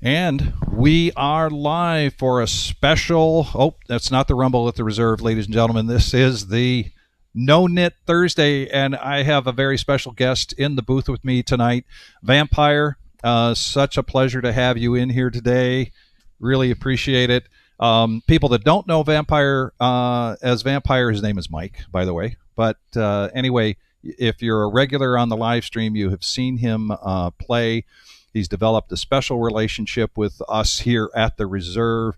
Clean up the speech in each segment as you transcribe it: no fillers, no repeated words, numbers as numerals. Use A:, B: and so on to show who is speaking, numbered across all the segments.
A: And we are live for a special, that's not the Rumble at the Reserve, ladies and gentlemen. This is the No-Nit Thursday, and I have a very special guest in the booth with me tonight, Vampire. Such a pleasure to have you in here today. Really appreciate it. People that don't know Vampire, as Vampire, his name is Mike, by the way. But anyway, if you're a regular on the live stream, you have seen him play. He's developed a special relationship with us here at the Reserve,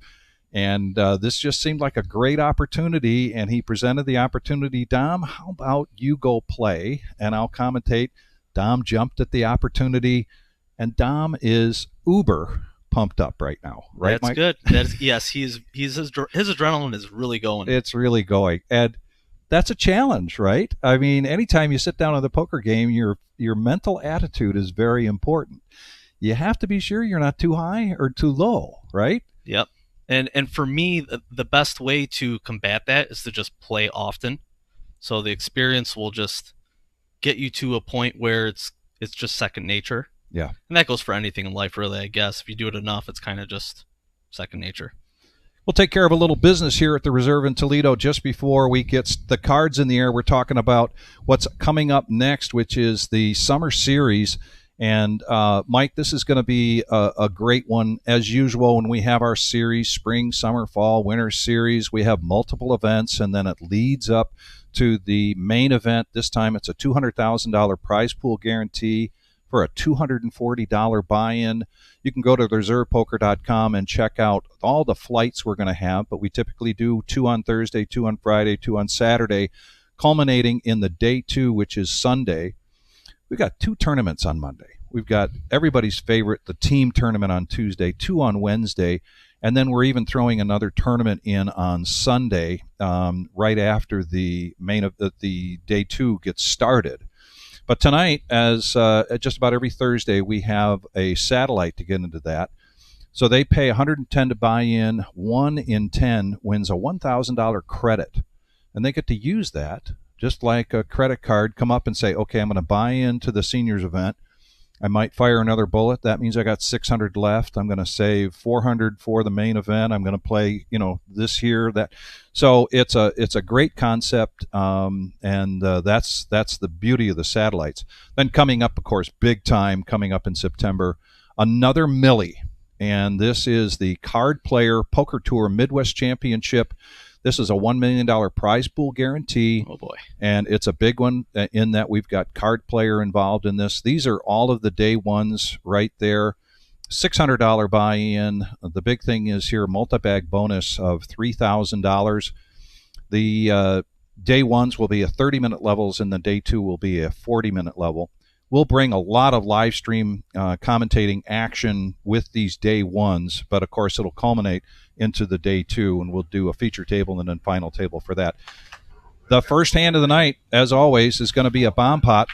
A: and this just seemed like a great opportunity, and he presented the opportunity. Dom, how about you go play, and I'll commentate. Dom jumped at the opportunity, and Dom is uber pumped up right now, right,
B: That's
A: Mike?
B: good. Yes, his adrenaline is really going.
A: It's really going, and that's a challenge, right? I mean, anytime you sit down at the poker game, your mental attitude is very important. You have to be sure you're not too high or too low, right?
B: Yep. And for me, the best way to combat that is to just play often. So the experience will just get you to a point where it's just second nature.
A: Yeah.
B: And that goes for anything in life, really, I guess. If you do it enough, it's kind of just second nature.
A: We'll take care of a little business here at the Reserve in Toledo just before we get the cards in the air. We're talking about what's coming up next, which is the Summer Series. And Mike, this is going to be a great one. As usual, when we have our series, spring, summer, fall, winter series, we have multiple events, and then it leads up to the main event. This time it's a $200,000 prize pool guarantee for a $240 buy-in. You can go to reservepoker.com and check out all the flights we're going to have, but we typically do 2 on Thursday, 2 on Friday, 2 on Saturday, culminating in the day 2, which is Sunday. We've got 2 tournaments on Monday. We've got everybody's favorite, the team tournament on Tuesday, 2 on Wednesday, and then we're even throwing another tournament in on Sunday, right after the the day 2 gets started. But tonight, as just about every Thursday, we have a satellite to get into that. So they pay $110 to buy in. 1 in 10 wins a $1,000 credit, and they get to use that. Just like a credit card, come up and say, okay, I'm going to buy into the seniors event. I might fire another bullet. That means I got 600 left. I'm going to save 400 for the main event. I'm going to play, this here, that. So it's a great concept, and that's the beauty of the satellites. Then coming up, of course, big time coming up in September, another Millie, and this is the Card Player Poker Tour Midwest Championship. This is a $1 million prize pool guarantee.
B: Oh, boy.
A: And it's a big one in that we've got Card Player involved in this. These are all of the day ones right there. $600 buy-in. The big thing is here, multi-bag bonus of $3,000. The day ones will be a 30-minute levels, and the day 2 will be a 40-minute level. We'll bring a lot of live stream commentating action with these day ones, but of course it'll culminate into the day 2, and we'll do a feature table and then final table for that. The first hand of the night, as always, is going to be a bomb pot.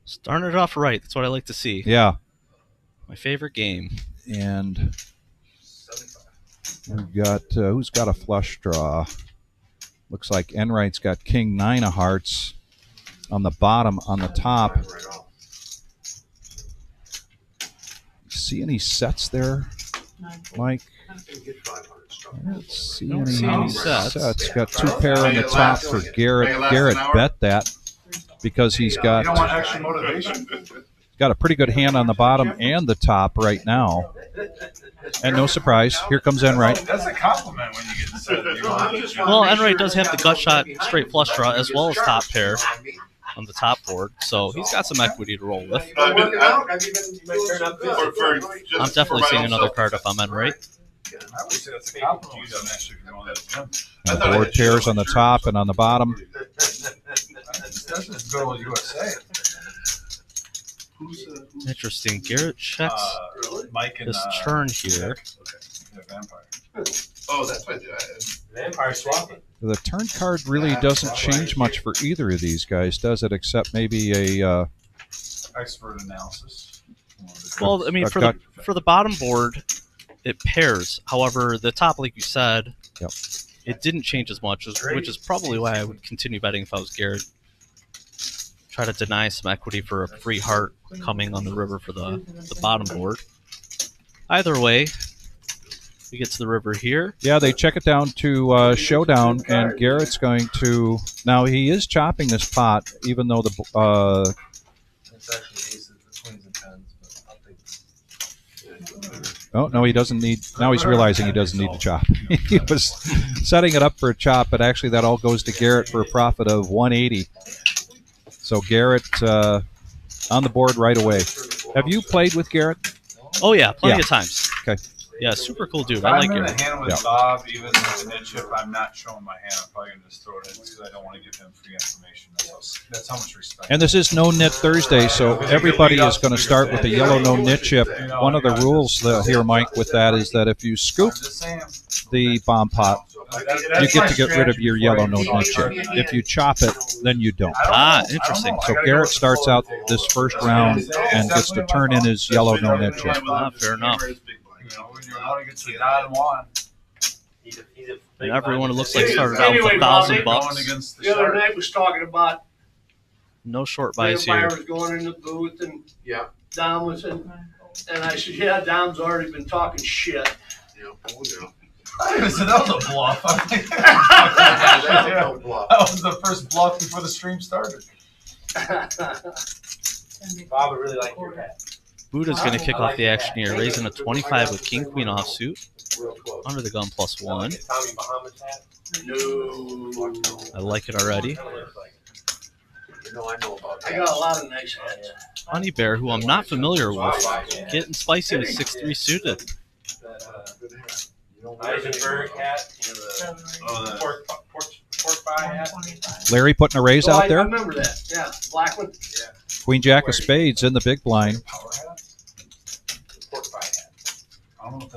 B: Starting it off right. That's what I like to see.
A: Yeah.
B: My favorite game.
A: And we've got, who's got a flush draw? Looks like Enright's got King 9 of hearts on the bottom. On the top, see any sets there, Mike? I don't see any sets. Got 2 pair on the top for Garrett. Garrett bet that because he's got a pretty good hand on the bottom and the top right now. And no surprise, here comes Enright.
C: That's a compliment when you get the set.
B: Well, Enright does have the gut shot straight flush draw as well as top pair on the top board, so he's got some equity to roll with. I'm definitely seeing another card if I'm Enright.
C: I would say that's a compliment.
A: And the board pairs on the top and on the bottom.
C: That's as good as USA.
B: Interesting. Garrett checks
C: Mike and,
B: this turn here.
C: Okay. Vampire.
D: Oh, that's what
C: Vampire swapping.
A: The turn card really doesn't change much for either of these guys, does it? Except maybe a
C: expert analysis.
B: Well, I mean, for the bottom board, it pairs. However, the top, like you said,
A: yep,
B: it didn't change as much, which is probably why I would continue betting if I was Garrett. try to deny some equity for a free heart coming on the river for the bottom board. Either way, we get to the river here.
A: Yeah, they check it down to showdown, and Garrett's going to... Now, he is chopping this pot, even though the...
C: It's actually aces, the queens and tens, but I'll take
A: Oh, no, he doesn't need... Now he's realizing he doesn't need to chop. He was setting it up for a chop, but actually that all goes to Garrett for a profit of 180. So Garrett on the board right away. Have you played with Garrett?
B: Oh, yeah, plenty of times.
A: Okay.
B: Yeah, super cool dude.
C: If
B: I
C: I'm
B: like
C: in
B: him.
C: a hand with Bob, even with a mid chip, I'm not showing my hand. I'm probably going to just throw it in because I don't want to give him free information. That's how much respect.
A: And this is No-Nit Thursday, so everybody is going to start with a yellow No-Nit chip. One of the rules here, Mike, with that is that if you scoop the bomb pot, you get to get rid of your yellow No-Nit chip. If you chop it, then you don't.
B: Ah, interesting.
A: So Garrett starts out this first round and gets to turn in his yellow No-Nit chip.
B: Ah, fair enough.
C: When you're out against the dot and one.
B: And everyone, it looks like, started out with $1,000 bucks.
D: The other night was talking about
B: No short buys here.
D: Vampire was going in the booth and Dom was in, and I said, yeah, Dom's already been talking shit.
C: I said that was a bluff. That was the first bluff before the stream started.
E: Bob, I really like your hat.
B: Buddha's going to kick off the action here, raising a 25 with King Queen offsuit. Under the gun +1.
E: Tommy Muhammad's hat?
D: No.
B: I like it already.
E: You know I know about that.
D: I got a lot of nice hats.
B: Honey Bear, who I'm not familiar with, getting spicy with 6-3 suited.
E: Eisenberg hat. Pork pie hat.
A: Larry putting a raise
D: Oh,
A: out
D: I
A: there.
D: remember that. Yeah, black one.
A: Queen Jack of Spades in the big blind.
E: Pork pie hat.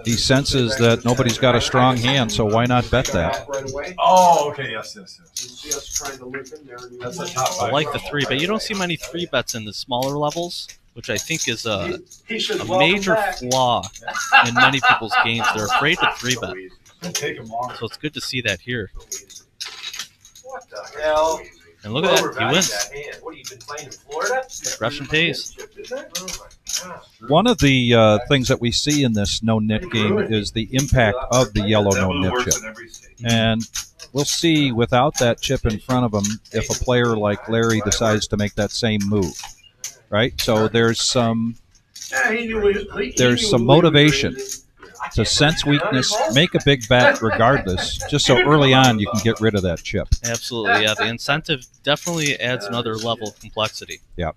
A: He senses that nobody's got a strong hand, so why not bet that?
E: Right away.
C: Oh, okay, yes.
E: You see us trying to loop in there.
C: That's a top
B: I
C: five.
B: like the 3, but you don't see many 3 bets in the smaller levels, which I think is a
D: He says, welcome
B: major
D: back.
B: flaw in many people's games. They're afraid to 3 bet.
C: It'll take him long.
B: So it's good to see that here.
E: What the hell?
B: And look at that, he wins.
E: That hand. What, have you been playing in Florida?
B: Russian pays.
A: One of the things that we see in this no-nit game is the impact of the yellow no-nit chip. And we'll see without that chip in front of him if a player like Larry decides to make that same move. Right? So there's some motivation to sense weakness, make a big bet regardless, just so early on you can get rid of that chip.
B: Absolutely, yeah. The incentive definitely adds another level of complexity.
A: Yeah.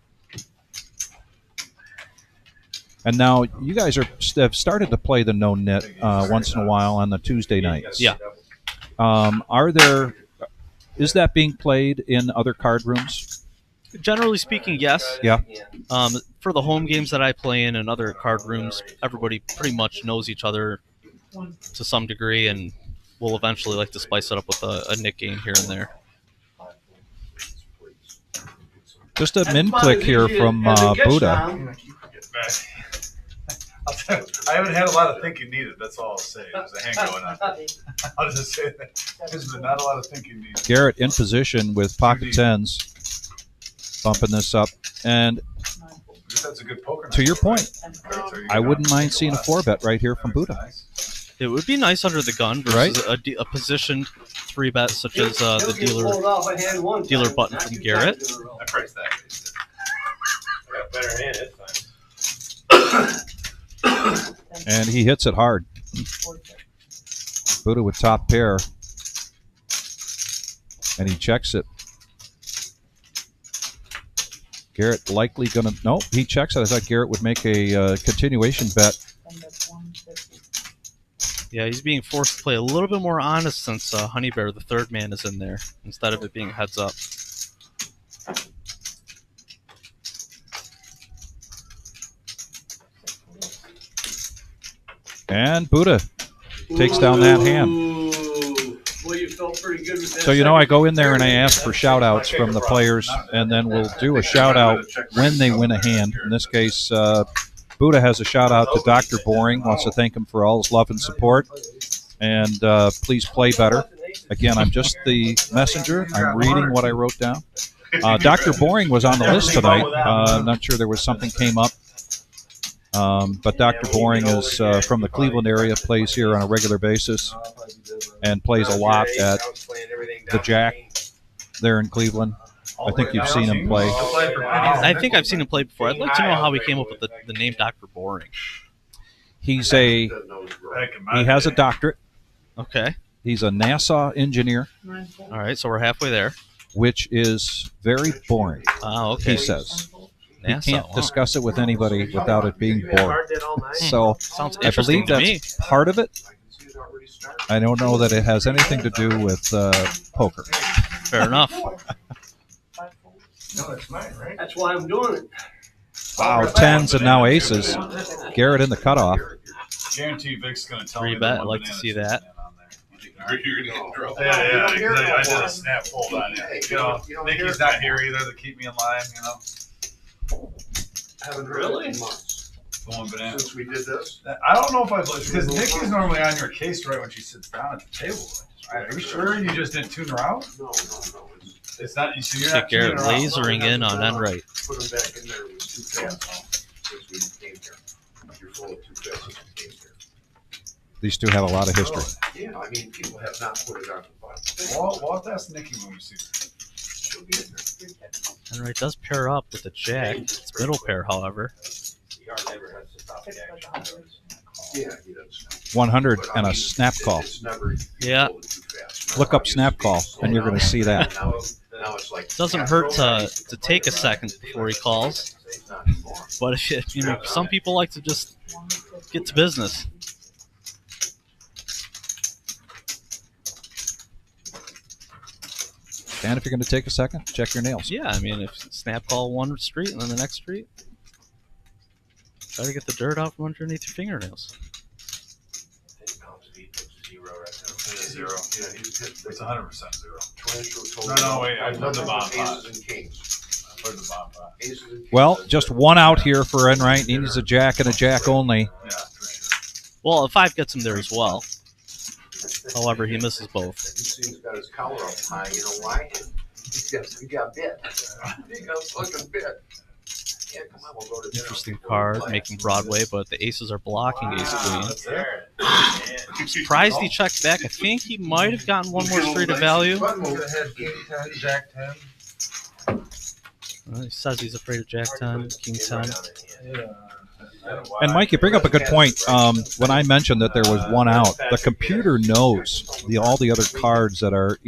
A: And now you guys have started to play the no-nit once in a while on the Tuesday nights.
B: Yeah.
A: Is that being played in other card rooms?
B: Generally speaking, yes.
A: Yeah.
B: For the home games that I play in and other card rooms, everybody pretty much knows each other to some degree, and we'll eventually like to spice it up with a nit game here and there.
A: Just a min click here from Buddha.
C: I haven't had a lot of thinking needed. That's all I'll say. There's a hand going on. I'll just say that. There's been not a lot of thinking needed.
A: Garrett in position with pocket tens, bumping this up. And
C: That's a good poker
A: to your point,
C: night.
A: I wouldn't mind seeing a 4-bet right here from Buddha.
B: It would be nice under the gun versus a positioned 3-bet such as the dealer button from Garrett.
C: I priced that.
E: I got a better hand this time.
A: And he hits it hard. Buddha with top pair. And he checks it. Garrett likely going to... Nope, he checks it. I thought Garrett would make a continuation bet.
B: Yeah, he's being forced to play a little bit more honest since Honey Bear, the third man, is in there, instead of it being heads up.
A: And Buddha takes down that hand.
D: Well, you felt pretty good with that.
A: So, I go in there and I ask for shout-outs from the players, and then we'll do a shout-out when they win a hand. In this case, Buddha has a shout-out to Dr. Boring, wants to thank him for all his love and support. And please play better. Again, I'm just the messenger. I'm reading what I wrote down. Dr. Boring was on the list tonight. I'm not sure there was something came up. But Dr. Boring is from the Cleveland area, plays here on a regular basis, and plays a lot at the Jack there in Cleveland. I think you've seen him play.
B: I think I've seen him play before. I'd like to know how he came up with the name Dr. Boring.
A: He has a doctorate.
B: Okay.
A: He's a NASA engineer.
B: All right, so we're halfway there.
A: Which is very boring.
B: Oh, okay.
A: He says.
B: NASA,
A: He can't discuss it with anybody without it being boring. So
B: sounds
A: I
B: interesting
A: believe
B: to
A: that's part of it. I don't know that it has anything to do with poker.
B: Fair enough.
E: No, it's mine, right?
D: That's why I'm doing it.
A: Wow, tens and now aces. Garrett in the cutoff.
C: Guarantee Vic's going to tell
B: Free
C: me.
B: bet. I'd like to see that.
E: You're gonna get drunk.
C: Yeah, I did a snap fold on it. You know, Nikki's not here either to keep me in line, you know.
E: Haven't heard it in months.
C: Going banana.
E: Since we did this.
C: I don't know if I because Nikki's normally on your case right when she sits down at the table. Are you sure you just didn't tune her out?
E: No.
C: It's not. So you're
B: Kick
C: not
B: Garrett
C: tuning her out.
B: lasering in on end right.
E: Put them back in there. It was too fast since we came here. You're full of too fast since we came here.
A: These two have a lot of history.
E: Yeah, I mean, people have not put it on the bottom.
C: Well, we'll have to ask Nikki when we see her.
E: She'll be in there.
B: End right does pair up with the Jack. It's middle pair, however.
E: Yeah, he does.
A: 100
E: But,
A: and
E: I
A: a
E: mean,
A: snap call.
E: It's never
B: Yeah.
E: too fast.
A: Look up snap call, and you're going to see that.
E: Now it's like
B: Doesn't hurt to take a second before he calls.
E: not anymore.
B: But if you know, some people like to just get to business.
A: And if you're going to take a second, check your nails.
B: Yeah, I mean, if snap call one street and then the next street, try to get the dirt out from underneath your fingernails.
C: Zero.
E: Yeah, he's hit
C: It's 100% zero.
E: torrential
C: No, wait, I put the bomb pot.
E: Aces and kings.
C: I put the bomb pot.
E: Aces and kings.
A: Well, just one out here for Enright. He needs a jack and a jack only.
C: Yeah, for sure.
B: Well, a 5 gets him there as well. However, he misses both.
E: He's got his collar up high. You know why? He got bit. He got fucking bit. Yeah, come on, we'll go to dinner.
B: Interesting card, making Broadway, but the aces are blocking ace queen.
C: That's there.
B: I'm surprised he checked back. I think he might have gotten one more straight of value.
C: Jack 10.
B: He says he's afraid of Jack 10, King 10.
A: And Mike, you bring up a good point. When I mentioned that there was one out, the computer knows all the other cards that are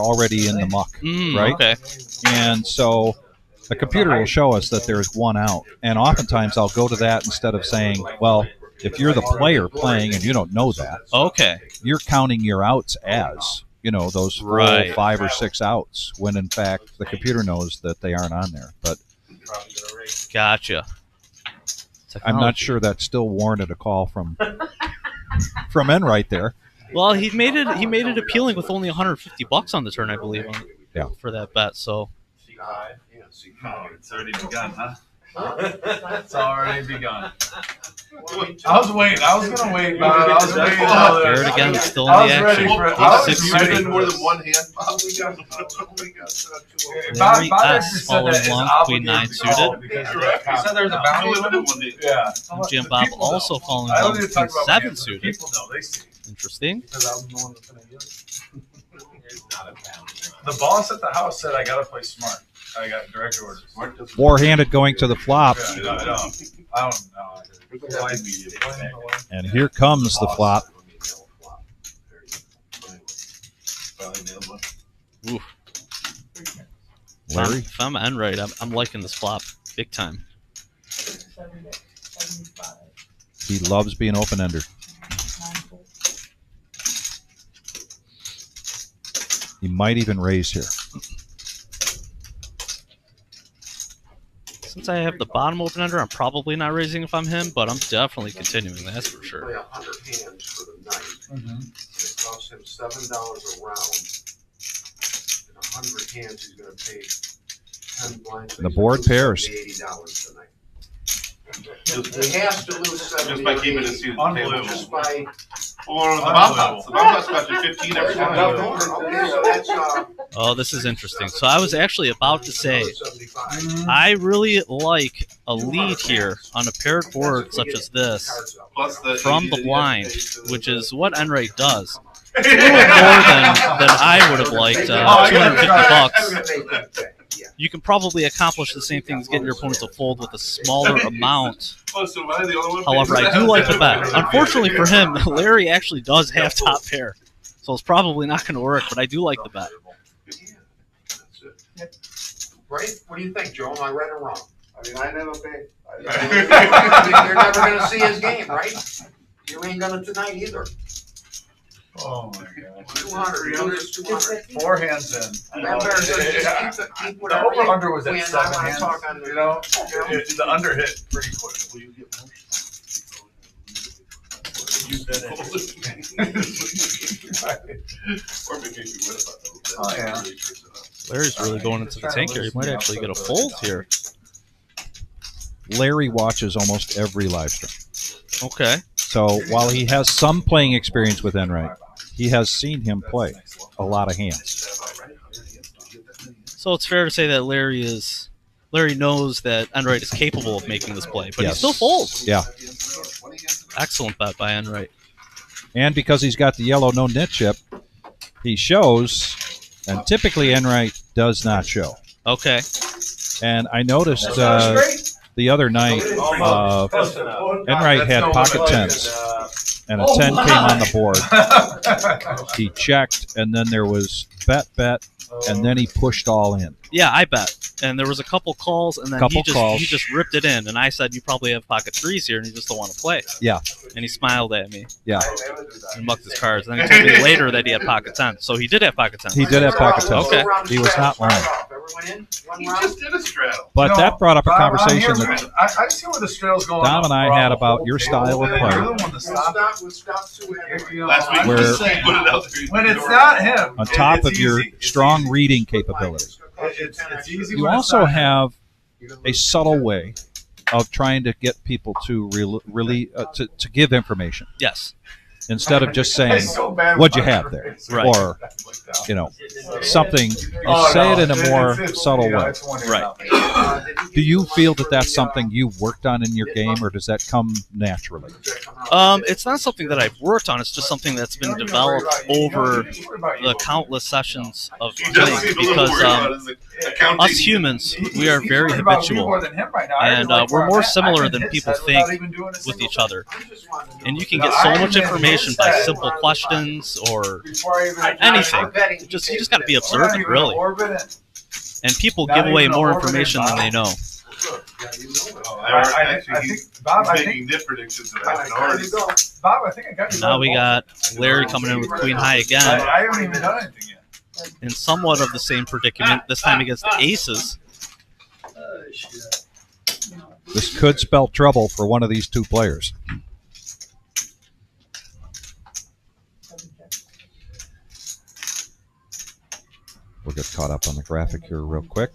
A: already in the muck, right?
B: Okay.
A: And so the computer will show us that there's one out. And oftentimes I'll go to that instead of saying, well, if you're the player playing and you don't know that,
B: Okay.
A: you're counting your outs as, those full
B: Right.
A: 5 or 6 outs, when in fact the computer knows that they aren't on there. But
B: Gotcha.
A: I'm not sure that still warranted a call from Enright there.
B: Well, he made it appealing with only $150 on the turn, I believe,
A: Yeah.
B: for that bet. So
C: Oh, it's already begun, huh? It's already begun. I was waiting. I was going to wait. I was waiting.
B: Garrett again, still in
C: I
B: the
C: was ready
B: action.
C: for it.
B: Ace
C: I was
B: six
C: ready
B: suited.
C: for
E: More than one hand. We got two.
B: Larry
C: Bob
B: S.
C: actually said
B: following
C: that it's
B: along, Queen
C: obligated
B: 9
C: to call
B: suited.
C: because of that
E: He said there's a bounty limit.
C: Yeah.
B: And Jim Bob
C: People know.
B: also following
C: I
B: along,
C: don't need to
B: Queen
C: talk about
B: 7
C: hands, but
B: suited.
C: People know. They see.
B: Interesting.
E: Because I'm the one that's going to use
C: The boss at the house said I got to play smart. I got direct orders.
A: War-handed going to the flop.
C: Yeah, I don't know.
A: And here comes the flop.
B: Oof.
A: Larry?
B: If I'm Enright, I'm liking this flop big time.
A: He loves being open-ender. He might even raise here.
B: Since I have the bottom open ender, I'm probably not raising if I'm him, but I'm definitely continuing. That's for
E: Play
B: sure.
E: 100 hands for the night. And it costs him $7 a round. In 100 hands, he's going to pay 10 blinds.
A: The board pairs.
E: $80 tonight. He has to lose 70
C: Just by keeping
E: or
C: his
E: 80.
C: seat at the table.
E: Just by
C: Or the Bob Bob special 15 every time.
E: Okay, so that's,
B: Oh, this is interesting. So I was actually about to say, I really like a lead here on a paired board such as this
C: Plus the
B: from the blind, which is what Enright does. It's a little more than I would have liked. 250 bucks. You can probably accomplish the same thing as getting your opponent to fold with a smaller amount. However, I do like the bet. Unfortunately for him, Larry actually does have top pair, so it's probably not going to work, but I do like the bet.
E: Right? What do you think, Joe? Am I right or wrong?
F: I mean, I never paid.
E: You're never gonna see his game, right? You ain't gonna tonight either.
C: Oh my god.
E: 200, you know, there's 200.
C: 4 hands in.
E: That better just keep
C: The
E: whatever
C: over under was
E: win.
C: at
E: I
C: 7
E: wanna
C: hands.
E: talk on the-
C: You know, the under hit pretty quick. Will you get more? Oh yeah.
B: Larry's really going into the tank here. He might actually get a fold here.
A: Larry watches almost every live stream.
B: Okay.
A: So while he has some playing experience with Enright, he has seen him play a lot of hands.
B: So it's fair to say that Larry knows that Enright is capable of making this play, but he
A: Yes.
B: still folds.
A: Yeah.
B: Excellent bet by Enright.
A: And because he's got the yellow no-nit chip, he shows, and typically Enright does not show.
B: Okay.
A: And I noticed the other night, Enright had pocket tens, and a 10 came on the board. He checked, and then there was bet, and then he pushed all in.
B: Yeah, I bet. And there was a couple calls, and then he just ripped it in. And I said, you probably have pocket threes here, and you just don't want to play.
A: Yeah.
B: And he smiled at me
A: Yeah.
B: and mucked his cards. And then he told me later that he had pocket tens. So he did have pocket tens.
A: He did have pocket tens.
B: Okay.
A: He was not lying.
E: Everyone in? One
C: He
E: round?
C: just did a straddle.
A: But
C: No,
A: that brought up a
C: Bob, I'm
A: conversation
C: here,
A: that
C: man. I see where the straddle's going.
A: Dom and I had about your style of
C: You're
A: play.
C: the one that
E: We'll
C: stopped.
E: stop to it.
C: Last week,
A: Where-
C: just saying, put it out there. When it's not him,
A: on top
C: it's
A: of your
C: easy. It's
A: strong
C: easy.
A: reading capability,
C: It's easy.
A: you
C: when it's
A: also
C: not him.
A: have a subtle way of trying to get people to to give information
B: Yes.
A: instead of just saying,
C: It's so bad
A: "What'd you
C: when
A: have
C: I-
A: there?"
B: Right.
A: or something. You
C: Oh,
A: say it
C: no,
A: in a more
C: it's-
A: subtle
C: you know,
A: way.
C: it's one or
B: Right.
C: nothing.
A: Do you feel that that's something you've worked on in your game, or does that come naturally?
B: It's not something that I've worked on. It's just something that's been developed over the countless sessions of
C: He
B: playing.
C: doesn't seem a little
B: Because
C: worried about his accounting.
B: us humans, we are very habitual. And we're more similar than people think with each other. And you can get so much information by simple questions or anything. You just got to be observant, really. And people give away more information than they know.
C: I think Bob, he's making nip predictions that I can already. Bob, I think I got you.
B: Now we got Larry coming in with Queen High again,
C: I haven't even done anything yet.
B: in somewhat of the same predicament, this time against the aces.
A: This could spell trouble for one of these two players. We'll get caught up on the graphic here real quick.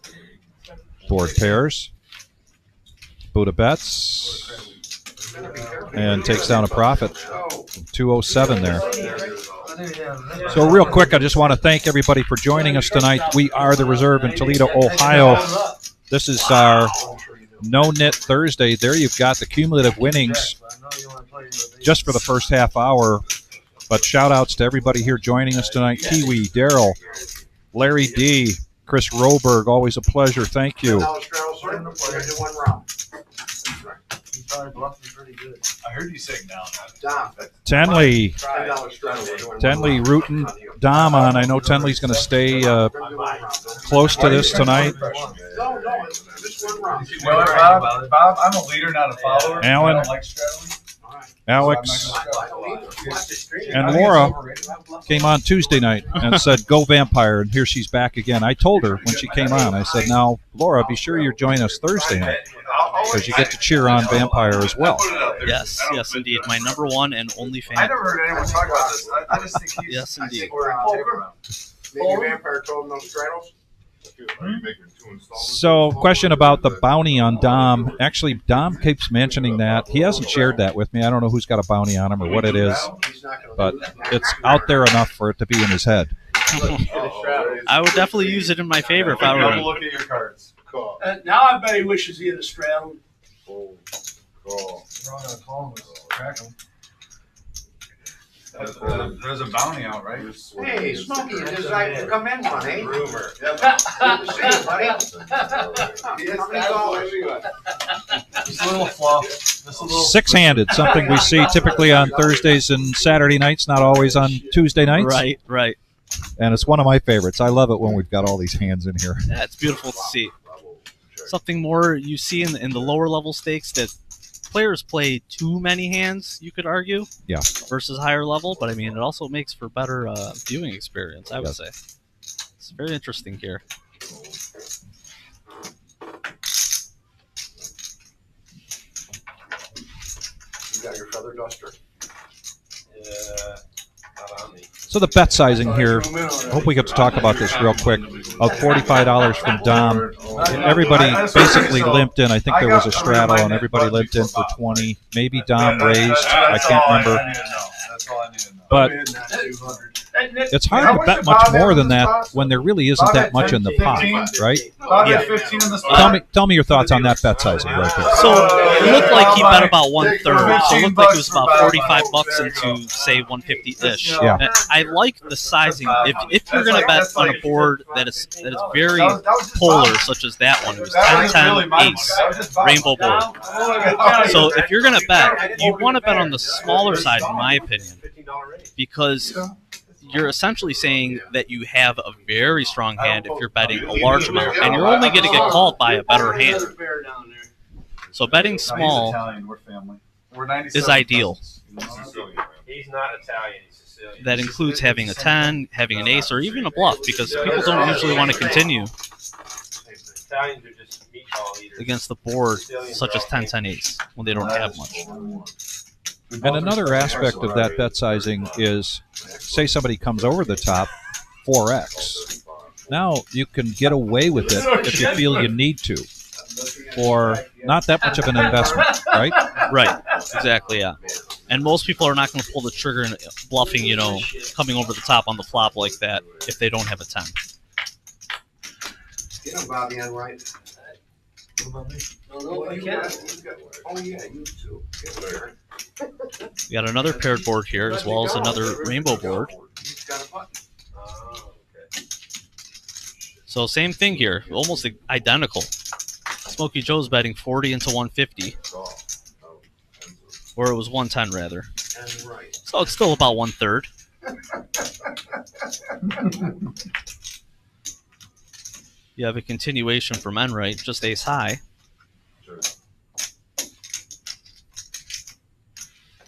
A: Board pairs. Buddha bets. And takes down a profit. 207 there. So real quick, I just want to thank everybody for joining us tonight. We are the Reserve in Toledo, Ohio. This is our No-Nit Thursday. There you've got the cumulative winnings just for the first half hour. But shout-outs to everybody here joining us tonight. Kiwi, Daryl, Larry D., Chris Roberg, always a pleasure. Thank you.
C: I heard you saying down.
A: Tenley rooting Dom on. I know Tenley's going to stay close to this tonight.
C: You know what, Bob, I'm a leader, not a follower.
A: Alan.
C: I don't like straddling.
A: Alex and Laura came on Tuesday night and said, "Go Vampire," and here she's back again. I told her when she came on, I said, "Now, Laura, be sure you join us Thursday night because you get to cheer on Vampire as well."
B: Yes, yes, indeed. My number one and only
C: I
B: fan.
C: never heard anyone talk about this. I just think he's.
B: Yes, indeed.
E: Maybe Vampire told him no straddles?
A: So, question about the bounty on Dom. Actually, Dom keeps mentioning that. He hasn't shared that with me. I don't know who's got a bounty on him or what it is, but it's out there enough for it to be in his head.
B: I would definitely use it in my favor if I were him.
C: Look at your cards.
D: Now I bet he wishes he had a straddle.
C: Call.
F: We're all gonna call him and crack him.
C: There's a bounty out, right?
E: Hey, Smokey, does I come in one, eh?
C: Rumor.
E: Good to see you, buddy. How many dollars?
C: Just a little fluff. Just a little.
A: Six-handed, something we see typically on Thursdays and Saturday nights, not always on Tuesday nights.
B: Right, right.
A: And it's one of my favorites. I love it when we've got all these hands in here.
B: Yeah, it's beautiful to see. Something more you see in the lower level stakes that players play too many hands, you could argue, versus higher level. But I mean, it also makes for better viewing experience, I would say. It's very interesting here.
E: You got your feather duster?
F: Yeah, not on me.
A: So the bet sizing here, I hope we get to talk about this real quick, of $45 from Dom. Everybody basically limped in. I think there was a straddle, and everybody limped in for 20. Maybe Dom raised. I can't remember.
C: That's all I need to know.
A: But it's hard to bet much more than that when there really isn't that much in the pot, right?
C: Yeah. 15 in the spot.
A: Tell me your thoughts on that bet sizing right there.
B: So it looked like he bet about 1/3. So it looked like it was about $45 into say 150-ish.
A: Yeah.
B: And I like the sizing. If you're going to bet on a board that is very polar, such as that one, it was 10-10 ace rainbow board. So if you're going to bet, you want to bet on the smaller side, in my opinion, because you're essentially saying that you have a very strong hand if you're betting a large amount, and you're only going to get called by a better hand. So betting small is ideal.
F: He's not Italian, he's Sicilian.
B: That includes having a 10, having an ace, or even a bluff, because people don't usually want to continue
F: Italians are just meatball eaters.
B: against the board such as 10-10 ace when they don't have much.
A: And another aspect of that bet sizing is, say somebody comes over the top, 4x. Now you can get away with it if you feel you need to, for not that much of an investment, right?
B: Right, exactly, yeah. And most people are not going to pull the trigger and bluffing, coming over the top on the flop like that if they don't have a 10.
E: You know Bobby Enright?
D: No, I can't.
E: Oh, yeah, you too.
B: We got another paired board here, as well as another rainbow board.
E: He's got a button.
F: Oh, okay.
B: So same thing here, almost identical. Smokey Joe's betting 40 into 150, or it was 110 rather.
E: Enright.
B: So it's still about 1/3. You have a continuation from Enright, just ace high.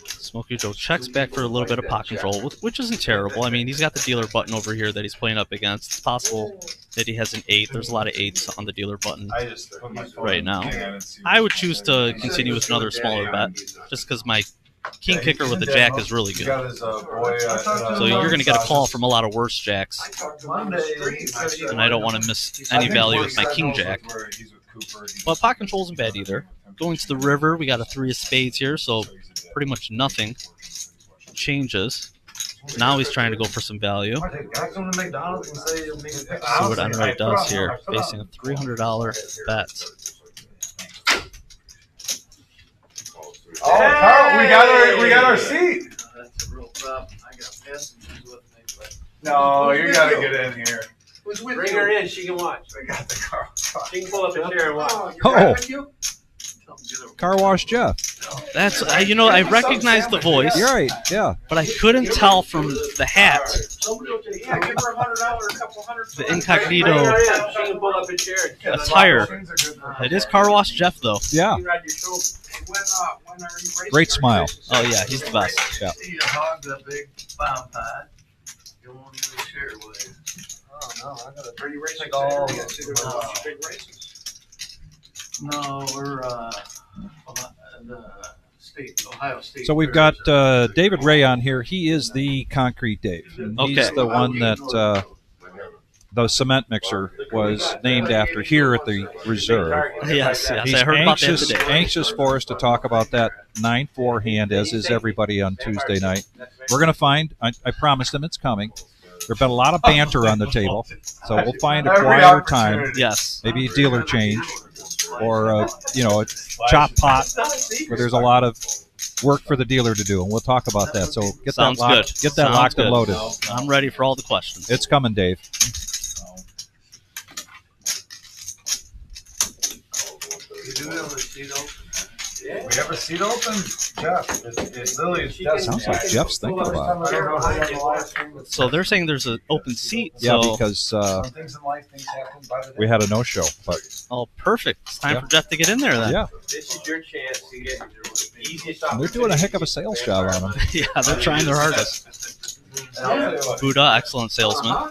B: Smokey Joe checks back for a little bit of pot control, which isn't terrible. I mean, he's got the dealer button over here that he's playing up against. It's possible that he has an 8. There's a lot of 8s on the dealer button right now. I would choose to continue with another smaller bet, just because my king kicker with the jack is really good. So you're going to get a call from a lot of worse jacks, and I don't want to miss any value with my king jack. But pot control isn't bad either. Going to the river, we got a 3 of spades here, so pretty much nothing changes. Now he's trying to go for some value. See what Enright does here, facing a $300 bet.
C: Oh, Carl, we got our seat.
D: That's a real problem. I got passengers with me, but
C: No, you gotta get in here.
D: who's with
F: Bring
D: you?
F: her in, she can watch.
C: I got the Carl.
F: She can pull up a chair and watch.
E: Oh,
A: Oh.
E: you're with you?
A: Car Wash Jeff.
B: That's I recognize the voice,
A: You're right, yeah.
B: but I couldn't tell from the hat,
E: Yeah, give her $100, a couple hundred.
B: the
F: Bring
B: incognito
F: her in, she can pull up a chair.
B: attire. It is Car Wash Jeff, though.
A: Yeah,
F: You ride your shoulder.
E: When are you racing?
A: great smile.
B: Oh, yeah, he's the best.
A: Yeah.
D: You hog the big bomb pot. You want to share with you.
E: Oh, no, I gotta. Are you racing?
D: Take all
E: Saturday? I see they're
D: of
E: watching big races.
D: No, we're the state, Ohio State.
A: So we've got David Ray on here. He is the Concrete Dave. And he's
B: Okay.
A: the one that the cement mixer was named after here at the reserve.
B: Yes,
A: He's
B: I heard about that today.
A: anxious for us to talk about that 9-4 hand, as is everybody on Tuesday night. We're going to find, I promised him it's coming. There's been a lot of banter on the table, so we'll find a quieter time.
B: Yes.
A: Maybe a dealer change or, a chop pot where there's a lot of work for the dealer to do, and we'll talk about that. So get
B: Sounds
A: that locked,
B: good.
A: get that
B: Sounds
A: locked
B: good.
A: and loaded.
B: I'm ready for all the questions.
A: It's coming, Dave.
C: We have a seat open, Jeff. It's Lily's desk.
A: Sounds like Jeff's thinking about it.
B: So they're saying there's an open seat.
A: Yeah,
B: So,
A: because
C: Some things in life, things happen by the day.
A: we had a no-show, but
B: oh, perfect. It's time
A: Yeah.
B: for Jeff to get in there then.
A: yeah,
F: This is your chance to get the easiest
A: they're doing a heck of a sales job on them.
B: Yeah, they're trying their hardest.
C: And I'll tell you what,
B: Buddha, excellent salesman.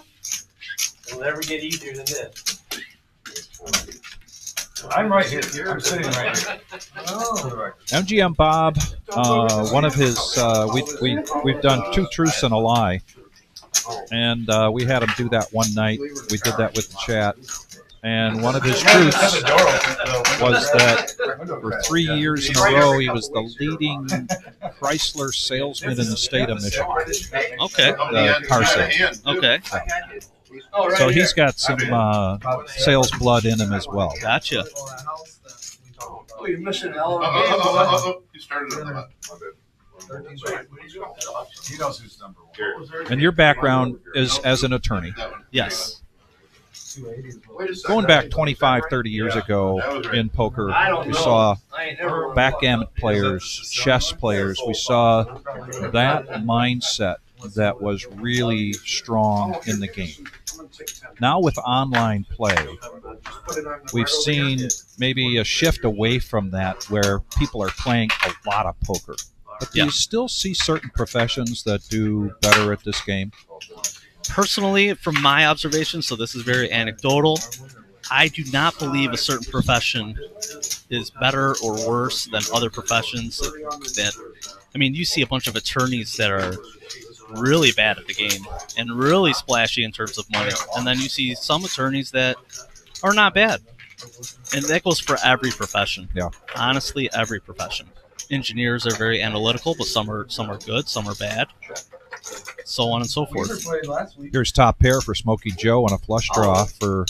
F: It'll never get easier than this.
C: I'm right here. I'm sitting right here.
A: MGM Bob, one of his, we've done 2 truths and a lie, and we had him do that one night. We did that with the chat, and one of his truths was that for 3 years in a row he was the leading Chrysler salesman in the state of Michigan.
B: Okay.
A: The car sales.
B: Okay.
A: So he's got some sales blood in him as well.
B: Gotcha.
D: Oh, you're missing an element.
E: You started on that.
C: He knows who's number one.
A: And your background is as an attorney.
B: Yes.
A: Going back 25, 30 years ago in poker, we saw
D: I ain't never.
A: backgammon players, chess players. We saw that mindset that was really strong in the game. Now with online play, we've seen maybe a shift away from that where people are playing a lot of poker. But do
B: Yeah.
A: you still see certain professions that do better at this game?
B: Personally, from my observation, so this is very anecdotal, I do not believe a certain profession is better or worse than other professions. That, I mean, you see a bunch of attorneys that are really bad at the game and really splashy in terms of money, and then you see some attorneys that are not bad, and that goes for every profession.
A: Yeah.
B: Honestly, every profession. Engineers are very analytical, but some are good, some are bad, so on and so forth.
A: Here's top pair for Smokey Joe and a flush draw for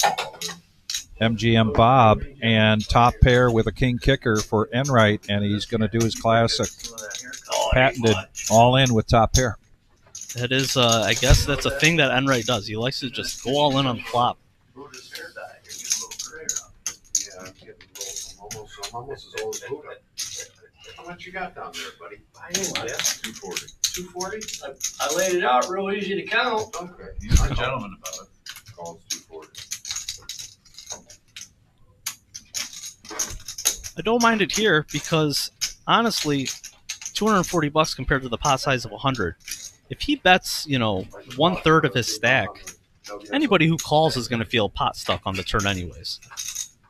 A: MGM Bob, and top pair with a king kicker for Enright, and he's going to do his classic patented all in with top pair.
B: That is, I guess that's a thing that Enright does. He likes to just go all in on the flop.
E: Yeah, I'm getting almost as old as Buddha. How much you got down there, buddy?
F: I ain't Jeff.
E: 240. 240?
D: I laid it out real easy to count.
E: Okay.
C: He's a gentleman about it.
E: Calls 240.
B: I don't mind it here because, honestly, $240 compared to the pot size of 100. If he bets, 1/3 of his stack, anybody who calls is going to feel pot stuck on the turn anyways.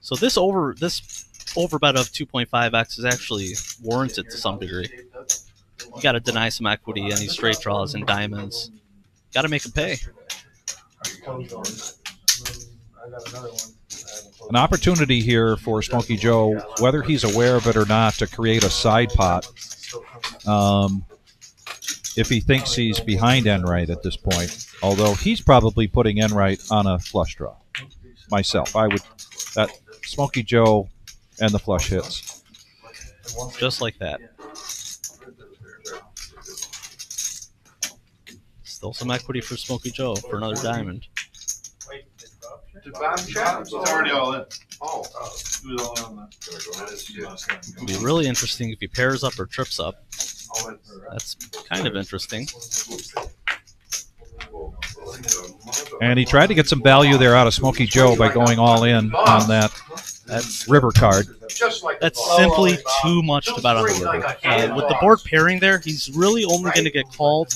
B: So this overbet of 2.5x is actually warranted to some degree. You got to deny some equity, any straight draws and diamonds. Got to make him pay.
A: An opportunity here for Smokey Joe, whether he's aware of it or not, to create a side pot. If he thinks he's behind Enright at this point, although he's probably putting Enright on a flush draw. Myself, I would, that Smokey Joe and the flush hits.
B: Just like that. Still some equity for Smokey Joe for another diamond.
E: Did Bob check?
C: It's already all in.
E: Oh.
C: He was all in on that.
B: It'd be really interesting if he pairs up or trips up. That's kind of interesting.
A: And he tried to get some value there out of Smokey Joe by going all in on that river card.
B: That's simply too much to bet on the river. With the board pairing there, he's really only going to get called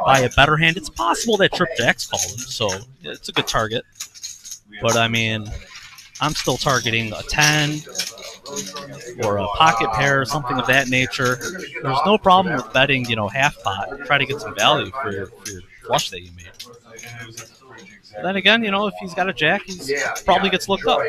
B: by a better hand. It's possible that Trip Jacks called him, so it's a good target. But, I mean, I'm still targeting a 10 or a pocket pair, something of that nature. There's no problem with betting, half pot. Try to get some value for your flush that you made. But then again, you know, if he's got a jack, he's probably gets looked up.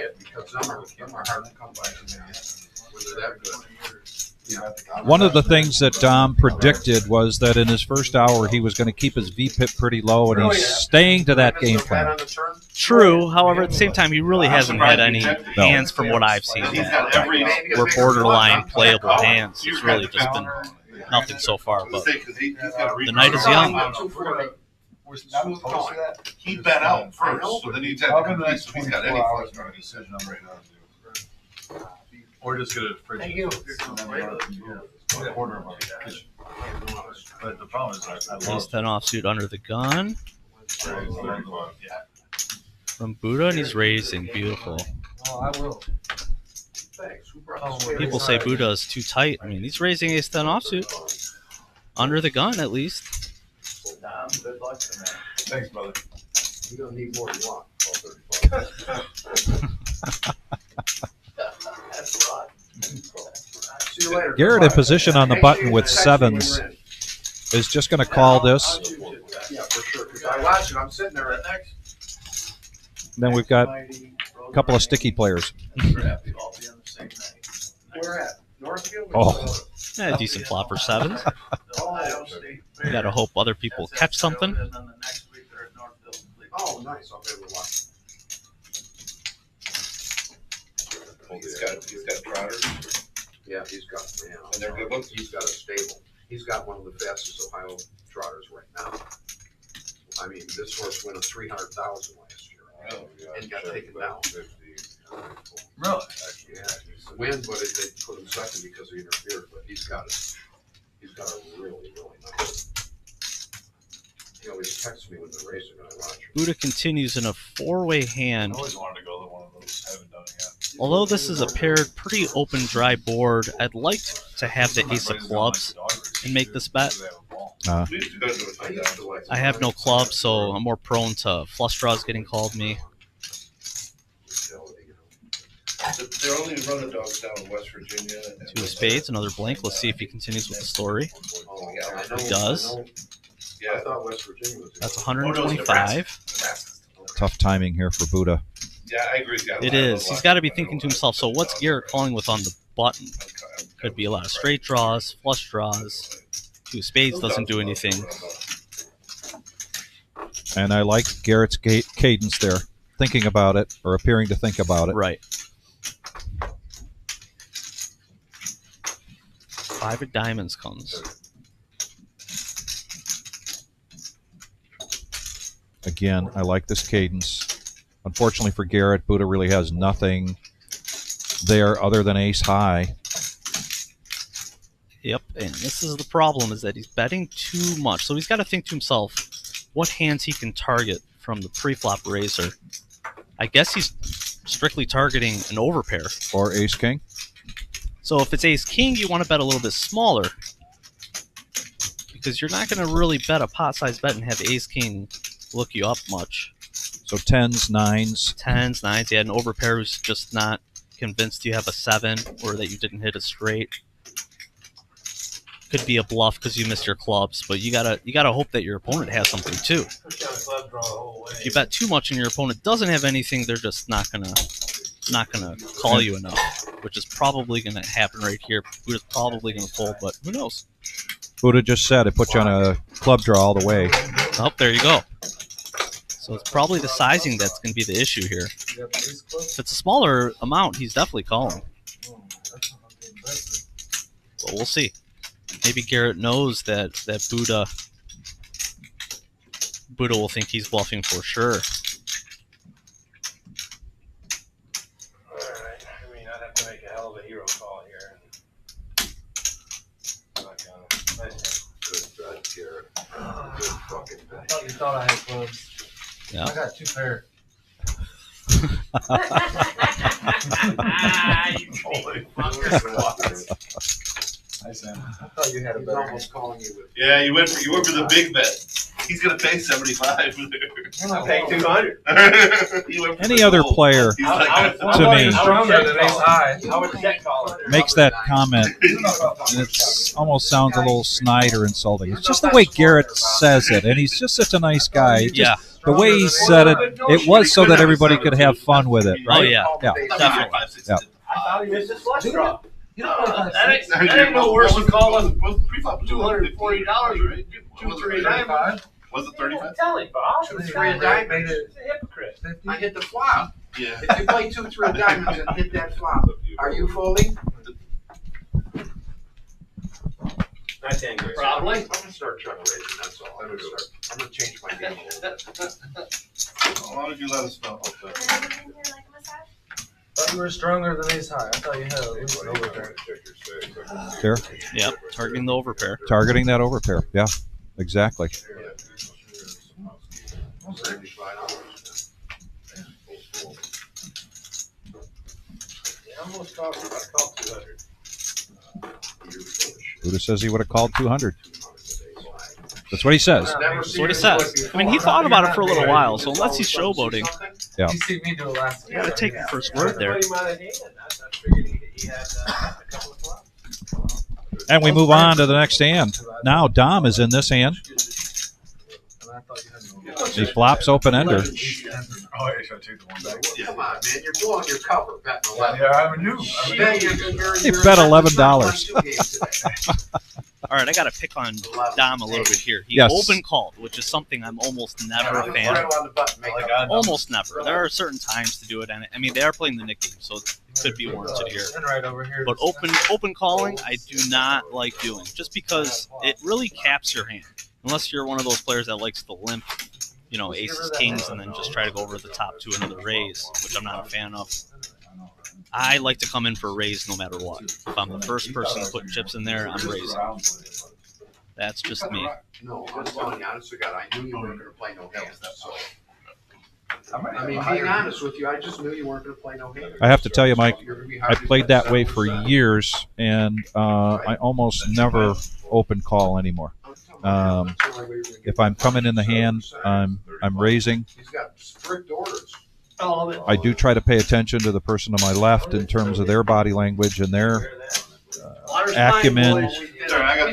A: One of the things that Dom predicted was that in his first hour he was going to keep his VPIP pretty low, and he's staying to that game plan.
B: True. However, at the same time, he really hasn't had any hands from what I've seen that were borderline playable hands. It's really just been nothing so far. But the night is young.
C: He bet out first, so then he's got to complete, so he's got any flush decision right now. Or just get a fridge. Quarter of our kitchen. But the problem is, I
B: Ace 10 offsuit under the gun from Buddha, and he's raising. Beautiful. People say Buddha is too tight. I mean, he's raising Ace 10 offsuit under the gun at least.
C: Thanks, brother.
E: You don't need more than one. See you later.
A: Garrett in position on the button with sevens is just going to call this.
E: Yeah, for sure. Because I watch it. I'm sitting there right next.
A: Then we've got a couple of sticky players.
E: Where at? Northfield?
A: Oh.
B: Yeah, decent flop for sevens. You gotta hope other people catch something.
E: Oh, nice. I'll be able to watch.
C: He's got trotters.
E: Yeah, he's got. Yeah,
C: And they're good ones?
E: He's got a stable. He's got one of the fastest Ohio trotters right now. I mean, this horse won a 300,000 last year. And got taken down.
C: Really?
E: Yeah, he's a win, but they put him second because he interfered. But he's got a really, really nice. He always texts me when they're racing and I watch him.
B: Buddha continues in a four-way
C: I
B: hand.
C: always wanted to go to one of those. I haven't done it yet.
B: Although this is a paired, pretty open, dry board, I'd like to have the ace of clubs and make this bet.
E: I used to like.
B: I have no clubs, so I'm more prone to flush draws getting called me.
C: They're only run the dogs down in West Virginia.
B: Two of spades, another blank. Let's see if he continues with the story.
E: Oh, yeah, I know,
B: He does.
E: I know. I thought West Virginia was.
B: That's 125.
A: Tough timing here for Buddha.
C: Yeah, I agree with you.
B: It is. He's got to be thinking to himself, so what's Garrett calling with on the button? Could be a lot of straight draws, flush draws. Two of spades doesn't do anything.
A: And I like Garrett's cadence there, thinking about it, or appearing to think about it.
B: Right. Five of diamonds comes.
A: Again, I like this cadence. Unfortunately for Garrett, Buddha really has nothing there other than ace high.
B: Yep, and this is the problem, is that he's betting too much. So he's got to think to himself what hands he can target from the pre-flop raiser. I guess he's strictly targeting an overpair.
A: Or ace king.
B: So if it's ace-king, you want to bet a little bit smaller, because you're not going to really bet a pot-sized bet and have ace-king look you up much.
A: So tens, nines.
B: Tens, nines, yeah, an overpair who's just not convinced you have a 7 or that you didn't hit a straight. Could be a bluff because you missed your clubs, but you gotta hope that your opponent has something too. If you bet too much and your opponent doesn't have anything, they're just not gonna call you enough, which is probably gonna happen right here. Buddha's probably gonna fold, but who knows?
A: Buddha just said it put you on a club draw all the way.
B: Oh, there you go. So it's probably the sizing that's going to be the issue here. If it's a smaller amount, he's definitely calling. But we'll see. Maybe Garrett knows that Buddha will think he's bluffing for sure.
F: Alright, I mean, I'd have to make a hell of a hero call here. I'm not gonna. Nice
E: Good bet, Garrett. Good fucking bet.
F: I thought you thought I had clubs.
B: Yeah.
F: I got 2 pair.
E: Holy fuck.
C: Hi, Sam.
G: I thought you had a
E: He's
G: better
E: almost calling you with.
C: Yeah, you went for the big bet. He's gonna pay 75.
F: I paid 200.
A: Any other player
C: He's like,
A: To me.
G: stronger than ace high.
F: I was check calling.
A: makes that comment, and it almost sounds a little snide or insulting. It's just the way Garrett says it, and he's just such a nice guy. It just,
B: Yeah.
A: the way he said it, it was so that everybody could have fun with it,
B: Oh,
A: right?
B: yeah.
A: Yeah.
B: Definitely.
A: Yeah.
F: I thought he missed his flush draw.
D: That ain't no worse than calling $240 or $2, $3 diamonds.
C: Was it 35?
F: Tell him, Bob.
E: 2, 3 of diamonds.
F: He's a hypocrite.
E: I hit the flop.
C: Yeah.
E: If you play 2, 3 of diamonds and hit that flop, are you folding?
F: Nice hand, Grace.
D: Probably.
E: I'm gonna start chuck raising, that's all. I'm gonna change my game a little bit.
C: Why don't you let us know?
G: Thought you were stronger than ace high. I thought you had a little overpair.
A: There,
B: Yep. Targeting the overpair.
A: targeting that overpair. Yeah, exactly.
F: I almost called 200.
A: Buddha says he would have called 200. That's what he says.
B: That's what he says. I mean, he thought about it for a little while, so unless he's showboating,
A: Yeah.
G: You see me do it last
B: you gotta take the first word there.
F: I figured he had a couple of flops.
A: And we move on to the next hand. Now Dom is in this hand. He flops open ender.
C: Oh, yeah, should I take the one back?
E: Come on, man, you're blowing your cover, betting 11.
C: Yeah, I knew.
A: He bet $11.
B: All right, I gotta pick on Dom a little bit here. He
A: Yes.
B: open called, which is something I'm almost never a fan of. Almost never. There are certain times to do it, and I mean they are playing the Nick game, so it could be warranted here.
G: And right over here.
B: But open calling, I do not like doing, just because it really caps your hand. Unless you're one of those players that likes to limp, you know, aces, kings, and then just try to go over the top to another raise, which I'm not a fan of. I like to come in for a raise no matter what. If I'm the first person putting chips in there, I'm raising. That's just me.
E: No, I'm telling you, honest to God, I knew you weren't gonna play no hands, so. I mean, being honest with you, I just knew you weren't gonna play no hands.
A: I have to tell you, Mike,
E: You're gonna be
A: I
E: hard to
A: played
E: get
A: that way
E: settled
A: for
E: aside.
A: years, and I almost never open call anymore. If I'm coming in the hand, I'm raising.
E: He's got strict orders.
D: All of it.
A: I do try to pay attention to the person to my left in terms of their body language and their
D: Water's fine,
A: acumen.
D: boys.
E: We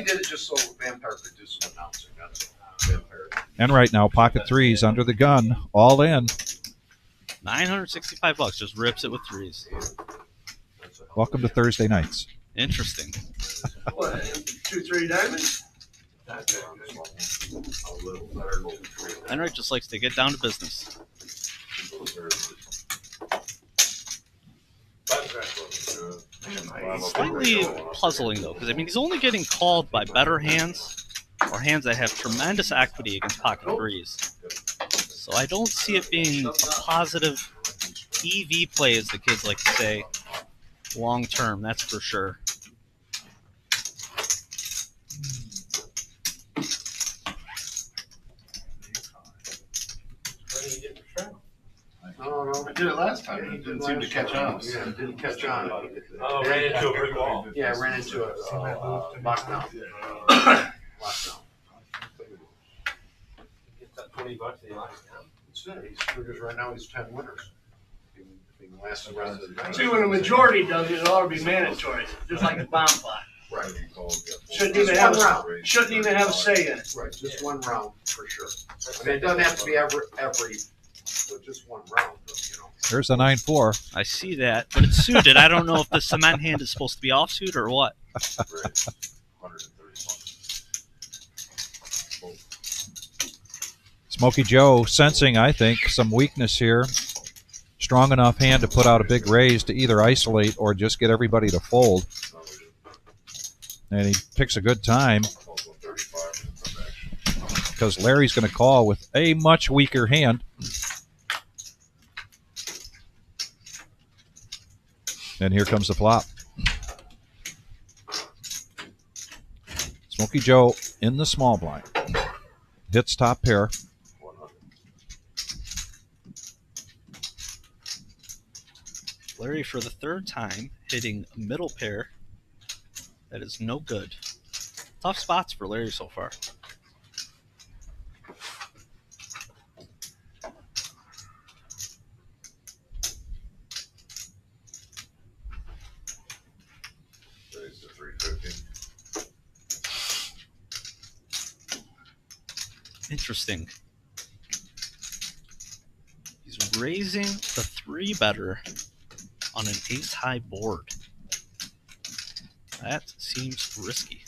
E: did it just so Vampire could do some announcing, that's all. Vampire.
A: And right now, pocket threes under the gun, all in.
B: $965, just rips it with threes.
A: Welcome to Thursday nights.
B: Interesting.
D: What, 2, 3 diamonds?
B: Enright just likes to get down to business. Slightly puzzling though, because I mean he's only getting called by better hands or hands that have tremendous equity against pocket threes. So I don't see it being a positive EV play, as the kids like to say, long term. That's for sure.
E: No,
C: I did it last time. It didn't seem to catch on.
E: Yeah, it didn't catch on.
F: Oh, ran into a brick wall.
E: Yeah, I ran into a lockdown. Lockdown.
F: Gets that $20 and he locks down.
E: That's it. He's triggers right now. He's 10 winners. If he can last the rest of the night.
D: See, when the majority does it, it ought to be mandatory, just like a bomb plot.
E: Right.
D: Shouldn't
E: Just
D: even have
E: one
D: a,
E: round.
D: shouldn't even have a say in it.
E: Right, just one round for sure. I mean, it doesn't have to be every, but just one round, you know.
A: There's a 9-4.
B: I see that, but it's suited. I don't know if the cement hand is supposed to be offsuit or what.
E: Right.
A: Smokey Joe sensing, I think, some weakness here. Strong enough hand to put out a big raise to either isolate or just get everybody to fold. And he picks a good time because Larry's going to call with a much weaker hand. And here comes the flop. Smokey Joe in the small blind. Hits top pair.
B: Larry for the third time hitting middle pair That is no good. Tough spots for Larry so far.
C: Raise to 350.
B: Interesting. He's raising the 3-better on an ace-high board. That seems risky.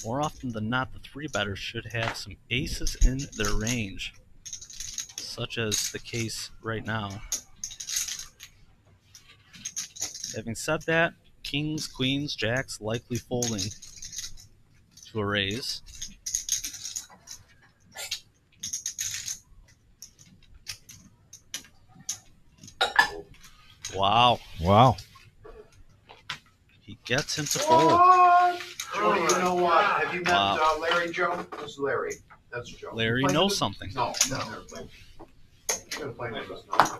B: More often than not, the 3-betters should have some aces in their range, such as the case right now. Having said that, kings, queens, jacks likely folding to a raise. Wow.
A: Wow.
B: He gets him to fold.
E: Joe, you know what? Have you met
B: Wow.
E: Larry, Joe? This is Larry. That's Joe.
B: Larry
E: You played
B: knows
E: with
B: something.
E: him? No, never played. You're gonna play with us now.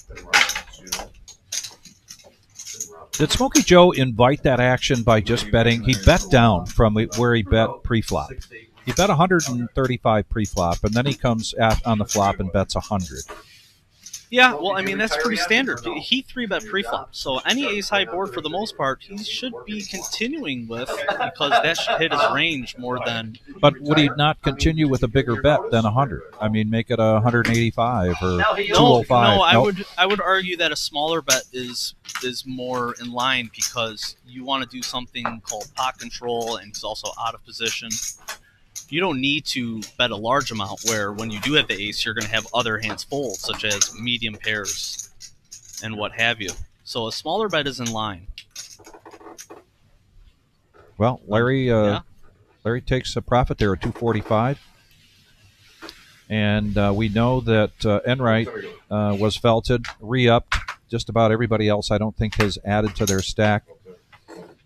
E: Been around, you know. Been around.
A: Did Smokey Joe invite that action by just betting? He bet down from where he bet pre-flop. He bet 135 pre-flop, and then he comes on the flop and bets 100.
B: Yeah, well, I mean, that's pretty standard. He 3-bet pre-flop, so any ace-high board, for the most part, he should be continuing with, because that should hit his range more than...
A: But would he not continue with a bigger bet than 100? I mean, make it 185 or 205.
B: No,
A: Nope.
B: I would argue that a smaller bet is more in line, because you want to do something called pot control, and he's also out of position. You don't need to bet a large amount, where when you do have the ace, you're going to have other hands fold, such as medium pairs and what have you. So a smaller bet is in line.
A: Well, Larry takes a profit there at 245. And we know that Enright was felted, re-upped. Just about everybody else, I don't think, has added to their stack.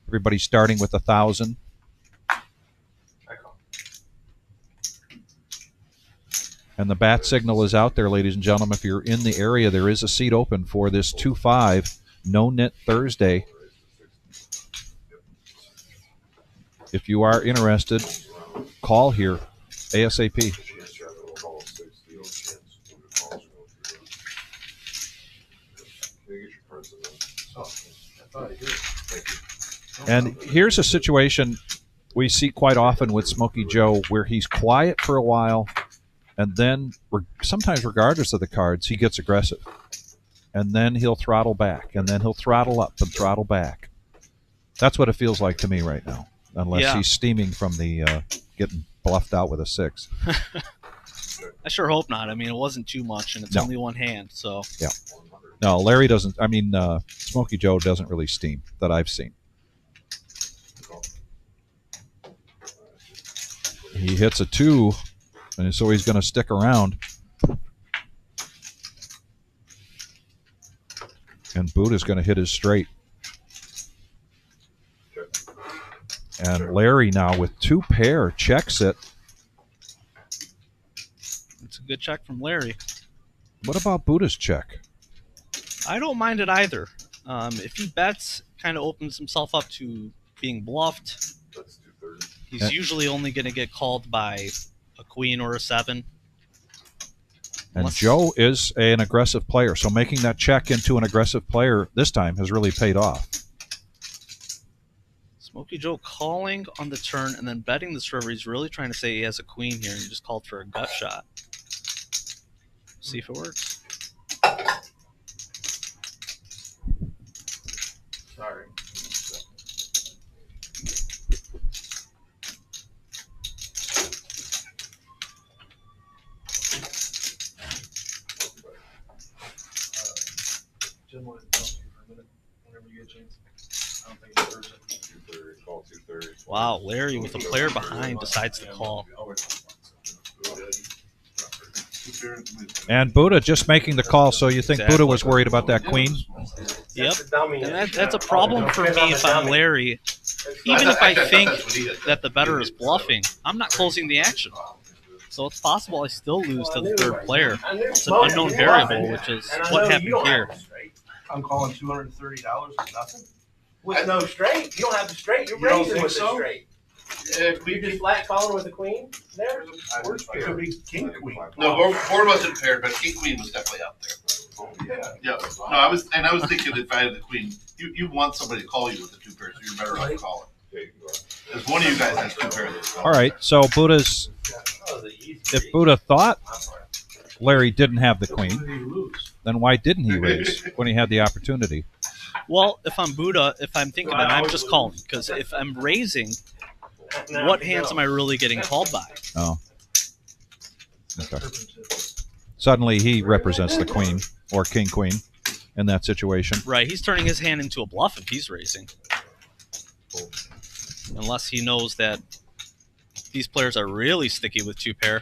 A: Everybody's starting with 1,000. And the bat signal is out there, ladies and gentlemen. If you're in the area, there is a seat open for this 2-5 No-Nit Thursday. If you are interested, call here ASAP. And here's a situation we see quite often with Smokey Joe, where he's quiet for a while, and then, sometimes regardless of the cards, he gets aggressive. And then he'll throttle back, and then he'll throttle up and throttle back. That's what it feels like to me right now, unless he's steaming from the getting bluffed out with a 6.
B: I sure hope not. I mean, it wasn't too much, and it's only one hand, so...
A: Yeah. No, Larry doesn't. I mean, Smokey Joe doesn't really steam that I've seen. He hits a 2, and so he's going to stick around. And Buddha's going to hit his straight. And Larry now with 2 pair checks it.
B: It's a good check from Larry.
A: What about Buddha's check?
B: I don't mind it either. If he bets, kind of opens himself up to being bluffed. He's usually only going to get called by a queen or a 7.
A: And Joe is an aggressive player, so making that check into an aggressive player this time has really paid off.
B: Smokey Joe calling on the turn and then betting this river. He's really trying to say he has a queen here, and he just called for a gut shot. See if it works.
G: Sorry. Jim wanted to talk to you for a minute whenever you get a chance. I don't think it's urgent.
C: 230, call 230.
B: Wow, Larry with a player behind decides to call.
A: And Buddha just making the call, so you think Buddha was worried about that queen?
B: Yep, and that's a problem for me if I'm Larry. Even if I think that the better is bluffing, I'm not closing the action. So it's possible I still lose to the third player. It's an unknown variable, which is what happened here.
G: I'm calling $230 for nothing.
F: With no straight, you don't have the straight. You're
G: You don't
F: raising
G: think
F: with
G: so?
F: the straight. You just flat calling with the queen there.
G: It could be king queen.
D: No, board wasn't paired, but king queen was definitely out there.
G: Yeah.
D: Yeah. No, I was thinking if I had the queen, you want somebody to call you with the two pairs, so you're better off calling. Because one of you guys has two pairs.
A: All right, so Buddha's. If Buddha thought Larry didn't have the queen, then why didn't he raise when he had the opportunity?
B: Well, if I'm Buddha, if I'm thinking that, I'm just calling. Because if I'm raising, what hands am I really getting called by?
A: Oh. Okay. Suddenly he represents the queen or king queen in that situation.
B: Right, he's turning his hand into a bluff if he's raising. Unless he knows that these players are really sticky with two pair.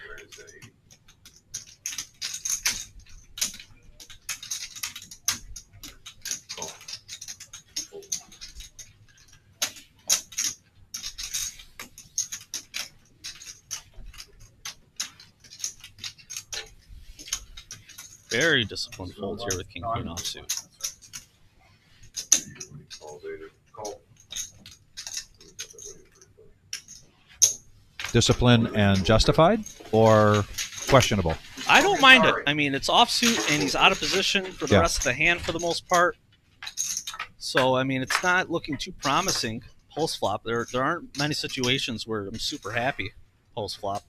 B: Very disciplined folds here with king queen offsuit.
A: Disciplined and justified or questionable?
B: I don't mind it. I mean, it's offsuit and he's out of position for the rest of the hand for the most part. So, I mean, it's not looking too promising post flop. There aren't many situations where I'm super happy post flop.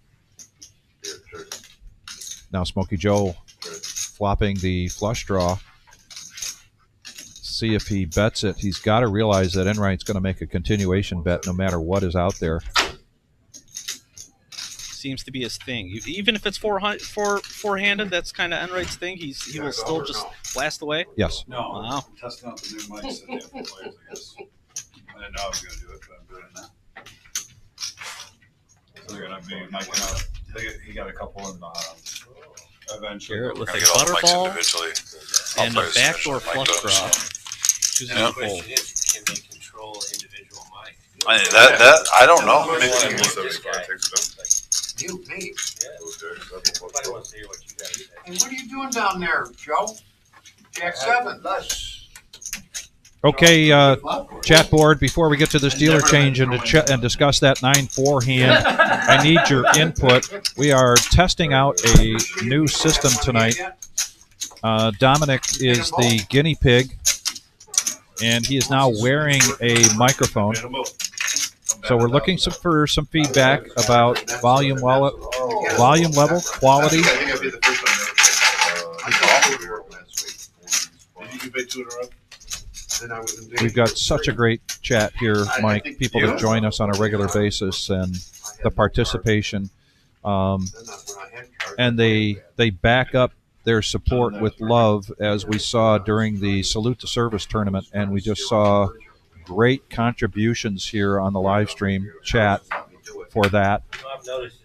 A: Now Smokey Joe flopping the flush draw. See if he bets it. He's got to realize that Enright's going to make a continuation bet no matter what is out there.
B: Seems to be his thing. Even if it's four-handed, that's kind of Enright's thing. He will still just blast away.
A: Yes.
C: No,
B: wow.
C: I'm testing out the new mics that they have for players, I guess. I didn't know I was going to do it, but I'm doing it now. So they're going to be micing out. He got a couple in eventually.
B: Garrett with a
H: Get all the mics
B: butterball
H: individually.
B: and a backdoor flush draw. Choosing
H: Yeah.
B: to fold.
F: Can they control individual mic?
H: I don't know.
E: You, me.
F: Nobody wants to hear what you got to say.
E: Hey, what are you doing down there, Joe? Jack 7.
A: Okay, chat board, before we get to this dealer change and discuss that 9-4 hand, I need your input. We are testing out a new system tonight. Dominic is the guinea pig, and he is now wearing a microphone. So we're looking for some feedback about volume level, quality.
D: I think I'd be the first one. Did you pay 2 in a row?
A: We've got such a great chat here, Mike. People that join us on a regular basis and the participation. And they back up their support with love, as we saw during the Salute to Service tournament. And we just saw great contributions here on the live stream chat for that.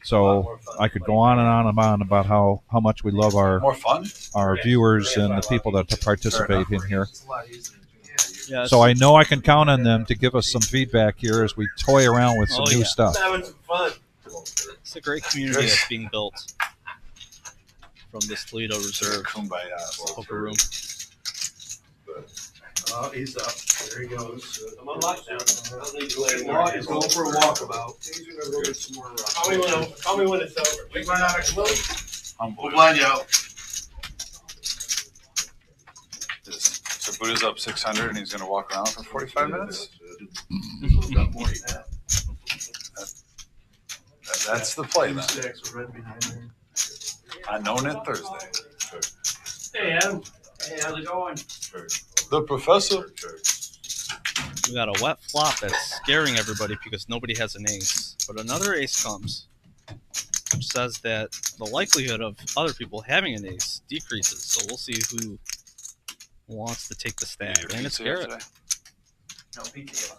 A: So I could go on and on and on about how much we love our viewers and the people that participate in here.
B: Yeah,
A: so I know I can count on them to give us some feedback here as we toy around with some new stuff.
F: Having some fun.
B: It's a great community that's being built from this Toledo Reserve poker room.
G: Oh, he's up. There he goes.
F: I'm on lockdown. I don't need to play
G: He's
F: anymore.
G: going for a walkabout.
F: Call me when it's over.
G: We run out of clue.
D: We'll blind you out.
H: So Buddha's up 600 and he's going to walk around for 45 minutes? That's the play then. On No-Nit Thursday.
F: Hey, Adam. Hey, how's it going?
H: The professor.
B: We got a wet flop that's scaring everybody because nobody has an ace. But another ace comes, which says that the likelihood of other people having an ace decreases. So we'll see who wants to take the stab. And it's Garrett.
F: No, pizza.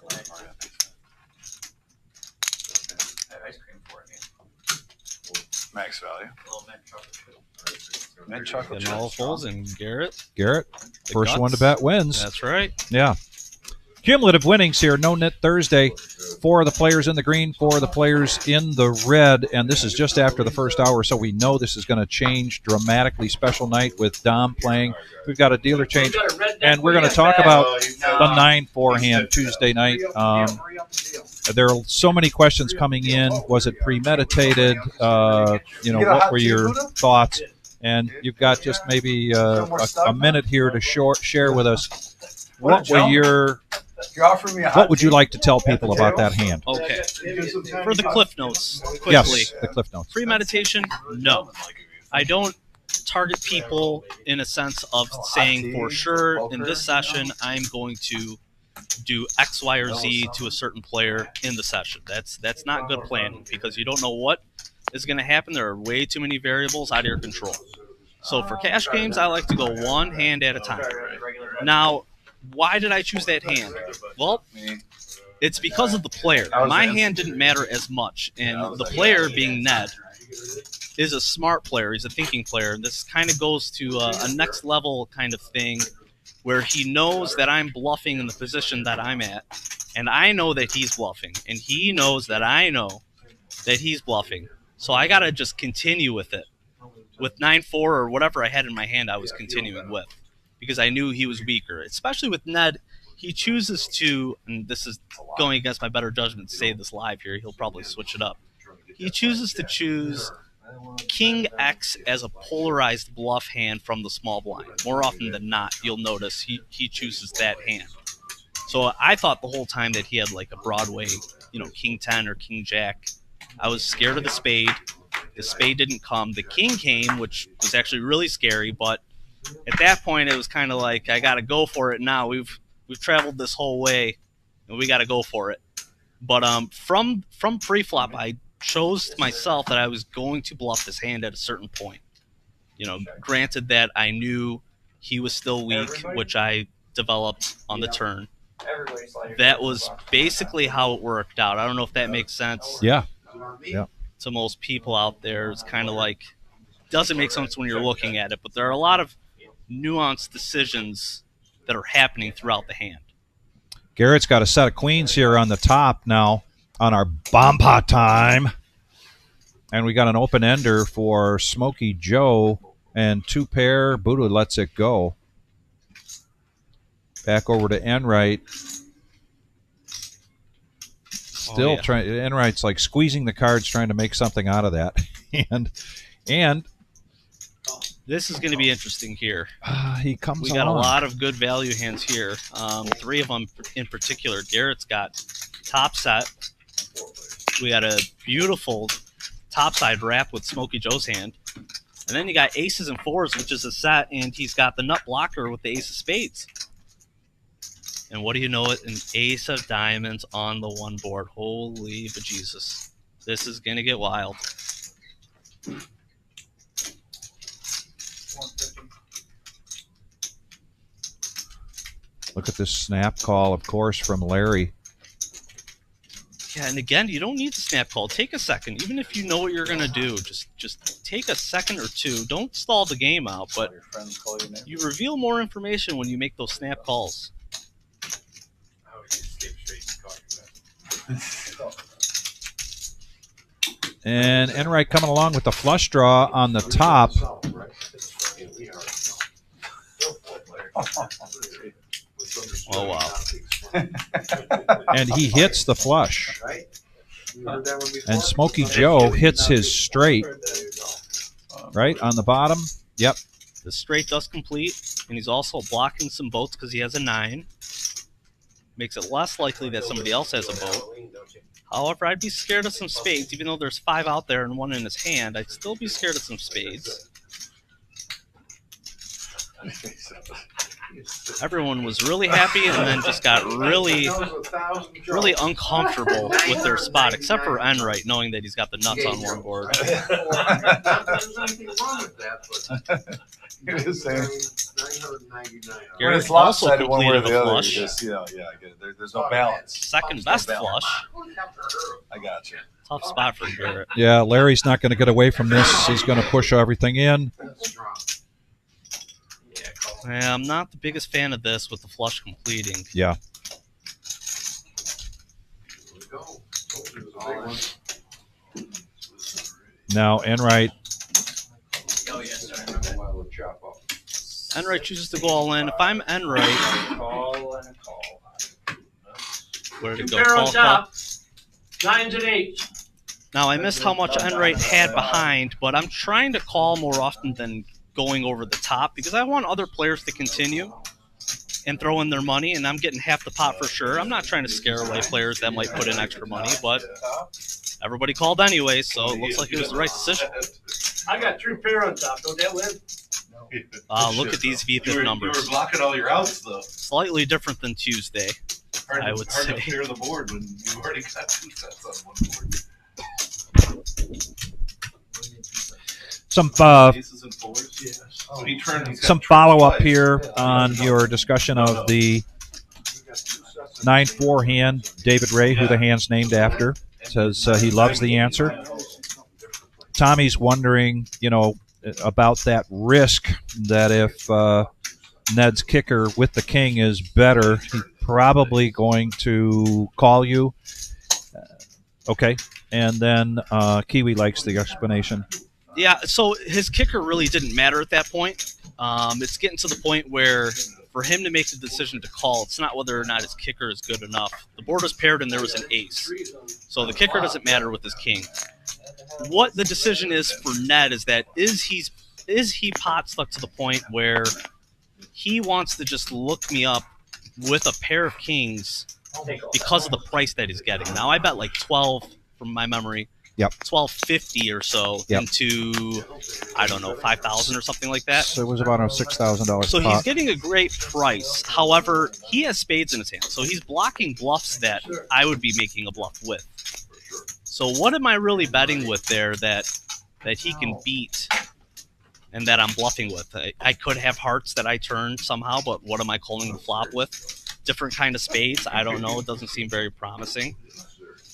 F: Ice cream for me.
H: Max value.
F: A little mint chocolate chip.
H: Mint chocolate
B: And all folds and Garrett.
A: First one to bet wins.
B: That's right.
A: Yeah. Cumulative winnings here, No-Nit Thursday. 4 of the players in the green, 4 of the players in the red, and this is just after the first hour, so we know this is going to change dramatically. Special night with Dom playing. We've got a dealer change, and we're going to talk about the 9-4 hand Tuesday night. There are so many questions coming in. Was it premeditated? What were your thoughts? And you've got just maybe a minute here to share with us. What would you like to tell people about that hand?
B: Okay. For the cliff notes, quickly.
A: Yes, the cliff notes.
B: Premeditation, no. I don't target people in a sense of saying for sure in this session I'm going to do X, Y, or Z to a certain player in the session. That's not good planning because you don't know what is going to happen. There are way too many variables out of your control. So for cash games, I like to go one hand at a time. Now, why did I choose that hand? Well, it's because of the player. My hand didn't matter as much, and the player, being Ned, is a smart player. He's a thinking player. This kind of goes to a next level kind of thing where he knows that I'm bluffing in the position that I'm at, and I know that he's bluffing, and he knows that I know that he's bluffing. So I got to just continue with it. With 9-4 or whatever I had in my hand, I was continuing with because I knew he was weaker. Especially with Ned, he chooses to, and this is going against my better judgment to say this live here, he'll probably switch it up. He chooses to choose King X as a polarized bluff hand from the small blind. More often than not, you'll notice he chooses that hand. So I thought the whole time that he had like a Broadway, King 10 or King Jack. I was scared of the spade. The spade didn't come. The king came, which was actually really scary, but at that point it was kind of like I got to go for it now. We've traveled this whole way and we got to go for it. But from pre-flop, I chose myself that I was going to bluff this hand at a certain point. Granted that I knew he was still weak, which I developed on the turn. That was basically how it worked out. I don't know if that makes sense.
A: Yeah.
B: To most people out there, it's kind of like doesn't make sense when you're looking at it, but there are a lot of nuanced decisions that are happening throughout the hand.
A: Garrett's got a set of queens here on the top now on our bomb pot time. And we got an open ender for Smokey Joe and 2-pair. Buddha lets it go. Back over to Enright. Still trying. Enright's like squeezing the cards, trying to make something out of that. and
B: this is going to be interesting here.
A: He comes.
B: We got a lot of good value hands here. 3 of them in particular. Garrett's got top set. We got a beautiful topside wrap with Smokey Joe's hand. And then you got aces and fours, which is a set, and he's got the nut blocker with the ace of spades. And what do you know it? An ace of diamonds on the one board. Holy bejesus. This is going to get wild.
A: Look at this snap call, of course, from Larry.
B: Yeah, and again, you don't need to snap call. Take a second. Even if you know what you're going to do, just take a second or two. Don't stall the game out, but you reveal more information when you make those snap calls.
A: And Enright coming along with the flush draw on the top.
B: Oh, wow.
A: And he hits the flush. And Smokey Joe hits his straight. Right on the bottom. Yep.
B: The straight does complete, and he's also blocking some boats because he has a 9. Makes it less likely that somebody else has a boat. However, I'd be scared of some spades. Even though there's 5 out there and 1 in his hand, I'd still be scared of some spades. Everyone was really happy and then just got really uncomfortable with their spot, except for Enright, knowing that he's got the nuts on one board. Garrett also completed a flush.
C: There's no balance.
B: Second best flush.
C: I got you.
B: Tough spot for Garrett.
A: Yeah, Larry's not going to get away from this. He's going to push everything in.
B: Yeah, I'm not the biggest fan of this with the flush completing.
A: Yeah.
E: go. Told you it was a big one.
A: Now, Enright.
F: Oh, yes, I
E: A
F: remember.
E: while to chop up.
B: Enright chooses to go all in. If I'm Enright,
F: Call and a call.
B: where to
F: Two
B: go?
F: pair on
B: Call,
F: top. 9s and 8s.
B: Now, I missed how much Enright had behind, but I'm trying to call more often than going over the top because I want other players to continue and throw in their money, and I'm getting half the pot for sure. I'm not trying to scare away players that might put in extra money, but everybody called anyway, so it looks like it was the right decision.
F: I got 3 pair on top. Don't that win?
B: Look at these
D: You
B: VFIP
D: were
B: numbers.
D: blocking all your outs, though.
B: Slightly different than Tuesday.
D: Hard,
B: I would
D: hard
B: say.
D: to clear the board when you already got 2 sets on one board.
A: Some
D: Aces and 4s. Yes. So he turned, he's got
A: some
D: turned
A: follow up
D: twice.
A: here on your discussion of the 9-4 hand. David Ray, who the hand's named after, says he loves the answer. Tommy's wondering, about that risk that if Ned's kicker with the king is better, he's probably going to call you. Okay. And then Kiwi likes the explanation.
B: Yeah, so his kicker really didn't matter at that point. It's getting to the point where for him to make the decision to call, it's not whether or not his kicker is good enough. The board was paired and there was an ace. So the kicker doesn't matter with his king. What the decision is for Ned is that is he pot stuck to the point where he wants to just look me up with a pair of kings because of the price that he's getting. Now I bet like 12 from my memory.
A: Yep.
B: 1250 or so into, I don't know, 5,000 or something like that.
A: So it was about a $6,000
B: So
A: pot.
B: he's getting a great price. However, he has spades in his hand. So he's blocking bluffs that I would be making a bluff with. So what am I really betting with there that he can beat and that I'm bluffing with? I could have hearts that I turn somehow, but what am I calling the flop with? Different kind of spades? I don't know. It doesn't seem very promising.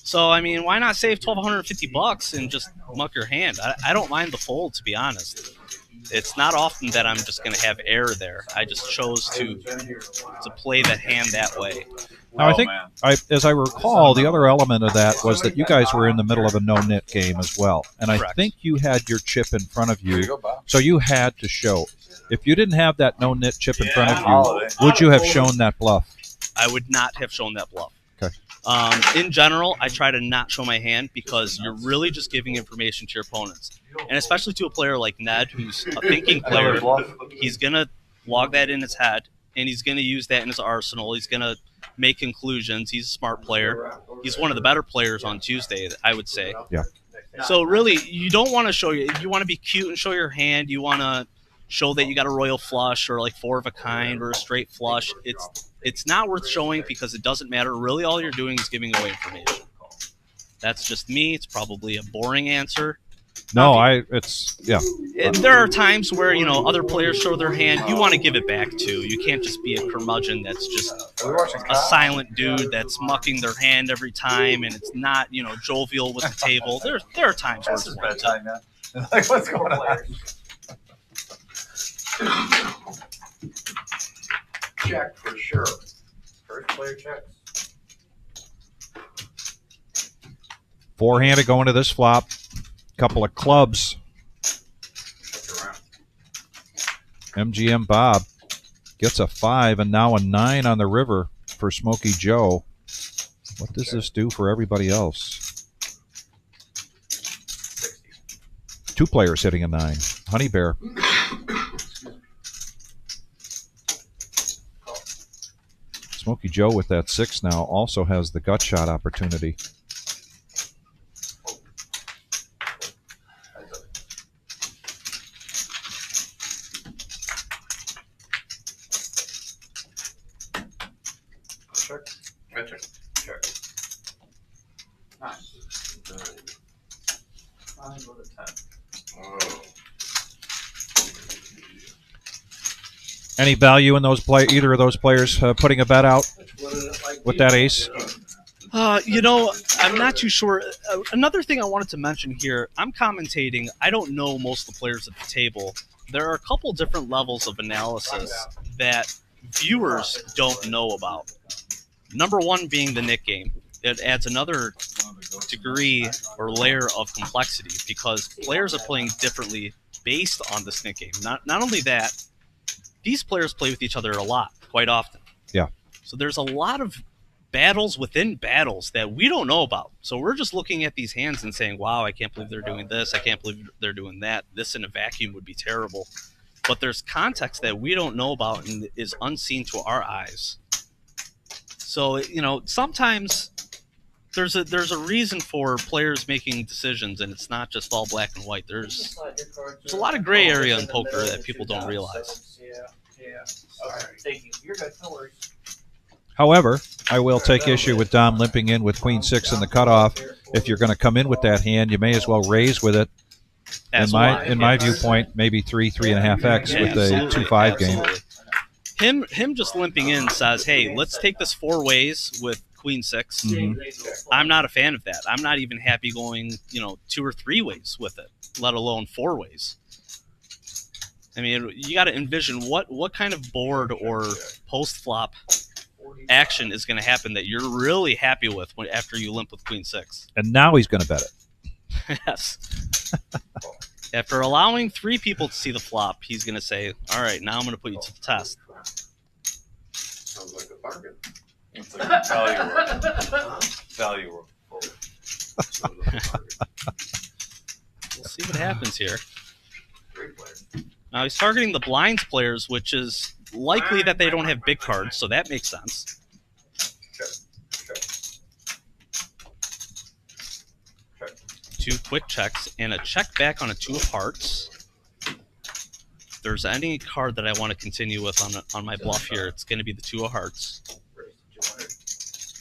B: So, I mean, why not save $1,250 and just muck your hand? I don't mind the fold, to be honest. It's not often that I'm just going to have error there. I just chose to play that hand that way.
A: Now, I think, as I recall, the other element of that was that you guys were in the middle of a no-nit game as well. And I
B: Correct.
A: think you had your chip in front of you, so you had to show. If you didn't have that no-nit chip in front of you, would you have shown that bluff?
B: I would not have shown that bluff.
A: Okay.
B: In general, I try to not show my hand because you're really just giving information to your opponents. And especially to a player like Ned, who's a thinking player, he's going to log that in his head, and he's going to use that in his arsenal. He's going to make conclusions. He's a smart player. He's one of the better players on Tuesday, I would say.
A: Yeah.
B: So really, you don't want to show you want to be cute and show your hand. You want to show that you got a royal flush or like 4 of a kind or a straight flush. It's not worth showing because it doesn't matter. Really, all you're doing is giving away information. That's just me. It's probably a boring answer.
A: No,
B: There are times where, other players show their hand. You want to give it back too. You can't just be a curmudgeon that's just a silent dude that's mucking their hand every time and it's not, jovial with the table. There are times where it's worth it.
H: Man. Like, what's going on?
E: Check for sure.
F: First player checks.
A: Four-handed going to this flop. Couple of clubs. MGM Bob gets a 5 and now a 9 on the river for Smokey Joe. What does this do for everybody else? 2 players hitting a 9. Honey Bear. Smokey Joe with that 6 now also has the gut shot opportunity.
F: Check. Nice. 9 with a 10.
E: Oh.
A: Any value in those either of those players putting a bet out with that ace?
B: I'm not too sure. Another thing I wanted to mention here, I'm commentating. I don't know most of the players at the table. There are a couple different levels of analysis that viewers don't know about. Number one being the nit game. it adds another degree or layer of complexity because players are playing differently based on the snake game. Not only that, these players play with each other a lot, quite often.
A: Yeah.
B: So there's a lot of battles within battles that we don't know about. So we're just looking at these hands and saying, wow, I can't believe they're doing this. I can't believe they're doing that. This in a vacuum would be terrible. But there's context that we don't know about and is unseen to our eyes. So, you know, sometimes there's a reason for players making decisions, and it's not just all black and white. There's a lot of gray area in poker that people don't realize.
F: Yeah. All right. Thank you. You're good. No worries.
A: However, I will take issue with Dom limping in with Queen 6 in the cutoff. If you're going to come in with that hand, you may as well raise with it. In my viewpoint, maybe 3.5x with a 2-5 game.
B: Him just limping in says, hey, let's take this 4 ways with Queen 6.
A: Mm-hmm.
B: I'm not a fan of that. I'm not even happy going, 2 or 3 ways with it, let alone 4 ways. I mean, you got to envision what kind of board or post-flop action is going to happen that you're really happy with after you limp with Queen 6.
A: And now he's going to bet it.
B: Yes. After allowing 3 people to see the flop, he's going to say, all right, now I'm going to put you to the test.
E: Sounds like a bargain.
H: It's like value world.
B: We'll see what happens here.
E: Great player.
B: Now he's targeting the blinds players, which is likely that they don't have big cards, so that makes sense.
E: Check.
B: 2 quick checks and a check back on a 2 of hearts. If there's any card that I want to continue with on my bluff here, it's going to be the 2 of hearts.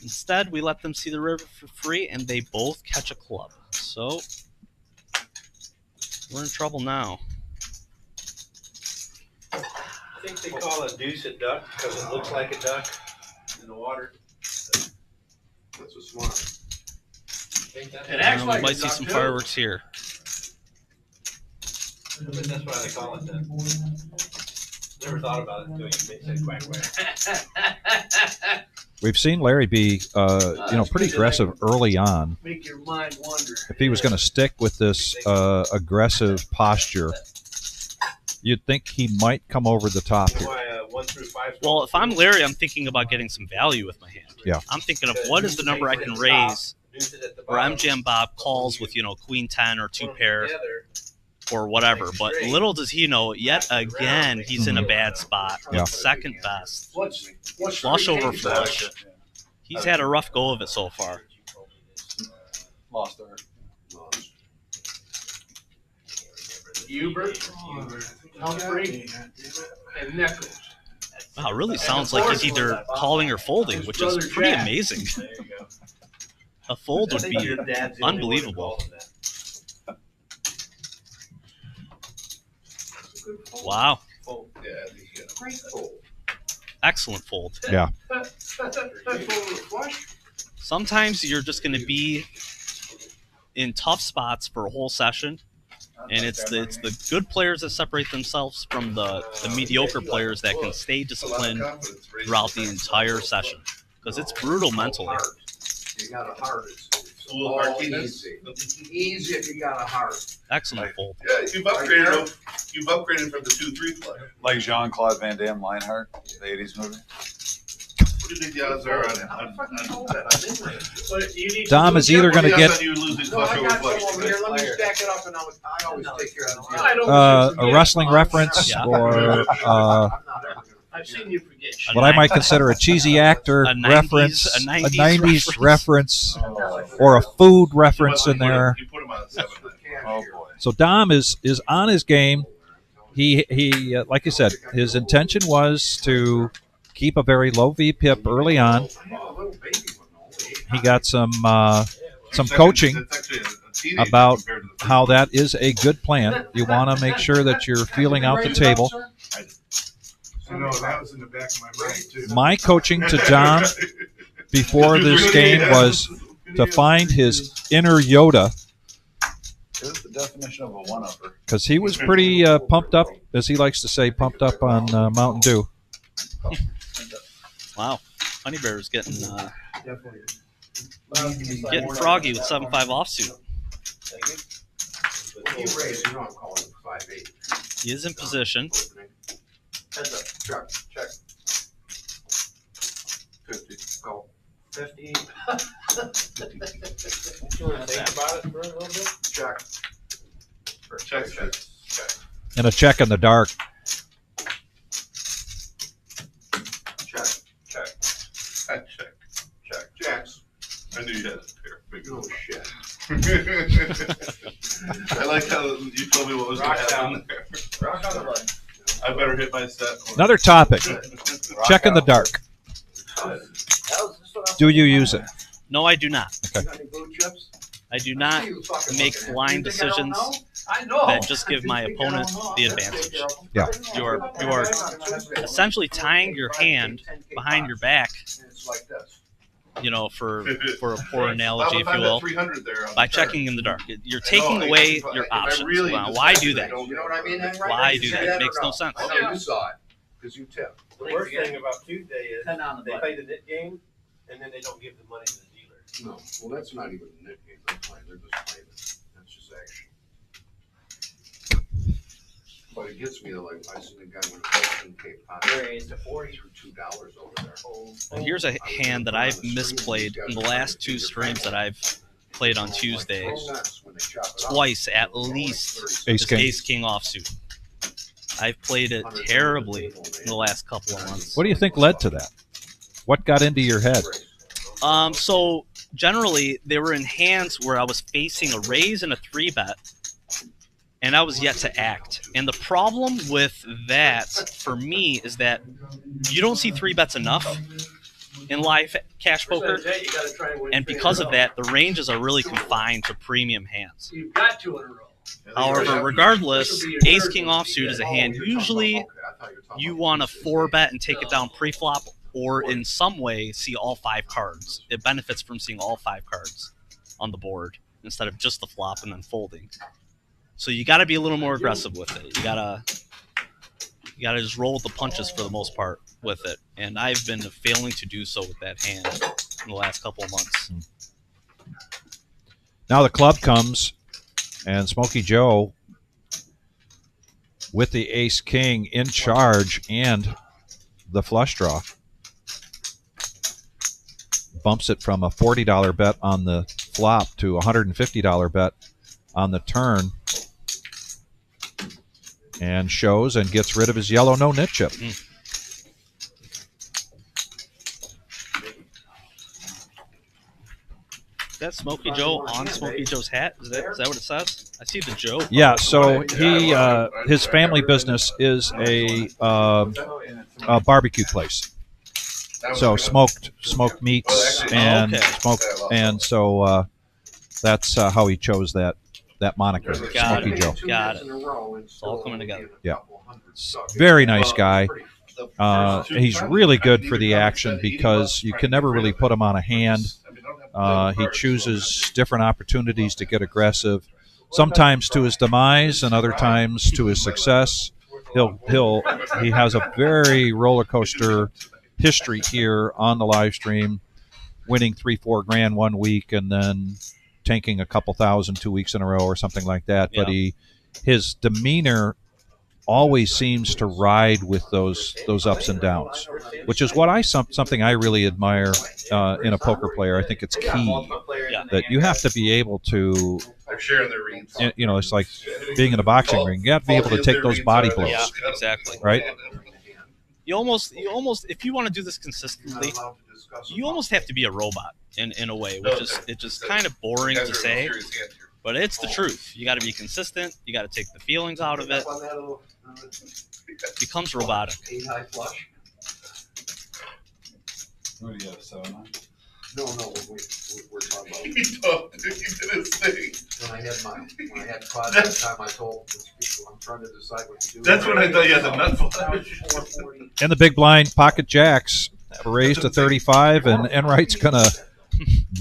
B: Instead, we let them see the river for free, and they both catch a club. So we're in trouble now.
F: I think they call a deuce a duck because it looks like a duck in the water.
E: That's what's smart.
F: It acts
B: We
F: like
B: might
F: a
B: see
F: duck,
B: some
F: too.
B: fireworks here.
F: But that's why they call it that. Never thought about it until you said quack quack.
A: We've seen Larry be, pretty aggressive early on.
F: Make your mind wander.
A: If he was going to stick with this aggressive posture, you'd think he might come over the top here.
F: 1 through 5.
B: Well, if I'm Larry, I'm thinking about getting some value with my hand.
A: Yeah.
B: I'm thinking of what is the number I can raise where MGM Bob calls with, Queen 10 or 2 pair or whatever. But little does he know, yet again, he's in a bad spot.
A: Yeah.
B: Second best.
F: What's
B: Flush over flush. He's had a rough go of it so far.
H: Lost art.
F: Hubert, Humphrey, and Nichols.
B: Wow, it really sounds like he's either calling or folding, which is pretty amazing.
F: There you go.
B: A fold would
F: I think
B: be
F: your dad's the only one
B: unbelievable.
F: involved in that.
B: Wow.
D: Yeah, I think you got
E: Great fold.
B: Excellent fold.
A: Yeah.
F: That's fold with a flush.
B: Sometimes you're just going to be in tough spots for a whole session, and it's the good players that separate themselves from the mediocre players that can stay disciplined throughout the entire session, because it's brutal mentally.
E: You got a heart. It's
D: Little
E: all
D: heartiness.
E: easy. Easy if you got a heart.
B: Excellent fold.
D: Yeah, you've upgraded. You've upgraded from the 2-3 player.
H: Like Jean-Claude Van Damme, Lionheart, the 80s movie.
D: What do you think the odds are on
F: But you need
A: Dom is either going to get
D: you losing
E: No,
D: flush
E: I
D: over
E: got
D: flush?
E: some over here. Let me stack it up, and I always take care of the
F: I don't
A: a wrestling reference
B: Yeah.
A: or
F: I've seen you forget shit.
A: what I might consider a cheesy actor
B: A 90s
A: reference,
B: a 90s
A: a 90s
B: reference.
A: reference, or a food reference in there.
D: You put him on a 7.
H: Oh boy.
A: So Dom is on his game. He like I said, his intention was to keep a very low VPIP early on. He got some coaching about how that is a good plan. You want to make sure that you're feeling out the table.
G: No, that was in the back of my mind too.
A: My coaching to Dom before this game was to find his inner Yoda,
H: Here's the definition of a one-upper.
A: because he was pretty pumped up, as he likes to say, pumped up on Mountain Dew.
B: Wow. Honey Bear is getting Getting froggy with 7-5 offsuit.
E: When you raise, you know I'm calling it 5-8.
B: He is in position.
E: Heads up, check. 50, go.
F: 50. You want to think about it for a little bit?
E: Check.
D: Check.
A: And a check in the dark.
E: Check. Jacks.
D: I knew you had a pair. Big
E: No shit.
D: I like how you told me what was going to happen there.
F: Rock on the button.
D: I better hit my set.
A: Another topic. Check in the dark. Do you use it?
B: No, I do not.
E: You got any blue chips?
B: I do not make blind decisions that just give my opponent the advantage.
A: Yeah.
B: You are essentially tying your hand behind your back,
E: It's like this.
B: you know, for a poor analogy, if you will,
D: 300 there on
B: by
D: the turn.
B: checking in the dark. You're taking away your options.
D: really
B: Well,
D: just
B: why
D: had
B: do
D: to,
B: that?
E: You know what I mean?
B: Why do that? It makes no sense.
E: I know you saw it, because you tipped.
F: The worst thing about Tuesday is
I: 10 on the
F: they
I: button.
F: play the knit game, and then they don't give the money to the dealer.
E: No, well, that's not even a nit game, they're playing, they're just playing it. That's just action. But it gets me to like, I see the guy with a Cape Cod.
I: Raised to 40.
E: Threw $2 over there.
B: And here's a hand that I've misplayed in the last 2 streams that I've played on Tuesday. Twice at least.
A: Ace
B: Is
A: king.
B: Ace King offsuit. I've played it terribly in the last couple of months.
A: What do you think led to that? What got into your head?
B: So generally, they were in hands where I was facing a raise and a 3-bet, and I was yet to act. And the problem with that, for me, is that you don't see 3-bets enough in live cash poker, and because of that, the ranges are really confined to premium hands.
F: You've got 2 in a row.
B: However, regardless, Ace King offsuit is a hand usually you want to 4-bet and take it down pre-flop, or in some way see all 5 cards. It benefits from seeing all 5 cards on the board instead of just the flop and then folding. So you got to be a little more aggressive with it. You gotta just roll with the punches for the most part with it. And I've been failing to do so with that hand in the last couple of months.
A: Now the club comes, and Smokey Joe with the Ace King in charge and the flush draw bumps it from a $40 bet on the flop to a $150 bet on the turn, and shows and gets rid of his yellow no-nit chip.
B: Is that Smokey Joe on Smokey Joe's hat? Is that what it says? I see the Joe.
A: Yeah, so he his family business is a barbecue place. So smoked meats and
B: Okay.
A: smoked, and so that's how he chose that moniker,
B: Got
A: Smokey
B: it.
A: Joe.
B: Got it. It's all coming together.
A: Yeah. Very nice guy. He's really good for the action because you can never really put him on a hand. He chooses different opportunities to get aggressive, sometimes to his demise and other times to his success. He has a very roller coaster history here on the live stream, winning 3-4 grand one week and then tanking a couple thousand 2 weeks in a row or something like that.
B: Yeah.
A: But his demeanor always seems to ride with those ups and downs, which is what something I really admire in a poker player. I think it's key that you have to be able to,
D: They're sharing their reads.
A: you know, it's like being in a boxing ring. You have to be able to take those body blows,
B: Yeah, exactly.
A: right?
B: You almost, if you want to do this consistently, you almost have to be a robot in a way, which is it's just kind of boring to say, but it's the truth. You got to be consistent. You got to take the feelings out of it. It becomes robotic.
H: What do you have, 7-9?
E: No, we're talking about.
D: He did his thing.
E: When I had Clyde that time, I told people, I'm trying to decide what to do.
D: That's when I thought you had the nut flush.
A: And the big blind pocket jacks raised to 35, and Enright's going to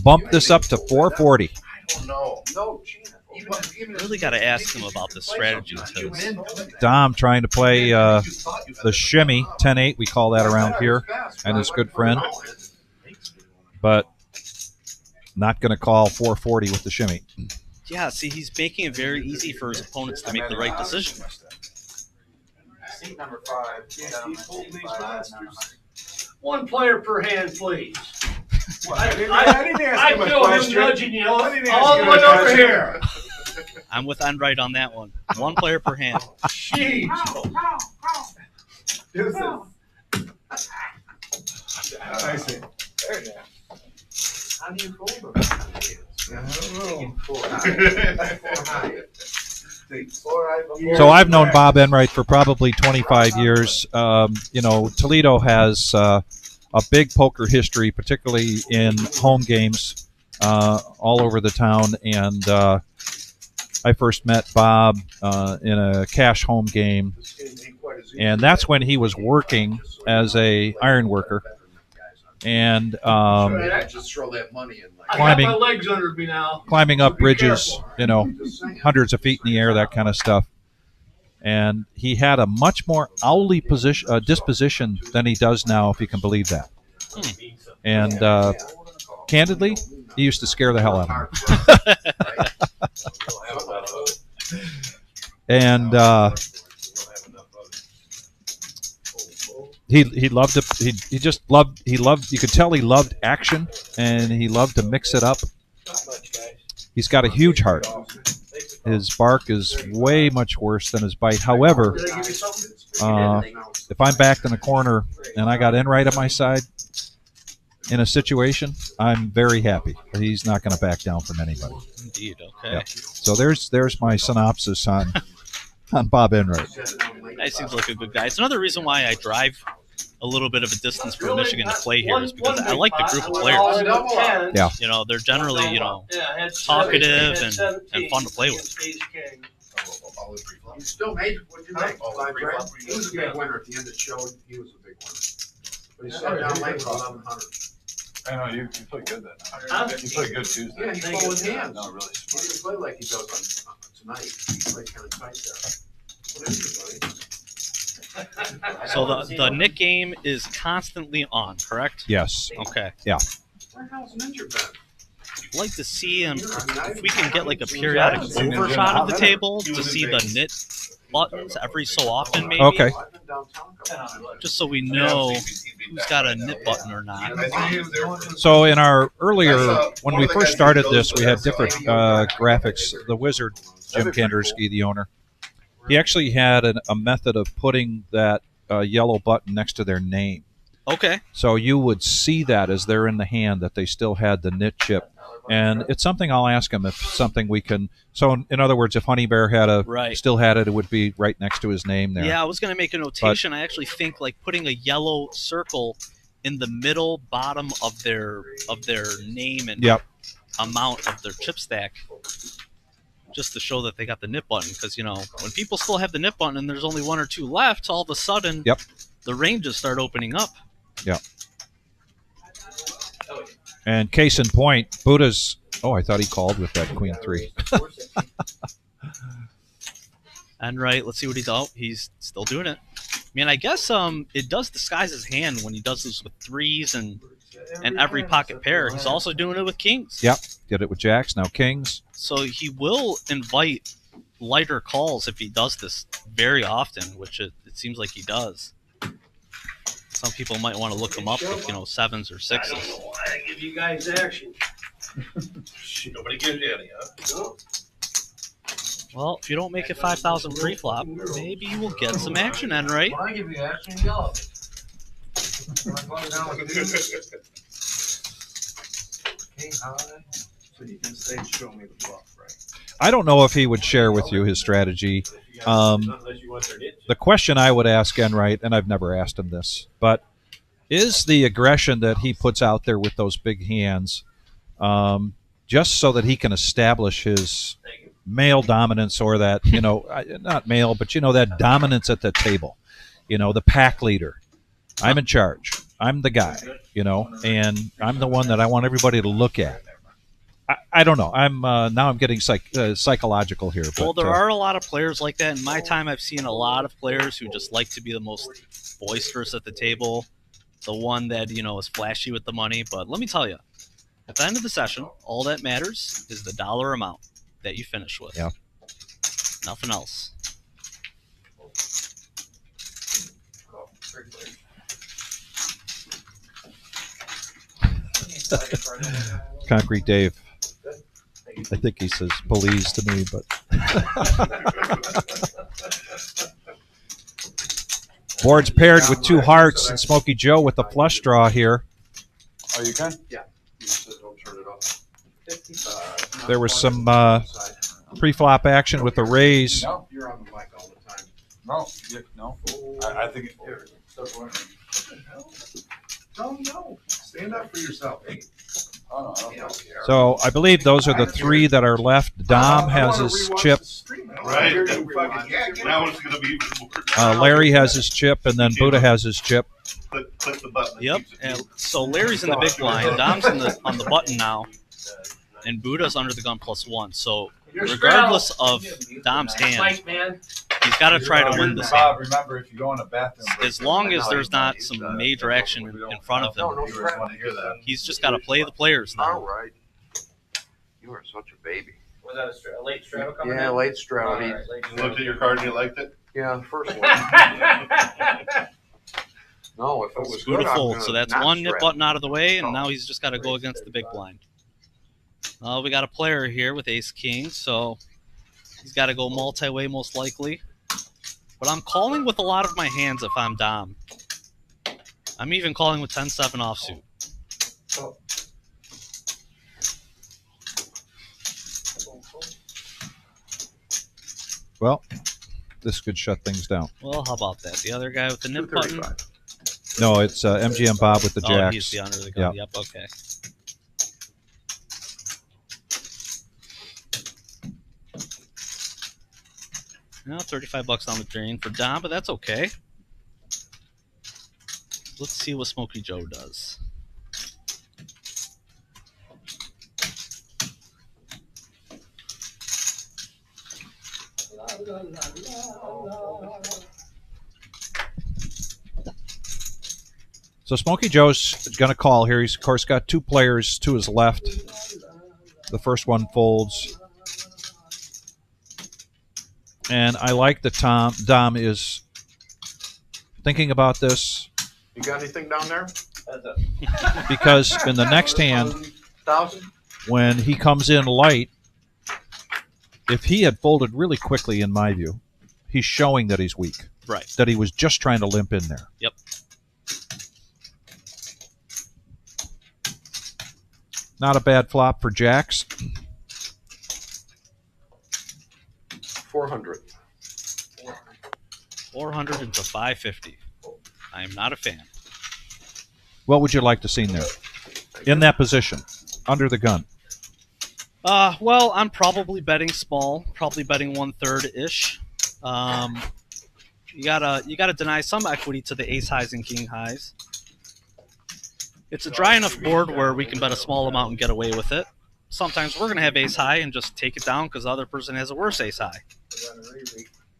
A: bump this up to 440.
D: No.
B: Really got to ask him about this strategy because
A: Dom trying to play the shimmy, 10-8, we call that around here, and his good friend. But not going to call 440 with the shimmy.
B: Yeah, see, he's making it very easy for his opponents to make the right decision.
F: Seat number 5.
I: One player per hand, please.
C: I didn't ask him a
I: feel him
C: question.
I: nudging you
C: I didn't ask
I: all
C: you
I: the
C: a
I: way over
C: question.
I: here.
B: I'm with Enright on that one. One player per hand.
I: Jeez.
C: I see.
E: How do you fold them?
A: So I've known Bob Enright for probably 25 years. You know, Toledo has a big poker history, particularly in home games all over the town. And I first met Bob in a cash home game, and that's when he was working as a iron worker. And
E: just throw that money in. Like,
I: I got my legs under me now.
A: climbing up bridges, you know, hundreds of feet in the air, that kind of stuff. And he had a much more owly disposition than he does now, if you can believe that. And candidly, he used to scare the hell out of me. And he loved to he loved you could tell he loved action, and he loved to mix it up. He's got a huge heart. His bark is way much worse than his bite. However, if I'm backed in a corner and I got Enright on my side in a situation, I'm very happy. He's not going to back down from anybody.
B: Indeed, okay.
A: Yeah. So there's my synopsis on Bob Enright.
B: That seems like a good guy. It's another reason why I drive a little bit of a distance from Michigan to play here, is because I like the group of players.
A: Yeah.
B: You know, they're generally, you know, talkative and fun to play with.
E: You still made what you make. He was a big winner at the end of the show. He was a big winner. But he sat down late with 1100.
H: I know, you played good that
I: Huh?
H: night. You played good Tuesday.
E: Yeah, he played with hands.
H: No, really.
E: He didn't play like he does on tonight. He played kind of tight there. What is it, buddy?
B: So the Nick game is constantly on, correct?
A: Yes.
B: Okay.
A: Yeah.
E: Where the hell's Ninja been?
B: I'd like to see him, if we can get like a periodic overshot of the table to see the knit buttons every so often, maybe.
A: Okay.
E: I've been downtown a couple times.
B: Just so we know who's got a knit button or not.
A: So in our earlier, when we first started this, we had different graphics. The Wizard, Jim Kandersky, the owner, he actually had a method of putting that yellow button next to their name.
B: Okay.
A: So you would see that as they're in the hand, that they still had the knit chip. And it's something I'll ask him, if something we can. So in other words, if Honey Bear had still had it, it would be right next to his name there.
B: Yeah, I was going to make a notation. I actually think like putting a yellow circle in the middle bottom of their name and amount of their chip stack, just to show that they got the knit button. Because, you know, when people still have the knit button and there's only one or two left, all of a sudden the ranges start opening up.
A: Yeah. And case in point, Buddha's. Oh, I thought he called with that Queen 3.
B: And right, let's see what he's. Oh, he's still doing it. I mean, I guess it does disguise his hand when he does this with threes and every pocket pair. He's also doing it with kings.
A: Yep, did it with jacks, now kings.
B: So he will invite lighter calls if he does this very often, which it seems like he does. Some people might want to look him up with, you know, sevens or sixes.
I: I don't want to give you guys action.
F: Nobody gives you any, huh?
I: No.
B: Well, if you don't make it 5,000 pre-flop, maybe you will get some action, Enright.
F: I give you action, yell at me.
C: So you can say, show me the bluff, right?
A: I don't know if he would share with you his strategy. The question I would ask Enright, and I've never asked him this, but is the aggression that he puts out there with those big hands just so that he can establish his male dominance, or that, you know, not male, but, you know, that dominance at the table, you know, the pack leader. I'm in charge. I'm the guy, you know, and I'm the one that I want everybody to look at. I don't know. Now I'm getting psychological here. But,
B: well, there are a lot of players like that. In my time, I've seen a lot of players who just like to be the most boisterous at the table, the one that, you know, is flashy with the money. But let me tell you, At the end of the session, all that matters is the dollar amount that you finish with.
A: Yeah.
B: Nothing else.
A: Concrete Dave. I think he says police to me, but board's paired with 2 hearts and Smokey Joe with a flush draw here.
H: Oh, you can?
E: Yeah. You said don't turn it off.
A: There was some pre-flop action with the raise.
H: No,
E: You're on the mic all the time.
H: no, no. I think
E: Here, start running. No. Stand up for yourself. Hey.
H: Oh, no, I don't
E: You don't care.
A: So I believe those are the 3 that are left. Dom has his chip.
D: Right.
E: Yeah,
D: Now it's gonna be even more.
A: Larry has his chip, and then Buddha has his chip.
D: Click the button. that
B: Yep.
D: keeps it
B: And so Larry's in the big blind. Dom's on the button now, and Buddha's under the gun +1. So regardless of Dom's hand,
I: Mike, man.
B: he's got to try to win this hand.
H: Bob, remember, if you go in the bathroom,
B: As long as there's not some major action in front of him,
H: viewers want to hear that.
B: he's just got to play the players
E: All
B: now.
E: right. You are such a baby.
I: Was that a late straddle coming in?
E: Yeah, late straddle.
I: All right, late
D: You looked at your card and you liked it?
E: Yeah, the first one.
I: straddle.
E: No, if it was
B: Buddha
E: good, I'm
B: folds.
E: gonna
B: So that's
E: not
B: one nip
E: straddle.
B: button out of the way, and now he's just got to go against the big blind. We got a player here with ace-king, so he's got to go multi-way most likely. But I'm calling with a lot of my hands if I'm Dom. I'm even calling with 10-7 offsuit.
A: Well, this could shut things down.
B: Well, how about that? The other guy with the nip button?
E: 235.
A: No, it's MGM Bob with the
B: Oh,
A: jacks.
B: he's the under the gun.
A: Yeah.
B: Yep, okay. Now $35 on the drain for Dom, but that's okay. Let's see what Smokey Joe does.
A: So Smokey Joe's going to call here. He's, of course, got 2 players to his left. The first one folds. And I like that Dom is thinking about this
E: You got anything down there?
A: because in the next hand,
E: 1,000?
A: when he comes in light, if he had folded really quickly, in my view, he's showing that he's weak.
B: Right.
A: That he was just trying to limp in there.
B: Yep.
A: Not a bad flop for jacks.
E: 400.
B: 400 into 550. I am not a fan.
A: What would you like to see in there? In that position, under the gun.
B: Well, I'm probably betting small, probably betting 1/3 ish. You gotta deny some equity to the ace highs and king highs. It's a dry enough board where we can bet a small amount and get away with it. Sometimes we're gonna have ace high and just take it down because the other person has a worse ace high.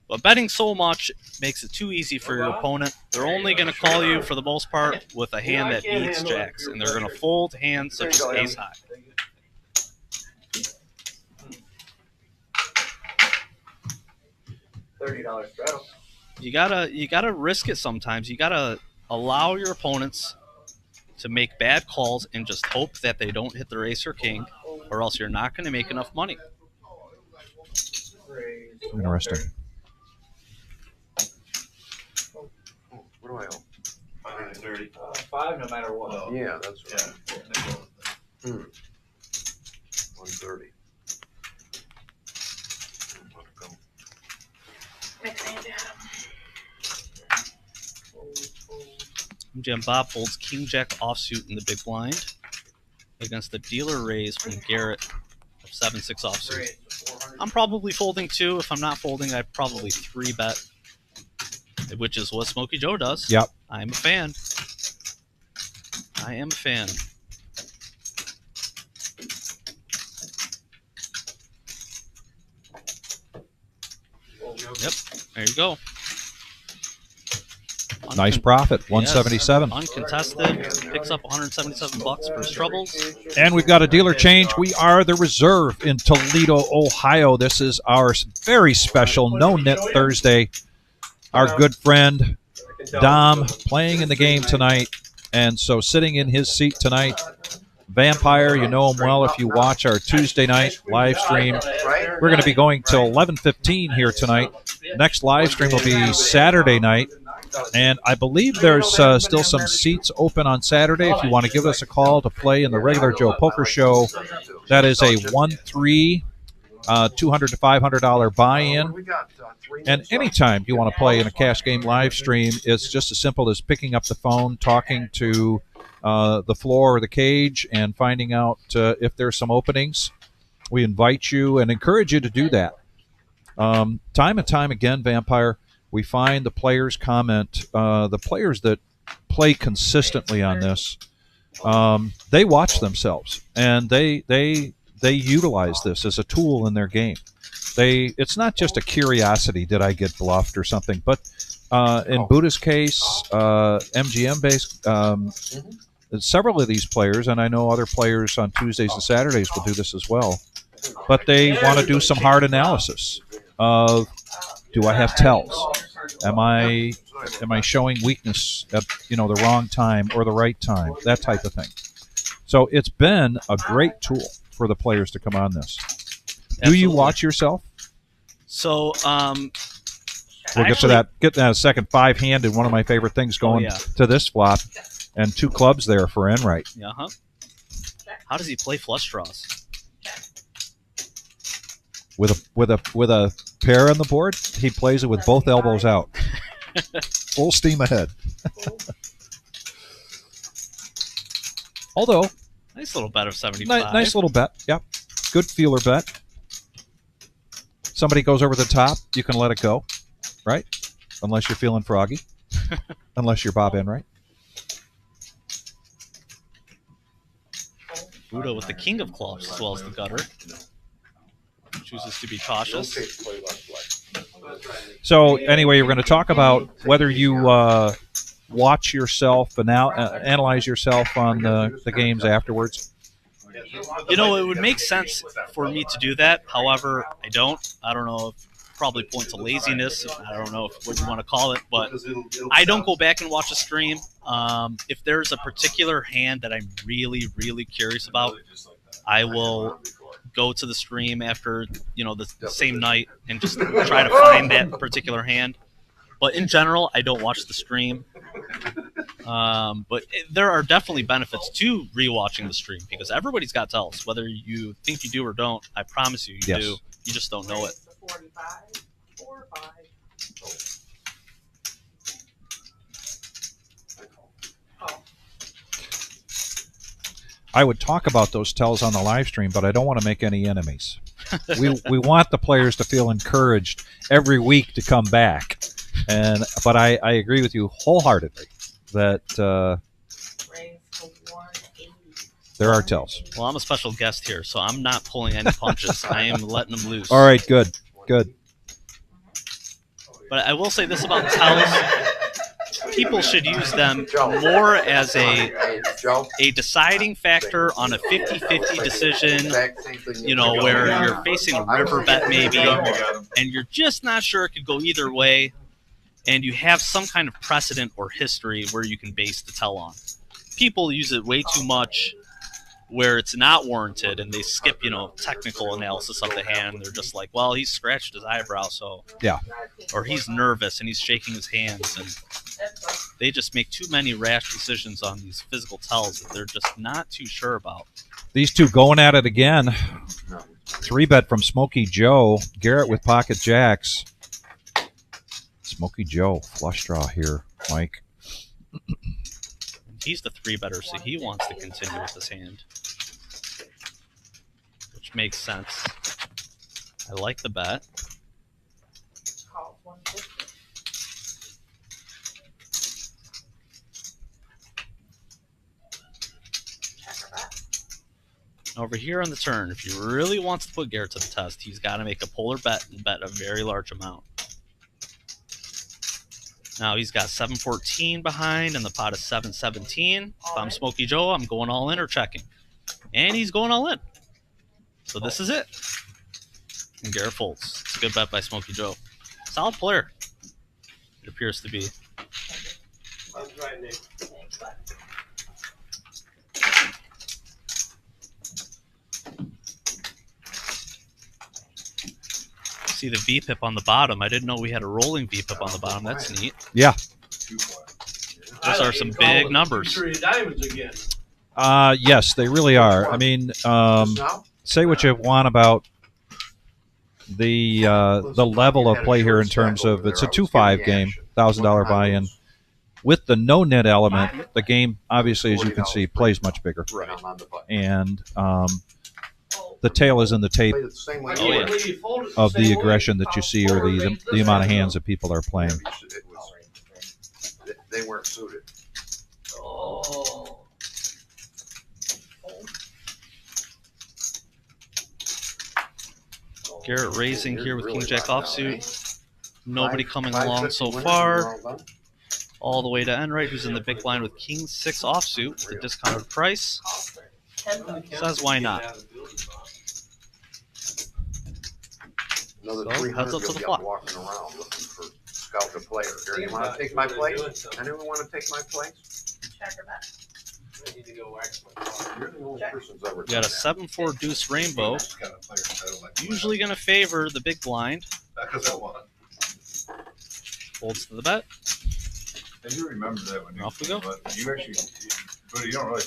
B: But betting so much makes it too easy for your opponent. They're only going to call you, for the most part, with a hand that beats jacks, and they're going to fold hands such as ace high.
F: $30 straddle.
B: You gotta risk it sometimes. You gotta allow your opponents to make bad calls and just hope that they don't hit their ace or king, or else you're not going to make enough money.
A: Interesting.
E: What do I owe?
D: 530.
F: 5 no matter what.
E: Yeah, that's right.
D: Yeah.
E: 130.
B: Jam Bob folds king jack offsuit in the big blind against the dealer raise from Garrett of 7-6 offsuit. I'm probably folding too. If I'm not folding, I'd probably 3-bet, which is what Smokey Joe does.
A: Yep.
B: I'm a fan. I am a fan. Yep, there you go.
A: Nice profit, 177.
B: Uncontested, picks up 177 bucks for his troubles.
A: And we've got a dealer change. We are the Reserve in Toledo, Ohio. This is our very special No-Nit Thursday. Our good friend Dom playing in the game tonight. And so sitting in his seat tonight, Vampire, you know him well if you watch our Tuesday night live stream. We're going to be going till 11:15 here tonight. Next live stream will be Saturday night. And I believe there's still some seats open on Saturday if you want to give us a call to play in the regular Joe Poker Show. That is a 1-3, $200 to $500 buy-in. And anytime you want to play in a cash game live stream, it's just as simple as picking up the phone, talking to the floor or the cage, and finding out if there's some openings. We invite you and encourage you to do that. Time and time again, Vampire, we find the players comment, the players that play consistently on this, they watch themselves, and they utilize this as a tool in their game. It's not just a curiosity, did I get bluffed or something, but in Buddha's case, MGM-based, several of these players, and I know other players on Tuesdays and Saturdays will do this as well, but they want to do some hard analysis of, do I have tells? Am I showing weakness at the wrong time or the right time? That type of thing. So it's been a great tool for the players to come on this. Do you watch yourself?
B: So
A: we'll get to that in a second. 5-handed, one of my favorite things going to this flop, and 2 clubs there for Enright.
B: Uh-huh. How does he play flush draws?
A: With a pair on the board, he plays it with both elbows out. Full steam ahead. Although,
B: nice little bet of 75.
A: Nice little bet. Yep. Good feeler bet. Somebody goes over the top, you can let it go, right? Unless you're feeling froggy. Unless you're Bob Enright.
B: Buddha with the king of clubs as well as the gutter. Chooses to be cautious.
A: So anyway, we're going to talk about whether you watch yourself and analyze yourself on the games afterwards.
B: It would make sense for me to do that. However, I don't. I don't know if probably point to laziness. I don't know what you want to call it, but I don't go back and watch a stream. If there's a particular hand that I'm really, really curious about, I will go to the stream after the same night and just try to find that particular hand. But in general, I don't watch the stream. But there are definitely benefits to rewatching the stream because everybody's got tells. Whether you think you do or don't, I promise you do. You just don't know it.
A: I would talk about those tells on the live stream, but I don't want to make any enemies. We want the players to feel encouraged every week to come back. But I agree with you wholeheartedly that there are tells.
B: Well, I'm a special guest here, so I'm not pulling any punches. I am letting them loose.
A: All right, good.
B: But I will say this about tells. People should use them more as a deciding factor on a 50-50 decision, where you're facing a river bet maybe, and you're just not sure it could go either way, and you have some kind of precedent or history where you can base the tell on. People use it way too much where it's not warranted, and they skip, technical analysis of the hand. They're just like, well, he's scratched his eyebrow, so...
A: Yeah.
B: Or he's nervous, and he's shaking his hands, and they just make too many rash decisions on these physical tells that they're just not too sure about.
A: These two going at it again. 3-bet from Smokey Joe. Garrett with pocket jacks. Smokey Joe, flush draw here, Mike.
B: He's the 3-better, so he wants to continue with his hand, which makes sense. I like the bet. Over here on the turn, if he really wants to put Garrett to the test, he's got to make a polar bet and bet a very large amount. Now he's got 7-14 behind, and the pot is 7-17. If I'm Smokey Joe, I'm going all in or checking. And he's going all in. So this is it. And Garrett folds. It's a good bet by Smokey Joe. Solid player, it appears to be.
F: That's right, Nick.
B: See the VPIP on the bottom. I didn't know we had a rolling VPIP on the bottom. That's neat.
A: Yeah.
B: Those are some big numbers.
F: Diamonds again.
A: Yes, they really are. I mean, say what you want about the level of play here in terms of it's a 2-5 game, $1,000 buy-in. With the no-net element, the game, obviously, as you can see, plays much bigger.
E: Right.
A: And the tail is in the tape of the aggression that you see or the amount of hands that people are playing.
E: They weren't suited.
F: Oh.
B: Garrett raising here with King Jack offsuit. Nobody coming along so far. All the way to Enright, who's in the big blind with King 6 offsuit with the discounted price. Says why not?
E: Another
B: So,
E: 300
B: heads up to the
E: you'll be
B: flop.
E: walking around looking for scout a player. Here, you want to take my place? Anyone want to take my place?
J: Checker bet.
F: I need to go wax my car.
E: You're the only person who's ever
B: We got a
E: done that.
B: 7-4 deuce rainbow. Usually going to favor the big blind.
D: Because I won.
B: Folds to the bet.
H: I do remember that when you
B: Off we go.
H: But you actually, but you don't really.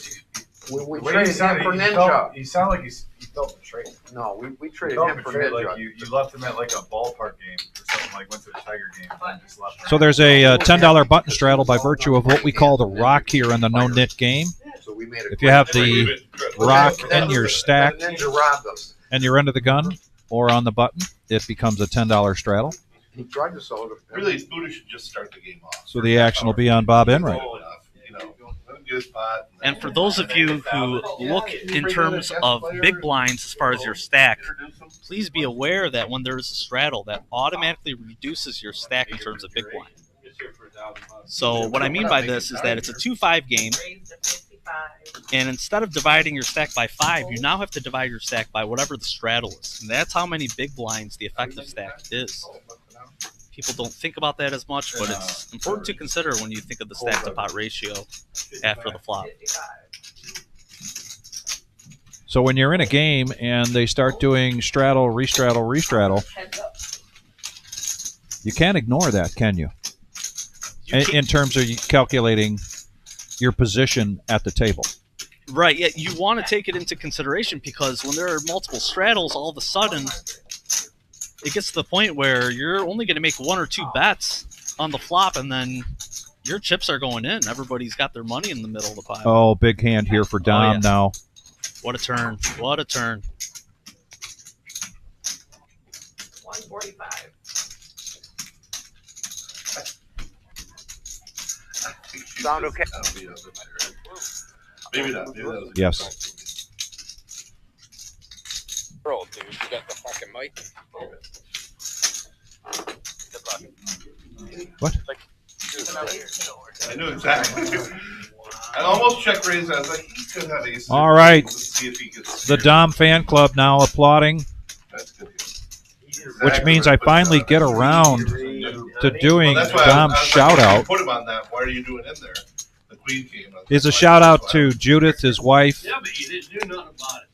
E: We
H: The way
E: traded
H: he sounded,
E: him for
H: he
E: Ninja.
H: felt- He sounded like he felt betrayed.
E: No, we
H: He
E: traded
H: felt
E: him for
H: betrayed,
E: Ninja.
H: like you left him at like a ballpark game or something, like went to a Tiger game and just left him.
A: So there's a $10 button straddle by virtue of what we call the rock here in the no-nit game.
E: So we made a
A: If you have
E: great
A: the
E: trade.
A: rock
E: Then
A: in your
E: the
A: stack
E: Ninja robbed us.
A: and you're under the gun or on the button, it becomes a $10 straddle.
E: He tried to sell it.
D: Really, Buddha should just start the game off.
A: So the action will be on Bob Enright.
D: You know, let him get his pot.
B: And for those of you who look in terms of big blinds as far as your stack, please be aware that when there's a straddle, that automatically reduces your stack in terms of big blind. So what I mean by this is that it's a 2-5 game,
J: Raised to 55.
B: and instead of dividing your stack by 5, you now have to divide your stack by whatever the straddle is. And that's how many big blinds the effective stack is. People don't think about that as much, but it's important to consider when you think of the stack to pot ratio after the flop.
J: 55.
A: So when you're in a game and they start doing straddle, restraddle, restraddle,
J: Heads up.
A: you can't ignore that, can you? In terms of calculating your position at the table.
B: Right, yeah, you want to take it into consideration because when there are multiple straddles, all of a sudden it gets to the point where you're only going to make 1 or 2 bets on the flop, and then your chips are going in. Everybody's got their money in the middle of the pile.
A: Oh, big hand here for Dom
B: yes.
A: now.
B: What a turn. What a turn.
J: 145.
E: Sound okay?
D: Maybe not. Maybe that was a
A: Yes.
K: Bro, dude, you got the fucking mic.
A: What?
D: I knew exactly. I almost check raise. I was like, he could have ace.
A: All right.
D: Let's see if he gets
A: The Dom fan club now applauding,
D: That's good.
A: which means I finally get around to doing
D: Well, that's why
A: Dom's
D: I was
A: shout
D: like,
A: out.
D: Put him on that. Why are you doing in there? The queen came.
A: Is a shout out to Judith, his wife,
F: Yeah, but you didn't do nothing about it.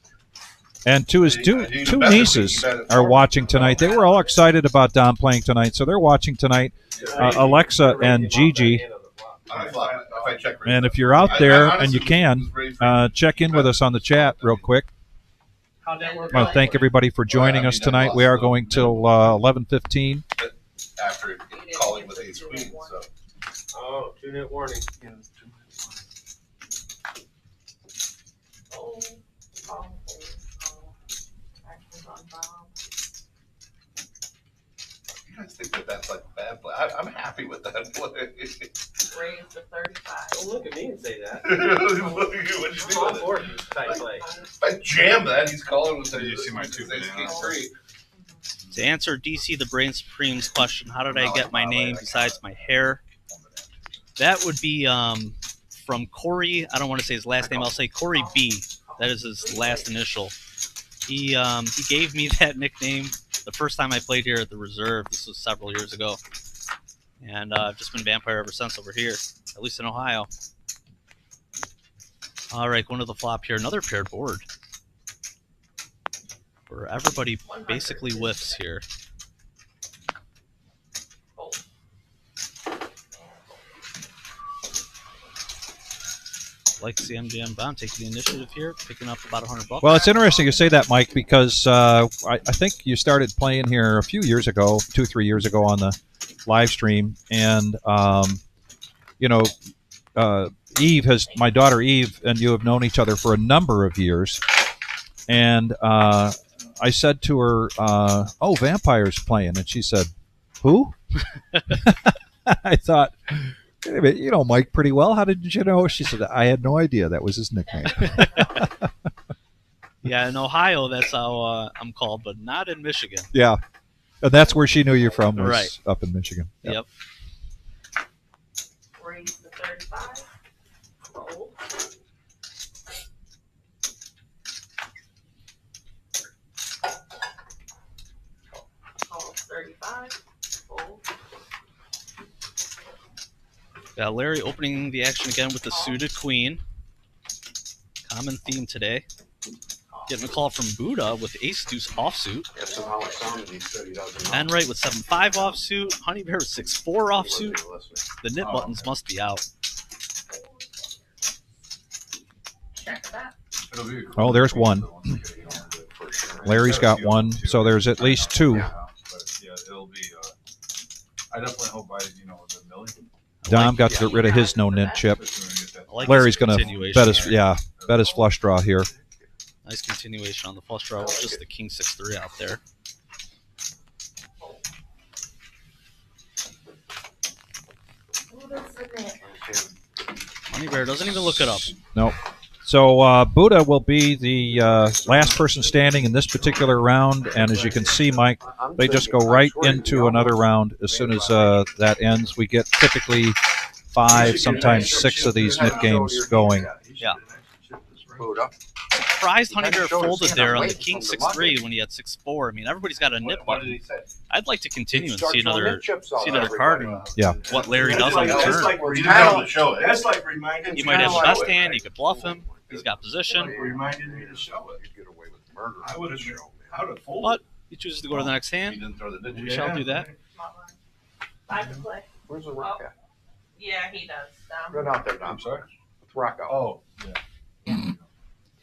A: and to his two nieces are watching tonight. They were all excited about Dom playing tonight, so they're watching tonight. Alexa and Gigi.
D: I flop it. If I check raise.
A: And if you're out there
D: I
A: and you
D: honestly
A: can,
D: was raised
A: check in with us on the chat real quick.
F: How'd that work
A: I want
F: out?
A: to thank everybody for joining us tonight. We are going till 11:15.
D: after calling with ace queen. So
F: Oh, 2-net warning.
J: Oh, actions on Bob.
D: you guys think that that's like bad play? I'm happy with that play.
J: Raised to 35.
F: Don't look at me and say that.
D: What do you
F: I'm all
D: think?
F: for it, tight play.
D: If I jam that, he's calling with
H: You see my two
D: ace
H: bananas?
D: king three.
B: To answer DC the Brain Supreme's question, how did I get my name besides my hair? That would be from Corey. I don't want to say his last name. I'll say Corey B. That is his last initial. He gave me that nickname the first time I played here at the Reserve. This was several years ago. And I've just been Vampire ever since over here, at least in Ohio. All right, going to the flop here. Another paired board. Where everybody basically whiffs here. Like to see MGM Bond take the initiative here, picking up about $100.
A: Well, it's interesting you say that, Mike, because I think you started playing here a few years ago, 2-3 years ago on the live stream, and you know, my daughter Eve, and you have known each other for a number of years, and I said to her, "Oh, Vampire's playing," and she said, "Who?" I thought, wait a minute, you know Mike pretty well. How did you know? She said, "I had no idea that was his nickname."
B: Yeah, in Ohio, that's how I'm called, but not in Michigan.
A: Yeah, and that's where she knew you from, was
B: right
A: up in Michigan.
B: Yep.
J: Raise the 35. Roll. Call 35. Roll.
B: Got Larry opening the action again with the suited queen. Common theme today. Getting a call from Buddha with ace-deuce offsuit. Enright with 7-5 offsuit. Honey Bear with 6-4 offsuit. The nit buttons must be out.
J: Check that.
A: Oh, there's one. Larry's got one, so there's at least two.
C: Yeah, it'll be. I definitely hope the million.
A: Dom got to get rid of his no-nit chip.
B: Like
A: Larry's going to bet his flush draw here.
B: Nice continuation on the flush draw with just the king 6-3 out there. Honey Bear doesn't even look it up.
A: Nope. So Buddha will be the last person standing in this particular round, and as you can see, Mike, they just go right into another round as soon as that ends. We get typically 5, sometimes 6 of these nit games going.
B: Yeah. Surprised Honey Bear folded there on the king 6-3 when he had 6-4. I mean, everybody's got a nit button. I'd like to continue and see another card and what Larry does on the turn.
C: That's like reminding.
B: He might have the best hand. You could bluff him. He's got position.
C: Reminded me to show it. I would have folded.
B: But he chooses to go to the next hand. We shall do that.
J: 5 to play.
E: Where's the rock at?
J: Yeah, he does.
E: Run out there, Dom.
C: I'm sorry?
E: Let's rock out.
C: Oh, yeah.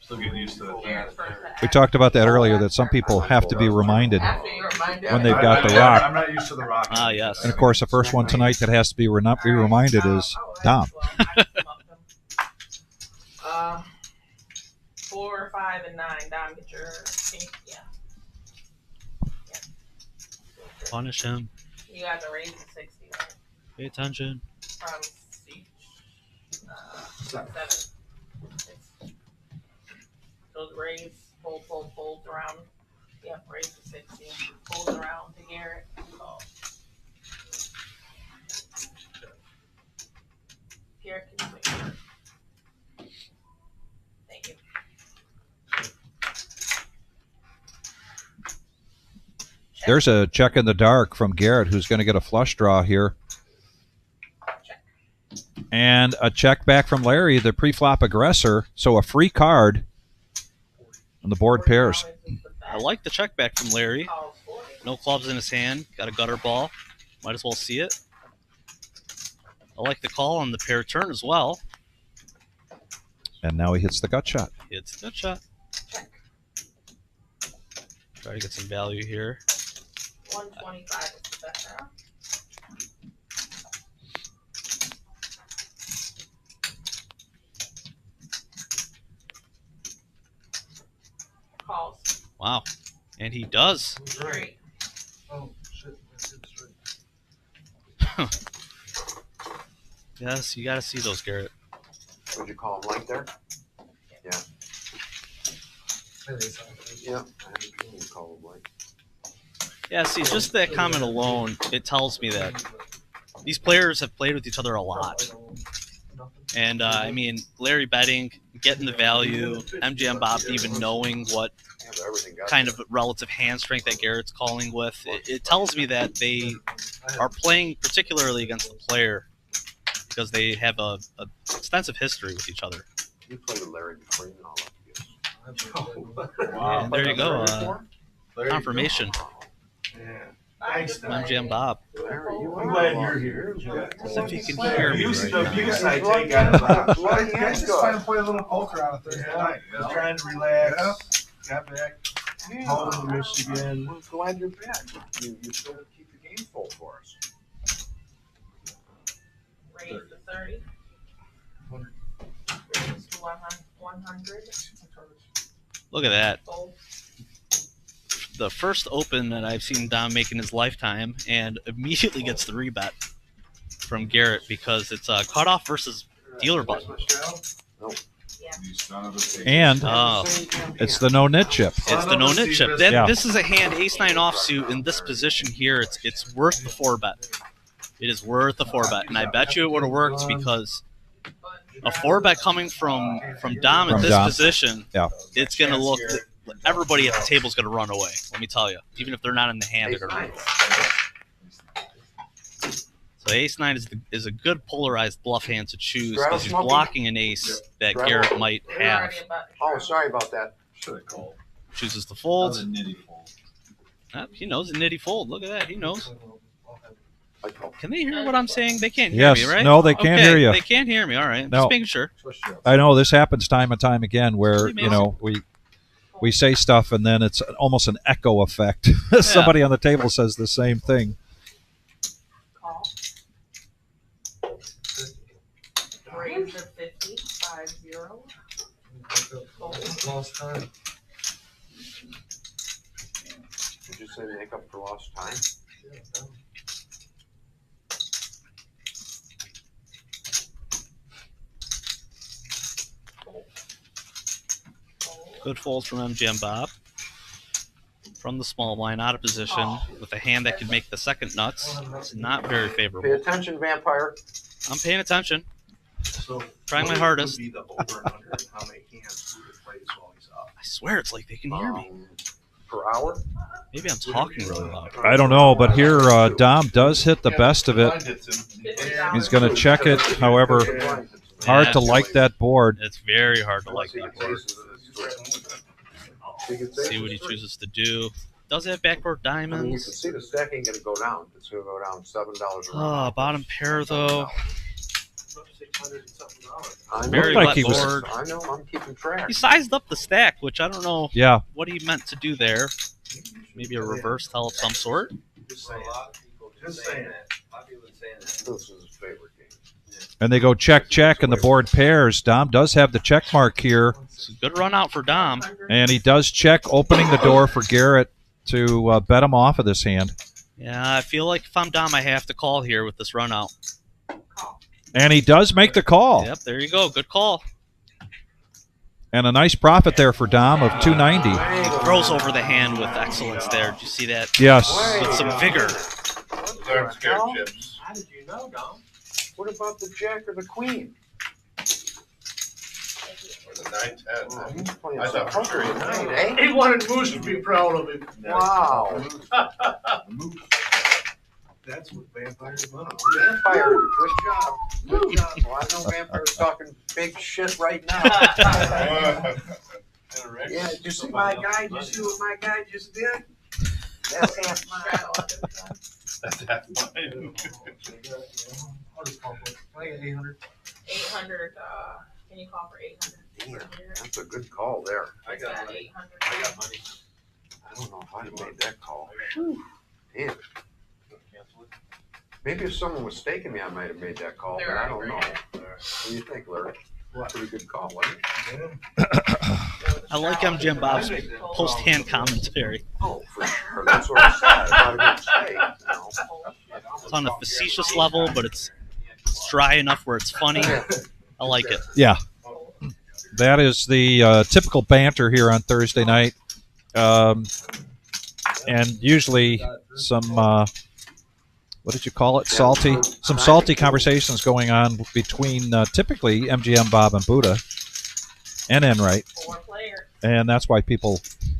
C: Still getting used to it.
A: We talked about that earlier, that some people have to be reminded when they've got the rock.
C: I'm not used to the rock.
B: Ah, yes.
A: And of course, the first one tonight that has to be reminded is Dom.
J: 4, 5, and 9. Dom, get your king. Yeah.
B: Punish him.
J: You got to raise the 60. Right?
B: Pay attention.
J: From Siege. 7. So raise, fold around. Yep, raise the 60. Fold around to Garrett. Oh. Pierre, can you wait? Thank you.
A: There's a check in the dark from Garrett, who's going to get a flush draw here. And a check back from Larry, the pre-flop aggressor. So a free card on the board pairs.
B: I like the check back from Larry. No clubs in his hand. Got a gutter ball. Might as well see it. I like the call on the pair turn as well.
A: And now he hits the gut shot.
B: Hits the gut shot. Try to get some value here.
J: 125 is the best round. Calls.
B: Wow. And he does.
J: Straight.
G: Oh, shit. That's straight.
B: Yes, you got to see those, Garrett.
E: Would you call him light there? Yeah. Yeah, I have a feeling you call him light.
B: Yeah, see, just that comment alone, it tells me that these players have played with each other a lot. And I mean, Larry betting, getting the value, MGM Bob even knowing what kind of relative hand strength that Garrett's calling with, it tells me that they are playing particularly against the player because they have a extensive history with each other.
E: You played with Larry before, you know all that.
B: And there you go. Confirmation.
C: Thanks,
B: MGM Bob.
C: I'm glad you're here.
B: As if you can hear me
C: Usually
B: right
C: the
B: now.
C: biggest I take out of that. I just trying to play a little poker on a Thursday night. Just trying to relax. Got back home to Michigan.
E: I'm glad you're back. You still keep the game full for us.
J: Raise to 30. Raise to 100.
B: Look at that.
J: Fold.
B: The first open that I've seen Dom make in his lifetime, and immediately gets the rebet from Garrett because it's a cutoff versus dealer button.
A: And it's the no-nit chip.
B: It's the no-nit chip. This is a hand ace-9 offsuit in this position here. It's worth the 4-bet. It is worth the 4-bet, and I bet you it would have worked because a 4-bet coming from Dom at this position, it's going to look. Everybody at the table is going to run away. Let me tell you, even if they're not in the hand, they're going to run away. So ace-9 is a good polarized bluff hand to choose because he's blocking an ace that Garrett might have.
E: Oh, sorry about that.
C: Should have called.
B: Chooses to fold.
C: That was a nitty fold.
B: He knows a nitty fold. Look at that. He knows.
E: I called.
B: Can they hear what I'm saying? They can't hear me, right?
A: No, they can't hear you.
B: They can't hear me. All right.
A: No.
B: Just making sure.
A: I know this happens time and time again where, you know, we say stuff and then it's almost an echo effect. Somebody on the table says the same thing.
J: Call. Raise to 50. 5-0. Fold.
C: Lost time.
E: Did you say make up for lost time?
B: Good fold from MGM Bob. From the small blind, out of position, with a hand that could make the second nuts. It's not very
E: Pay
B: favorable.
E: attention, vampire.
B: I'm paying attention.
C: So
B: Trying my hardest.
C: Would be the over and under and how many hands Buddha plays while he's up.
B: I swear it's like they can hear me.
E: Per hour?
B: Maybe I'm talking really loud.
A: I don't know, but here Dom does hit the best of it. He's going to check it. However, hard to like that board.
B: It's very hard to like that board. See what he chooses to do. Does have backdoor
E: I mean, you can
B: diamonds.
E: see the stack ain't going to go down. It's going to go down $7 a
B: Oh,
E: round.
B: bottom pair though.
E: I know.
B: Very
A: Looked like
B: wet
A: he was-
B: board.
E: I know. I'm keeping track.
B: He sized up the stack, which I don't know
A: Yeah.
B: what he meant to do there. Maybe a reverse tell of some sort.
C: Just saying. Just saying.
E: This is his favorite game.
A: And they go check, check, and the board pairs. Dom does have the check mark here.
B: It's a good run out for Dom.
A: And he does check, opening the door for Garrett to bet him off of this hand.
B: Yeah, I feel like if I'm Dom, I have to call here with this run out.
J: Call.
A: And he does make the call.
B: Yep, there you go. Good call.
A: And a nice profit there for Dom of $290.
B: He throws over the hand with excellence there. Did you see that?
A: Yes.
B: With some vigor.
D: Darn scared chips.
F: How did you know, Dom?
E: What about the jack or the queen?
D: Or the 9-10.
E: Oh, he's playing
D: I
E: some
D: thought for
E: poker
D: sure
E: tonight, eh?
F: He wanted Moose to be proud of him.
E: Wow.
C: That's what vampires love.
E: Vampire, good job. Good job. Well, I know Vampire's talking big shit right now. Yeah, did you see my guy? Did you see what my guy just did? That's half mine.
D: That's half mine.
C: I'll just call for it. Can I get 800?
J: 800. Can you call for 800?
E: That's a good call there.
F: I got money.
J: 800.
F: I got money.
E: I don't know if I'd have made that call. Damn. Maybe if someone was staking me, I might have made that call, but I don't know. What do you think, Larry? Pretty good call, wasn't it?
B: I like MGM Bob's post-hand commentary.
E: Oh, for sure. That's what I said. I thought it would stay. You know.
B: It's on a facetious level, but it's dry enough where it's funny. I like it.
A: Yeah. That is the typical banter here on Thursday night. And usually some what did you call it? Salty. Some salty conversations going on between typically MGM, Bob, and Buddha, and Enright.
J: 4 players.
A: And that's why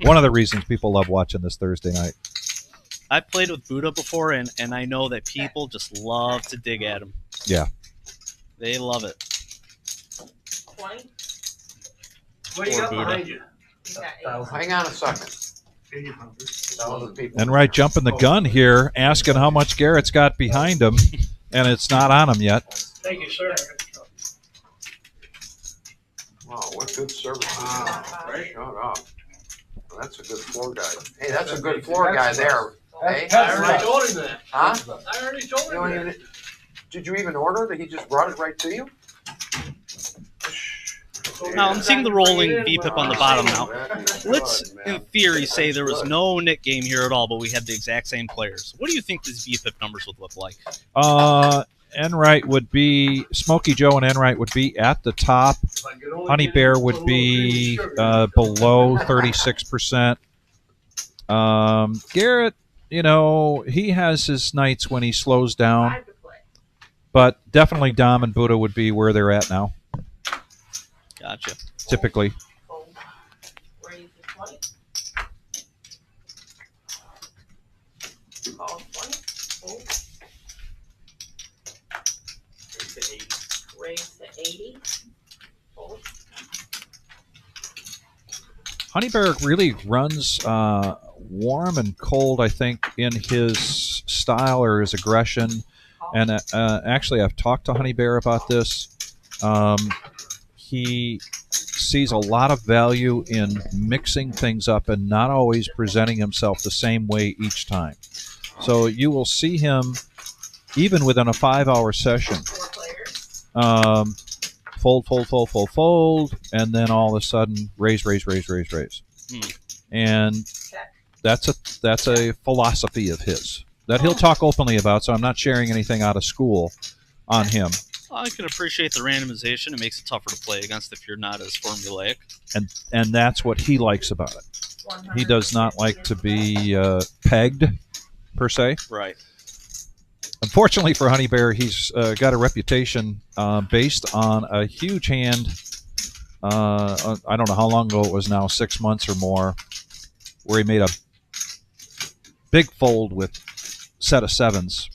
A: one of the reasons people love watching this Thursday night.
B: I've played with Buddha before, and I know that people just love to dig at him.
A: Yeah.
B: They love it.
J: 20.
E: What do you got behind you?
J: He's got 8.
E: Hang on a second.
A: Enright jumping the gun here, asking how much Garrett's got behind him, and it's not on him yet.
I: Thank you, sir.
E: Wow, what good service. Shut up. That's a good floor guy. Hey, that's a good floor guy there. Hey,
I: I already told him that.
E: huh?
I: I already told
E: You don't
I: him that.
E: even, did you even order it? He just brought it right to you?
B: Now, I'm seeing the rolling V-pip on the bottom now. Let's, in theory, say there was no Nick game here at all, but we had the exact same players. What do you think these V-pip numbers would look like?
A: Enright would be, Smokey Joe and Enright would be at the top. Honey Bear would be below 36%. Garrett, you know, he has his nights when he slows down.
J: 5 to play.
A: But definitely Dom and Buddha would be where they're at now,
B: Gotcha.
A: typically.
J: Fold. Raise to 20. Call 20. Fold. Raise to 80. Fold.
A: Honey Bear really runs warm and cold, I think, in his style or his aggression. And actually, I've talked to Honey Bear about this. He sees a lot of value in mixing things up and not always presenting himself the same way each time. So you will see him, even within a 5-hour session,
J: 4 players.
A: fold, fold, fold, fold, fold, and then all of a sudden raise, raise, raise, raise, raise. And that's a philosophy of his that he'll talk openly about. So I'm not sharing anything out of school on him.
B: I can appreciate the randomization. It makes it tougher to play against if you're not as formulaic.
A: And that's what he likes about it. He does not like to be pegged, per se.
B: Right.
A: Unfortunately for Honey Bear, he's got a reputation based on a huge hand. I don't know how long ago it was now, 6 months or more, where he made a big fold with set of 7s.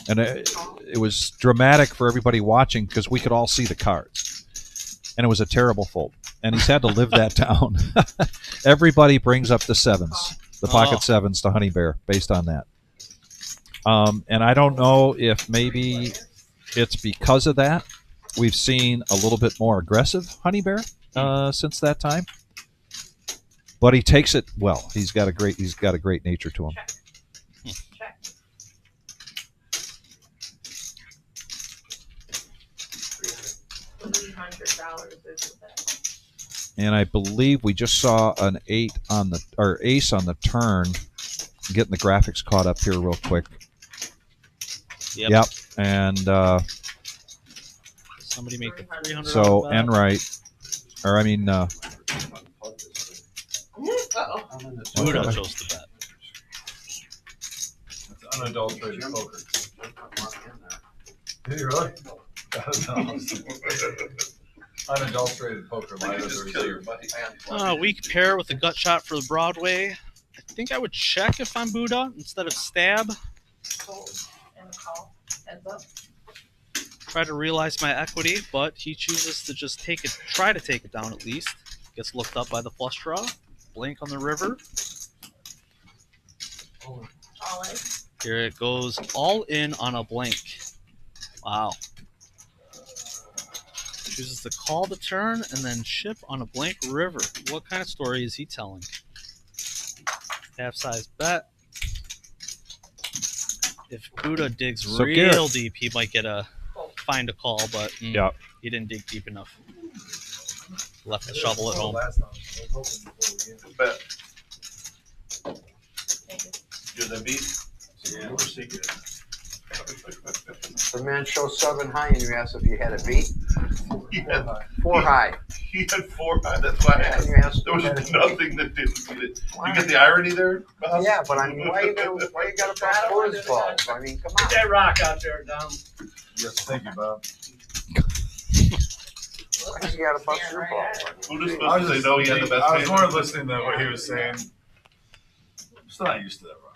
A: And it was dramatic for everybody watching because we could all see the cards. And it was a terrible fold. And he's had to live that down. Everybody brings up the 7s, the pocket 7s to Honey Bear based on that. And I don't know if maybe it's because of that. We've seen a little bit more aggressive Honey Bear since that time. But he takes it well. He's got a great nature to him.
J: Check. $300 is that.
A: And I believe we just saw an ace on the turn. I'm getting the graphics caught up here real quick. Yep. And
B: somebody make the $300.
A: so Enright, or I mean,
B: Buddha chose the bet.
C: That's unadulterated poker. Did you really? Unadulterated poker.
D: You just kill your buddy.
B: Weak pair with a gut shot for the Broadway. I think I would check if I'm Buddha instead of stab.
J: Fold and call. Heads up.
B: Try to realize my equity, but he chooses to just try to take it down at least. Gets looked up by the flush draw. Blank on the river.
J: All in.
B: Here it goes all in on a blank. Wow. Chooses to call the turn and then ship on a blank river. What kind of story is he telling? Half-size bet. If Buddha digs real deep, he might find a call, but he didn't dig deep enough. Left the shovel at home.
D: Bet.
J: Thank you.
D: You're the beat.
C: Yeah, we're secret.
E: The man shows 7 high and you asked if you had a beat.
D: He had,
E: Four high.
D: he had 4 high. That's why I asked.
E: You asked
D: There was
E: me.
D: nothing that didn't get it. You get the irony there, Bob?
E: Yeah, but I mean, why you gotta bust Buddha's balls? I mean, come
I: Get
E: on.
I: that rock out there, Dom.
C: Yes, thank you, Bob.
E: Why you gotta bust your balls?
D: Who was
C: I
D: supposed
C: was
D: to say
C: just
D: no? He had the best
C: I was
D: hand?
C: more listening to what he was saying. I'm still not used to that rock.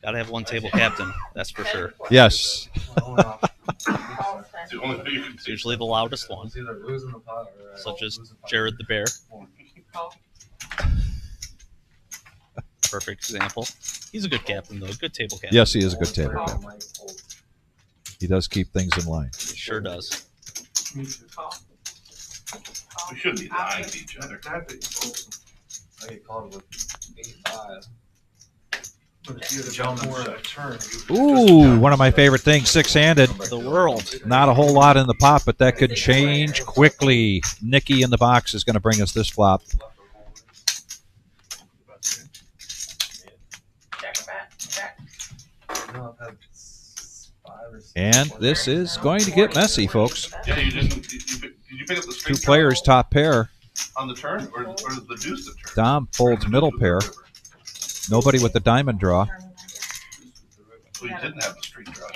B: Gotta have one table captain, that's for sure.
A: Yes.
D: It's the only way you can
B: It's
D: see.
B: usually the loudest one,
C: It's either losing the pot or
B: such as Jared the Bear. Perfect example. He's a good captain, though. Good table captain.
A: Yes, he is a good table captain. He does keep things in line.
B: He sure does.
D: We shouldn't be lying to each other.
C: I get called with 8-5. But if you had a gentleman turn,
A: Ooh, one of my favorite things, six-handed.
B: The world.
A: Not a whole lot in the pot, but that could change quickly. Nikki in the box is going to bring us this flop. And this is going to get messy, folks.
D: Yeah, you didn't. Did you pick up the straight
A: Two players, top pair.
D: on the turn, or the deuce the turn?
A: Dom folds middle pair. Nobody with the diamond draw.
D: So you didn't have the straight draw.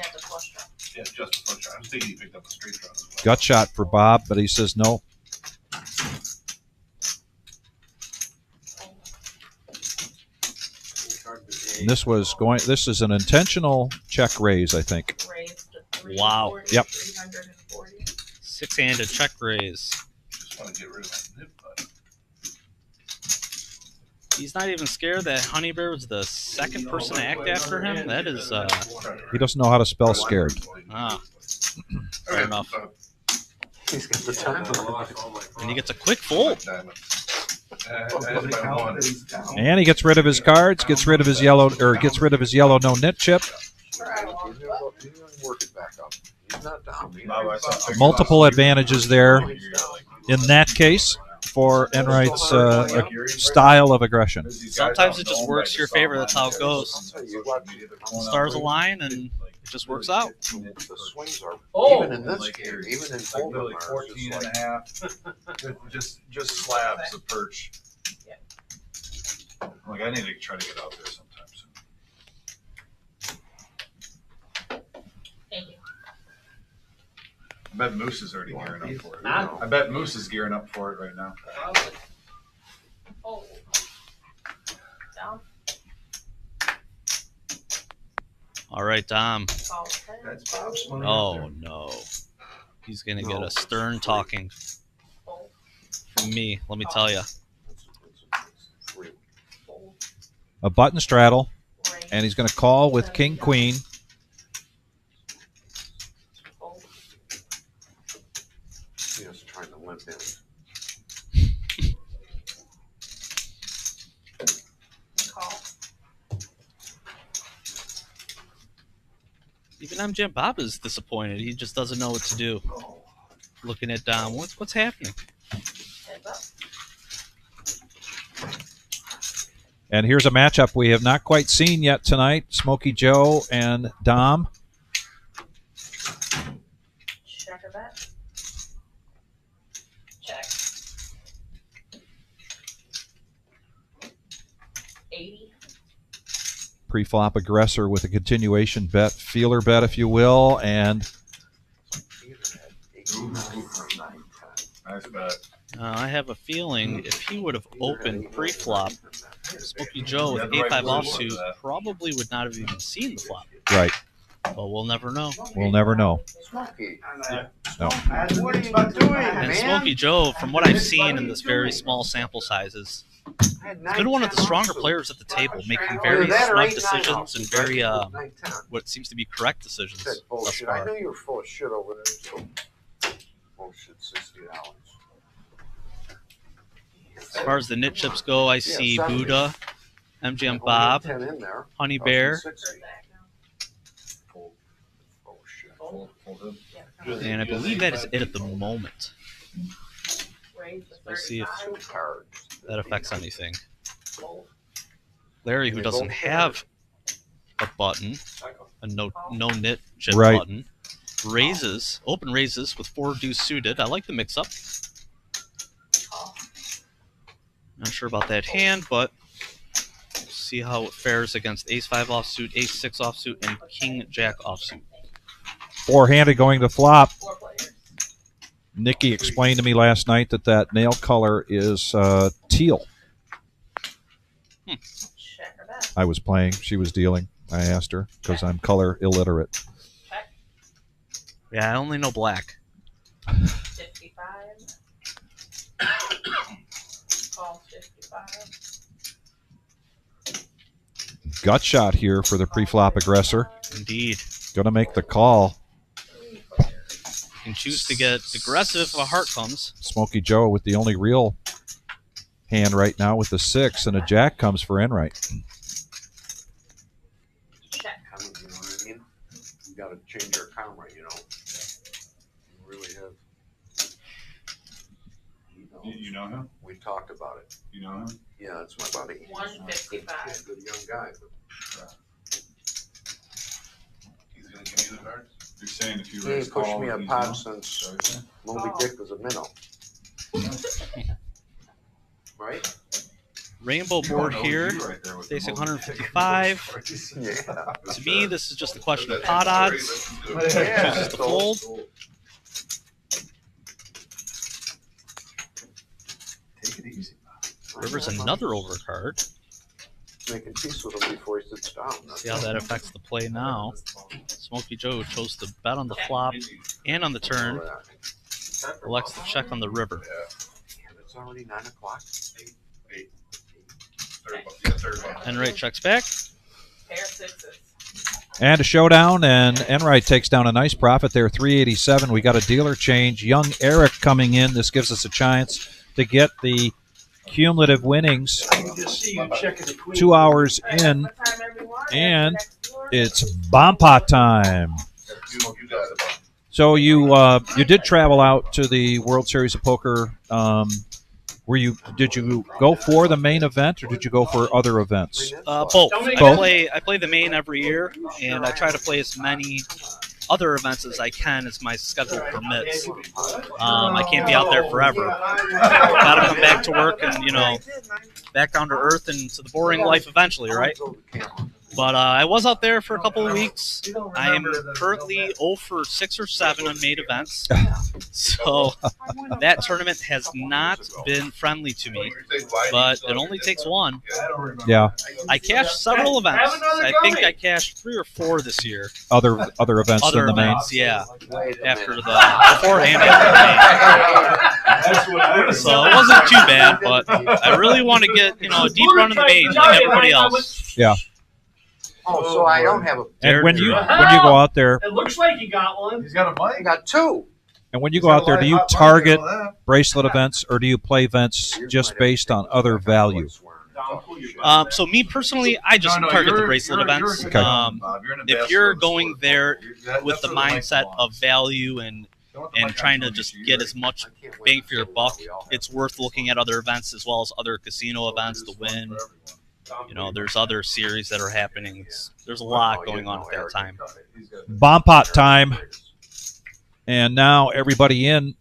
D: Yeah, just the flush draw. I was thinking you picked up the straight draw as well.
A: Gut shot for Bob, but he says no. And this is an intentional check raise, I think.
B: Wow.
A: Yep.
B: Six-handed check raise.
D: Just want to get rid of that nip button.
B: He's not even scared that Honey Bear was the second person to act after him. That is,
A: He doesn't know how to spell scared.
B: Fair enough.
E: He's got the time.
B: And he gets a quick fold.
A: And he gets rid of his cards, gets rid of his yellow no-nit chip.
E: Work it back up. He's not down.
A: Multiple advantages there in that case for Enright's style of aggression.
B: Sometimes it just works to your favor. That's how it goes. Stars align and it just works out.
E: The swings are
I: Oh,
E: even in this game, even in
C: literally 14 and a half. Just slabs of perch. Like, I need to try to get out there sometime soon.
J: Thank you.
C: I bet Moose is already gearing up for it.
I: Huh?
C: I bet Moose is gearing up for it right now.
J: Oh. Down.
B: All right, Dom.
E: That's Bob's money.
B: Oh, no. He's going to get a stern talking from me, let me tell you.
A: A button straddle, and he's going to call with king, queen.
E: Just trying to limp in.
B: Even MGM Bob is disappointed. He just doesn't know what to do. Looking at Dom, what's happening?
A: And here's a matchup we have not quite seen yet tonight. Smokey Joe and Dom.
J: Check a bet. Check. 80.
A: Pre-flop aggressor with a continuation bet, feeler bet, if you will, and
C: Nice bet.
B: I have a feeling if he would have opened pre-flop, Smokey Joe with 8-5 offsuit probably would not have even seen the flop.
A: right.
B: But we'll never know.
A: We'll never know.
E: Smokey.
A: No.
E: What are you doing,
B: And
E: man?
B: Smokey Joe, from what I've seen in this very small sample sizes, he's been one of the stronger players at the table, making very smart decisions and very what seems to be correct decisions
E: Said
B: thus
E: bullshit. I
B: far.
E: know you're full of shit over there too. Bullshit, $60.
B: As far as the nit chips go, I see Buddha, MGM Bob,
E: 10 in there.
B: Honey Bear, and I believe that is it at the moment. We'll see if that affects anything. Larry, who doesn't have a button, a no-nit chip
A: Right.
B: button, raises, open raises with 4 deuce suited. I like the mix-up. Not sure about that hand, but we'll see how it fares against ace-5 offsuit, ace-6 offsuit, and king-jack offsuit.
A: 4-handed going to flop. Nikki explained to me last night that nail color is teal. I was playing. She was dealing. I asked her because I'm color illiterate.
B: Yeah, I only know black.
J: 55. Call 55.
A: Gut shot here for the pre-flop aggressor.
B: Indeed.
A: Going to make the call.
B: You can choose to get aggressive if a heart comes.
A: Smokey Joe with the only real hand right now with the 6, and a jack comes for Enright.
E: You know what I mean? You got to change your camera, you know. You really have.
H: You know him?
E: We talked about it.
H: You know him?
E: Yeah, that's my buddy.
J: 155.
E: Good young guy.
D: He's gonna give you the cards?
H: You're saying if you
E: He
H: raise
E: ain't pushed
H: call,
E: me a
H: he's
E: pot
H: not?
E: since
H: Okay.
E: Moby Dick was a minnow. Right?
B: Rainbow board here, facing 155.
E: Yeah.
B: To me, this is just a question of pot odds. Chooses to fold.
H: Take it easy.
B: River's another overcard.
E: Making peace with him before he sits down.
B: See how that affects the play now. Smokey Joe chose to bet on the flop and on the turn. Elects to check on the river.
E: It's already 9 o'clock.
B: Enright checks back.
J: Pair sixes.
A: And a showdown, and Enright takes down a nice profit there, 387. We got a dealer change. Young Eric coming in. This gives us a chance to get the cumulative winnings 2 hours in, and it's bomb pot time. So you did travel out to the World Series of Poker. Did you go for the main event, or did you go for other events?
B: Both.
A: Both?
B: I play the main every year, and I try to play as many other events as I can as my schedule permits. I can't be out there forever. Gotta come back to work and, back down to earth and to the boring life eventually, right? But I was out there for a couple of weeks. I am currently 0 for 6 or 7 on main events. So that tournament has not been friendly to me, but it only takes one.
A: Yeah.
B: I cashed several events. I think I cashed 3 or 4 this year.
A: Other events
B: Other
A: than the main?
B: events, yeah. Before and after the main. So it wasn't too bad, but I really want to get, a deep run in the main like everybody else.
A: Yeah.
E: Oh, so I don't have a.
A: And when you go out there,
I: It looks like you got one.
C: He's got a
E: I
C: mic.
E: got 2.
A: and when you go out there, do you target bracelet events, or do you play events just based on other value?
B: So me personally, I just target the bracelet events. If you're going there with the mindset of value and trying to just get as much bang for your buck, it's worth looking at other events as well as other casino events to win. There's other series that are happening. There's a lot going on at that time.
A: Bomb pot time. And now everybody's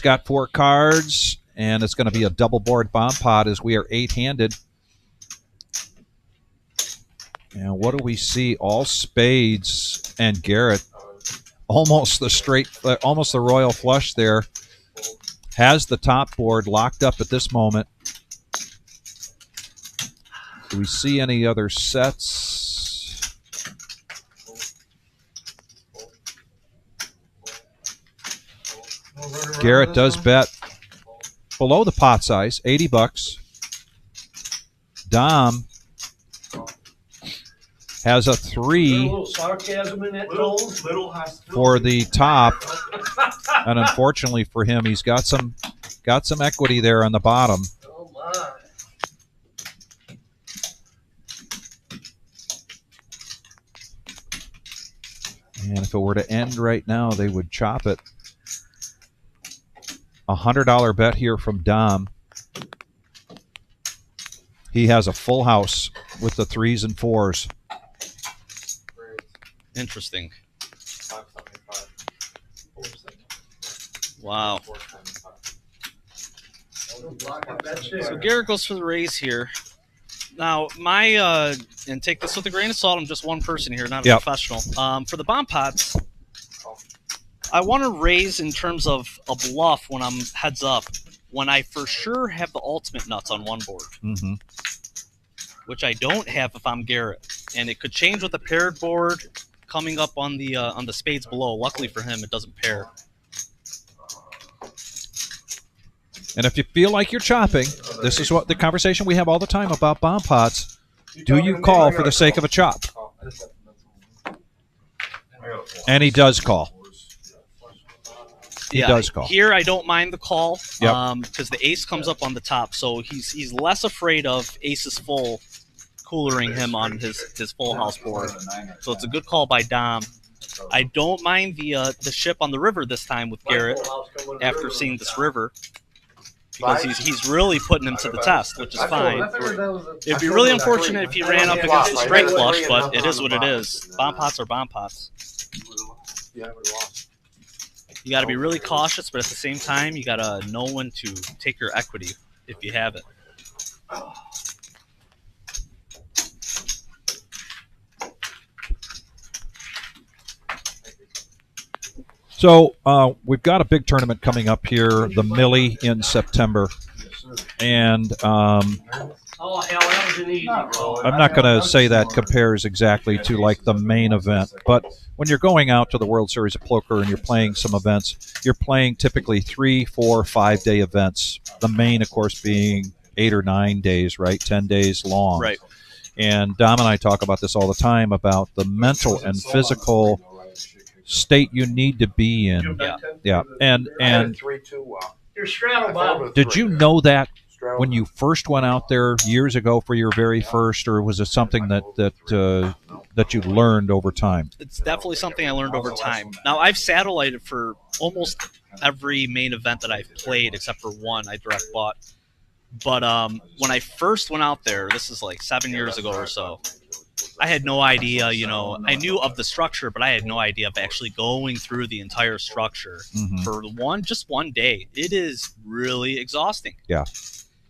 A: got 4 cards, and it's going to be a double board bomb pot as we are 8-handed. And what do we see? All spades, and Garrett, almost the royal flush there, has the top board locked up at this moment. Do we see any other sets? Garrett does bet below the pot size, $80. Dom has a 3 for the top, and unfortunately for him, he's got some equity there on the bottom.
I: Oh my.
A: And if it were to end right now, they would chop it. $100 bet here from Dom. He has a full house with the 3s and 4s.
B: Interesting. Wow. So Garrett goes for the raise here. Now, and take this with a grain of salt, I'm just one person here, not a professional. For the bomb pots, I want to raise in terms of a bluff when I'm heads up, when I for sure have the ultimate nuts on one board, which I don't have if I'm Garrett. And it could change with a paired board coming up on the spades below. Luckily for him, it doesn't pair.
A: And if you feel like you're chopping, this is what the conversation we have all the time about bomb pots. Do you call for the sake of a chop? And he does call. He does call.
B: Here, I don't mind the call because the ace comes up on the top, so he's less afraid of aces full coolering him on his full house board. So it's a good call by Dom. I don't mind the ship on the river this time with Garrett after seeing this river, because he's really putting him to the test, which is fine. It'd be really unfortunate if he ran up against a straight flush, but it is what it is. Bomb pots are bomb pots. You got to be really cautious, but at the same time, you got to know when to take your equity if you have it.
A: So we've got a big tournament coming up here, the Millie in September. And I'm not going to say that compares exactly to like the main event, but when you're going out to the World Series of Poker and you're playing some events, you're playing typically 3, 4, 5 day events. The main, of course, being 8 or 9 days, right? 10 days long.
B: Right.
A: And Dom and I talk about this all the time about the mental and physical state you need to be in. Yeah. And
I: Your straddle, Bob.
A: did you know that when you first went out there years ago for your very first, or was it something that you learned over time?
B: It's definitely something I learned over time. Now, I've satellited for almost every main event that I've played except for one I direct bought. But when I first went out there, this is like 7 years ago or so, I had no idea, I knew of the structure, but I had no idea of actually going through the entire structure for just one day. It is really exhausting.
A: Yeah.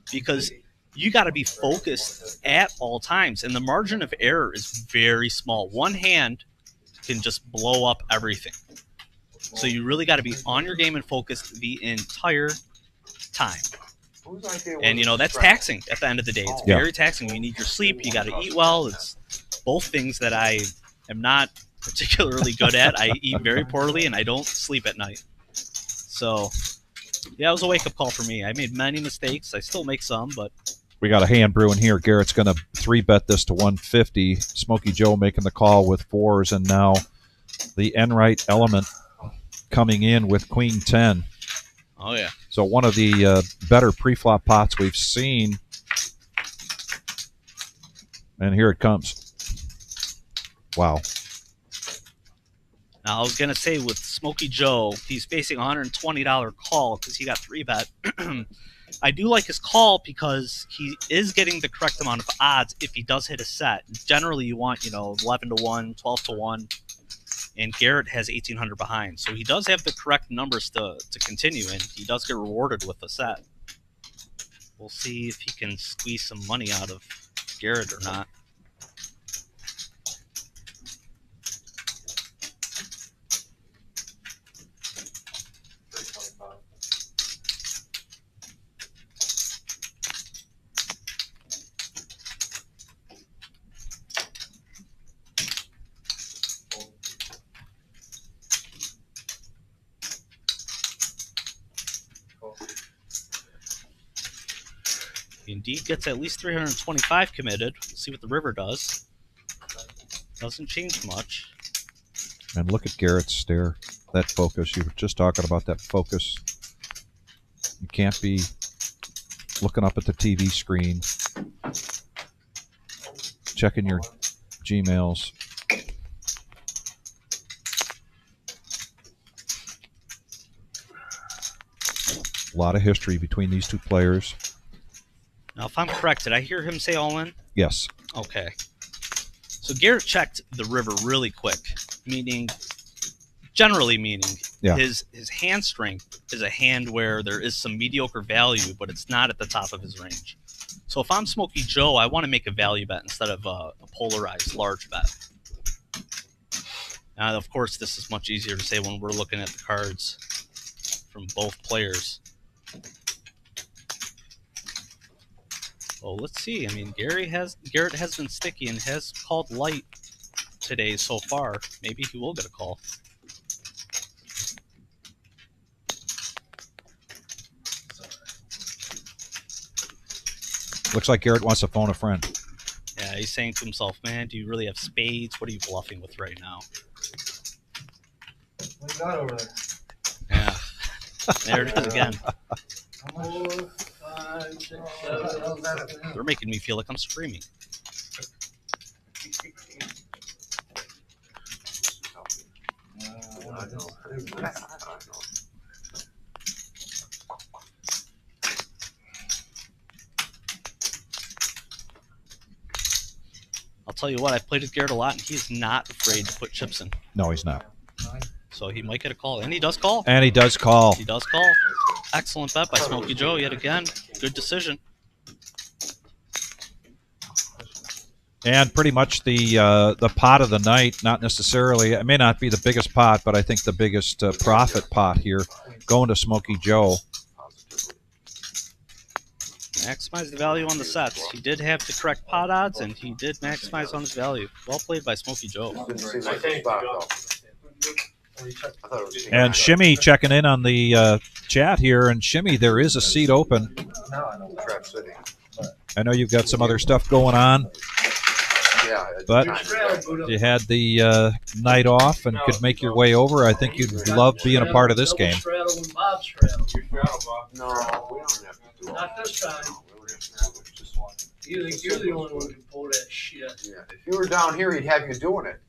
B: Because you got to be focused at all times, and the margin of error is very small. One hand can just blow up everything. So you really got to be on your game and focused the entire time. And, that's taxing at the end of the day. It's very taxing. You need your sleep. You got to eat well. It's both things that I am not particularly good at. I eat very poorly, and I don't sleep at night. So, yeah, it was a wake-up call for me. I made many mistakes. I still make some, but...
A: We got a hand brewing here. Garrett's going to 3-bet this to 150. Smokey Joe making the call with 4s, and now the Enright element coming in with Queen 10.
B: Oh, yeah.
A: So one of the better pre-flop pots we've seen. And here it comes. Wow.
B: Now, I was going to say with Smokey Joe, he's facing a $120 call because he got 3-bet. I do like his call because he is getting the correct amount of odds if he does hit a set. Generally, you want, 11 to 1, 12 to 1. And Garrett has 1,800 behind. So he does have the correct numbers to continue, and he does get rewarded with a set. We'll see if he can squeeze some money out of Garrett or not. He indeed gets at least 325 committed. We'll see what the river does. Doesn't change much.
A: And look at Garrett's stare. That focus. You were just talking about that focus. You can't be looking up at the TV screen, checking your Gmails. A lot of history between these two players.
B: Now, if I'm correct, did I hear him say all in?
A: Yes.
B: Okay. So Garrett checked the river really quick, generally meaning
A: Yeah.
B: His hand strength is a hand where there is some mediocre value, but it's not at the top of his range. So if I'm Smokey Joe, I want to make a value bet instead of a polarized large bet. Now, of course, this is much easier to say when we're looking at the cards from both players. Well, let's see. I mean, Garrett has been sticky and has called light today so far. Maybe he will get a call.
A: Looks like Garrett wants to phone a friend.
B: Yeah, he's saying to himself, man, do you really have spades? What are you bluffing with right now?
G: What you got over there?
B: Yeah. There it is again.
G: 4, 5, 6, 7.
B: They're making me feel like I'm screaming.
E: I know.
B: I'll tell you what, I've played with Garrett a lot, and he is not afraid to put chips in.
A: No, he's not.
B: So he might get a call. And he does call.
A: And he does call.
B: He does call. Excellent bet by Smokey Joe yet again. Good decision.
A: And pretty much the pot of the night, not necessarily, it may not be the biggest pot, but I think the biggest profit pot here going to Smokey Joe.
B: Maximize the value on the sets. He did have the correct pot odds, and he did maximize on his value. Well played by Smokey Joe.
A: And Shimmy checking in on the chat here. And Shimmy, there is a seat open. I know you've got some other stuff going on. But you had the night off and could make your way over. I think you'd love being a part of this game.
E: No, we don't have to do
G: Not this time. You think you're the only one who can pull that shit.
E: Yeah, if you were down here, he'd have you doing it.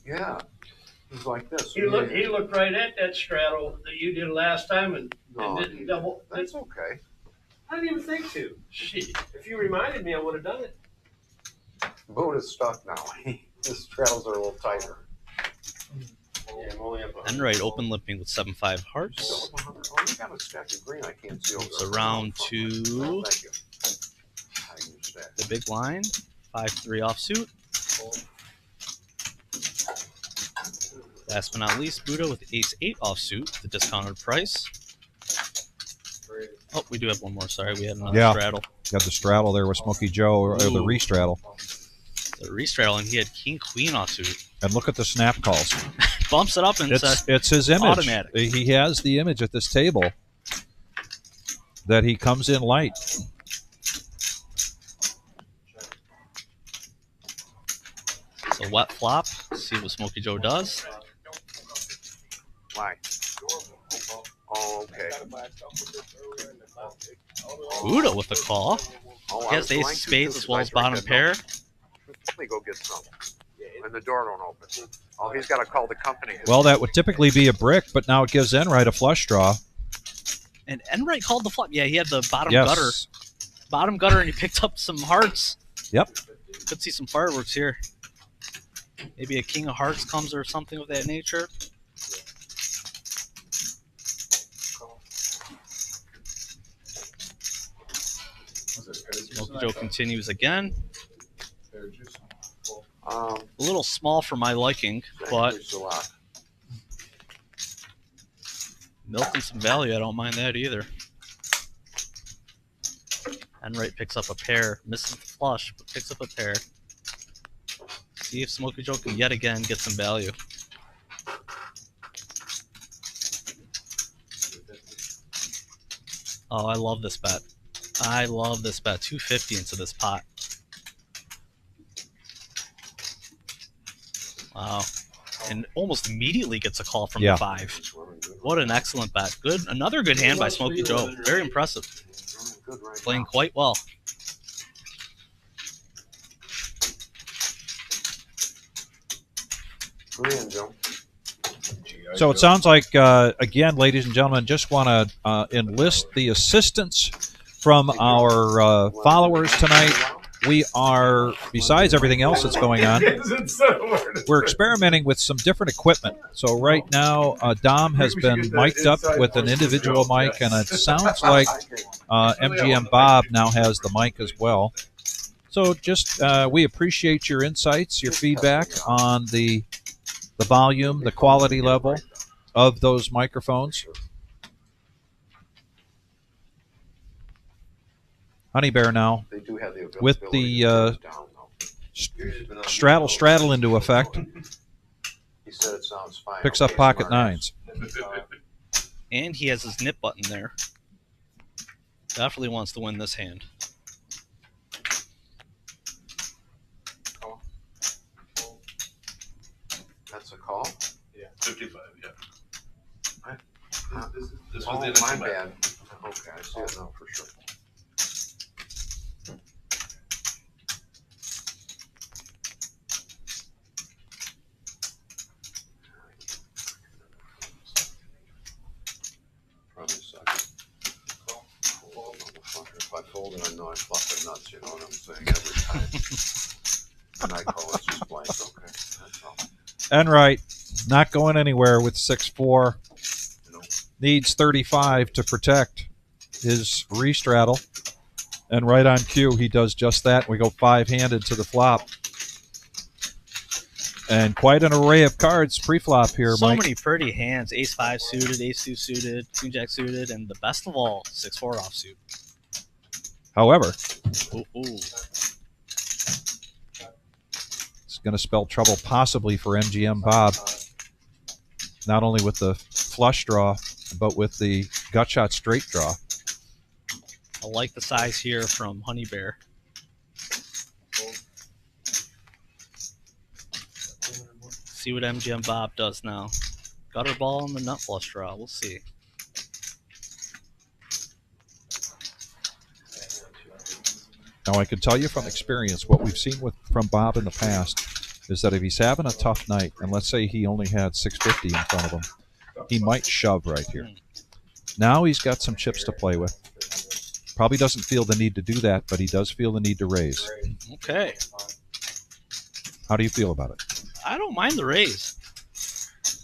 E: Yeah, it was like this.
G: He looked right at that straddle that you did last time and didn't double.
E: That's okay.
F: I didn't even think to.
G: Shit.
F: If you reminded me, I would have done it.
E: Buddha's stuck now. His straddles are a little tighter.
F: Yeah, I'm only up
B: And right, open limping with 7-5 hearts.
E: Oh, you got a stack of green I can't see over.
B: It's around to
E: Thank you. I use that.
B: the big line. 5-3 offsuit. Last but not least, Buddha with Ace-8 offsuit, the discounted price. Oh, we do have one more. Sorry, we had another straddle.
A: Got the straddle there with Smokey Joe, or the re-straddle.
B: The re-straddle, and he had King-Queen offsuit.
A: And look at the snap calls.
B: Bumps it up and
A: it's his image.
B: Automatic.
A: He has the image at this table that he comes in light.
B: So wet flop. See what Smokey Joe does.
E: Why? Oh, okay.
B: Buddha with the call.
E: Oh,
B: He has the ace of spades as well as bottom pair.
E: Let me go get some. And the door don't open. Oh, he's got to call the company.
A: Well, that would typically be a brick, but now it gives Enright a flush draw.
B: And Enright called the flop. Yeah, he had the bottom
A: Yes.
B: gutter. Bottom gutter, and he picked up some hearts.
A: Yep.
B: Could see some fireworks here. Maybe a king of hearts comes or something of that nature. Smokey Joe continues again. A little small for my liking, but milking some value, I don't mind that either. Enright picks up a pair, misses the flush, but picks up a pair. See if Smokey Joe can yet again get some value. Oh, I love this bet. I love this bet. 250 into this pot. Wow. And almost immediately gets a call from the 5. What an excellent bet. Good. Another good hand by Smokey Joe. Very impressive. Playing quite well.
A: So it sounds like, again, ladies and gentlemen, just want to enlist the assistance from our followers tonight. we are, besides everything else that's going on, we're experimenting with some different equipment. So right now, Dom has been mic'd up with an individual mic, and it sounds like MGM Bob now has the mic as well. So just we appreciate your insights, your feedback on the volume, the quality level of those microphones. Honey Bear now, with the straddle into effect, picks up pocket nines.
B: And he has his nip button there. Definitely wants to win this hand.
E: That's a call?
D: Yeah. 55, yeah. This
E: Oh,
D: was the
E: my
D: initial
E: bad. Okay, I see it now for sure. Probably sucks. If I fold it, I know I'm fucking nuts, you know what I'm saying? Every time. And I call it just blank, okay. That's all.
A: Enright, not going anywhere with 6-4. Needs 35 to protect his restraddle. And right on cue, he does just that. We go 5-handed to the flop. And quite an array of cards pre-flop here,
B: so
A: Mike.
B: many pretty hands. Ace-5 suited, Ace-2 suited, Queen-Jack suited, and the best of all, 6-4 offsuit.
A: However,
B: ooh.
A: It's going to spell trouble possibly for MGM Bob. Not only with the flush draw, but with the gutshot straight draw.
B: I like the size here from Honey Bear. See what MGM Bob does now. Gutter ball and the nut flush draw. We'll see.
A: Now, I can tell you from experience, what we've seen from Bob in the past is that if he's having a tough night, and let's say he only had 650 in front of him, he might shove right here. Now he's got some chips to play with. Probably doesn't feel the need to do that, but he does feel the need to raise.
B: Okay.
A: How do you feel about it?
B: I don't mind the raise.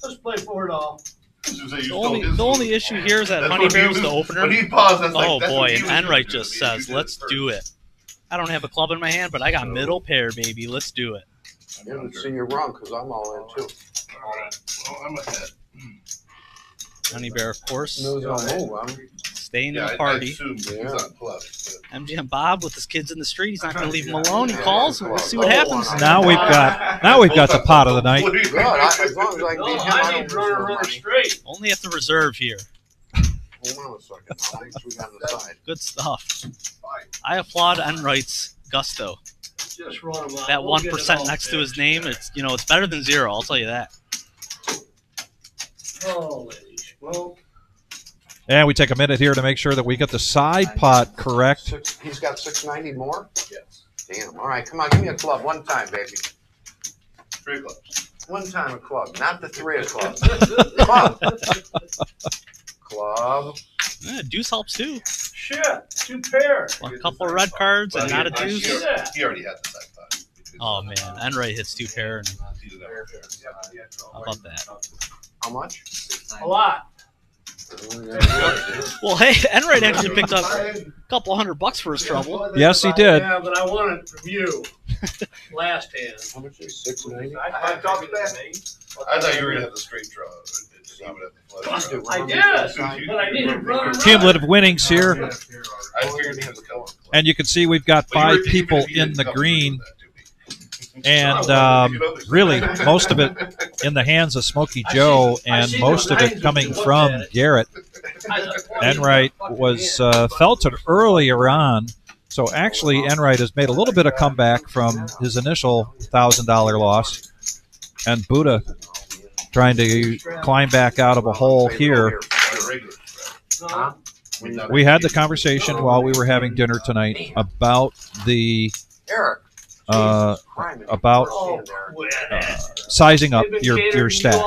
I: Let's play for it all.
B: The only issue here is that Honey Bear was the opener.
D: When he paused, that's
B: oh
D: like,
B: boy, and Enright just says, let's do it. I don't have a club in my hand, but I got middle pair, baby. Let's do it.
E: Yeah, see, you're wrong, because I'm all in, too.
D: Well, I'm ahead.
B: Honey Bear, of course,
E: No, move.
B: staying in the party.
D: I assume he's on plus.
B: MGM Bob with his kids in the street. He's not going to leave him alone. He calls. We'll see what happens.
A: Now we've got the pot of the night.
E: Good. As long as I can beat him, I don't lose no money.
I: straight.
B: Only at the reserve here.
E: Hold on a second. How many we got on the side?
B: Good stuff. I applaud Enright's gusto.
I: Just run them out.
B: That
I: We'll get it
B: 1%
I: all
B: next to his
I: fixed.
B: name, it's better than 0. I'll tell you that.
I: Holy, well,
A: And we take a minute here to make sure that we get the side pot correct.
E: He's got 690 more?
D: Yes.
E: Damn. All right, come on. Give me a club one time, baby.
D: 3 clubs.
E: One time a club, not the 3 of clubs. Club. Club.
B: Deuce helps too.
I: shit, 2 pair.
B: A couple of red cards and not a deuce.
D: He already had the side pot.
B: Oh man, Enright hits 2 pair. And how about that?
E: How much?
I: A lot.
B: Well, hey, Enright actually picked up a couple $100 for his trouble.
A: Yes, he did.
I: Yeah, but I want it from you. Last hand.
E: How much is 690?
I: I talked that.
D: I thought you were going to have the straight draw. You would have the flush draw.
I: I did, but I didn't run.
A: Cumulative winnings here.
D: I figured he was coming.
A: And you can see we've got 5 people in the green. And really, most of it in the hands of Smokey Joe, and most of it coming from Garrett. Enright was felt it earlier on. So actually, Enright has made a little bit of comeback from his initial $1,000 loss. And Buddha trying to climb back out of a hole here. We had the conversation while we were having dinner tonight about the sizing up your stack.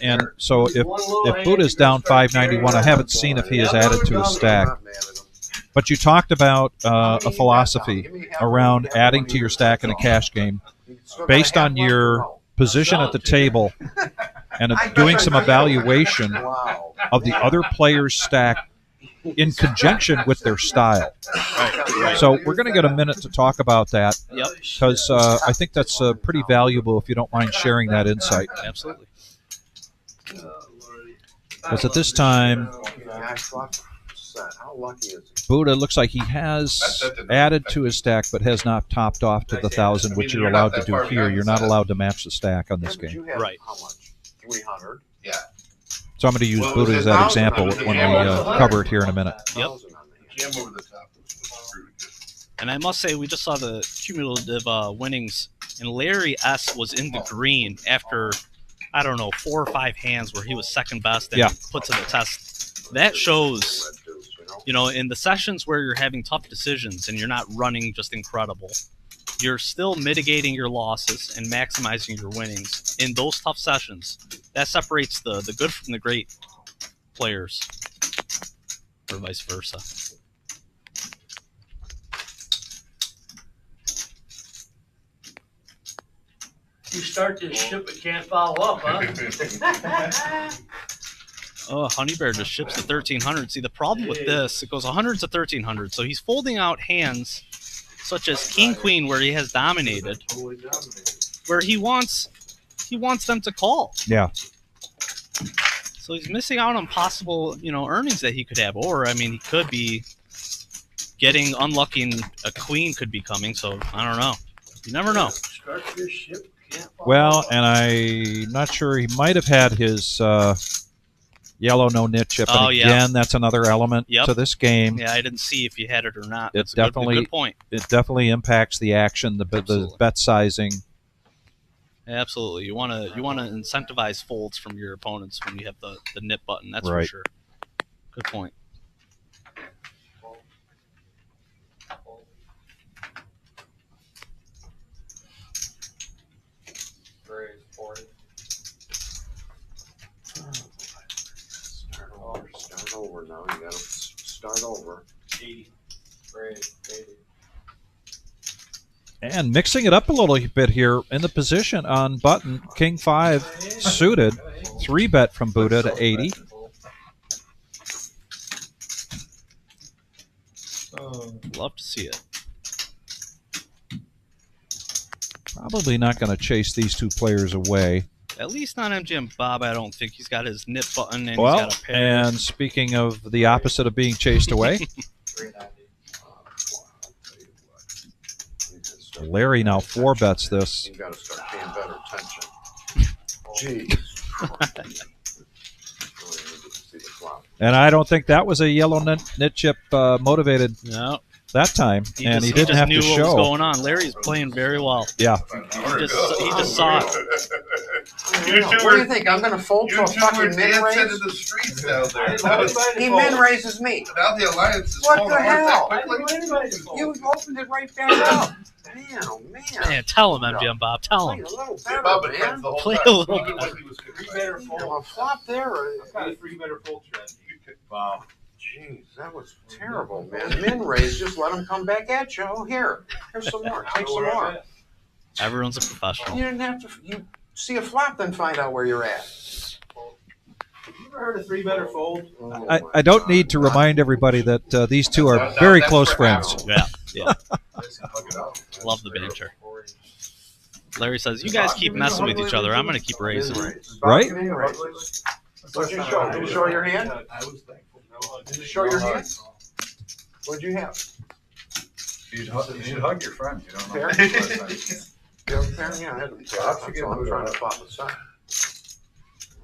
A: And so if Buddha's down 591, I haven't seen if he has added to his stack. But you talked about a philosophy around adding to your stack in a cash game based on your position at the table and doing some evaluation of the other player's stack in conjunction with their style. So we're going to get a minute to talk about that because I think that's pretty valuable if you don't mind sharing that insight.
B: Absolutely.
A: Because at this time,
E: How lucky is he?
A: Buddha looks like he has added to his stack but has not topped off to the 1,000, which you're allowed to do here. You're not allowed to match the stack on this game.
B: Right.
E: How much? 300.
D: Yeah.
A: So I'm going to use Buddha as that example when we cover it here in a minute.
B: Yep.
D: Jam over the top.
B: And I must say, we just saw the cumulative winnings, and Larry S. was in the green after, I don't know, 4 or 5 hands where he was second best and put to the test. That shows, you know, in the sessions where you're having tough decisions and you're not running just incredible, you're still mitigating your losses and maximizing your winnings in those tough sessions. That separates the good from the great players, or vice versa.
I: You start this ship and can't follow up, huh?
B: Oh, Honey Bear just ships to 1,300. See, the problem with this, it goes 100 to 1,300. So he's folding out hands such as King Queen, where he has dominated, where he wants them to call.
A: Yeah.
B: So he's missing out on possible, you know, earnings that he could have. Or, I mean, he could be getting unlucky and a queen could be coming. So, I don't know. You never know.
I: Start this ship.
A: Well, and I'm not sure. He might have had his yellow no-nit chip. And again, that's another element to this game.
B: Yeah, I didn't see if you had it or not.
A: It
B: That's
A: definitely,
B: a good point.
A: It definitely impacts the action, the bet sizing.
B: Absolutely. You want to incentivize folds from your opponents when you have the nip button. That's for
A: Right.
B: sure. Good point.
E: Start over now. You gotta start over.
F: 80. Great. 80.
A: And mixing it up a little bit here in the position on button, King 5 suited, 3-bet from Buddha to 80.
B: Love to see it.
A: Probably not going to chase these two players away.
B: At least not MGM Bob, I don't think. He's got his nip button and
A: Well,
B: he's got a pair.
A: and speaking of the opposite of being chased away, Larry now 4-bets this.
E: You gotta start paying better attention. Jeez.
A: And I don't think that was a yellow nit chip motivated that time.
B: He
A: and
B: just,
A: he didn't have
B: knew
A: to
B: what
A: show.
B: was going on. Larry's playing very well.
A: Yeah.
B: He just saw it.
E: What do you think? I'm gonna fold to a fucking min raise?
D: into the streets down there.
E: He min raises me.
D: Now the alliance is
E: What
D: falling
E: the
D: apart
E: hell?
D: that quickly.
E: You opened it right back up. Man, oh man.
B: Man, tell him, MGM Bob. Tell him.
E: Play
B: a little better, man.
E: Play a little better. A flop there.
F: I've got a 3-better fold strategy.
E: Wow. Jeez, that was terrible, man. Min raise, just let them come back at you. Oh, here's some more. Take some more.
B: Everyone's a professional.
E: You didn't have to. You see a flop, then find out where you're at.
F: Have you ever heard of 3-better fold?
A: I don't need to remind everybody that these two are very close friends.
B: Yeah. Love the banter. Larry says, you guys keep messing with each other. I'm going to keep raising.
A: Right?
E: What'd you show? Did you show your hand? Did you show your hand? What'd you have?
H: You should hug your friend. You don't know.
E: Pair? You have a pair? Yeah, I had a pair. That's all I'm trying to flop the side.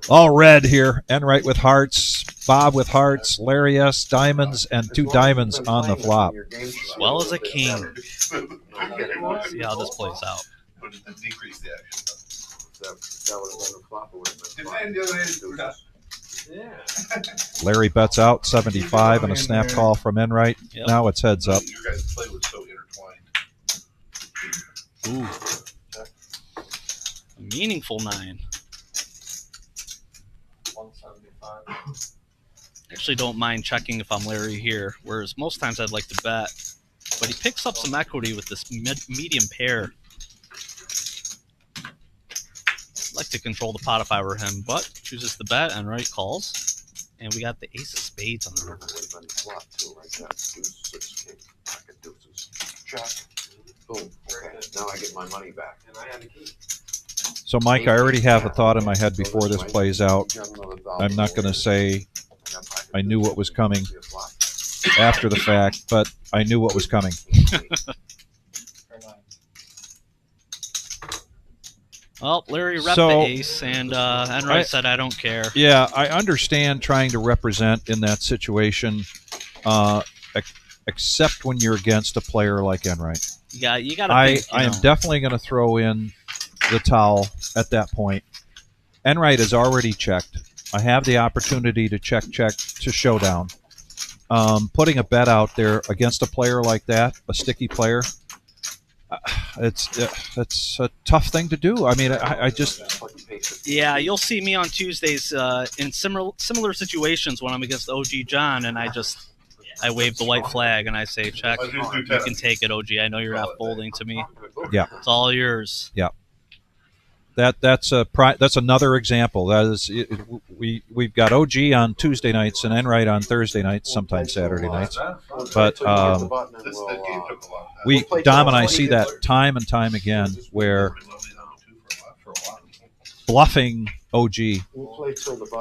A: All red here. Enright with hearts, Bob with hearts, Larry S. diamonds, and 2 diamonds on the flop.
B: As well as a king. See how this plays out.
D: Decrease the action.
E: That would have been a flop. It would have been
D: Defend the other end.
A: Larry bets out 75 and a snap call from Enright.
B: Yep.
A: Now it's heads up.
D: Your guys' play was so intertwined.
B: Ooh. A meaningful 9.
F: 175.
B: Actually don't mind checking if I'm Larry here, whereas most times I'd like to bet. But he picks up some equity with this medium pair. I'd like to control the pot if I were him, but chooses the bet and right calls. And we got the ace of spades on the river.
E: Boom. Okay. Now I get my money back.
A: So, Mike, I already have a thought in my head before this plays out. I'm not going to say I knew what was coming after the fact, but I knew what was coming.
B: Well, Larry repped the ace, and Enright said, I don't care.
A: Yeah, I understand trying to represent in that situation, except when you're against a player like Enright.
B: You got to
A: I am definitely going to throw in the towel at that point. Enright is already checked. I have the opportunity to check to showdown. Putting a bet out there against a player like that, a sticky player, it's a tough thing to do. I mean, I just...
B: Yeah, you'll see me on Tuesdays in similar situations when I'm against OG John, and I wave the white flag and I say, check, you can take it, OG. I know you're not folding to me.
A: Yeah.
B: It's all yours.
A: Yeah. That's another example. That is, we've got OG on Tuesday nights and Enright on Thursday nights, sometimes Saturday nights. But Dom and I see that time and time again where bluffing OG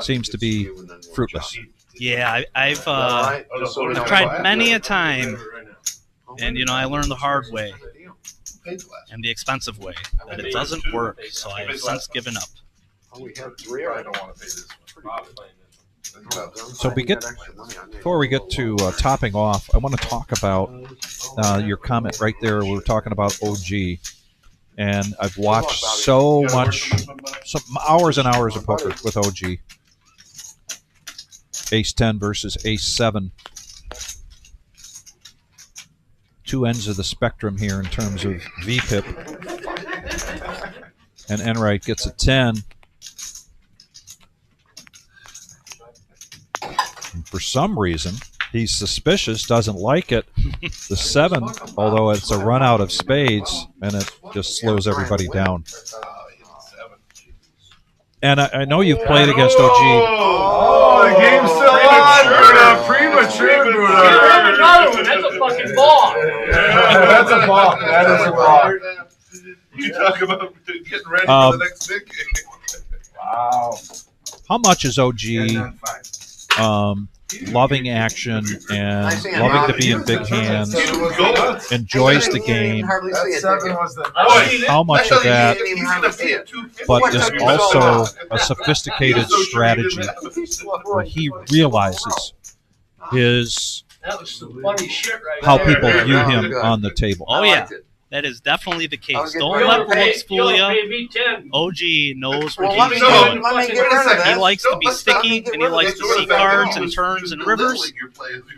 A: seems to be fruitless.
B: Yeah, I've tried many a time, and I learned the hard way and the expensive way that it doesn't work. So I've since given up.
A: So before we get to topping off, I want to talk about your comment right there. We were talking about OG, and I've watched some hours and hours of poker with OG. Ace 10 versus Ace 7. Two ends of the spectrum here in terms of VPIP. And Enright gets a 10. And for some reason, he's suspicious, doesn't like it. The 7, although it's a run out of spades, and it just slows everybody down. And I know you've played against OG.
C: Oh, the game's still on, Buddha. Premature, Buddha.
I: Another one. That's a fucking ball.
C: That's a ball. That is a ball.
D: You talk about getting ready for the next big game.
C: Wow.
A: How much is OG loving action and loving to be in big hands, enjoys the game? How much of that, but is also a sophisticated strategy where he realizes how people view him on the table?
B: Oh, yeah. That is definitely the case. Don't let the looks fool you. OG knows what he's doing. He likes to be sticky, and he likes to see cards and turns and rivers,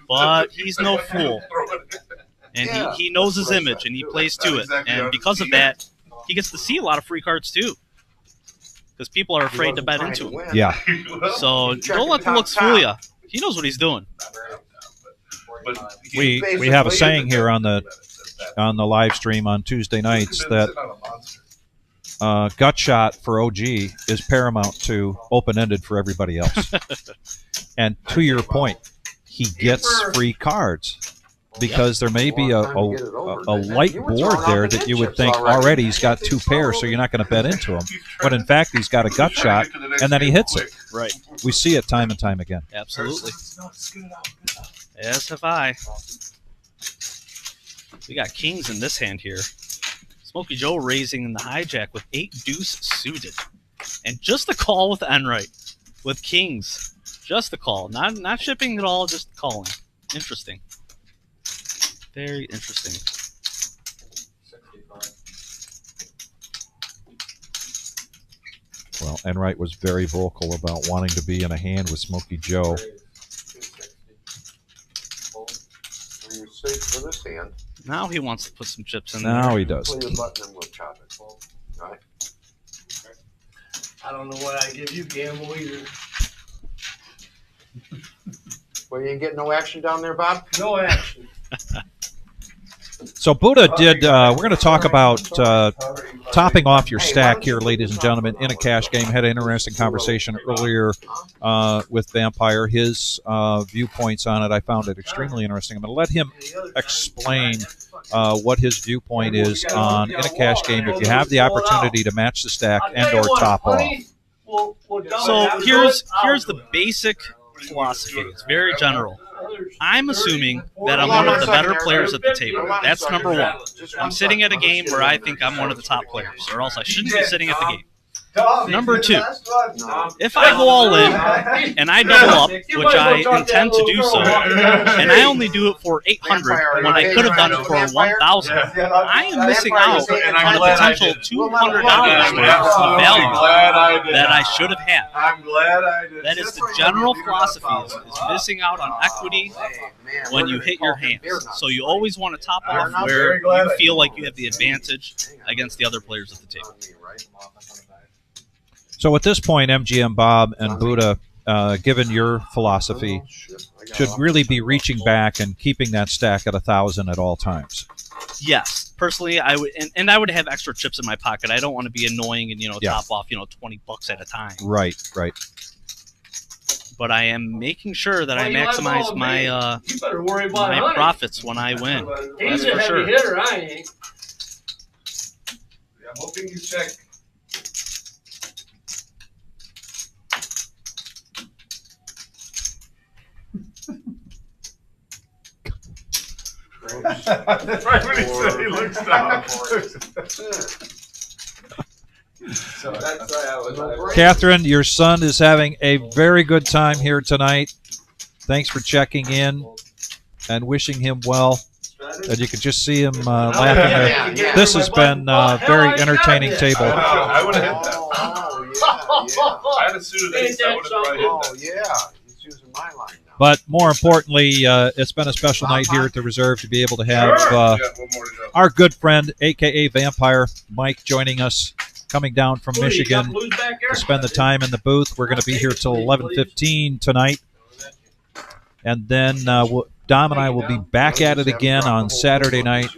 B: but he's no fool. And he knows his image, and he plays to it. And because of that, he gets to see a lot of free cards, too. Because people are afraid to bet into him.
A: Yeah.
B: So don't let the looks fool you. He knows what he's doing.
A: We have a saying here on the live stream on Tuesday nights that gut shot for OG is paramount to open-ended for everybody else. And to your point, he gets free cards because there may be a light board there that you would think already he's got 2 pairs, so you're not going to bet into him. But in fact, he's got a gut shot, and then he hits it.
B: Right.
A: We see it time and time again.
B: Absolutely. Yes, have I. We got kings in this hand here. Smokey Joe raising in the hijack with 8 deuce suited. And just a call with Enright. With kings. Just a call. Not shipping at all, just calling. Interesting. Very interesting.
A: Well, Enright was very vocal about wanting to be in a hand with Smokey Joe.
E: You're safe for this hand.
B: Now he wants to put some chips in there.
A: Now he does.
E: Play the button and we'll chop it. Right?
I: I don't know what I give you, gamble either.
E: Well, you ain't getting no action down there, Bob?
I: No action.
A: So Buddha did. We're going to talk about topping off your stack here, ladies and gentlemen, in a cash game. Had an interesting conversation earlier with Vampire. His viewpoints on it, I found it extremely interesting. I'm going to let him explain what his viewpoint is on in a cash game if you have the opportunity to match the stack and or top off.
B: So here's the basic philosophy. It's very general. I'm assuming that I'm one of the better players at the table. That's number one. I'm sitting at a game where I think I'm one of the top players, or else I shouldn't be sitting at the game. Number two, if I go all in and I double up, which I intend to do so, and I only do it for 800 when I could have done it for 1,000, I am missing out on a potential $200 worth of value that I should have had.
C: I'm glad I did.
B: That is the general philosophy, is missing out on equity when you hit your hands. So you always want to top off where you feel like you have the advantage against the other players at the table.
A: So at this point, MGM Bob and Buddha, given your philosophy, should really be reaching back and keeping that stack at 1,000 at all times.
B: Yes, personally, I would, and I would have extra chips in my pocket. I don't want to be annoying and top off $20 at a time.
A: Right.
B: But I am making sure that I maximize my profits when I win.
I: He's
B: That's
I: a
B: for
I: heavy
B: sure.
I: hitter, I ain't.
C: I'm hoping you check. That's right when he said he looks down. So that's why I was.
A: Catherine, your son is having a very good time here tonight. Thanks for checking in and wishing him well. And you could just see him laughing there. This has been a very entertaining table.
C: I would have hit that. I had a suit of ace. I would have probably hit that.
E: Oh, yeah. He's using my line now.
A: But more importantly, it's been a special night here at the Reserve to be able to have our good friend, a.k.a. Vampire, Mike, joining us, coming down from Michigan to spend the time in the booth. We're going to be here till 11:15 tonight. And then Dom and I will be back at it again on Saturday night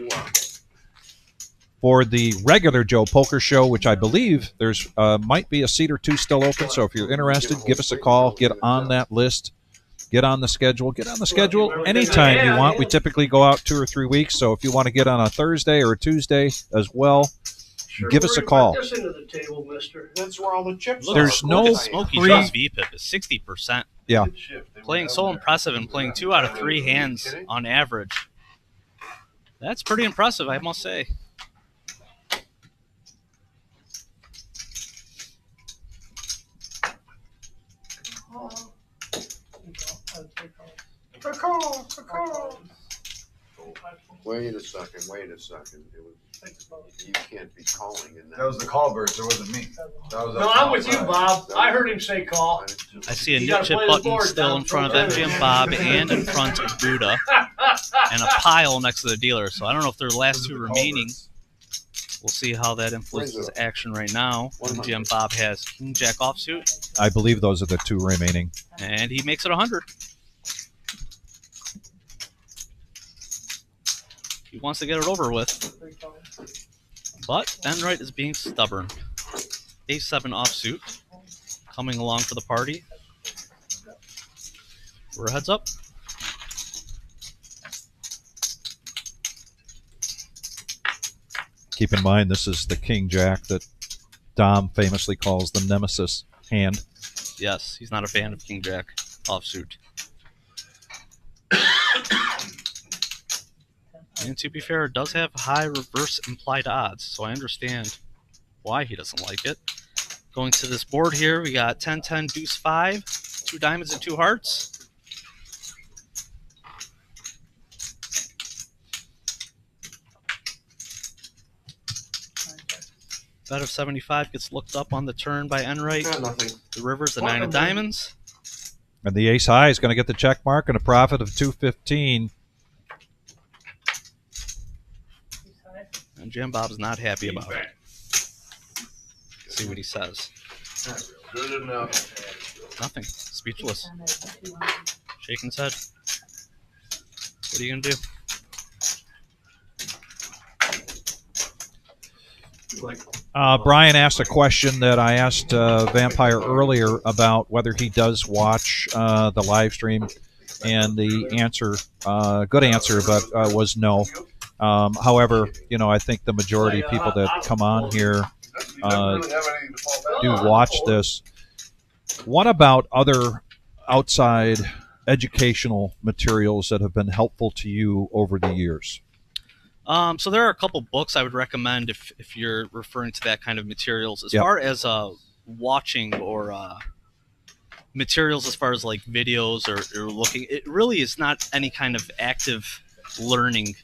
A: for the regular Joe Poker Show, which I believe there's might be a seat or two still open. So if you're interested, give us a call. Get on that list. Get on the schedule. Get on the schedule anytime you want. We typically go out 2 or 3 weeks. So if you want to get on a Thursday or a Tuesday as well, give us a call.
E: That's where all the chips are.
A: There's no
B: Smokey
A: free.
B: Joe's VPIP is 60%.
A: Yeah.
B: Playing so impressive and playing 2 out of 3 hands on average. That's pretty impressive, I must say.
E: Wait a second. You can't be calling in that.
C: That was the call birds. It wasn't me. That was
I: No, I'm with you, Bob. I heard him say call.
B: I see a nip chip button still in front of MGM Bob and in front of Buddha, and a pile next to the dealer. So I don't know if they're the last 2 remaining. We'll see how that influences action right now. MGM Bob has King Jack offsuit.
A: I believe those are the 2 remaining.
B: And he makes it 100. He wants to get it over with. But Enright is being stubborn. Ace-7 offsuit. Coming along for the party. We're heads up.
A: Keep in mind, this is the King Jack that Dom famously calls the nemesis hand.
B: Yes, he's not a fan of King Jack offsuit. And to be fair, it does have high reverse implied odds, so I understand why he doesn't like it. Going to this board here, we got 10-10, deuce 5, 2 diamonds and 2 hearts. Bet of 75 gets looked up on the turn by Enright. The river's the 9 of diamonds.
A: And the ace high is going to get the check mark and a profit of 215.
B: And Jim Bob's not happy about it. See what he says.
C: Good enough.
B: Nothing. Speechless. Shaking his head. What are you gonna do?
A: Brian asked a question that I asked Vampire earlier about whether he does watch the live stream, and the answer, good answer, but was no. However, you know, I think the majority of people that come on here do watch this. What about other outside educational materials that have been helpful to you over the years?
B: So there are a couple books I would recommend if you're referring to that kind of materials. As far as watching or materials, as far as like videos or looking, it really is not any kind of active learning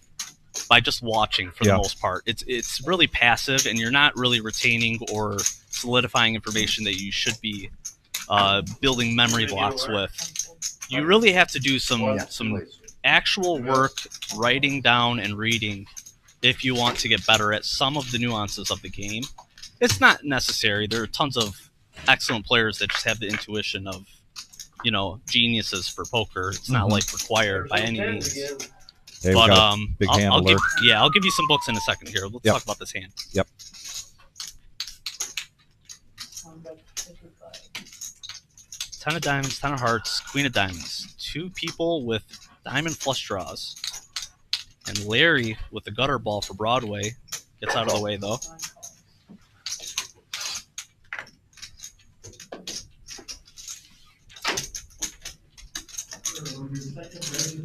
B: by just watching for the most part. It's really passive, and you're not really retaining or solidifying information that you should be building memory blocks with. You really have to do some actual work, writing down and reading, if you want to get better at some of the nuances of the game. It's not necessary. There are tons of excellent players that just have the intuition of, you know, geniuses for poker. It's not like required by any means.
A: Hey,
B: but
A: big hand
B: I'll
A: alert.
B: I'll give you some books in a second here. Let's talk about this hand.
A: Yep.
B: 10 of diamonds, 10 of hearts, queen of diamonds. Two people with diamond flush draws. And Larry with the gutter ball for Broadway. Gets out of the way, though.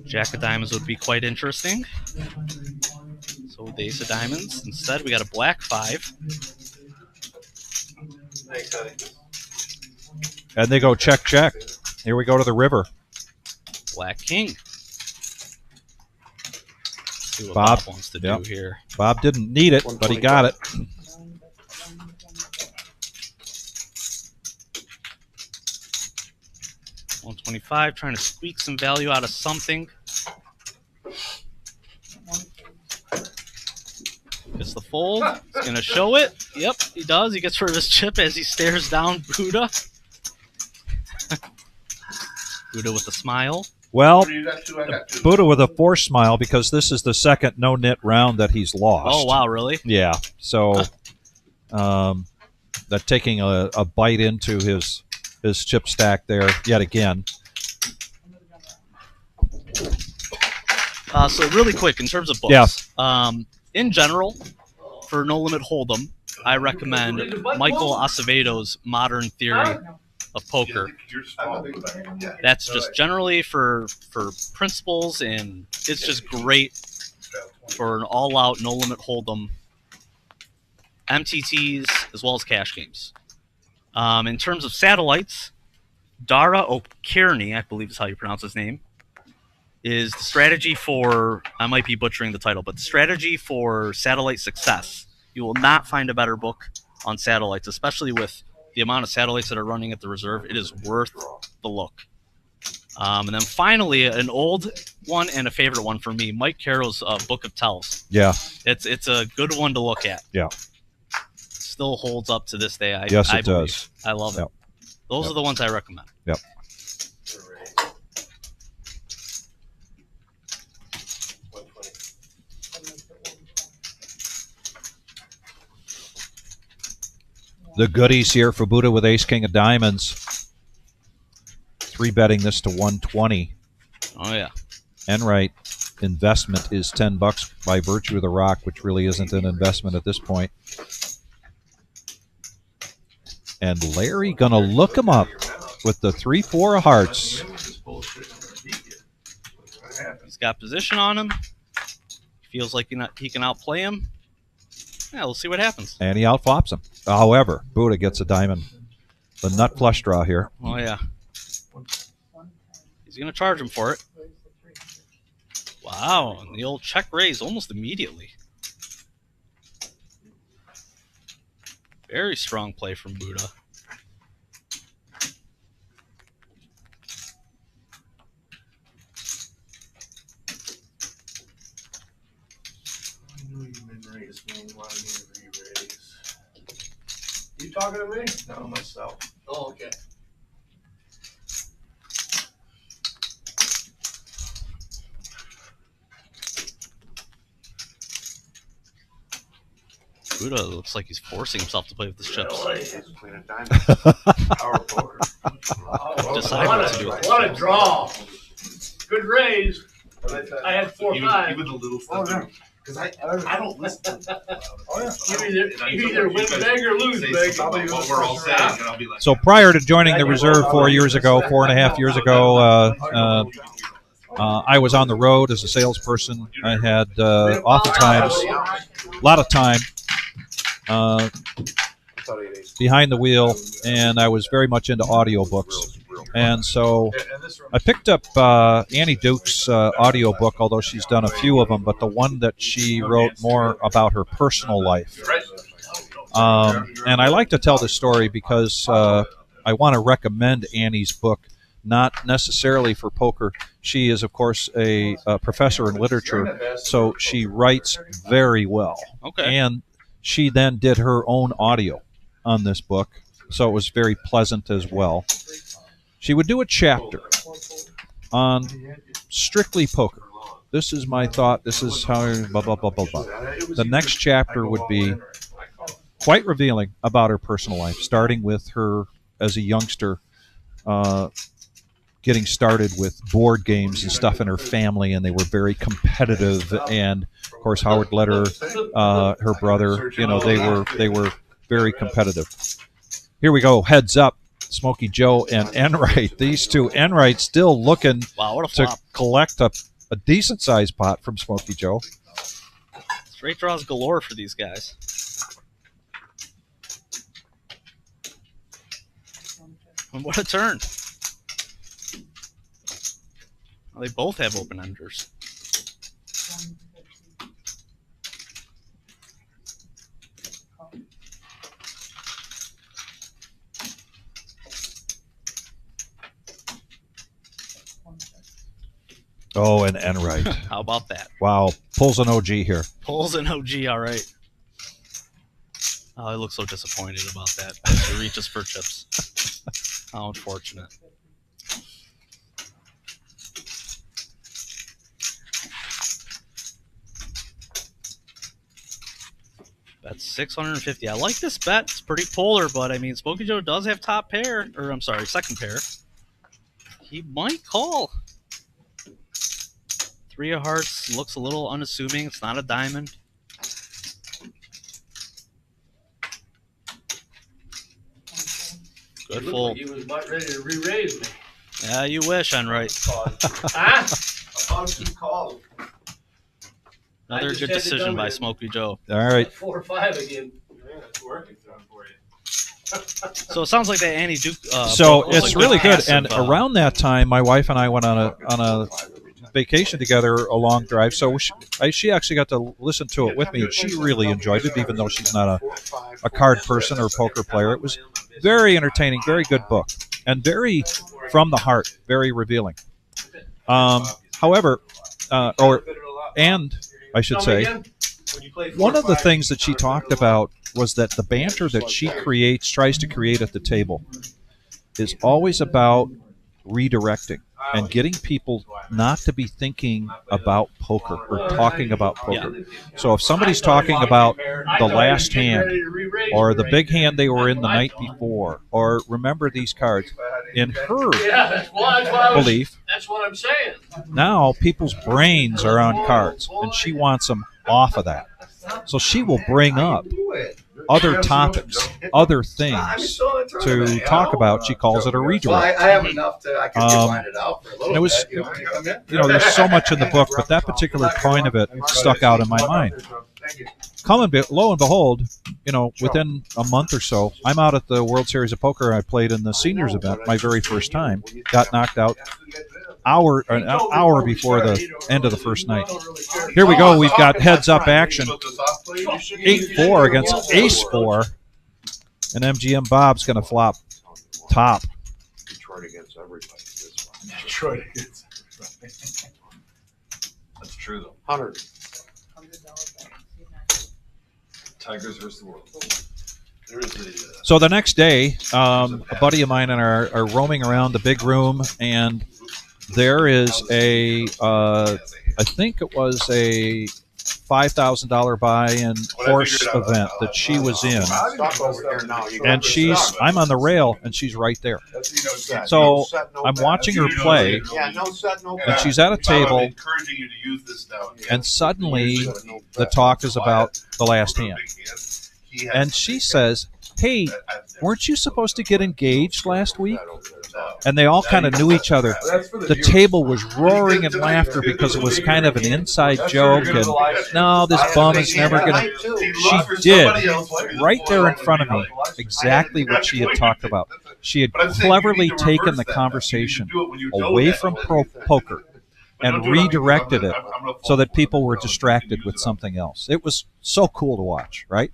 B: Jack of diamonds would be quite interesting. So the ace of diamonds. Instead, we got a black 5.
F: Thanks, honey.
A: And they go check, check. Here we go to the river.
B: Black king. See what
A: Bob
B: Bob wants to do here.
A: Bob didn't need it, but he got it.
B: $125, trying to squeak some value out of something. Gets the fold. He's going to show it. Yep, he does. He gets rid of his chip as he stares down Buddha. Buddha with a smile.
A: Well,
D: You got two, I got two.
A: Buddha with a forced smile, because this is the second no-nit round that he's lost.
B: Oh, wow, really?
A: Yeah, so that taking a bite into his chip stack there yet again.
B: So really quick, in terms of books, in general, for No Limit Hold'em, I recommend Michael Acevedo's Modern Theory of Poker. That's just generally for principles, and it's just great for an all-out No Limit Hold'em, MTTs, as well as cash games. In terms of satellites, Dara O'Kearney, I believe is how you pronounce his name, is the strategy for, I might be butchering the title, but the strategy for satellite success. You will not find a better book on satellites, especially with the amount of satellites that are running at the reserve. It is worth the look. And then finally, an old one and a favorite one for me, Mike Carroll's Book of Tells.
A: Yeah.
B: It's a good one to look at.
A: Yeah.
B: Still holds up to this day.
A: Yes,
B: I
A: it
B: believe.
A: does.
B: I love it. Those are the ones I recommend.
A: Yep. The goodies here for Buddha with ace king of diamonds. 3-betting this to 120.
B: Oh yeah.
A: Enright investment is $10 by virtue of the rock, which really isn't an investment at this point. And Larry gonna look him up with the 3-4 of hearts.
B: He's got position on him. Feels like he can outplay him. Yeah, we'll see what happens.
A: And he outflops him. However, Buddha gets a diamond. The nut flush draw here.
B: Oh, yeah. He's going to charge him for it. Wow, and the old check raise almost immediately. Very strong play from Buddha.
F: You talking to me? No, myself. Oh, okay.
B: Buddha looks like he's forcing himself to play with his chips. Decide what to do with it.
I: What a draw. Good raise. I had 4-5.
D: Even the little stuff. Because I don't listen to
I: You either win big or lose big.
D: what we're all saying, and I'll be like,
A: So prior to joining the reserve 4 years ago, 4.5 years ago, I was on the road as a salesperson. I had oftentimes a lot of time behind the wheel, and I was very much into audiobooks. And so I picked up Annie Duke's audiobook, although she's done a few of them, but the one that she wrote more about her personal life. And I like to tell this story because I want to recommend Annie's book, not necessarily for poker. She is, of course, a professor in literature, so she writes very well.
B: Okay.
A: And she then did her own audio on this book, so it was very pleasant as well. She would do a chapter on strictly poker. This is my thought. This is how blah, blah, blah, blah, blah. The next chapter would be quite revealing about her personal life, starting with her as a youngster getting started with board games and stuff in her family, and they were very competitive. And, of course, Howard let her brother, they were very competitive. Here we go. Heads up. Smokey Joe and Enright. These two. Enright still looking to collect a decent-sized pot from Smokey Joe.
B: Straight draws galore for these guys. And what a turn. Well, they both have open-enders.
A: Oh, and Enright.
B: How about that?
A: Wow. Pulls an OG here.
B: Pulls an OG, all right. Oh, I look so disappointed about that. He reaches for chips. How unfortunate. That's 650. I like this bet. It's pretty polar, but I mean, Smokey Joe does have top pair, or I'm sorry, second pair. He might call. 3 of hearts looks a little unassuming. It's not a diamond. Good fold.
I: He was about ready to re-raise me.
B: Yeah, you wish, Enright.
I: Huh?
B: Another good decision by Smokey Joe.
A: All right.
I: 4 or 5 again.
F: Yeah, it's working for you.
B: So it sounds like that Annie Duke.
A: So it's
B: like
A: really good.
B: passive,
A: And around that time, my wife and I went on a vacation together, a long drive. So she actually got to listen to it with me, and she really enjoyed it, even though she's not a card person or poker player. It was very entertaining, very good book, and very from the heart, very revealing. However, I should say, one of the things that she talked about was that the banter that she tries to create at the table, is always about redirecting and getting people not to be thinking about poker or talking about poker. Yeah. So if somebody's talking about the last hand or the big hand they were in the night before, or remember these cards, in her belief,
I: that's what I'm saying.
A: Now people's brains are on cards, and she wants them off of that. So she will bring up other topics, other things to talk about. She calls it a redirect.
E: I have enough to, I can line it out for a little bit.
A: There's so much in the book, but that particular point of it stuck out in my mind. Lo and behold, within a month or so, I'm out at the World Series of Poker. I played in the seniors event, my very first time. Got knocked out an hour before the end of the first night. Here we go. We've got heads-up action. 8-4 against Ace-4. And MGM Bob's going to flop top.
E: Detroit against everybody.
C: Detroit against everybody. That's true, though.
E: 100.
C: Tigers versus the world.
A: So the next day, a buddy of mine and I are roaming around the big room, and there is I think it was a $5,000 buy-in horse event that she was in, and I'm on the rail and she's right there. So I'm watching her play, and she's at a table, and suddenly the talk is about the last hand, and she says, "Hey, weren't you supposed to get engaged last week?" And they all kind of knew each other. The table was roaring in laughter because it was kind of an inside joke. And no, this bum is never going to. She did, right there in front of me, exactly what she had talked about. She had cleverly taken the conversation away from poker and redirected it so that people were distracted with something else. It was so cool to watch, right?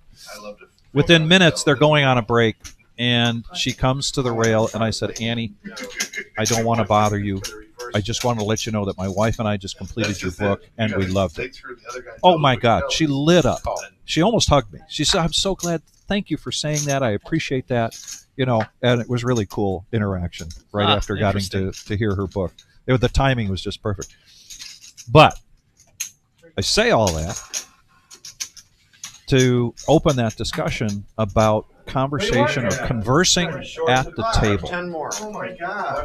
A: Within minutes, they're going on a break. And she comes to the rail, and I said, "Annie, I don't want to bother you. I just want to let you know that my wife and I just completed your book, and we loved it." Oh, my God. She lit up. She almost hugged me. She said, "I'm so glad. Thank you for saying that. I appreciate that." And it was really cool interaction right after getting to hear her book. The timing was just perfect. But I say all that to open that discussion about conversation or conversing at the table.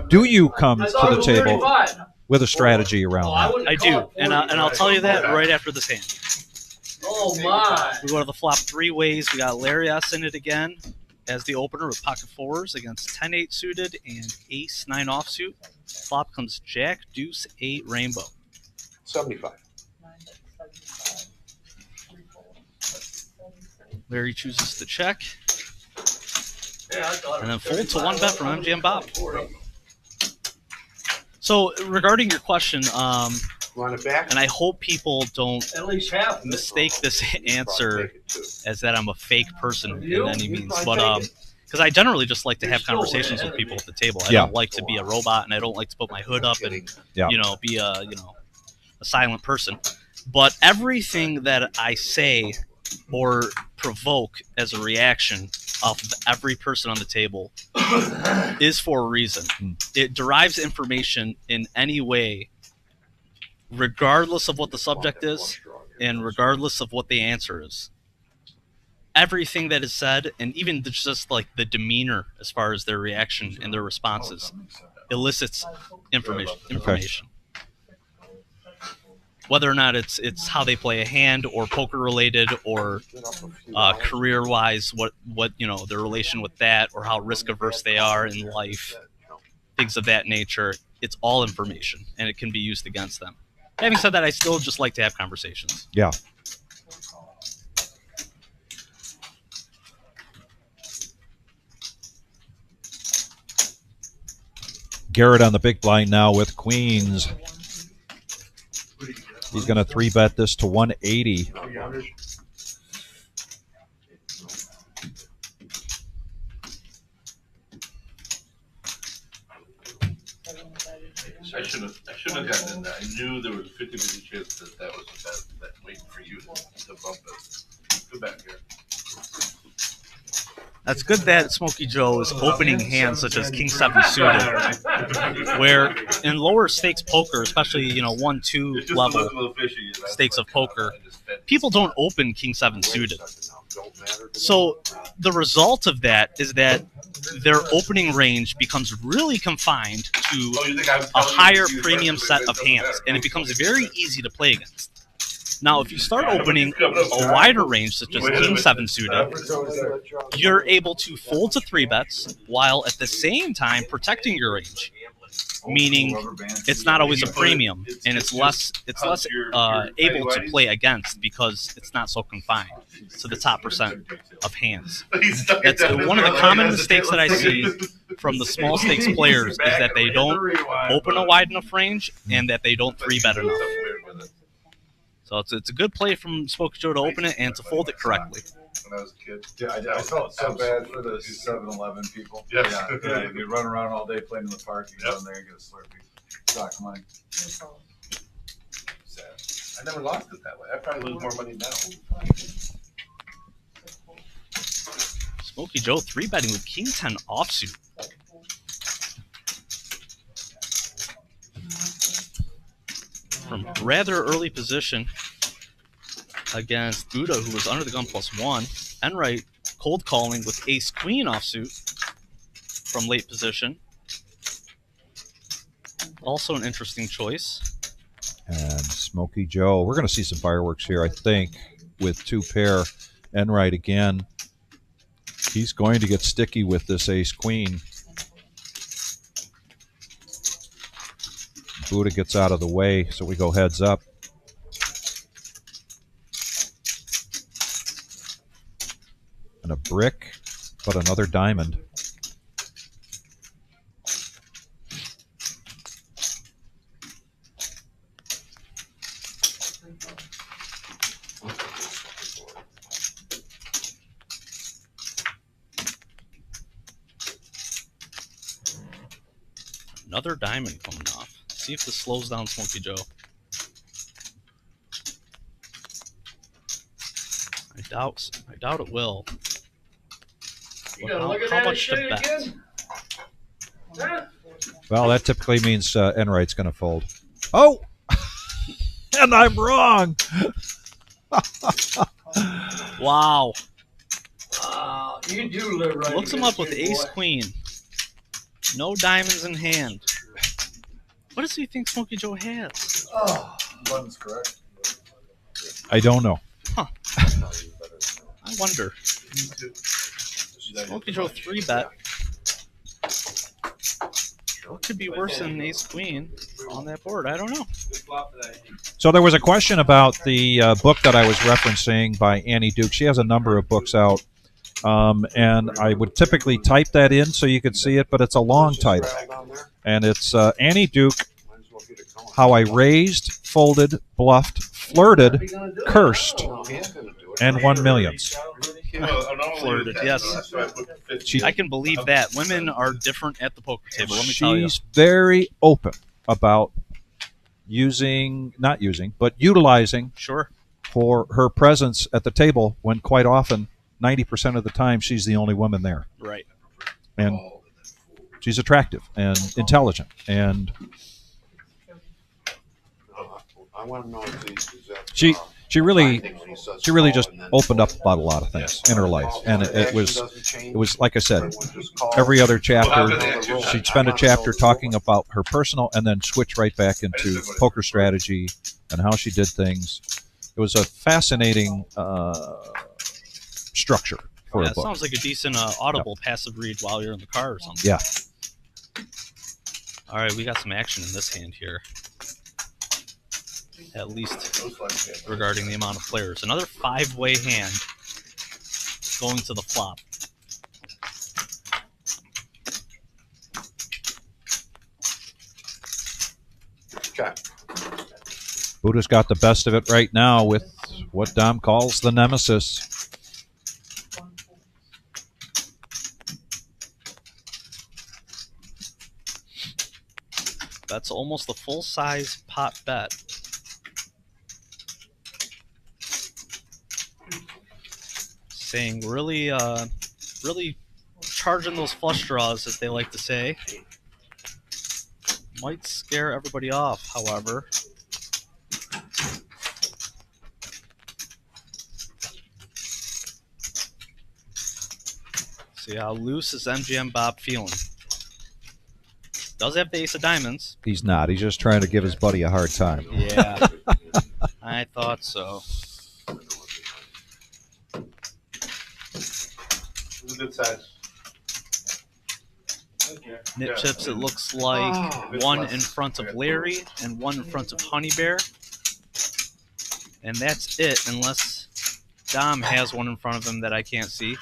A: Do you come to the table with a strategy around that?
B: I do, and I'll tell you that right after this hand.
I: Oh my!
B: We go to the flop 3 ways. We got Larry S in it again as the opener with pocket 4s against 10-8 suited and ace-9 offsuit. Flop comes Jack, Deuce, 8 rainbow.
E: 75.
B: Larry chooses to check. And then fold to 1 bet from MGM Bob. So regarding your question, and I hope people don't mistake this answer as that I'm a fake person in any means, but because I generally just like to have conversations with people at the table. I don't like to be a robot, and I don't like to put my hood up and be a silent person. But everything that I say or provoke as a reaction of every person on the table is for a reason. It derives information in any way, regardless of what the subject is and regardless of what the answer is. Everything that is said, and even just like the demeanor as far as their reaction and their responses, elicits information.
A: Okay.
B: Whether or not it's how they play a hand or poker related or career wise, what their relation with that or how risk averse they are in life, things of that nature. It's all information and it can be used against them. Having said that, I still just like to have conversations.
A: Yeah. Garrett on the big blind now with queens. He's going to 3-bet this to 180.
D: I shouldn't have gotten in that. I knew there was 50-50 chance that was a bet waiting for you to bump it. Good bet here.
B: That's good that Smokey Joe is opening hands such as King 7 suited, where in lower stakes poker, especially 1-2 level stakes of poker, people don't open King 7 suited. So the result of that is that their opening range becomes really confined to a higher premium set of hands, and it becomes very easy to play against. Now, if you start opening a wider range, such as King 7 suited, you're able to fold to 3-bets while at the same time protecting your range. Meaning, it's not always a premium, and it's less able to play against because it's not so confined to the top percent of hands. That's one of the common mistakes that I see from the small stakes players is that they don't open a wide enough range and that they don't 3-bet enough. So it's a good play from Smokey Joe to open it and to fold it correctly.
H: When I was a kid. Yeah, I felt so bad for the 7-Eleven people.
C: Yes.
H: Yeah, you run around all day playing in the park, you go in there and get a Slurpee. Stock money.
D: Sad. I never lost it that way. I probably lose more money now.
B: Smokey Joe 3-betting with King 10 offsuit. From rather early position. against Buddha, who was under the gun +1. Enright cold calling with ace queen offsuit from late position. Also an interesting choice.
A: And Smokey Joe. We're going to see some fireworks here, I think, with 2-pair. Enright again. He's going to get sticky with this ace queen. Buddha gets out of the way, so we go heads up. And a brick, but another diamond.
B: Another diamond coming off. See if this slows down Smokey Joe. I doubt it will.
I: You gotta
B: How-
I: look at
B: how
I: that
B: much to
I: shit
B: bet?
I: again. Huh?
A: Well, that typically means Enright's going to fold. Oh! And I'm wrong!
B: Wow.
I: You do live right.
B: Looks him up with ace queen. No diamonds in hand. What does he think Smokey Joe has?
C: Button's correct.
A: I don't know.
B: Huh. I wonder. Smokey Joe 3-bet. What could be worse than ace queen on that board? I don't know.
A: So there was a question about the book that I was referencing by Annie Duke. She has a number of books out. And I would typically type that in so you could see it, but it's a long title. And it's Annie Duke, How I Raised, Folded, Bluffed, Flirted, Cursed, and Won Millions.
B: Flirted, yes. I can believe that. Women are different at the poker table, let me tell you.
A: She's very open about utilizing
B: Sure.
A: for her presence at the table when quite often 90% of the time she's the only woman there.
B: Right.
A: And she's attractive and intelligent. And
E: I want to know if
A: she really just opened up about a lot of things in her life. And it was like I said, every other chapter she'd spend a chapter talking about her personal and then switch right back into poker strategy and how she did things. It was a fascinating structure for a
B: It
A: book.
B: sounds like a decent audible passive read while you're in the car or something.
A: Yeah.
B: All right, we got some action in this hand here. At least regarding the amount of players. Another 5-way hand going to the flop.
E: check.
A: Buddha's got the best of it right now with what Dom calls the nemesis.
B: That's almost a full-size pot bet. Saying really charging those flush draws, as they like to say. Might scare everybody off, however. See how loose is MGM Bob feeling. Does have the ace of diamonds.
A: He's not. He's just trying to give his buddy a hard time.
B: Yeah. I thought so.
D: It's a good size.
B: Nip chips, it looks like one in front of Larry and one in front of Honey Bear. And that's it, unless Dom has one in front of him that I can't see.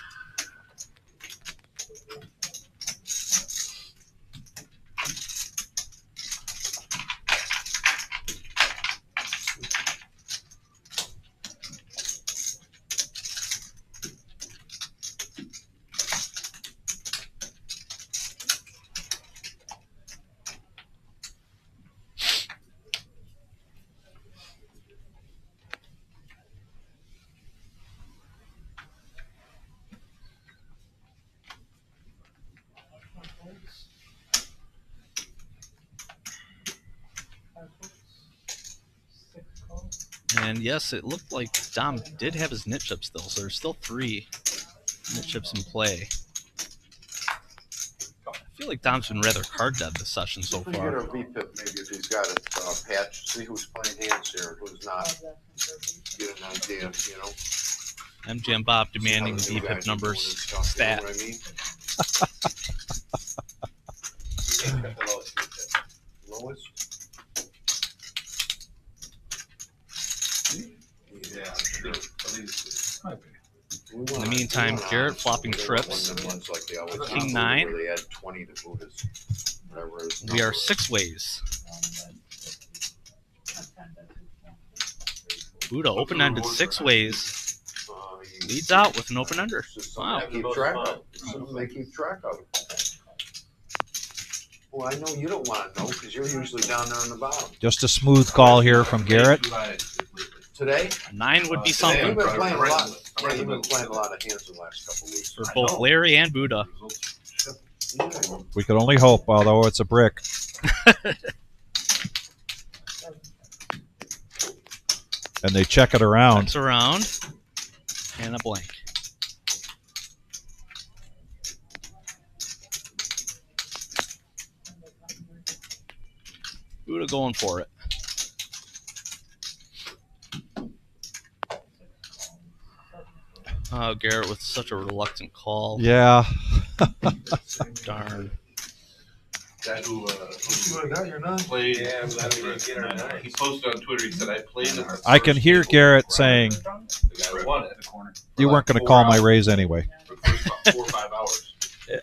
B: And yes, it looked like Dom did have his nit chip still, so there's still 3 nit chips in play. I feel like Dom's been rather card dead this session so
E: Get
B: far.
E: a VPIP maybe if he's got it patched. See who's playing hands here, who's not. Get an idea, you know.
B: MJ and Bob demanding VPIP numbers stat.
E: You know what I mean? Lowest?
C: Yeah, sure. At least might be.
B: In the meantime, Garrett flopping trips. King 9.
E: They add 20 to Buddha's.
B: We are 6 ways. Buddha open-ended 6 ways. Leads out with an open-ender. Wow.
E: They keep track of it. They keep track of it. Well, I know you don't want to know because you're usually down there on the bottom.
A: Just a smooth call here from Garrett.
E: Today?
B: A 9 would be
E: You've
B: something
E: been playing a lot. Yeah, you've been playing a lot of hands the last couple of weeks.
B: for both Larry and Buddha.
A: We could only hope, although it's a brick. And they check it around.
B: Checks around. And a blank. Buddha going for it. Oh, Garrett with such a reluctant call.
A: Yeah.
B: Darn.
D: That who
E: You're not.
D: played.
F: Yeah, I'm glad we didn't get our nine.
D: He posted on Twitter. He said, "I played in the
A: I can hear Garrett saying,
F: The guy who won it.
A: you weren't going to call my raise anyway.
D: for the first about 4 or 5 hours."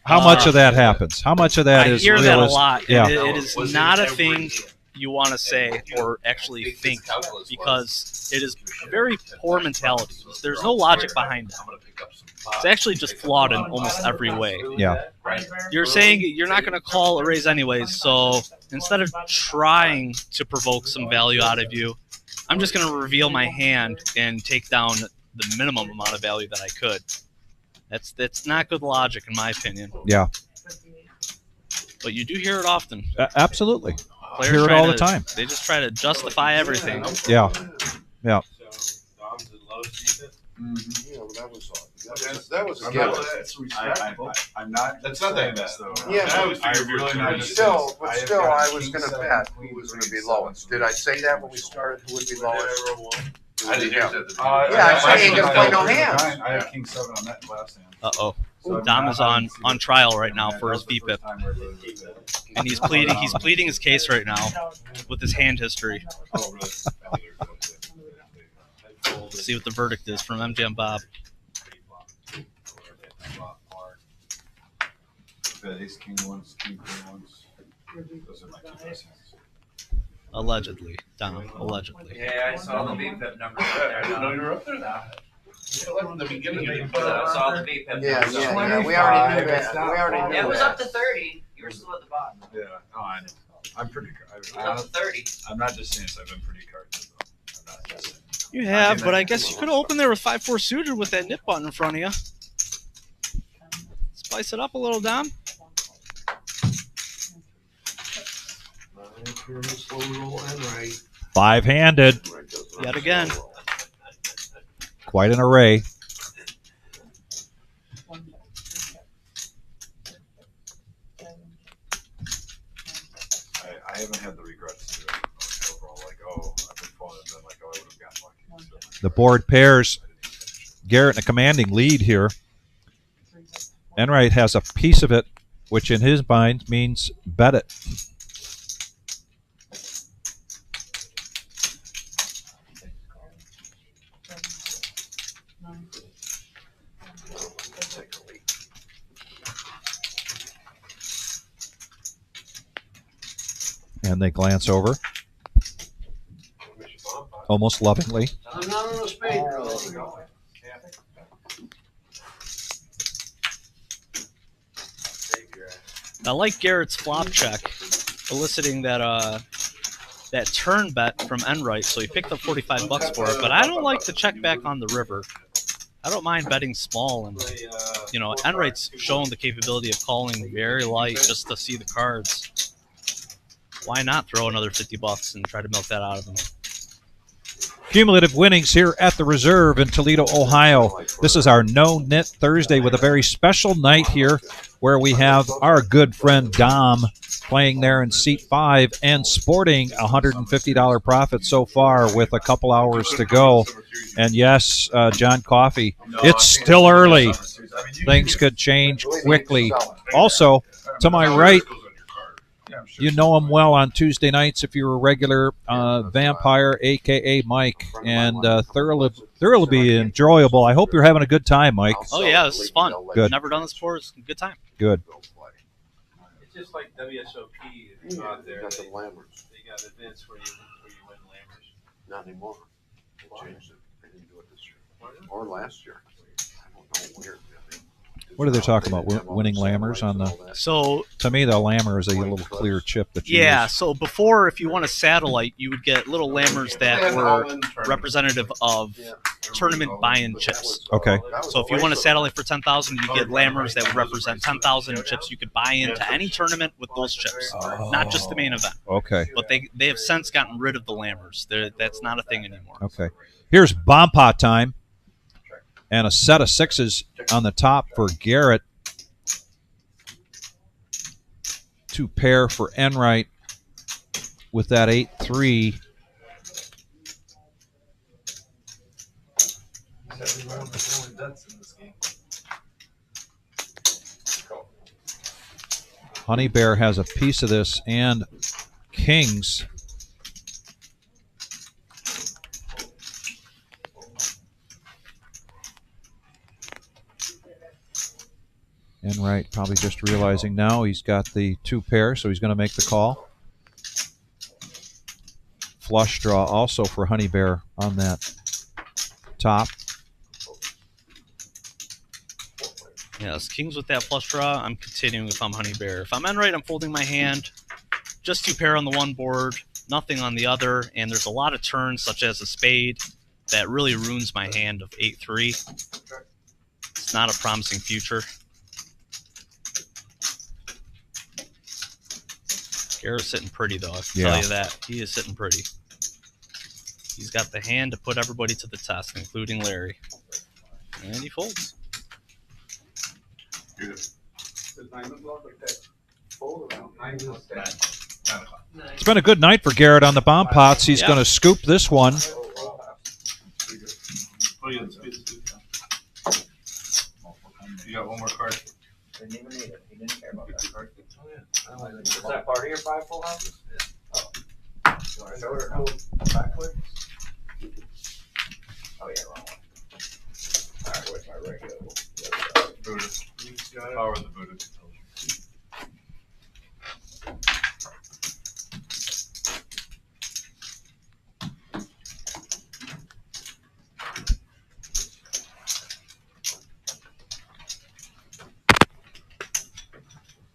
A: How much of that happens? How much of that
B: I
A: is
B: hear that a
A: realistic?
B: lot.
A: Yeah.
B: It is not a thing you want to say or actually think because it is a very poor mentality. There's no logic behind it. It's actually just flawed in almost every way.
A: Yeah.
B: You're saying you're not going to call a raise anyways, so instead of trying to provoke some value out of you, I'm just going to reveal my hand and take down the minimum amount of value that I could. That's not good logic in my opinion.
A: Yeah.
B: But you do hear it often.
A: Absolutely.
B: Players
A: Hear it
B: try
A: all
B: to-
A: the time.
B: They just try to justify everything.
A: Yeah. Yeah.
F: So, Dom's the lowest defense.
E: Yeah, well, that was a
C: I'm
E: given.
C: not, I'm not.
D: That's not that bad.
C: though.
E: Yeah,
D: I always
C: I
D: figured
C: really
D: we were
C: not
E: But
C: just-
E: still,
C: I have
E: I
C: got
E: was
C: king
E: going to
C: seven,
E: bet
C: queen
E: who was going to
C: three,
E: be
C: seven,
E: lowest. Did I say that when we started? Who would be lowest?
D: I didn't hear that.
E: Yeah, I said you ain't gonna play no hands.
C: I have king 7 on that last hand.
B: Uh-oh.
C: So
B: Dom is on trial right now for his
C: That was the
B: VPIP.
C: first time where it
B: And he's pleading his case right now with his hand history.
C: Oh, really?
B: Let's see what the verdict is from MJ and Bob.
C: Bet ace king once, king queen once. Those are my 2 best hands.
B: Allegedly. Dom, allegedly.
F: Yeah, I saw the VPIP numbers up there.
D: I didn't know you were up there now. From the beginning, you didn't put
F: I
D: that
F: saw
D: on.
F: the VPIP
E: Yeah,
F: numbers.
E: yeah. We already knew that. We already knew
I: Yeah, it was
E: that.
I: up to 30. You were still at the bottom.
C: Yeah, no, I know. I'm pretty.
I: It was up to 30.
C: I'm not just saying this. I've been pretty carded though. I'm not just saying.
B: You have, but I guess you could have opened there with 5-4 suited with that nip button in front of you. Spice it up a little, Dom.
A: Five-handed.
B: Yet again.
A: Quite an array.
C: I haven't had the regrets to it overall. Like, oh, I've been falling, and then like, oh, I would have gotten lucky. So,
A: The board pairs. Garrett in a commanding lead here. Enright has a piece of it, which in his mind means bet it. And they glance over, almost lovingly.
E: I'm not on a spade roll.
B: I like Garrett's flop check, eliciting that that turn bet from Enright, so he picked up $45 for it. But I don't like the check back on the river. I don't mind betting small, and Enright's shown the capability of calling very light just to see the cards. Why not throw another $50 and try to milk that out of him?
A: Cumulative winnings here at the Reserve in Toledo, Ohio. This is our No-Nit Thursday with a very special night here where we have our good friend Dom playing there in seat 5 and sporting a $150 profit so far with a couple hours to go. And yes, John Coffey, it's still early. Things could change quickly. Also, to my right, you know him well on Tuesday nights if you're a regular vampire, a.k.a. Mike, and thoroughly be enjoyable. I hope you're having a good time, Mike.
B: Oh, yeah, this is fun.
A: Good.
B: Never done this before. It's a good time.
A: Good.
F: It's just like WSOP. If you go out there, they got events where you win lammers.
E: Not anymore. They changed it. They didn't do it this year. Or last year. I don't know where.
A: What are they talking about? Winning lammers on the...
B: So
A: to me, the lammer is a little clear chip that you
B: yeah,
A: use.
B: so before, if you won a satellite, you would get little lammers that were representative of tournament buy-in chips.
A: Okay.
B: So if you won a satellite for 10,000, you get lammers that would represent 10,000 chips. You could buy into any tournament with those chips, not just the main event.
A: Okay.
B: But they have since gotten rid of the lammers. That's not a thing anymore.
A: Okay. Here's bomb pot time. And a set of 6s on the top for Garrett. 2 pair for Enright with that 8-3. Honey Bear has a piece of this and kings. Enright probably just realizing now he's got the 2 pair, so he's going to make the call. Flush draw also for Honey Bear on that top.
B: Yes, kings with that flush draw. I'm continuing if I'm Honey Bear. If I'm Enright, I'm folding my hand. Just 2 pair on the one board, nothing on the other, and there's a lot of turns, such as a spade, that really ruins my hand of 8-3. It's not a promising future. Garrett's sitting pretty, though. I can tell you that. He is sitting pretty. He's got the hand to put everybody to the test, including Larry. And he folds.
A: It's been a good night for Garrett on the bomb pots. He's going to scoop this one.
C: You got one more card.
E: Didn't even need it. He didn't care about that card. Is that part of your 5 full houses? Yeah. Oh. You want to show it or no? Backward? Oh, yeah, wrong one. All right, where's my regular?
C: Buddha. Power of the Buddha.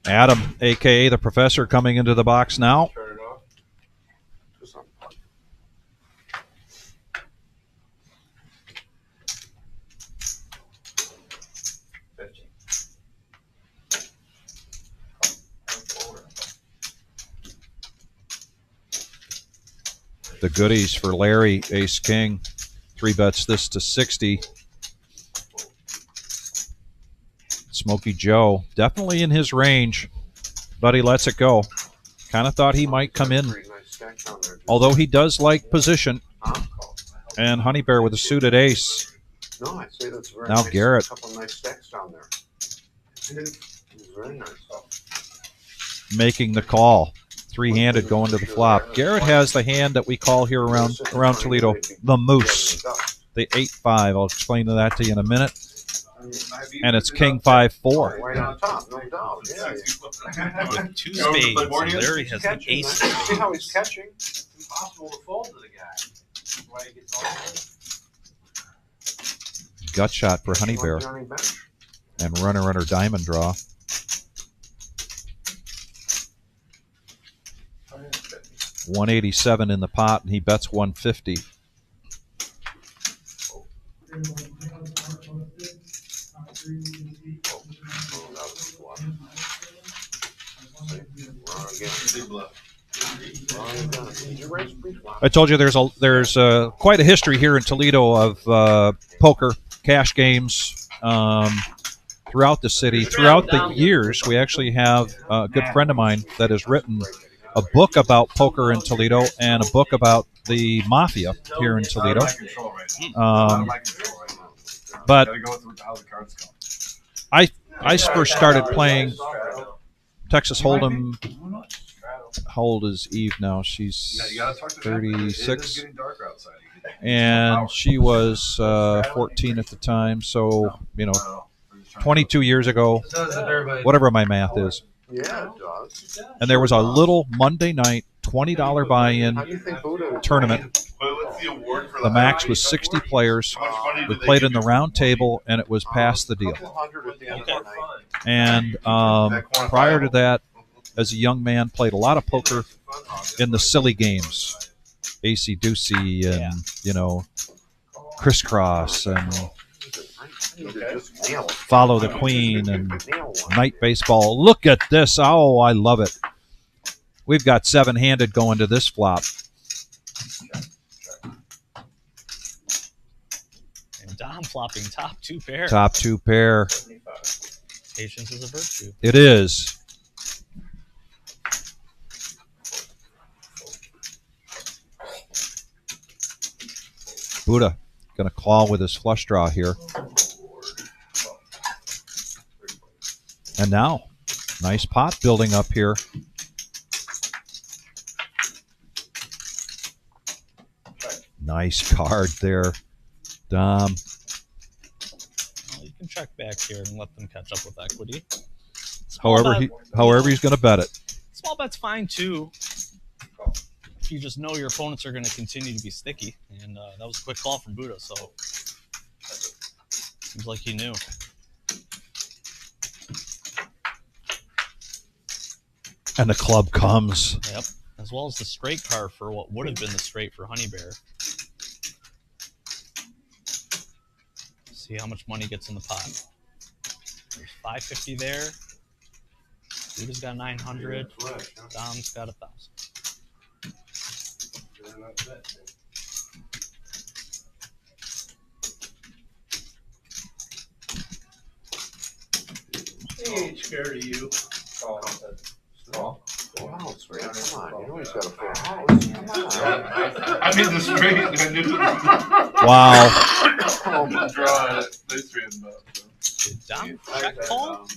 A: Adam, a.k.a. the Professor, coming into the box now.
E: Turn it off.
A: The goodies for Larry, ace king. 3 bets this to 60. Smokey Joe, definitely in his range, but he lets it go. Kind of thought he might come in, although he does like position. And Honey Bear with a suited ace.
E: No, I say that's very
A: now
E: nice.
A: Garrett.
E: A couple of nice stacks down there. It's very nice.
A: Making the call. 3-handed going to the flop. Garrett has the hand that we call here around Toledo, the moose. The 8-5. I'll explain that to you in a minute. And it's king 5-4.
E: Right on top, no doubt. Yeah.
B: With 2 spades, Larry has the ace.
E: See how he's catching?
F: It's impossible to fold to the guy. That's why he gets all
A: Gut shot for Honey Bear. And runner diamond draw. $187 in the pot, and he bets 150. I told you there's quite a history here in Toledo of poker, cash games throughout the city. Throughout the years, we actually have a good friend of mine that has written a book about poker in Toledo and a book about the mafia here in Toledo. But I first started playing Texas Hold'em. How old is Eve now? She's 36. And she was 14 at the time. So, 22 years ago, whatever my math is.
E: Yeah, it does.
A: And there was a little Monday night $20 buy-in tournament. The max was 60 players. We played in the round table, and it was past the deal. And prior to that, as a young man, played a lot of poker in the silly games, AC-Deucey and, crisscross and follow the queen and night baseball. Look at this. Oh, I love it. We've got seven-handed going to this flop.
B: And Dom flopping top two pair.
A: Top two pair.
B: Patience is a virtue.
A: It is. Buddha going to call with his flush draw here. And now, nice pot building up here. Nice card there, Dom.
B: Well, you can check back here and let them catch up with equity.
A: However he's going to bet it.
B: Small bet's fine too. If you just know your opponents are going to continue to be sticky, and that was a quick call from Buddha, so seems like he knew.
A: And the club comes.
B: Yep, as well as the straight card for what would have been the straight for Honey Bear. See how much money gets in the pot. There's 550 there. Buddha's got 900. Dom's got 1,000.
I: He ain't scared of you.
E: Wow, straight. Come on, you know he's got a full house. Come on.
D: I mean the straight. I knew
A: Wow.
E: Oh my God.
D: They straightened up.
B: Did Dom check call?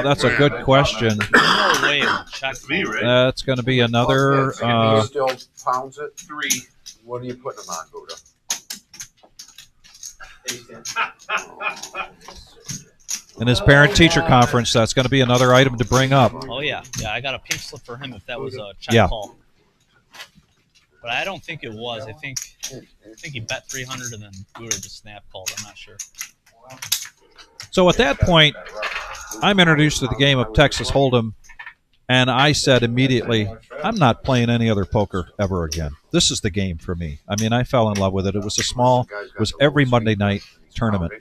A: That's a good question.
B: No way it would check call.
A: That's going to be another.
E: He still pounds it.
D: 3.
E: What are you putting him on, Buddha?
A: In his parent-teacher conference, that's going to be another item to bring up.
B: Oh, yeah. Yeah, I got a pink slip for him if that was a check call. But I don't think it was. I think he bet 300 and then Buddha just snap called. I'm not sure.
A: So at that point, I'm introduced to the game of Texas Hold'em, and I said immediately, I'm not playing any other poker ever again. This is the game for me. I mean, I fell in love with it. It was it was every Monday night tournament.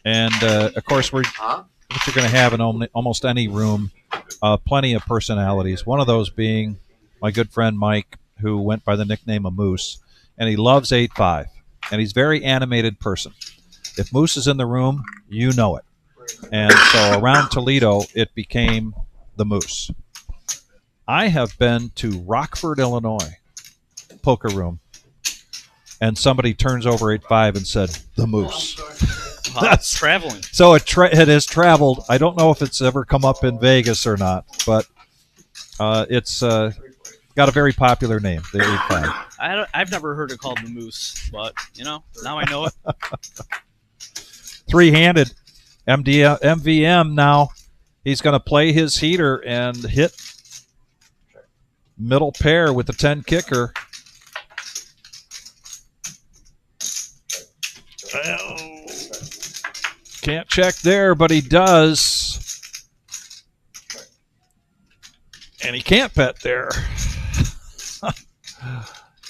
A: And, of course, what you're going to have in almost any room, plenty of personalities. One of those being my good friend Mike, who went by the nickname of Moose, and he loves 8-5, and he's a very animated person. If Moose is in the room, you know it. And so around Toledo, it became the Moose. I have been to Rockford, Illinois, poker room, and somebody turns over 8-5 and said, the Moose.
B: That's traveling.
A: So it has traveled. I don't know if it's ever come up in Vegas or not, but it's got a very popular name, the 8-5.
B: I've never heard it called the Moose, but, now I know it.
A: Three-handed. MVM now. He's going to play his heater and hit middle pair with the 10 kicker. Can't check there, but he does. And he can't bet there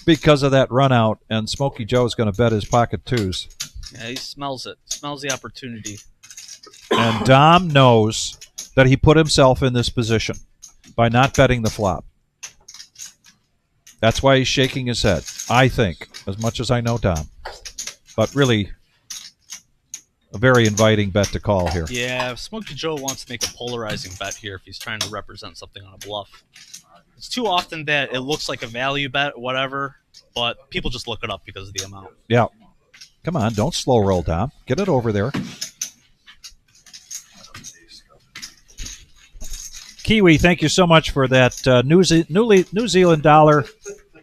A: because of that run out. And Smokey Joe's going to bet his pocket twos.
B: Yeah, he smells it. Smells the opportunity.
A: And Dom knows that he put himself in this position by not betting the flop. That's why he's shaking his head, I think, as much as I know Dom. But really, a very inviting bet to call here.
B: Yeah, Smokey Joe wants to make a polarizing bet here if he's trying to represent something on a bluff. It's too often that it looks like a value bet, whatever, but people just look it up because of the amount.
A: Yeah. Come on, don't slow roll, Dom. Get it over there. Kiwi, thank you so much for that New Zealand dollar,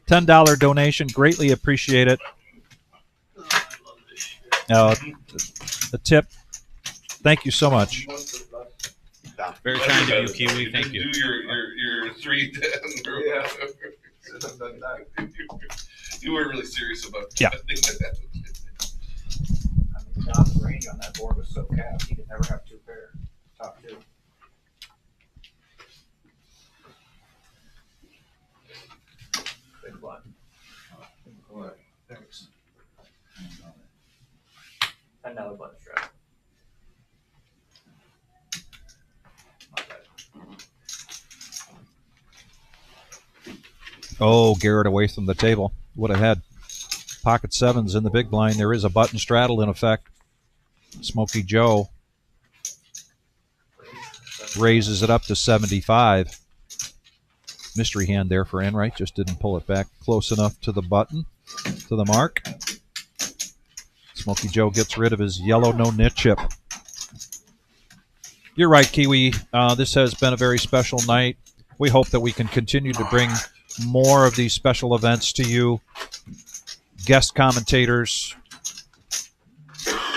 A: $10 donation. Greatly appreciate it. The tip. Thank you so much.
B: Very kind of you, Kiwi. Thank you.
D: Do your 3-10. Yeah. You were really serious about
A: yeah.
E: Dom's range on that board was so capped, he could never have two pairs. Top two. Big blind. Thanks. $10 button strap.
A: Oh, Garrett away from the table. Would have had pocket sevens in the big blind. There is a button straddle in effect. Smokey Joe raises it up to 75. Mystery hand there for Enright. Just didn't pull it back close enough to the button, to the mark. Smokey Joe gets rid of his yellow no-nit chip. You're right, Kiwi. This has been a very special night. We hope that we can continue to bring more of these special events to you. Guest commentators,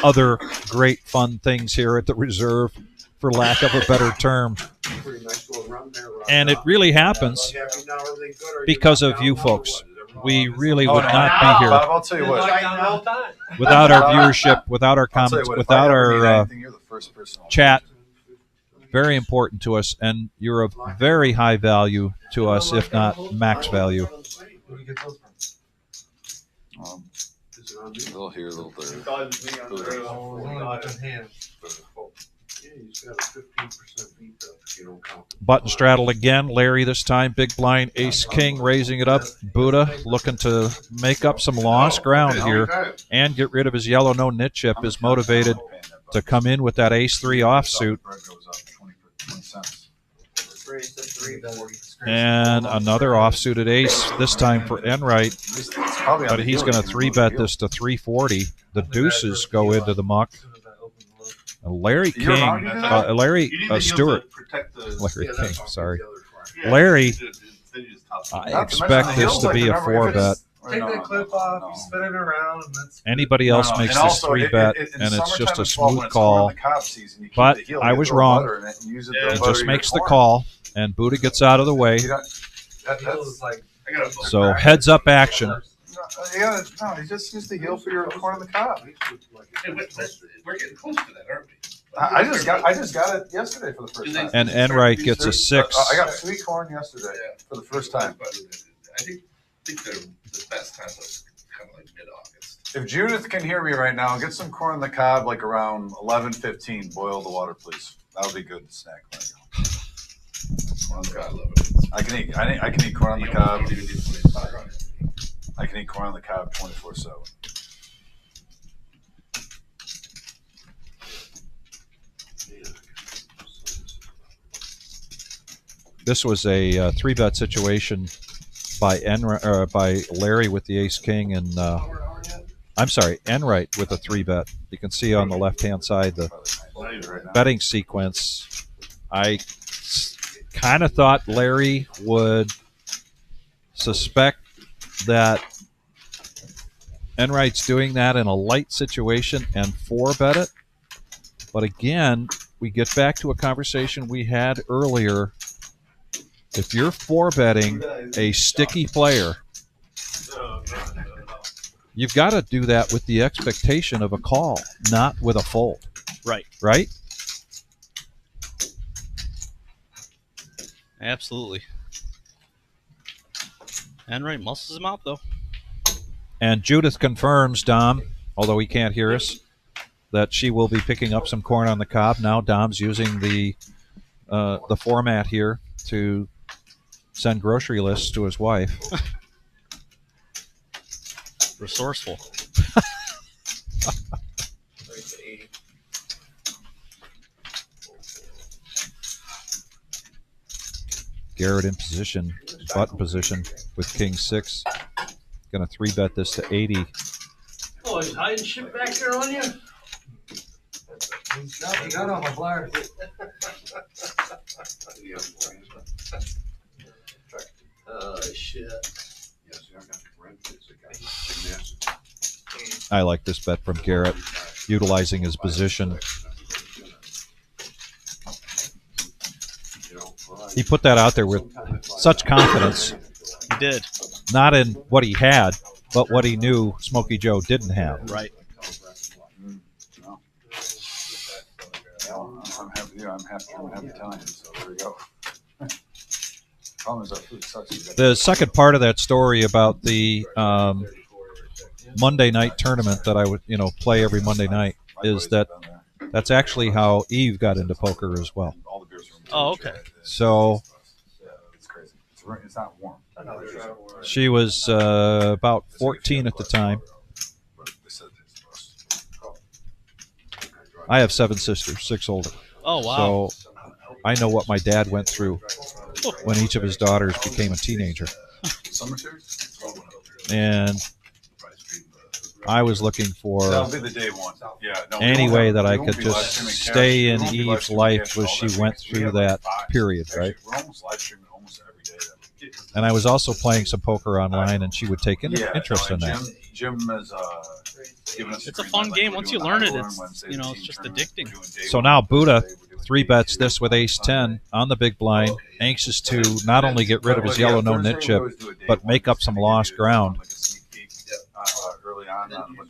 A: other great fun things here at the Reserve, for lack of a better term. And it really happens because of you folks. We really would not be here
H: I'll tell you what.
A: without our viewership, without our comments, without our chat. Very important to us, and you're of very high value to us, if not max value.
H: A little here, a little there.
A: Button straddle again. Larry this time. Big blind, ace king, raising it up. Buddha looking to make up some lost ground here and get rid of his yellow no-nit chip. Is motivated to come in with that ace-3 offsuit. And another offsuited ace, this time for Enright. But he's going to 3-bet this to 340. The deuces go into the muck. Larry King, Larry Stewart. Larry King, sorry. Larry, I expect this to be a 4-bet.
C: Take that clip off, spin it around. And that's
A: Anybody else makes this 3-bet, and it's just a smooth call. But I was wrong. It just makes the call, and Buddha gets out of the way. So heads-up action.
H: No, he just used the heel for your corn on the cob.
D: We're getting close to that, aren't we?
H: I just got it yesterday for the first time.
A: And Enright gets a 6.
H: I got sweet corn yesterday for the first time.
D: I think they're the best time was kind of like mid-August.
H: If Judith can hear me right now, get some corn on the cob like around 11:15. Boil the water, please. That'll be good to snack when I go. Corn on the cob. I can eat corn on the cob. I can eat corn on the cob 24/7.
A: This was a 3-bet situation by Larry with the ace king, and I'm sorry, Enright with a 3-bet. You can see on the left-hand side the betting sequence. I kind of thought Larry would suspect that Enright's doing that in a light situation and 4-bet it. But again, we get back to a conversation we had earlier. If you're 4-betting a sticky player, you've got to do that with the expectation of a call, not with a fold.
B: Right.
A: Right?
B: Absolutely. Enright muscles him out, though.
A: And Judith confirms, Dom, although he can't hear us, that she will be picking up some corn on the cob. Now Dom's using the format here to send grocery lists to his wife.
B: Resourceful.
A: Garrett in position, button position with king 6. Going to 3-bet this to 80.
I: Oh, he's hiding shit back there on you?
E: He got on my flyer.
I: Oh, shit.
A: I like this bet from Garrett, utilizing his position. He put that out there with such confidence.
B: He did.
A: Not in what he had, but what he knew Smokey Joe didn't have.
B: Right.
H: I'm happy. I'm happy Italian. So there we go. Problem is our food sucks.
A: The second part of that story about the Monday night tournament that I would play every Monday night is that that's actually how Eve got into poker as well.
B: Oh, okay.
A: So
H: it's crazy. It's not warm.
A: she was about 14 at the time. I have 7 sisters, 6 older.
B: Oh, wow.
A: So I know what my dad went through when each of his daughters became a teenager. And I was looking for
H: That'll be the day one. Yeah, no,
A: any way that I could just stay in Eve's life as she went through that period, right?
H: We're almost live streaming almost every day.
A: And I was also playing some poker online, and she would take interest in that.
H: Jim is giving us.
B: It's a fun game. Once you learn it, it's it's just addicting.
A: So now Buddha 3-bets this with ace-10 on the big blind, anxious to not only get rid of his yellow no-nit chip, but make up some lost ground.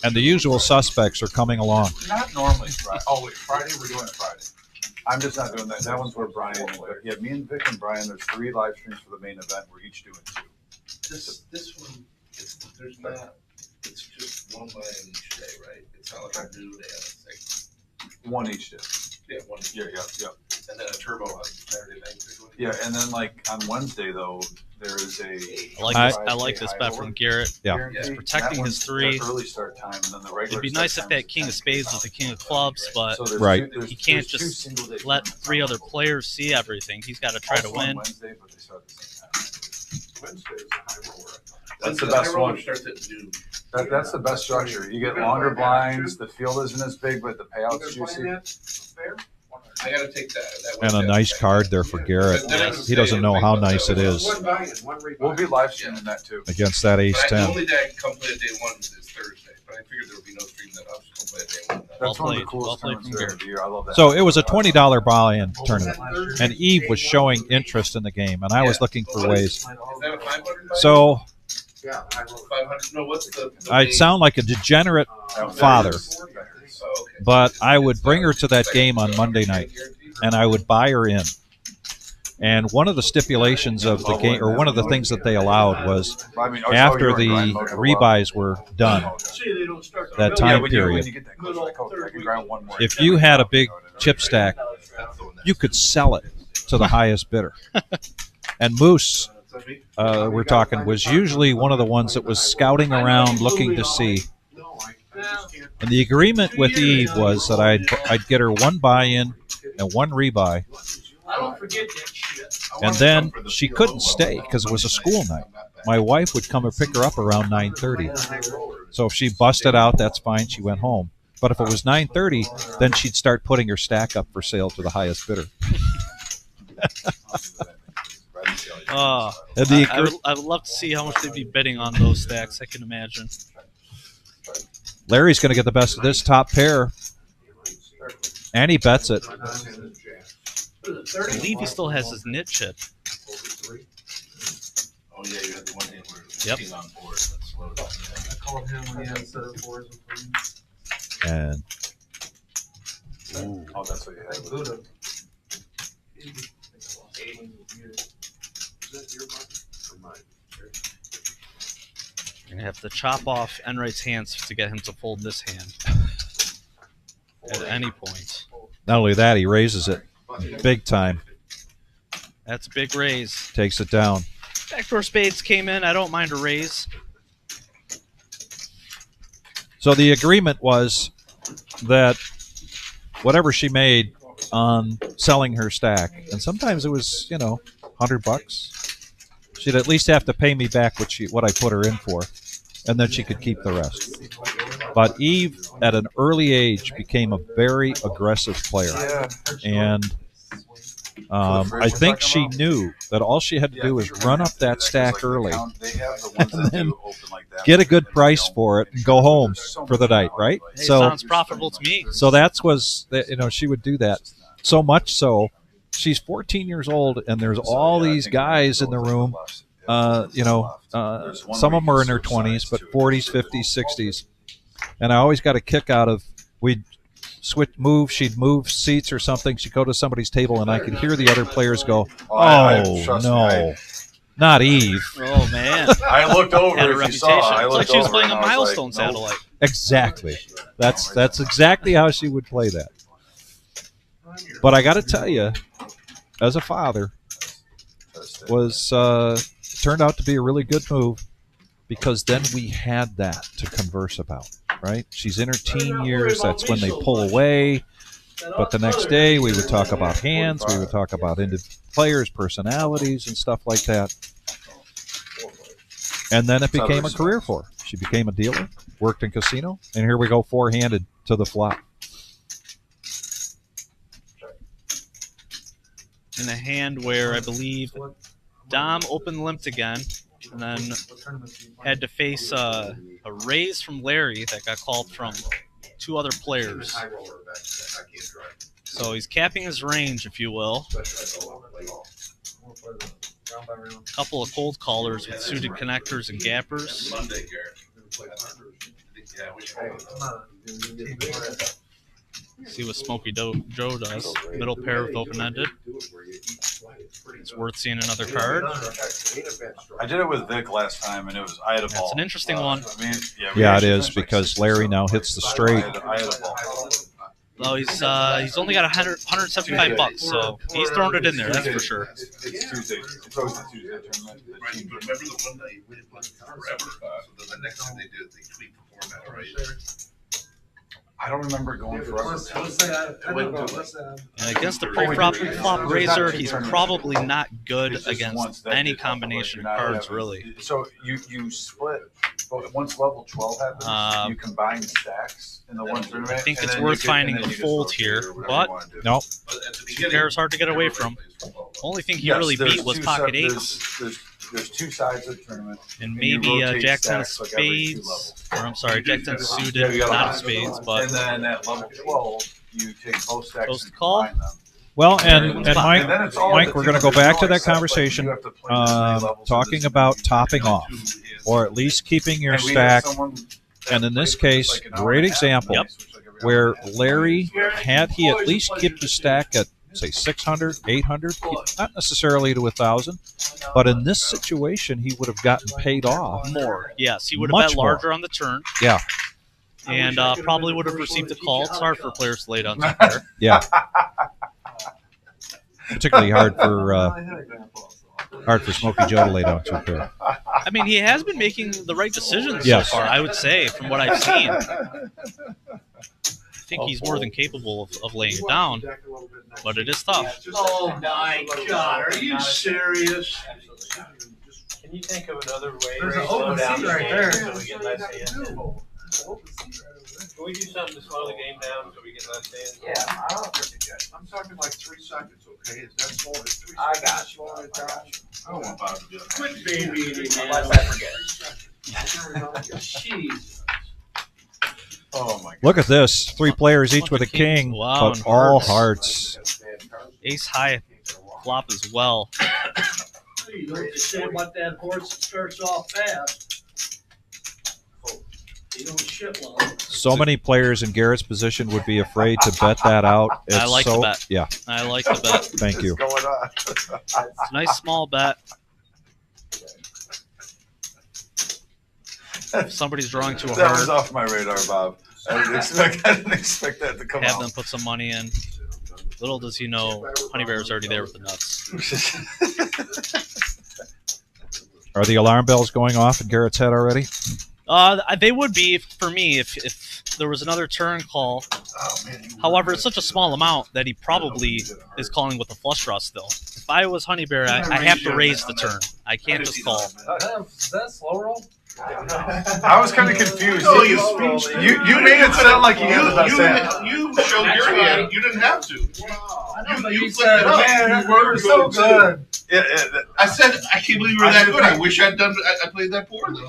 A: And the usual suspects are coming along.
H: Not normally Friday. Oh wait, Friday we're doing it Friday. I'm just not doing that. That one's where Brian and Vic. Yeah, me and Vic and Brian. There's 3 live streams for the main event. We're each doing 2.
D: This one, there's not. It's just one buy in each day, right? It's not like I do. They have
H: one each day.
D: Yeah, one.
H: Yeah.
D: And then a turbo on Saturday night.
H: Yeah, and then like on Wednesday though, there is a.
B: I like this bet from Garrett.
A: Yeah,
B: he's protecting his 3.
H: Early start time, and then the regular.
B: It'd be nice if that king of spades was the king of clubs, but
A: right.
B: He can't just let 3 other players see everything. He's got to try to win.
H: Wednesday, but they start the same time.
D: Wednesday is a high roller.
H: That's the best one.
D: Starts at noon.
H: That's the best structure. You get longer blinds. The field isn't as big, but the payout's juicy.
D: I gotta take that.
A: And a nice card there for Garrett. He doesn't know how nice it is
H: We'll be live streaming that too.
A: against that
D: The
A: ace-10.
D: only day I can come play at day 1 is Thursday, but I figured there would be no stream that I'll just come play at day 1.
H: That's one of the
B: played.
H: coolest
B: Well played
H: tournaments
B: from
H: there of the year. I love that.
A: So it was a $20 buy-in tournament, and Eve was showing interest in the game, and I was looking for ways.
D: Is that a 500?
A: So
E: Yeah,
D: 500. No, what's the
A: I sound like a degenerate father,
D: Oh, okay.
A: but I would bring her to that game on Monday night, and I would buy her in. And one of the stipulations of the game, or one of the things that they allowed, was after the rebuys were done, that time period, if you had a big chip stack, you could sell it to the highest bidder. And Moose, we're talking, was usually one of the ones that was scouting around looking to see. And the agreement with Eve was that I'd get her 1 buy-in and 1 rebuy.
I: I don't forget that shit.
A: And then she couldn't stay because it was a school night. My wife would come and pick her up around 9:30. So if she busted out, that's fine. She went home. But if it was 9:30, then she'd start putting her stack up for sale to the highest bidder.
B: I would love to see how much they'd be bidding on those stacks. I can imagine.
A: Larry's going to get the best of this top pair, and he bets it.
B: I believe he still has his knit chip.
D: Oh yeah, you had the one day where
B: Yep.
D: he's on board. That's loaded.
G: I called him when he had a set of 4s and 3s.
A: And
H: Oh, that's what you had.
G: Buddha.
B: You're going to have to chop off Enright's hands to get him to fold this hand. at any point.
A: Not only that, he raises it big time.
B: That's a big raise.
A: Takes it down.
B: Backdoor spades came in. I don't mind a raise.
A: So the agreement was that whatever she made on selling her stack, and sometimes it was, you know, $100, she'd at least have to pay me back what I put her in for, and then she could keep the rest. But Eve, at an early age, became a very aggressive player, and I think she knew that all she had to do was run up that stack early and then get a good price for it and go home for the night, right?
B: Hey, sounds profitable to me.
A: So she would do that. So much so, she's 14 years old, and there's all these guys in the room. Some of them are in their 20s, but 40s, 50s, 60s. And I always got a kick out of, she'd move seats or something. She'd go to somebody's table, and I could hear the other players go, "Oh, no, not Eve."
B: Oh, man.
H: I looked over.
B: Had a
H: if you
B: reputation.
H: saw, I
B: It's like
H: looked
B: she was
H: over
B: playing a
H: and I was
B: milestone
H: like, nope.
B: satellite.
A: Exactly. That's exactly how she would play that. But I got to tell you, as a father, turned out to be a really good move, because then we had that to converse about, right? She's in her teen years. That's when they pull away. But the next day, we would talk about hands. We would talk about players' personalities and stuff like that. And then it became a career for her. She became a dealer, worked in casino, and here we go, four-handed to the flop.
B: In a hand where I believe Dom open limped again, and then had to face a raise from Larry that got called from two other players. So he's capping his range, if you will. A couple of cold callers with suited connectors and gappers. See what Smokey Joe does. Middle pair with open-ended. It's worth seeing another card.
H: I did it with Vic last time, and I had a ball.
B: That's an interesting one.
A: Yeah, it is, because Larry now hits the straight.
H: I had a ball.
B: Well, he's only got $175, so he's thrown it in there, that's for sure.
H: It's Tuesday. It's always the Tuesday tournament.
D: Right, but remember the one night it went forever. So then the next time they did, they tweaked the format, right?
H: I don't remember going forever.
B: And against the pre-flop raiser, he's probably not good against any combination of cards, really.
H: So you split, once level 12 happens, you combine stacks in the one tournament.
B: I think it's worth finding a fold here, but
A: no.
B: Two pairs hard to get away from. Only thing he really beat was pocket eights.
H: There's two sides of the tournament.
B: And maybe Jack 10 spades. Or I'm sorry, Jack 10 suited, not of spades, but.
H: And then at level 12, you take both stacks
B: Post
H: and
B: call.
H: combine them.
A: Well, and Mike, we're going to go back to that conversation, talking about topping off, or at least keeping your stack. And in this case, great example, where Larry, had he at least kept the stack at, say, 600, 800, not necessarily to 1,000, but in this situation, he would have gotten paid off.
B: More, yes. He would have bet larger on the turn.
A: Yeah.
B: And probably would have received a call. It's hard for players to lay down some pair.
A: Yeah. Particularly hard for Smokey Joe to lay down two pair.
B: I mean, he has been making the right decisions
A: Yes.
B: so far, I would say, from what I've seen. I think he's more than capable of laying it down, but it is tough.
I: Oh my God, are you serious?
F: Can you think of another way
I: There's
F: to
I: an
F: slow
I: open
F: down
I: seat
F: the
I: right
F: game
I: there.
F: so we get less hands? Can we do something to slow the game down so we get less hands?
E: Yeah, I'm talking like 3 seconds, okay? Is that slow? 3 seconds? I got you.
D: I don't want Bob to do it.
I: Quit babying me, man.
F: Unless I forget.
I: Jeez.
H: Oh my God.
A: Look at this. 3 players, each with a king,
B: Wow,
A: but
B: and
A: all
B: hearts.
A: hearts.
B: Ace high flop as well.
I: You know what they say about that horse that starts off fast? You don't shit well.
A: So many players in Garrett's position would be afraid to bet that out.
B: I like the bet.
A: Yeah.
B: I like the bet.
A: Thank you.
H: What's going on?
B: It's a nice small bet. If somebody's drawing to a
H: That was
B: heart,
H: off my radar, Bob. I didn't expect that to come
B: have
H: out.
B: them put some money in. Little does he know, Honey Bear is already there with the nuts.
A: Are the alarm bells going off in Garrett's head already?
B: They would be for me if there was another turn call. However, it's such a small amount that he probably is calling with a flush draw still. If I was Honey Bear, I have to raise the turn. I can't just call.
F: Is that slow roll?
H: I was kind of confused.
D: No,
H: you made it sound like you had the best hand.
D: You showed your hand. You didn't have to. You
H: said,
D: flipped it up.
H: man, we were so good. Yeah,
D: I said, I can't believe you were that good. I wish I'd done. I played that poorly.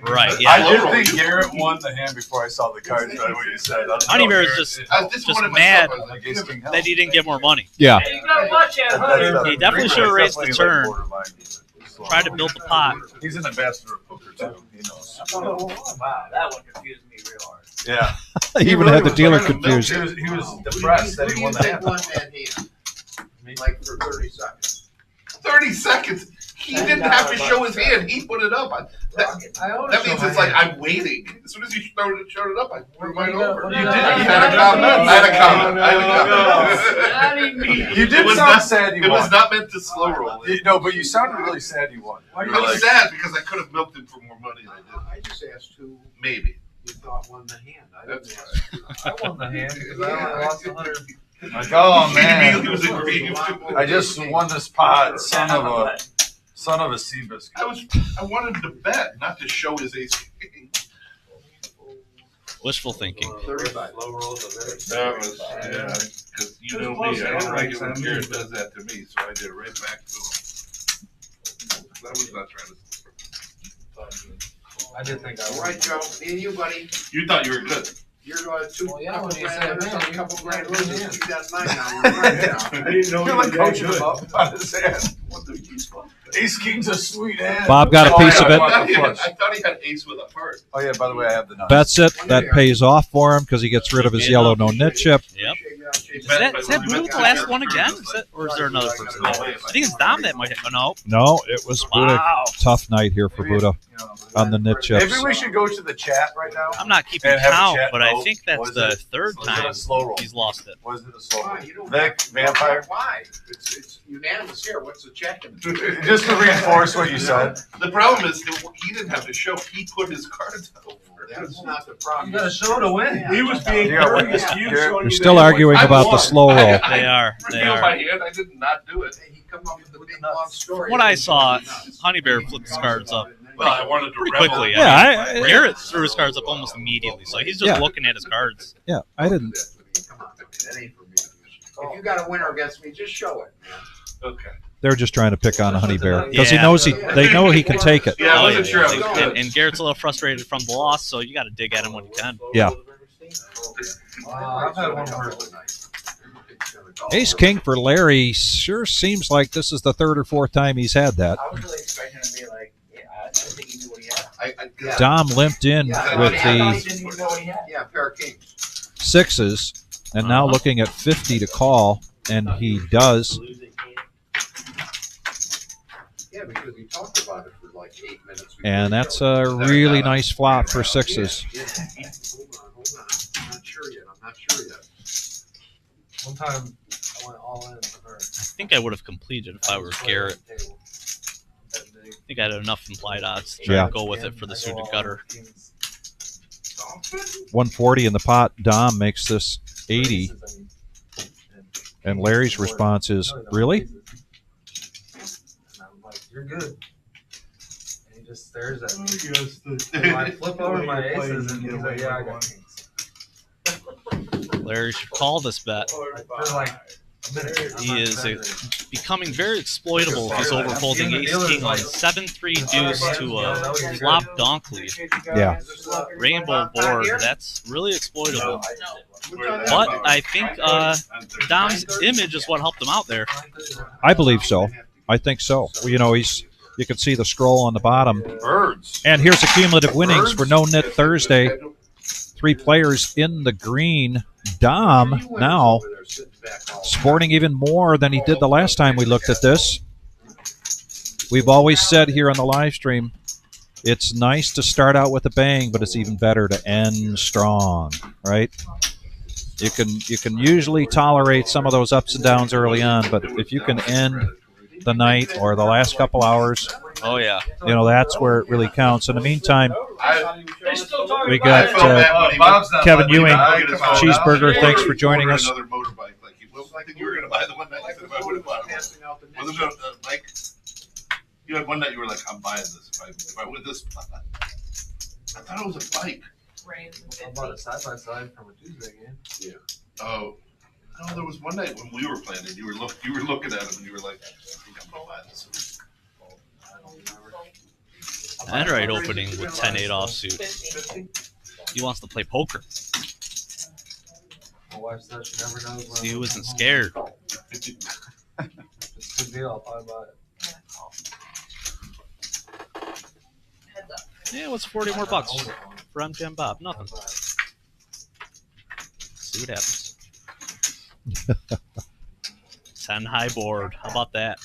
B: Right. Yeah.
H: I did think Garrett won the hand before I saw the cards. Right, what you said.
B: Honey Bear is just mad that he didn't get more money.
A: Yeah.
I: Hey, you gotta watch that, Hunter.
B: He definitely should have raised the turn. Try to build the pot.
H: He's an ambassador of poker too. He knows.
I: Oh, wow, that one confused me real hard.
H: Yeah.
A: He even had the dealer confused.
H: He was depressed that he won the hand.
E: One man hand, like for 30 seconds.
D: 30 seconds. He didn't have to show his hand. He put it up. That means it's like I'm waiting. As soon as he showed it up, I threw mine over.
H: You did.
D: I had a comment.
H: You did sound sad you
D: It
H: won.
D: was not meant to slow roll.
H: No, but you sounded really sad you won.
D: I was sad because I could have milked him for more money than I did.
E: I just asked who
D: Maybe.
E: you thought won the hand. I didn't
D: That's
E: ask.
F: I won the hand because I only lost 100.
H: Like, oh
D: He
H: man,
D: was aggrieved.
H: I just won this pot, son of a sea biscuit.
D: I wanted to bet, not to show his ace king.
B: Wishful thinking.
E: 35.
D: That was, because you know me, I don't like it when Garrett does that to me, so I did it right back to him. I was not trying to.
F: I did think I
E: All
F: won.
E: right, Joe. Me and you, buddy.
D: You thought you were good.
E: You're
F: Well, yeah, when you said
E: a
F: man,
E: couple
F: you
E: grand
F: won the
E: losers.
F: hand.
E: You got 9 now. We're right now.
F: I didn't know
H: You're like coaching him up about his hand. Ace King's a sweet hand.
A: Bob got a piece of it.
D: I thought he had ace with a heart.
H: Oh yeah, by the way, I have the nuts.
A: Bets it. That pays off for him because he gets rid of his yellow no-nit chip.
B: Yep. Is that Blue the last one again? Or is there another person? I think it's Dom that might have. No.
A: No, it was Buddha.
B: Wow.
A: Tough night here for Buddha on the nit chips.
H: Maybe we should go to the chat right now.
B: I'm not keeping
H: And have a
B: count,
H: chat
B: but I
H: vote.
B: think that's
H: Was
B: the
H: it-
B: third
H: was it a
B: time
H: slow roll?
B: he's lost it.
H: Was it a slow roll?
E: You don't
H: Vic, Vampire?
E: Why? It's unanimous here. What's the check?
H: Just to reinforce what you said.
D: The problem is that he didn't have to show. He put his cards over.
E: That's not the problem.
F: You got to show to win.
I: He was being
H: You got what?
I: courteous to you,
H: You're
I: showing
A: They're
I: you
A: still
I: that he
A: arguing
D: I
A: about the
D: won.
A: slow roll.
B: They are. They
D: Revealed
B: are.
D: my hand. I did not do it.
E: He come up with the big long story.
B: What I saw, Honey Bear flipped his cards up
D: Well, I wanted to
B: pretty
D: rebel.
B: quickly.
A: Yeah,
B: I mean, Garrett threw his cards up almost immediately, so he's just
A: Yeah.
B: looking at his cards.
A: Yeah, I didn't.
E: Come on, that ain't for me. If you got a winner against me, just show it, man.
D: Okay.
A: They're just trying to pick on Honey Bear because
B: Yeah.
A: they know he can take it.
D: Yeah, I wasn't sure I was
B: And,
D: good.
B: and Garrett's a little frustrated from the loss, so you got to dig at him when you can.
A: Yeah.
F: I've had one where
A: Ace King for Larry sure seems like this is the third or fourth time he's had that.
E: I was really expecting him to be like, yeah, I didn't think he knew what he had.
A: Dom limped in with the
E: Didn't know what he had. Yeah, pair of kings.
A: sixes and now looking at 50 to call, and he does.
E: Yeah, because we talked about it for like 8 minutes.
A: And that's a really nice flop for sixes.
E: Yeah. Hold on. I'm not sure yet.
F: one time I went all in for her.
B: I think I would have completed if I were Garrett. I think I had enough implied odds to try to go with it for the suited gutter.
A: 140 in the pot. Dom makes this 80. And Larry's response is, really?
F: And I'm like, you're good. And he just stares at me. And I flip over my aces and he's like, yeah, I got kings.
B: Larry should call this bet.
F: For like a minute.
B: He is becoming very exploitable if he's overfolding ace-king on 7-3 deuce to a flop donk lead.
A: Yeah.
B: Rainbow board, that's really exploitable. But I think Dom's image is what helped him out there.
A: I believe so. I think so. You know, you can see the scroll on the bottom.
H: Birds.
A: And here's the cumulative winnings for No-Nit Thursday. 3 players in the green. Dom now sporting even more than he did the last time we looked at this. We've always said here on the live stream, It's nice to start out with a bang, but it's even better to end strong, right? You can usually tolerate some of those ups and downs early on, but if you can end the night or the last couple hours,
B: oh yeah,
A: you know, that's where it really counts. In the meantime,
I: They still talking
A: we
I: about
A: got
I: it.
A: Kevin Ewing, cheeseburger. Thanks for joining us.
D: Another motorbike, like I think you were gonna buy the one night. I said if I would have bought one. Wasn't it a bike? You had one night you were like, I'm buying this if I win this. I thought it was a bike.
G: I bought a side by side from a Tuesday game.
D: Yeah. Oh. No, there was one night when we were playing and you were looking at him and you were like, I think I'm gonna buy this.
B: Enright opening with 10-8 offsuit. He wants to play poker.
G: My wife said she never knows when.
B: See, he wasn't scared.
G: It's a good deal. I'll probably buy it.
B: Yeah, what's 40 more bucks for MGM Bob? Nothing. See what happens. 10 high board. How about that?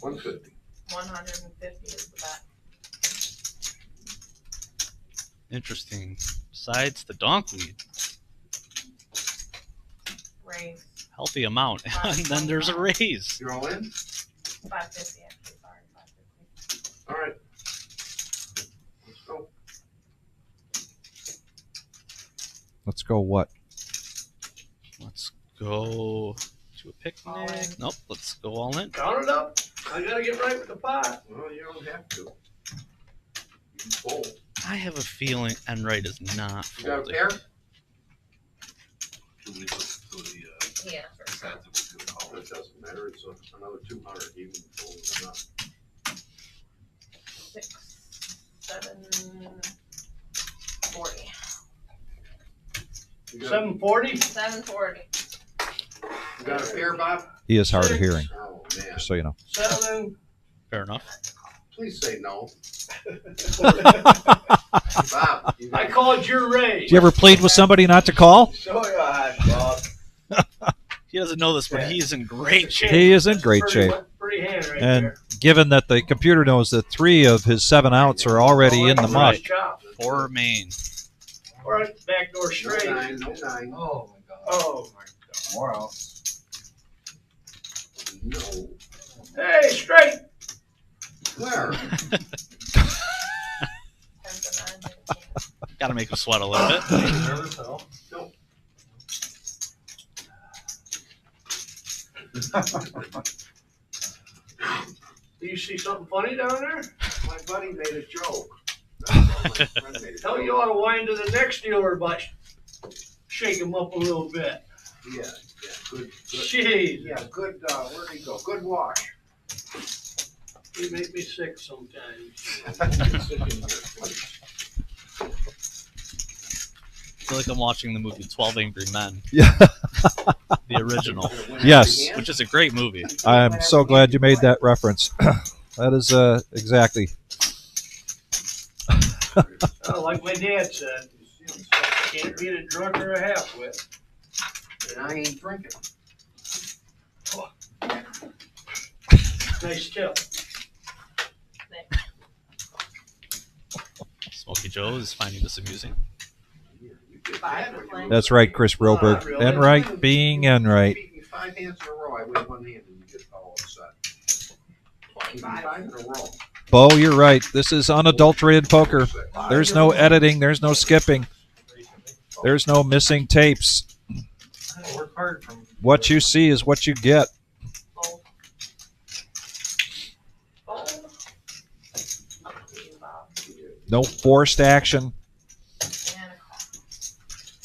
E: $150.
J: 150 is the bet.
B: Interesting. Besides the donk lead,
J: Raise
B: healthy amount, and then there's a raise.
E: You're all in?
J: 550 actually. Sorry, 550.
E: All right. Let's go.
A: Let's go what?
B: Let's go to a picnic. Nope, let's go all in.
I: Count it up. I gotta get right with the pot.
E: Well, you don't have to. You can fold.
B: I have a feeling Enright is not
E: You got a
B: folding.
E: pair?
D: Should we look to the
J: Yeah.
D: stats that we do?
E: Oh, it doesn't matter. It's another 200 even fold or not.
J: 6, 7, 40.
E: You got,
I: 740.
J: 740.
E: you got a pair, Bob?
A: He is hard of hearing,
E: Oh, man.
A: just so you know.
I: 7.
B: Fair enough.
E: Please say no. Bob, you
I: I
E: got
I: called your raise.
A: You ever plead with somebody not to call?
E: Show your eyes, Bob.
B: He doesn't know this, but he is in great shape.
A: He is in great shape.
I: Pretty hand right
A: And
I: there.
A: given that the computer knows that 3 of his 7 outs are already in the mud,
I: Nice chop.
B: 4 main.
I: All right, backdoor
E: No
I: straight.
E: 9, no 9.
G: Oh my god.
I: Oh my
H: More out.
E: No.
I: God. Hey, straight.
E: Where?
J: 10 to 9.
B: Got to make him sweat a little bit.
G: Nervous at all?
E: No.
I: Do you see something funny down there?
E: My buddy made a joke.
I: Tell you ought to wind to the next dealer, but shake him up a little bit.
E: Yeah, good.
I: Jeez,
E: Yeah, good, where'd he go? Good wash.
I: he make me sick sometimes.
B: I feel like I'm watching the movie 12 Angry Men,
A: yeah,
B: the original,
A: yes,
B: which is a great movie.
A: I'm so glad you made that reference. That is exactly.
I: Like my dad said, can't beat a drunk or a half-wit.
E: And I ain't drinking.
I: Nice tip.
B: Smokey Joe is finding this amusing.
A: That's right, Chris Roberg. Enright being Enright.
E: Beat me 5 hands in a row. I win one hand and you get all upset. 5 in a row.
A: Bo, you're right. This is unadulterated poker. There's no editing. There's no skipping. There's no missing tapes.
G: I work hard from.
A: What you see is what you get.
J: Fold. Fold. Up to you, Bob.
A: No forced action.
J: And a call.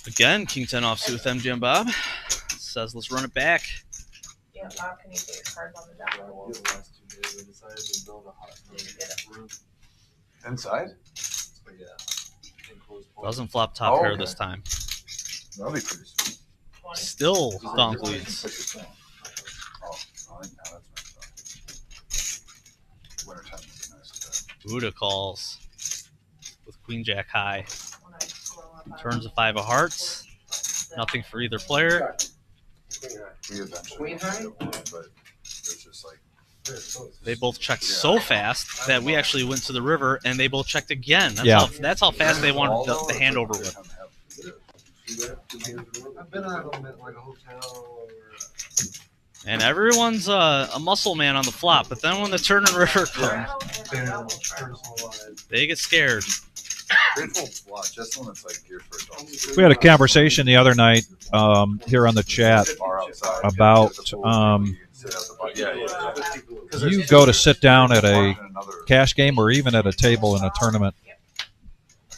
B: Again, King 10 offsuit with MGM Bob. Says let's run it back.
J: Yeah, Bob, can you put your cards on the down low?
G: The last 2 days, we decided to build a hot
J: Did you get it?
G: room.
H: Inside?
G: But yeah. Enclosed pool.
B: Doesn't flop top
H: Oh,
B: pair
H: okay.
B: this time.
H: That'll be pretty sweet.
J: 20.
B: Still donk leads.
H: Oh, now that's nice. Wintertime would be nice with that.
B: Buddha calls with Queen Jack high.
J: When I scroll up, I
B: Turns a 5 of hearts. Nothing for either player.
E: Queen high.
H: We eventually
E: Queen high?
H: but it's just like
B: They both checked so fast that we actually went to the river and they both checked again. That's how fast they wanted the handover with.
E: I've been at like a hotel or
B: And everyone's a muscle man on the flop, but then when the turn and river comes, they get scared.
H: Just one that's like geared for adults.
A: We had a conversation the other night here on the chat about you go to sit down at a cash game or even at a table in a tournament.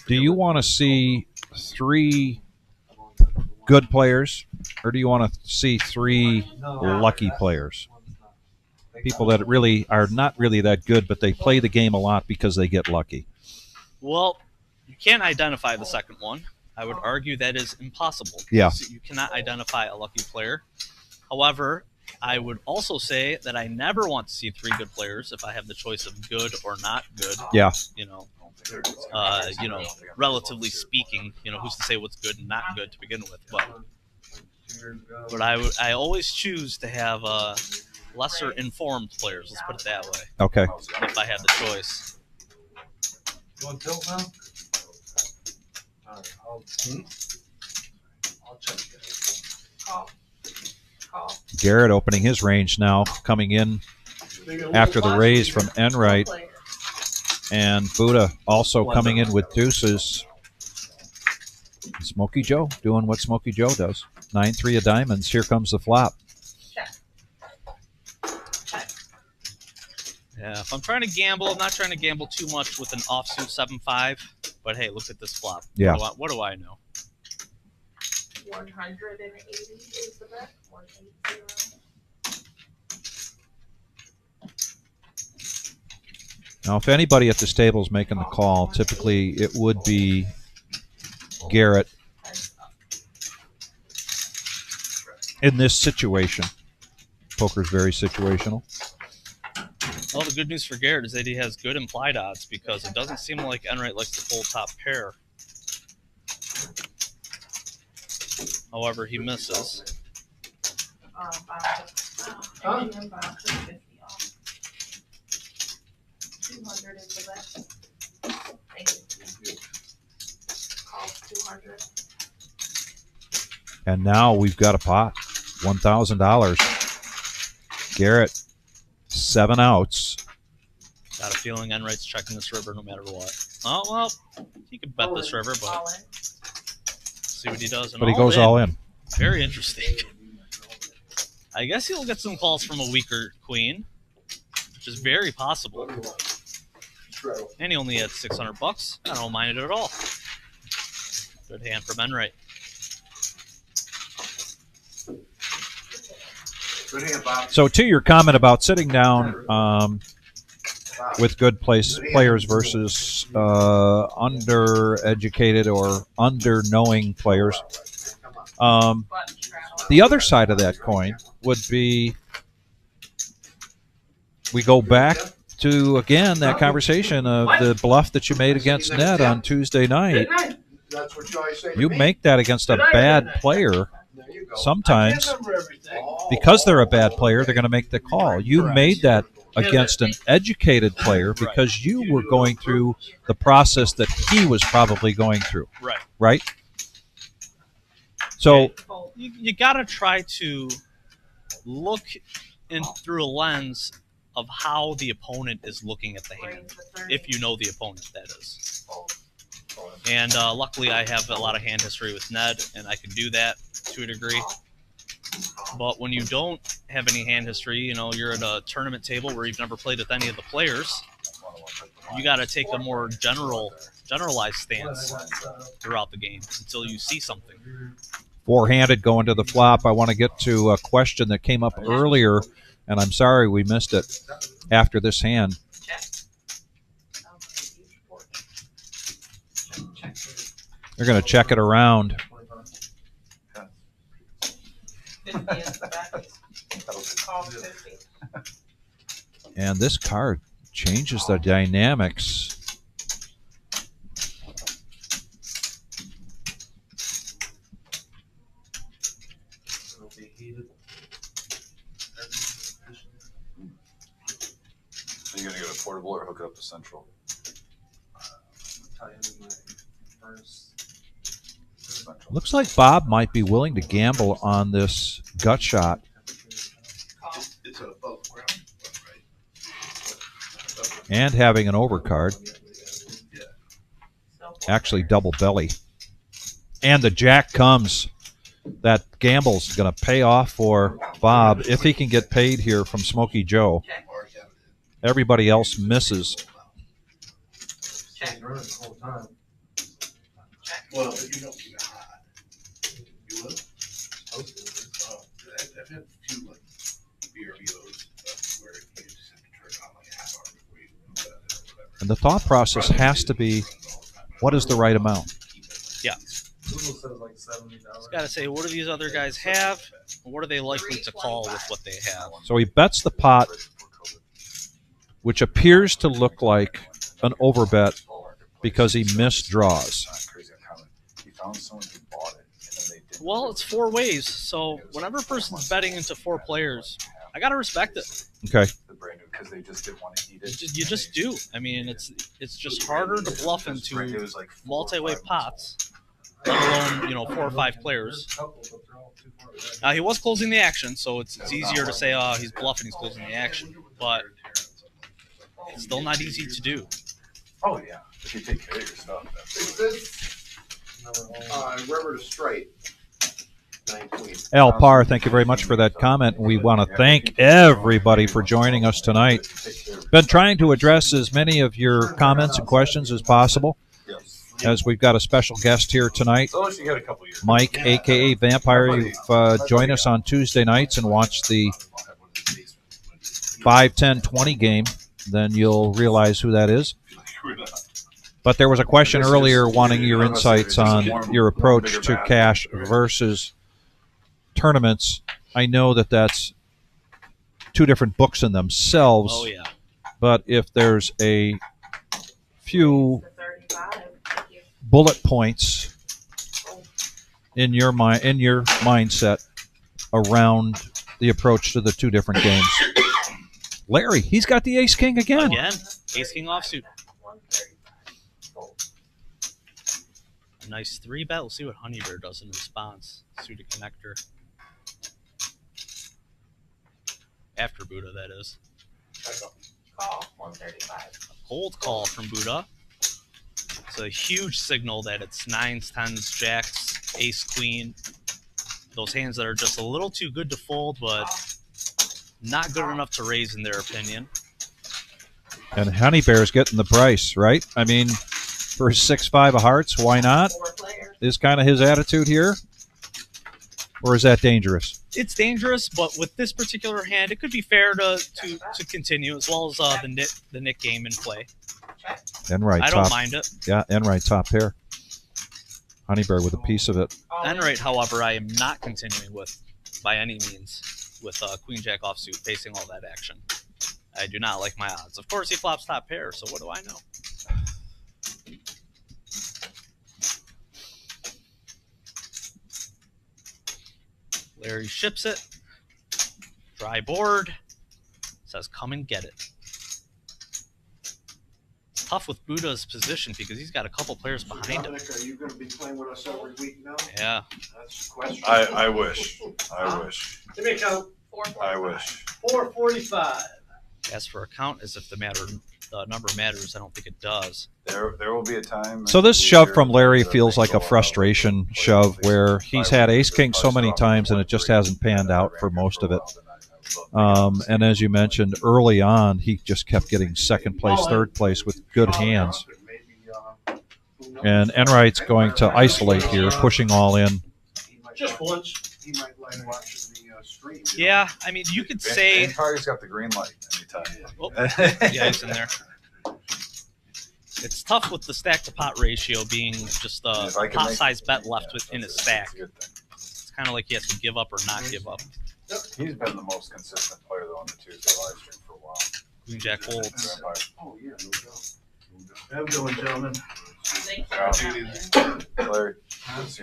A: Do you want to see 3 good players, or do you want to see 3 lucky players? People that really are not really that good, but they play the game a lot because they get lucky.
B: Well, you can't identify the second one. I would argue that is impossible.
A: Yeah.
B: You cannot identify a lucky player. However, I would also say that I never want to see 3 good players if I have the choice of good or not good.
A: Yeah.
B: Relatively speaking, who's to say what's good and not good to begin with. But I always choose to have lesser informed players. Let's put it that way.
A: Okay.
B: If I have the choice.
E: You want tilt now? Alright, I'll check it.
J: Call.
A: Garrett opening his range now, coming in after the raise from Enright. And Buddha also coming in with deuces. Smokey Joe doing what Smokey Joe does. 9-3 of diamonds. Here comes the flop.
B: Yeah, if I'm trying to gamble, I'm not trying to gamble too much with an offsuit 7-5. But hey, look at this flop.
A: Yeah.
B: What do I know?
J: 180 is the bet. 180.
A: Now, if anybody at this table is making the call, typically it would be Garrett in this situation. Poker's very situational.
B: Well, the good news for Garrett is that he has good implied odds because it doesn't seem like Enright likes to fold top pair. However, he misses.
J: Huh? 200 is the bet. Thank you. Call 200.
A: And now we've got a pot. $1,000. Garrett, 7 outs.
B: Got a feeling Enright's checking this river no matter what. Oh, well, he could bet this river, but see what he does.
A: But he goes all in.
B: Very interesting. I guess he'll get some calls from a weaker queen, which is very possible. And he only had $600. I don't mind it at all. Good hand from Enright.
A: So to your comment about sitting down with good players versus undereducated or under-knowing players, the other side of that coin would be we go back to, again, that conversation of the bluff that you made against Ned on Tuesday night. You make that against a bad player. Sometimes, because they're a bad player, they're going to make the call. You made that against an educated player because you were going through the process that he was probably going through. Right? So
B: you got to try to look in through a lens of how the opponent is looking at the hand, if you know the opponent, that is. And luckily, I have a lot of hand history with Ned, and I can do that to a degree. But when you don't have any hand history, you're at a tournament table where you've never played with any of the players, you got to take a more generalized stance throughout the game until you see something.
A: Four-handed going to the flop. I want to get to a question that came up earlier, and I'm sorry we missed it after this hand. They're going to check it around. And this card changes the dynamics.
H: So you're gonna go to portable or hook it up to central?
A: Looks like Bob might be willing to gamble on this gut shot.
D: It's above ground, right?
A: And having an overcard. Actually, double belly. And the jack comes. That gamble's going to pay off for Bob if he can get paid here from Smokey Joe. Everybody else misses.
D: Well, you don't keep it hot. You will? I've had a few like BRBOs where you just have to turn it on like a half hour before you move that in or whatever.
A: And the thought process has to be, what is the right amount?
B: Yeah.
G: Google says like $70.
B: Just got to say, what do these other guys have? What are they likely to call with what they have?
A: So he bets the pot, which appears to look like an overbet because he missed draws.
B: Well, it's 4 ways, so whenever a person's betting into 4 players, I gotta respect it.
A: Okay.
H: Because they just didn't want to eat it.
B: You just do. I mean, it's just harder to bluff into multi-way pots, let alone 4 or 5 players. Now he was closing the action, so it's easier to say, oh, he's bluffing, he's closing the action, but it's still not easy to do.
H: Oh yeah, if you take care of your stuff.
E: River to straight.
A: Al Parr, thank you very much for that comment. We want to thank everybody for joining us tonight. Been trying to address as many of your comments and questions as possible, as we've got a special guest here tonight, Mike, a.k.a. Vampire. You've joined us on Tuesday nights and watched the 5, 10, 20 game. Then you'll realize who that is. But there was a question earlier wanting your insights on your approach to cash versus tournaments. I know that that's 2 different books in themselves.
B: Oh, yeah.
A: But if there's a few bullet points in your mindset around the approach to the 2 different games. Larry, he's got the ace-king again.
B: Again, ace-king offsuit. A nice 3-bet. We'll see what Honeybear does in response. Suited connector. After Buddha, that is.
J: Call 135.
B: Cold call from Buddha. It's a huge signal that it's 9s, 10s, jacks, ace, queen. Those hands that are just a little too good to fold, but not good enough to raise in their opinion.
A: And Honeybear's getting the price, right? I mean, for 6-5 of hearts, why not? Is kind of his attitude here? Or is that dangerous?
B: It's dangerous, but with this particular hand, it could be fair to continue, as well as the Nick game in play.
A: Enright
B: I
A: top.
B: don't mind it.
A: Yeah, Enright top pair. Honeybear with a piece of it.
B: Enright, however, I am not continuing with by any means with Queen Jack offsuit facing all that action. I do not like my odds. Of course, he flops top pair, so what do I know? Larry ships it. Dry board. Says, come and get it. It's tough with Buddha's position because he's got a couple players behind him.
E: Dominic, are you going to be playing with us every week now?
B: Yeah.
E: That's the question.
H: I wish. I wish.
I: Give me a count.
H: I wish.
I: 445.
B: As for a count, as if the number matters, I don't think it does.
H: There will be a time.
A: So this shove from Larry feels like a frustration shove where he's had ace-king so many times and it just hasn't panned out for most of it. And as you mentioned early on, he just kept getting second place, third place with good hands. And Enright's going to isolate here, pushing all in.
I: Just once.
E: He might like watching the stream.
B: Yeah, I mean, you could say...
H: Empire's got the green light anytime.
B: Oh, yeah, he's in there. It's tough with the stack-to-pot ratio being just a pot-size bet left within his stack. It's kind of like he has to give up or not give up.
H: He's been the most consistent player, though, on the Tuesday live stream for a while.
B: Queen Jack holds.
E: Oh, yeah, no doubt.
I: Have a good one, gentlemen.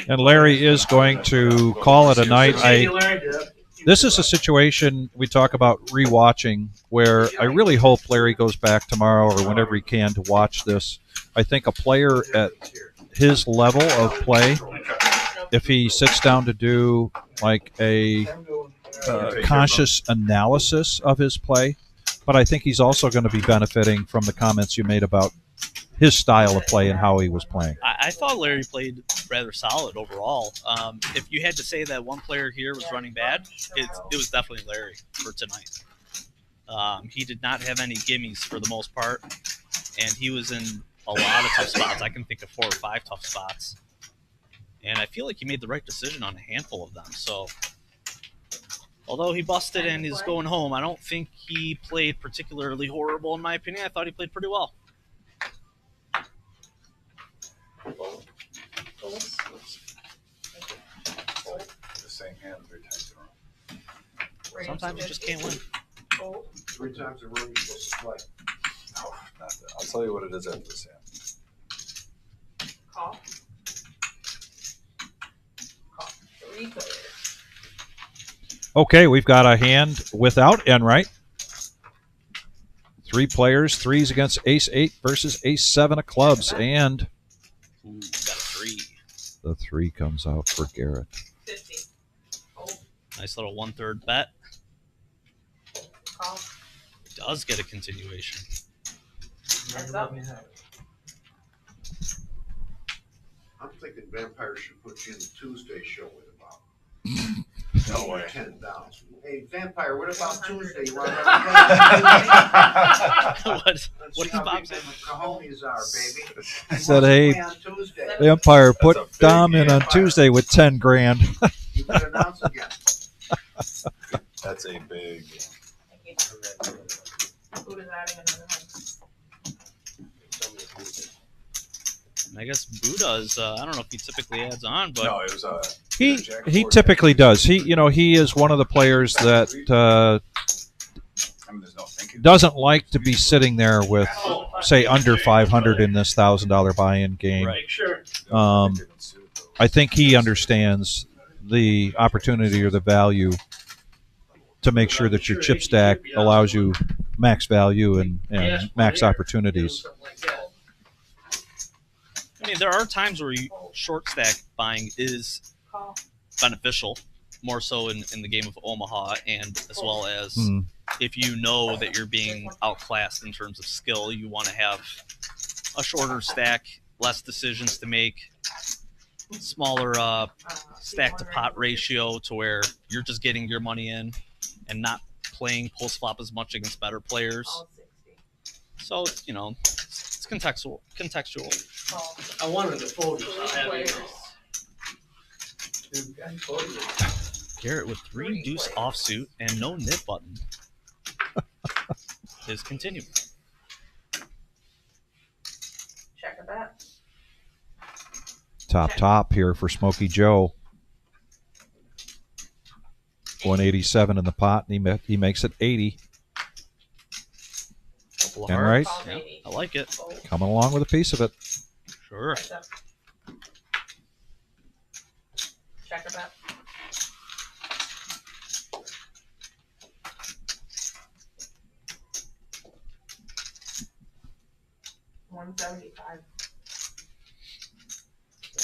A: And Larry is going to call it a night. This is a situation we talk about rewatching where I really hope Larry goes back tomorrow or whenever he can to watch this. I think a player at his level of play, if he sits down to do like a conscious analysis of his play, but I think he's also going to be benefiting from the comments you made about his style of play and how he was playing.
B: I thought Larry played rather solid overall. If you had to say that one player here was running bad, it was definitely Larry for tonight. He did not have any gimmies for the most part, and he was in a lot of tough spots. I can think of 4 or 5 tough spots. And I feel like he made the right decision on a handful of them. So, although he busted and is going home, I don't think he played particularly horrible in my opinion. I thought he played pretty well.
H: The same hand 3 times in a row.
B: Sometimes you just can't win.
E: 3 times in a row you're supposed to play.
H: No, not that. I'll tell you what it is after this hand.
J: Call. Call. 3 players.
A: Okay, we've got a hand without Enright. 3 players, 3s against Ace-8 versus Ace-7 of clubs, and
B: Ooh, got a 3.
A: the 3 comes out for Garrett.
J: 50.
B: Nice little 1/3 bet.
J: Call.
B: Does get a continuation.
J: Heads up.
E: I'm thinking Vampire should put you in the Tuesday show with about
H: No way.
E: 10 down. Hey, Vampire, what about Tuesday? You want to
B: What does Bob say?
E: Cojones are, baby.
A: I said, hey,
E: Play on Tuesday.
A: Vampire, put
H: That's a big
A: Dom in on
H: hand.
A: Tuesday with 10 grand.
E: You can announce again.
H: That's a big.
J: Who is adding another hand?
B: I guess Buddha's. I don't know if he typically adds on, but
H: No, it was
A: He
H: Jack
A: he
H: four,
A: typically
H: Jack
A: does. He is one of the players that
H: I mean, there's no thinking.
A: doesn't like to be sitting there with, say, under 500 in this $1,000 buy-in game.
B: Right.
I: Make sure.
A: I think he understands the opportunity or the value to make sure that your chip stack allows you max value and max opportunities.
B: I mean, there are times where short stack buying is
J: Call.
B: beneficial, more so in the game of Omaha, and as well as
A: Hmm.
B: if you know that you're being outclassed in terms of skill, you want to have a shorter stack, less decisions to make, smaller stack to pot ratio to where you're just getting your money in and not playing post flop as much against better players.
J: Call 60.
B: So, you know, it's contextual.
J: Call.
I: I wanted the photos.
J: 3
I: I have it.
J: players.
B: Garrett with 3 deuce offsuit and no nit button is continuing.
J: Check a bet.
A: Top here for Smokey Joe. 187 in the pot, and he makes it 80.
B: Couple of
A: And
B: hearts.
A: right,
J: Call
B: Yeah,
J: 80.
B: I like it.
J: Fold.
A: coming along with a piece of it.
B: Sure.
J: Heads up. Check a bet. $175.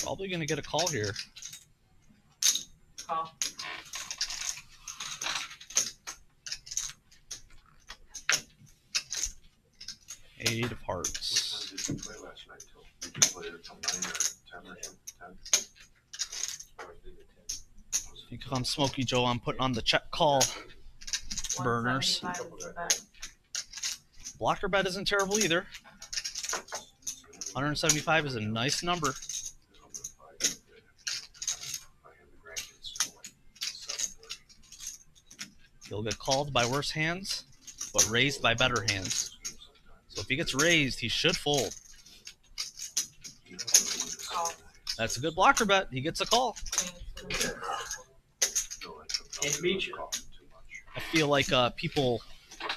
B: Probably going to get a call here.
J: Call.
B: Eight of hearts.
E: What time did you play last night till? Did you play until 9 or 10 or something? 10?
B: If you come Smokey Joe, I'm putting on the check call. Burners.
J: 175 is the bet.
B: Blocker bet isn't terrible either. 175 is a nice number. He'll get called by worse hands, but raised by better hands. So if he gets raised, he should fold.
J: Call.
B: That's a good blocker bet. He gets a call.
I: Can't beat you.
B: I feel like people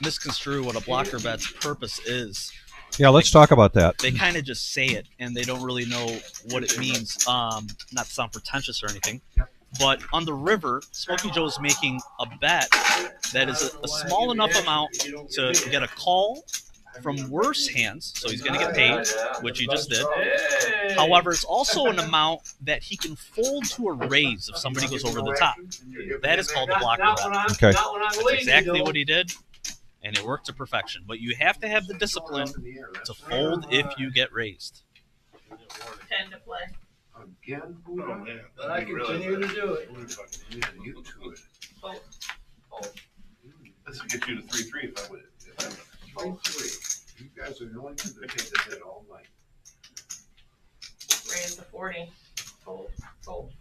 B: misconstrue what a blocker bet's purpose is.
A: Yeah, let's talk about that.
B: They kind of just say it, and they don't really know what it means. Not to sound pretentious or anything, But on the river, Smokey Joe's making a bet that is a small enough amount to get a call from worse hands, so he's going to get paid, which he just did. However, it's also an amount that he can fold to a raise if somebody goes over the top. That is called the blocker bet.
A: Okay.
B: That's exactly what he did, and it worked to perfection. But you have to have the discipline to fold if you get raised.
J: 10 to play.
E: Again?
I: But I continue to do it.
E: You to it.
J: Fold.
D: This would get you to 3-3 if I would.
E: 3-3. You guys are the only two that take the hit all night.
J: Raise to 40. Fold. Fold.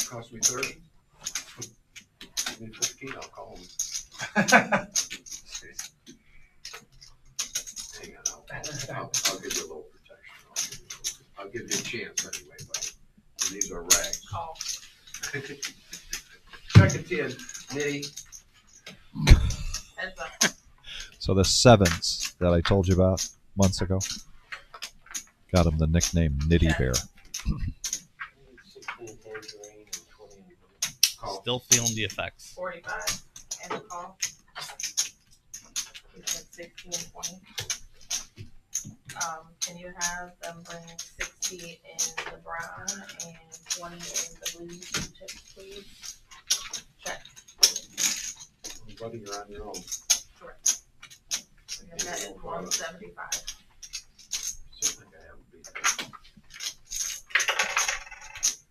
E: Cost me 30. Give me 15, I'll call him. Hang on, I'll give you a little protection. I'll give you a chance anyway, buddy. And these are rags.
J: Call.
E: Check it in, Nitty.
J: Heads up.
A: So the sevens that I told you about months ago got him the nickname Nitty Bear.
B: Still feeling the effects.
J: 45 and a call. He's at 60 and 20. Can you have them bring 60 in the brown and 20 in the blue chips, please? Check.
E: Buddy, you're on your own.
J: Correct. Your net is 175.
E: Certainly I haven't beat that.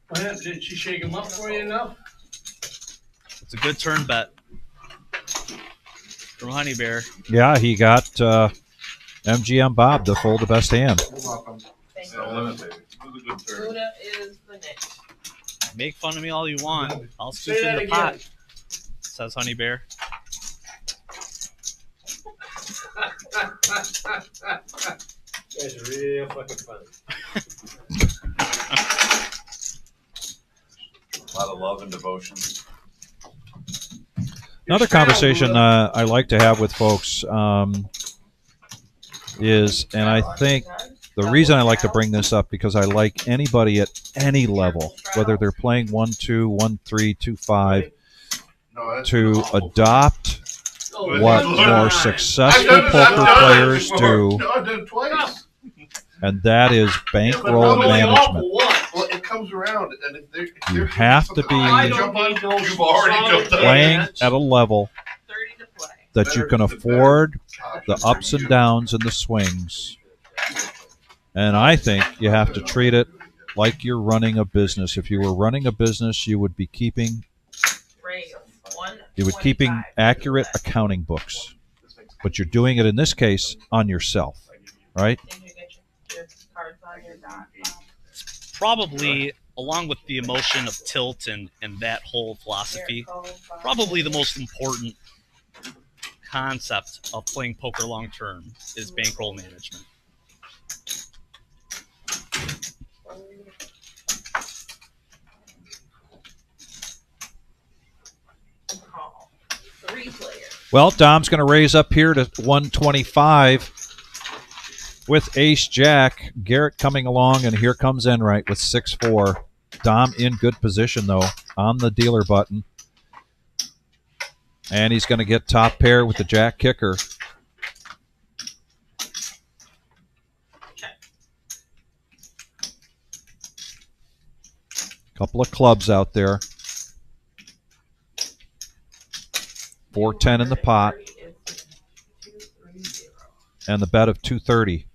I: What happened? Did she shake him up for you enough?
B: It's a good turn bet from Honey Bear.
A: Yeah, he got MGM Bob to fold the best hand.
E: You're welcome.
J: Thank
D: No
J: you.
D: limit, baby. It was a good turn.
J: Buddha is the nick.
B: Make fun of me all you want. I'll
I: Say
B: scoop in
I: that
B: the
I: again.
B: pot, says Honey Bear.
I: You guys are real fucking funny.
H: A lot of love and devotion.
A: Another conversation I like to have with folks is, and I think the reason I like to bring this up because I like anybody at any level, whether they're playing 1-2, 1-3, 2-5,
D: No, that's
A: to
D: awful.
A: adopt
I: Oh,
A: what
I: Lord.
A: more
D: I've
A: successful
D: done it, I've
A: poker
D: done it
A: players
D: before.
A: do,
D: No, I've done it twice.
A: and that is bankroll
I: Only
A: management.
I: awful once.
D: Well, it comes around, and if they're
A: You have to be
I: I don't need no
D: You've already
I: solid
D: jumped on it.
A: playing
I: hands.
A: at a level
J: 30 to play.
A: that you can afford the ups and downs and the swings. And I think you have to treat it like you're running a business. If you were running a business, you would be keeping
J: Raise.
A: keeping
J: 125.
A: accurate accounting books. But you're doing it in this case on yourself, right?
J: Did you get your cards on your dot?
B: Probably, along with the emotion of tilt and that whole philosophy, probably the most important concept of playing poker long term is bankroll management.
J: Call. 3 players.
A: Well, Dom's going to raise up here to 125 with Ace Jack. Garrett coming along, and here comes Enright with 6-4. Dom in good position, though, on the dealer button. And he's going to get top pair with the Jack kicker. Couple of clubs out there. 410 in the pot. And the bet of 230.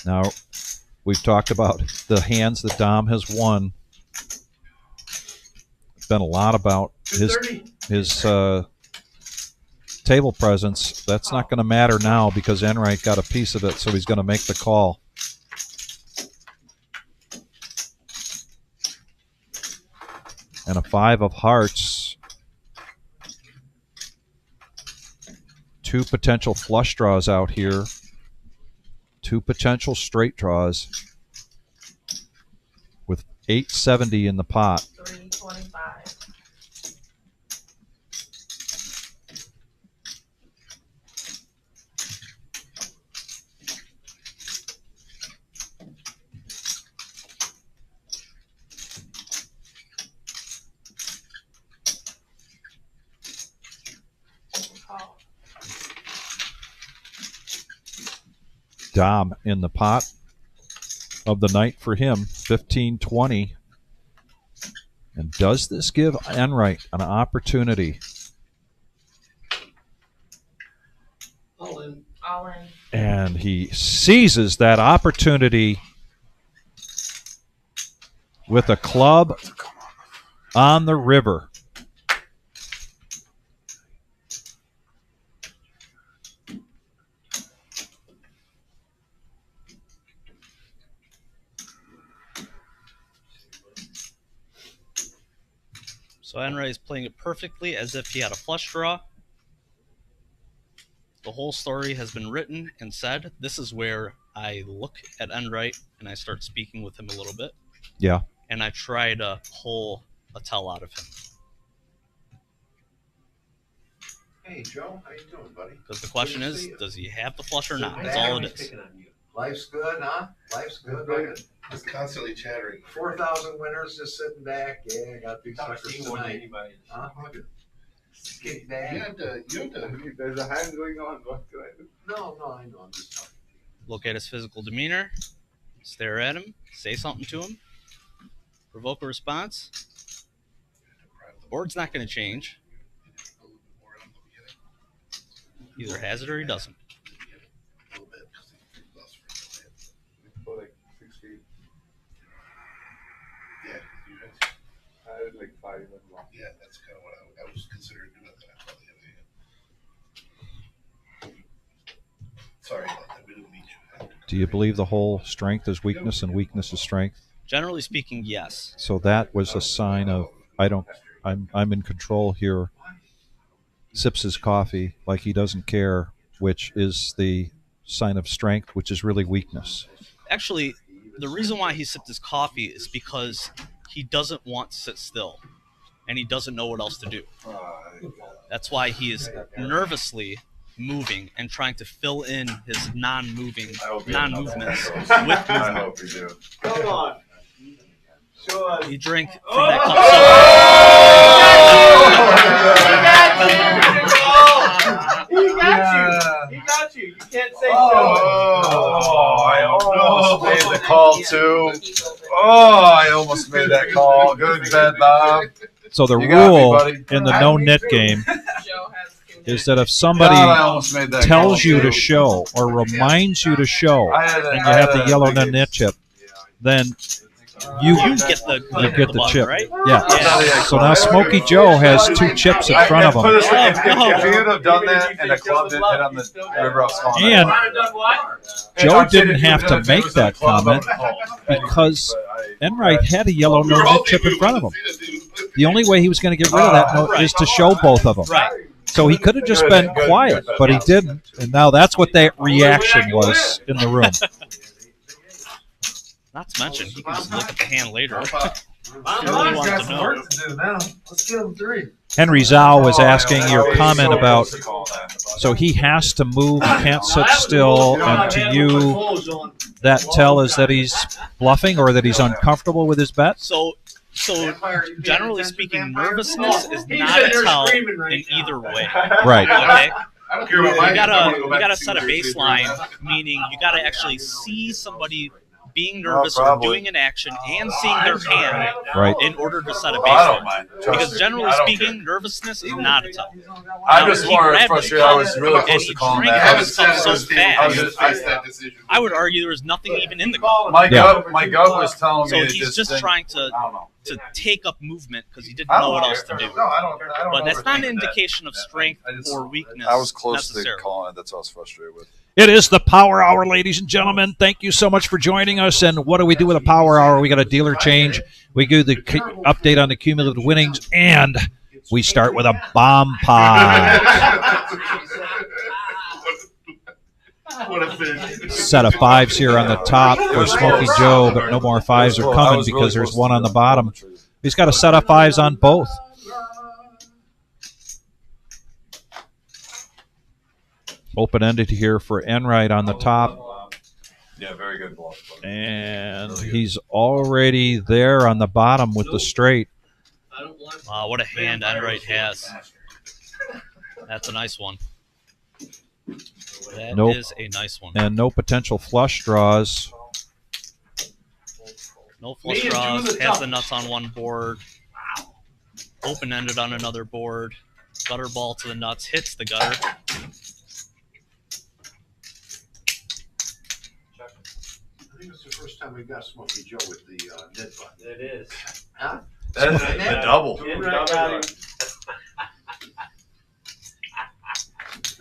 A: Now, we've talked about the hands that Dom has won. It's been a lot about his table presence. That's not going to matter now because Enright got a piece of it, so he's going to make the call. And a 5 of hearts. 2 potential flush draws out here. 2 potential straight draws. With 870 in the pot.
J: 325.
A: Dom in the pot of the night for him, 15-20. And does this give Enright an opportunity?
I: All in.
J: All in.
A: And he seizes that opportunity with a club on the river.
B: So Enright is playing it perfectly as if he had a flush draw. The whole story has been written and said. This is where I look at Enright and I start speaking with him a little bit.
A: Yeah.
B: And I try to pull a tell out of him.
E: Hey, Joe, how you doing, buddy?
B: Because the question is, does he have the flush or not? That's all it is.
E: Life's good, huh? Life's good.
D: Just constantly chattering.
E: 4,000 winners just sitting back. Yeah, I got big suckers tonight. Huh? Kick back.
D: You have to.
F: There's a hand going on. What do I do?
E: No, I know. I'm just talking.
B: Look at his physical demeanor. Stare at him. Say something to him. Provoke a response. The board's not going to change. Either has it or he doesn't.
F: Go like 6 feet.
D: Yeah, you had.
F: I was like 5 and 1.
D: Yeah, that's kind of what I was considering doing that. I thought the other hand. Sorry about that. We didn't meet you.
A: Do you believe the whole strength is weakness and weakness is strength?
B: Generally speaking, yes.
A: So that was a sign of I'm in control here. Sips his coffee like he doesn't care, which is the sign of strength, which is really weakness.
B: Actually, the reason why he sipped his coffee is because he doesn't want to sit still, and he doesn't know what else to do. That's why he is nervously moving and trying to fill in his non-movements with movement.
H: I hope you do.
I: Come on. Show us.
B: You drink from that cup.
I: He got you. You can't say
H: I almost made the call too. I almost made that call. Good bet, Bob.
A: So the
H: You got me,
A: rule
H: buddy.
A: in the no-nit game is that if somebody
H: God, I almost made that call,
A: tells you
H: too.
A: to show or reminds you to show, and you have the yellow no-nit chip, then you
B: get the
A: the chip.
B: right?
A: Yeah.
B: Yeah.
A: So now Smokey Joe has 2 chips in front of
H: Put
A: him.
H: us- if you'd have done that and the club didn't hit on the river, I was calling
A: And
H: that.
A: Joe didn't have to make that comment because Enright had a yellow no-nit chip in front of him. The only way he was going to get rid of that note is to show both of them.
B: Right.
A: So he could have just been quiet, but he didn't. And now that's what that reaction was in the room.
B: Not to mention, he can just look at the hand later. He
I: Ron's
B: really
I: got
B: wants to
I: some
B: know.
I: work to do now. Let's give him 3.
A: Henry Zhao was asking your comment about, so he has to move, he can't sit still, and to you, that tell is that he's bluffing or that he's uncomfortable with his bet?
B: So generally speaking, nervousness is not a tell in either way.
A: Right.
B: Okay?
D: I don't care about
B: You gotta set a baseline, meaning you gotta actually see somebody being nervous or doing an action and seeing their hand
A: Right.
B: in order to set a
H: I don't
B: baseline.
H: mind.
B: Because generally
H: I don't
B: speaking, nervousness is not a tell.
H: I'm
B: Now,
H: just
B: he
H: more
B: grabbed the
H: frustrated. I was
B: cup
H: really
B: and
H: close
B: he
H: to calling
B: drank
H: that.
B: out his cup so fast. I would
D: argue.
B: argue there was nothing even in the cup.
H: My gut was telling
B: So
H: me to
B: he's just
H: think-
B: trying
H: I don't know.
B: to take up movement because he didn't
H: I
B: know
H: don't
B: what
H: know.
B: else to do.
H: No, I don't
B: But that's not an
H: overthink that.
B: indication of strength
H: I just-
B: or weakness.
H: I was close to
B: necessarily.
H: calling it. That's what I was frustrated with.
A: It is the Power Hour, ladies and gentlemen. Thank you so much for joining us. And what do we do with a Power Hour? We got a dealer change. We do the update on the cumulative winnings, and we start with a bomb pot.
D: What a finish.
A: Set of 5s here on the top for Smokey Joe, but no more 5s are coming because there's one on the bottom. He's got a set of 5s on both. Open-ended here for Enright on the top.
H: Yeah, very good bluff.
A: And he's already there on the bottom with the straight.
B: Wow, what a hand Enright has. That's a nice one. That
A: Nope.
B: is a nice one.
A: And no potential flush draws.
B: No flush
I: Me and
B: draws.
I: two of the
B: Has the
I: toughest.
B: nuts on one board. Open-ended on another board. Gutter ball to the nuts. Hits the gutter.
E: I think it's the first time we got Smoky Joe with the nit button.
I: It is.
E: Huh?
H: That's the double.
I: Enright got him.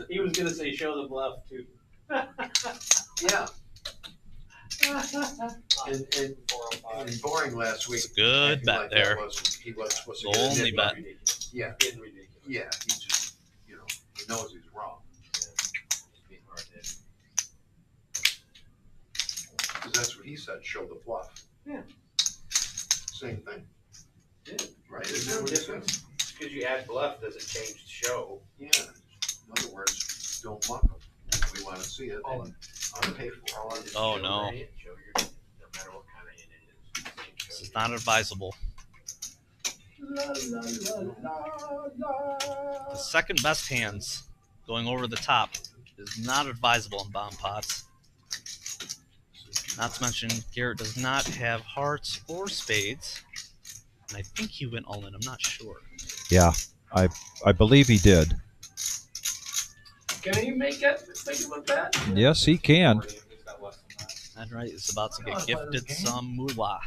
I: He was gonna say show the bluff too.
E: Yeah. And boring last week.
B: It's a good
E: acting
B: bet
E: like
B: there.
E: He wasn't supposed to
B: The
E: get a
B: only
E: nit
B: bet.
E: button. Yeah.
I: Getting ridiculous.
E: Yeah, he just, he knows he's wrong.
I: Being hard-headed.
E: Because that's what he said, show the bluff.
I: Yeah.
E: Same thing.
I: Yeah.
E: Right, isn't that what he said?
I: Just because you add bluff doesn't change the show.
E: Yeah. In other words, don't muck them. We want to see it and unpay for it.
B: Oh, no.
I: Show your, no matter what kind of hand it is. Same show.
B: This is not advisable. The second best hands going over the top is not advisable in bomb pots. Not to mention, Garrett does not have hearts or spades. And I think he went all in. I'm not sure.
A: Yeah, I believe he did.
I: Can he make it with that?
A: Yes, he can.
B: Enright is about to get gifted some moolah.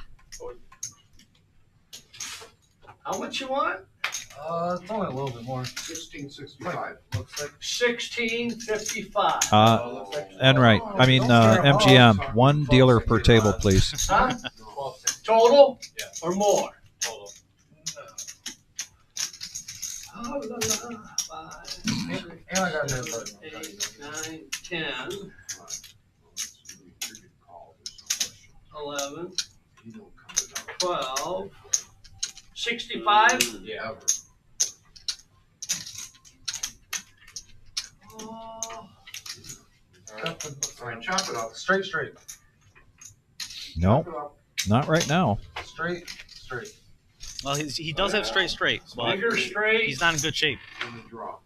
I: How much you want?
G: It's only a little bit more.
E: 1665.
G: Looks like
I: 1655.
A: Enright, I mean MGM. One dealer per table, please.
I: Huh? Total?
G: Yeah.
I: Or more?
G: total. And I got
I: Seven,
G: that part.
I: 8, 9, 10, 11, 12, 65.
G: Yeah.
I: Oh,
E: All right, chop it up.
G: Straight.
A: No,
E: Chop it up.
A: not right now.
G: Straight.
B: Well, he does have straight, but
I: bigger straight.
B: he's not in good shape.
E: In the draw.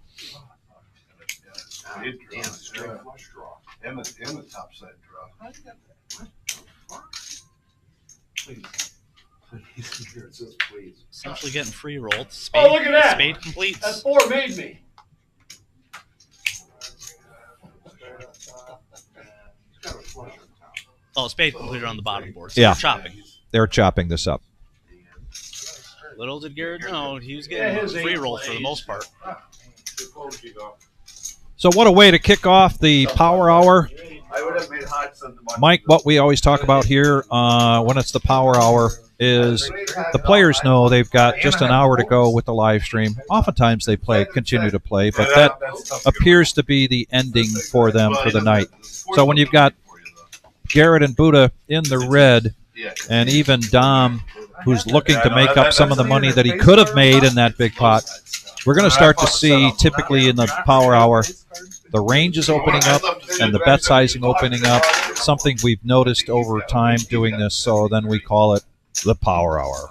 E: Damn, straight flush draw.
D: And the top side draw.
E: How you got that? What the fuck? Please. Please, here it says please.
B: Essentially getting free rolled. Spade,
I: Oh, look at that.
B: Spade completes.
I: That 4 made me.
E: It's got a flush on top.
B: Oh, spade completed on the bottom board. So
A: Yeah.
B: they're chopping.
A: They're chopping this up.
B: Little did Garrett know he was
I: Yeah,
B: getting
I: his
B: free
I: eight
B: roll for the
I: plays.
B: most part.
A: So what a way to kick off the Power Hour.
D: I would have made hot something.
A: Mike, what we always talk about here when it's the Power Hour is the players know they've got just an hour to go with the live stream. Oftentimes they continue to play, but that appears to be the ending for them for the night. So when you've got Garrett and Buddha in the red, and even Dom, who's looking to make up some of the money that he could have made in that big pot, we're going to start to see, typically in the Power Hour, the ranges opening up and the bet sizing opening up, something we've noticed over time doing this, so then we call it the Power Hour.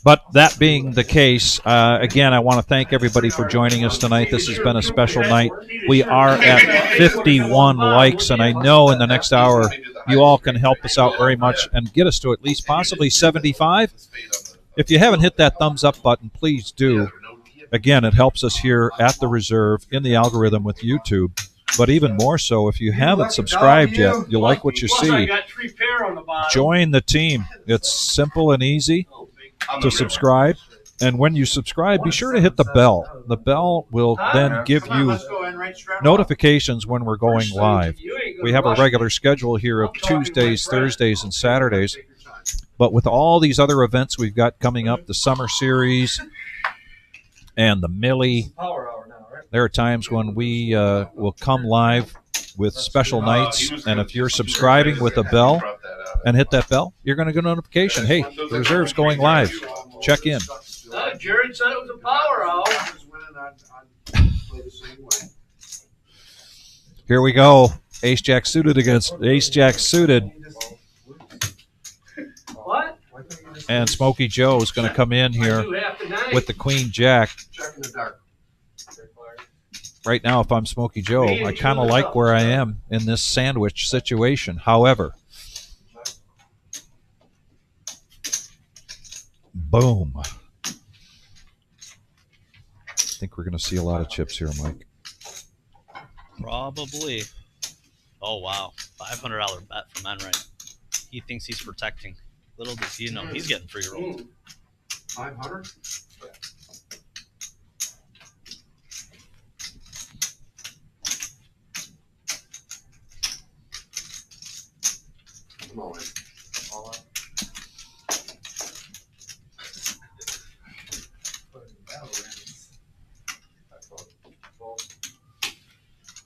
A: But that being the case, again, I want to thank everybody for joining us tonight. This has been a special night. We are at 51 likes, and I know in the next hour you all can help us out very much and get us to at least possibly 75. If you haven't hit that thumbs up button, please do. Again, it helps us here at the Reserve in the algorithm with YouTube. But even more so, if you haven't subscribed yet, you like what you
I: Plus, I
A: see,
I: got 3 pair on the bottom.
A: join the team. It's simple and easy to subscribe. And when you subscribe, be sure to hit the bell. The bell will then give
E: Come on,
A: you
E: let's go, Enright. Straddle.
A: notifications when we're going live.
I: You ain't gonna
A: We have a
I: rush
A: regular
I: me.
A: schedule here of
I: I'm talking
A: Tuesdays,
I: my friend.
A: Thursdays, and Saturdays.
E: Take your time.
A: But with all these other events we've got coming up, the Summer Series and the Millie,
G: Power hour now, right?
A: there are times when we will come live with special nights. And if you're subscribing with a bell and hit that bell, you're going to get a notification. Hey, the Reserve's going live. Check in.
I: Jared said it was a power hour.
E: Play the same way.
A: Here we go. Ace Jack suited against Ace Jack suited.
I: What?
A: And Smokey Joe is going to come in here
I: Do half the night.
A: with the Queen Jack.
E: Check in the dark.
A: right now, if I'm Smokey Joe, I kind of like where I am in this sandwich situation. However, boom. I think we're going to see a lot of chips here, Mike.
B: Probably. Oh, wow. $500 bet from Enright. He thinks he's protecting. Little does he know, he's getting free roll.
E: 500? Come on. All right.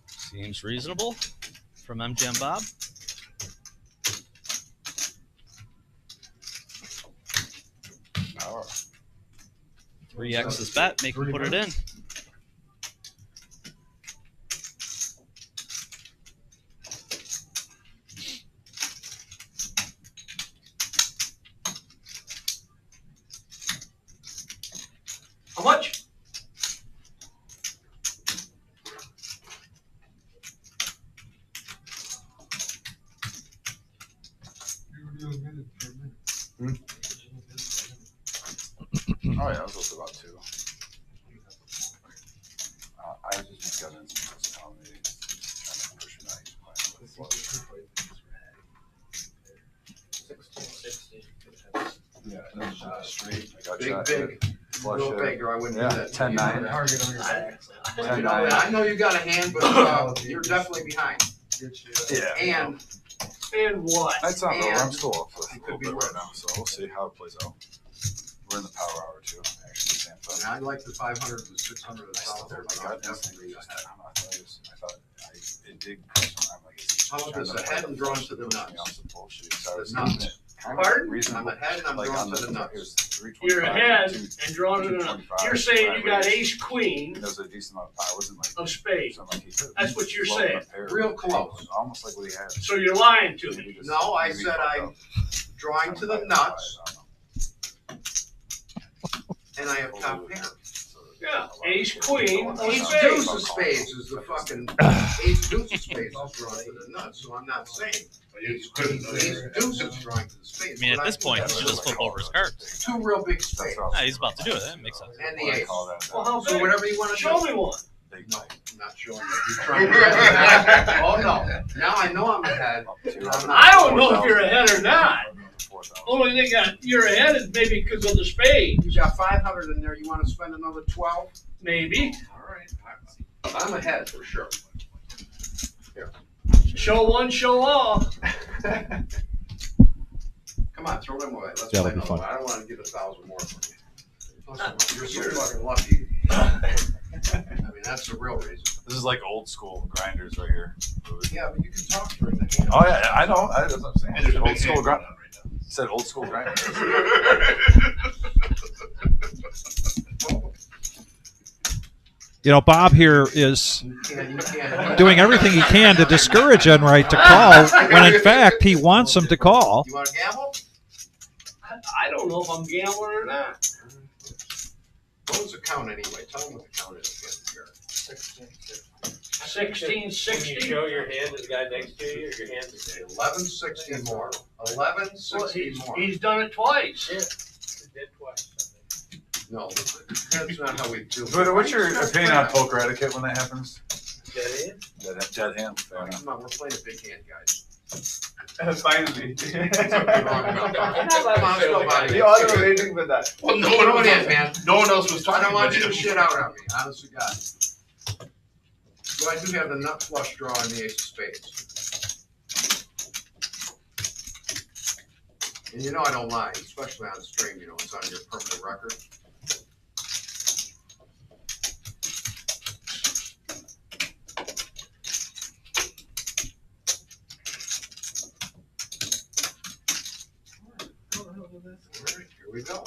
B: Seems reasonable from MGM Bob. 3x is bet, make him put it in.
I: How much?
H: Oh yeah, I was also about 2. I just got in some telling me trying to push it out. Yeah, and then straight. I got shot.
E: Big.
H: Flush
E: Real
H: it.
E: big, or I wouldn't do that.
H: 10-9.
E: I know you got a hand, but you're definitely behind.
H: Yeah.
I: And what?
H: That's not though.
E: And
H: I'm still up for a
E: it
H: little
E: could be
H: bit
E: worse.
H: right now, so we'll see how it plays out. We're in the power hour too, actually. Tampa.
E: I like the 500 to 600 that's out there, but I'll definitely be ahead.
H: I thought it did cross my mind. Like,
E: How about this, ahead and drawn to the nuts?
H: The
E: nuts. Pardon? I'm ahead and I'm drawn to the nuts.
I: You're ahead and drawn to the nuts. You're saying you got ace queen
H: There's a decent amount of power. It wasn't like
I: of spades. That's what you're saying.
E: Real close.
H: Almost like what he had.
I: So you're lying to me.
E: No, I said I'm drawing to the nuts, and I have top pair.
I: Yeah, ace queen of
E: Ace
I: spades.
E: deuce of spades is the fucking, ace deuce of spades is drawn to the nuts, so I'm not saying. Ace deuce is drawing to the spades.
B: I mean, at
E: but
B: this point, he should just flip over his cards.
E: 2 real big spades.
B: Yeah, he's about to do it. That makes sense.
E: And the ace.
I: Well, how
E: So
I: big?
E: whatever you want to
I: Show
E: do.
I: me one.
E: No, I'm not showing you. You're trying to oh no, now I know I'm ahead.
I: I don't know if you're ahead or not. Only thing you're ahead is maybe because of the spade.
E: You got 500 in there, you want to spend another 12?
I: Maybe.
E: Alright. I'm ahead for sure.
I: Show one, show all.
E: Come on, throw them away. Let's
A: That'll
E: play
A: be
E: another
A: fun.
E: one. I don't want to give 1,000 more from you. You're so fucking lucky. I mean, that's the real reason.
H: This is like old school grinders right here.
E: Yeah, but you can talk during the hand.
H: Oh yeah, I know. That's what I'm saying.
D: And there's a
H: Old
D: big
H: school
D: hand
H: grinder.
D: going on right now.
H: Said old school grinder.
A: You know, Bob here is
E: You can't.
A: doing everything he can to discourage Enright to call, when in fact he wants him to call.
E: You want to gamble?
I: I don't know if I'm gambling or not.
E: What was the count anyway? Tell them what the count is again.
I: 1660.
F: Can you show your hand to the guy next to you, or your hand is
E: 1160 more. 1160 more.
I: He's done it twice.
F: Yeah. Did twice.
E: No, that's not how we do it.
H: But what's your opinion on poker etiquette when that happens?
F: Dead end?
H: Dead hand. Fair
E: Oh,
H: enough.
E: come on, we're playing a big hand, guys.
C: Finally.
E: Come on, go, buddy.
C: You all are waiting for that.
D: Well, no
E: Throw
D: one
E: it
D: else,
E: in, man.
D: no one else was
E: I
D: talking
E: don't want
D: about
E: you to
D: it.
E: shit out on me, honest to God. But I do have the nut flush draw and the ace of spades. And you know I don't lie, especially on stream, you know, it's on your permanent record. All right, here we go.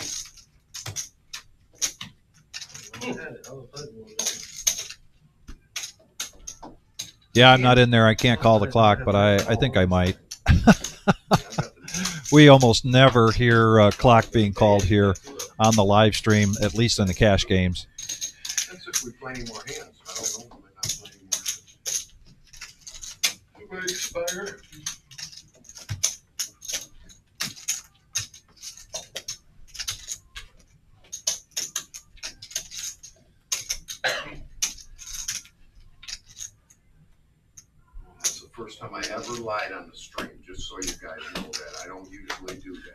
A: Yeah, I'm not in there. I can't call the clock, but I think I might. We almost never hear a clock being called here on the live stream, at least in the cash games.
E: That's if we play any more hands. I don't know.
D: Will expire.
E: That's the first time I ever lied on the stream, just so you guys know that. I don't usually do that.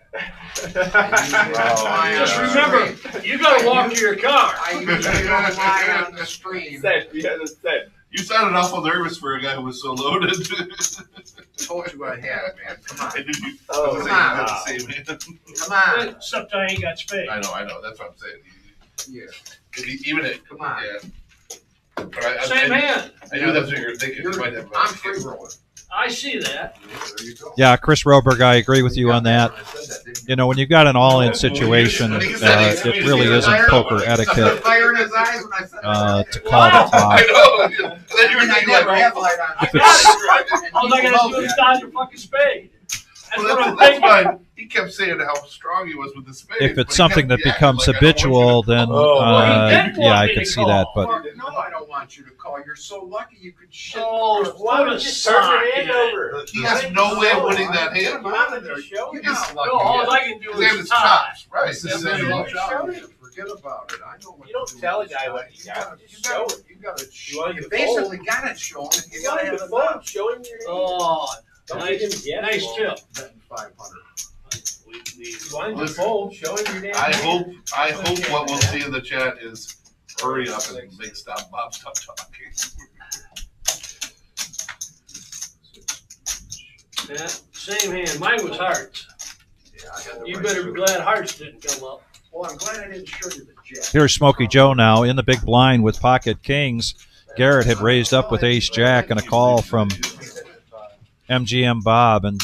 I: Just remember, you gotta walk to your car.
E: I usually don't lie on the stream.
D: You sounded awful nervous for a guy who was so loaded.
E: Told you I had, man. Come on.
D: And did you?
E: Oh,
D: Come
E: come
D: on.
E: on. Come on.
I: Except I ain't got space.
D: I know. That's what I'm saying.
E: Yeah.
D: Even it.
E: Come on.
D: Yeah. But
I: Same hand.
D: I knew that's what you were thinking. You might have.
E: I'm free rolling.
I: I see that.
E: There you go.
A: Yeah, Chris Roberg, I agree with you on that. You know, when you've got an all-in situation, it really isn't poker etiquette
E: Fire in his eyes when I said
A: to call the top.
D: I know. Then you were
E: I never have light on.
A: If it's,
I: All I gotta do is dodge your fucking spade. That's
D: Well,
I: what I'm
D: that's
I: thinking.
D: fine. He kept saying how strong he was with the spades.
A: if
D: but
A: it's
D: he
A: something
D: kept
A: that
D: acting
A: becomes
D: like, I don't
A: habitual, then yeah, I can see that. But
E: No, I don't want you to call. You're so lucky you could shit.
I: Oh, what a sock.
D: He has no way of winning that
E: Get
D: hand.
E: him out of there.
D: He's
E: He's
D: lucky.
I: No, all I can do
D: His name
I: is
D: is
I: tie.
D: Chops. Right.
E: This
D: His
E: is
D: name
E: a
D: is
E: challenge.
D: Chops.
E: Forget about it. I know what
K: You don't
E: to do
K: tell a
E: with
K: guy
E: this
K: what
E: guy.
K: you got.
E: You
K: Just show it.
E: You gotta.
K: You want him
E: You
K: to fold?
E: basically got it shown. And you
K: You
E: gotta
K: want him
E: have
K: to
E: it
K: fold?
E: done.
K: Show him your hand.
I: Oh,
K: Don't
I: nice,
K: give him guess
I: nice
K: roll.
I: tip.
E: Betting 500.
K: You want him to fold? Show him your damn
D: I
K: hand.
D: hope what we'll see in the chat is hurry up and make Bob stop talking.
I: Yeah, same hand. Mine was hearts.
E: Yeah, I had the
I: You
E: right
I: better be
E: suit.
I: glad hearts didn't come up.
E: Well, I'm glad I didn't show you the jet.
A: here's Smokey Joe now in the big blind with pocket kings. Garrett had raised up with ace jack and a call from MGM Bob, and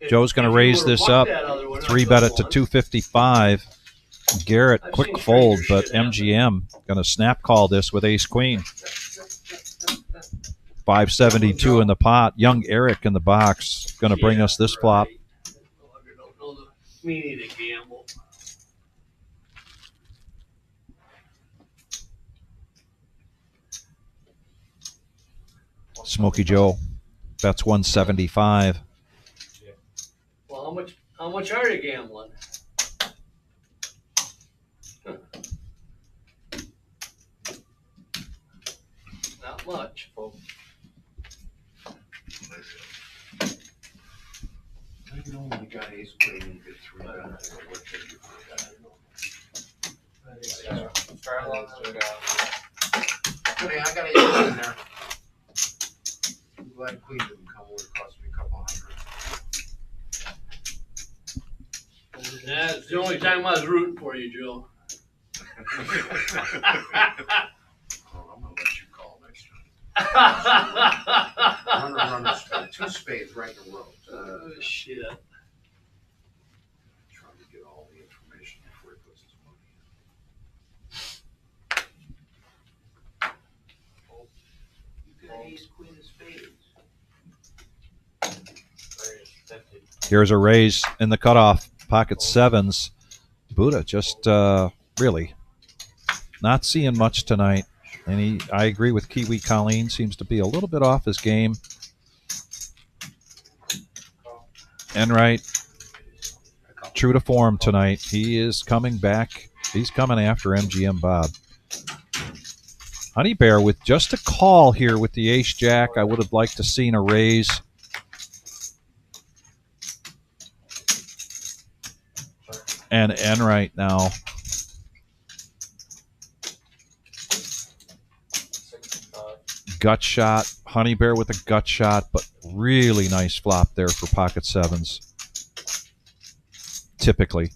A: Joe's going to raise this up. 3-bet it to 255. Garrett, quick fold, but MGM going to snap call this with ace queen. 572 in the pot. Young Eric in the box going to bring us this flop.
I: We need a gamble.
A: Smokey Joe bets 175.
I: Well, how much are you gambling? Not much.
E: You know when you got ace queen and you get 3 bets, what did you forget? Honey, I got ace in there. I'm glad queen didn't come. It would have cost me a couple hundred.
I: That's the only time I was rooting for you, Joe.
E: Oh, I'm gonna let you call next time. Runner, spade. 2 spades right in a row.
I: Oh, shit.
E: Trying to get all the information before he puts his money in. You got ace queen of spades.
A: Here's a raise in the cutoff. Pocket sevens. Buddha just really not seeing much tonight. And I agree with Kiwi Colleen. Seems to be a little bit off his game. Enright, true to form tonight. He is coming back. He's coming after MGM Bob. Honey Bear with just a call here with the ace jack. I would have liked to seen a raise. And Enright now. Gut shot. Honey Bear with a gut shot, but really nice flop there for pocket sevens. Typically.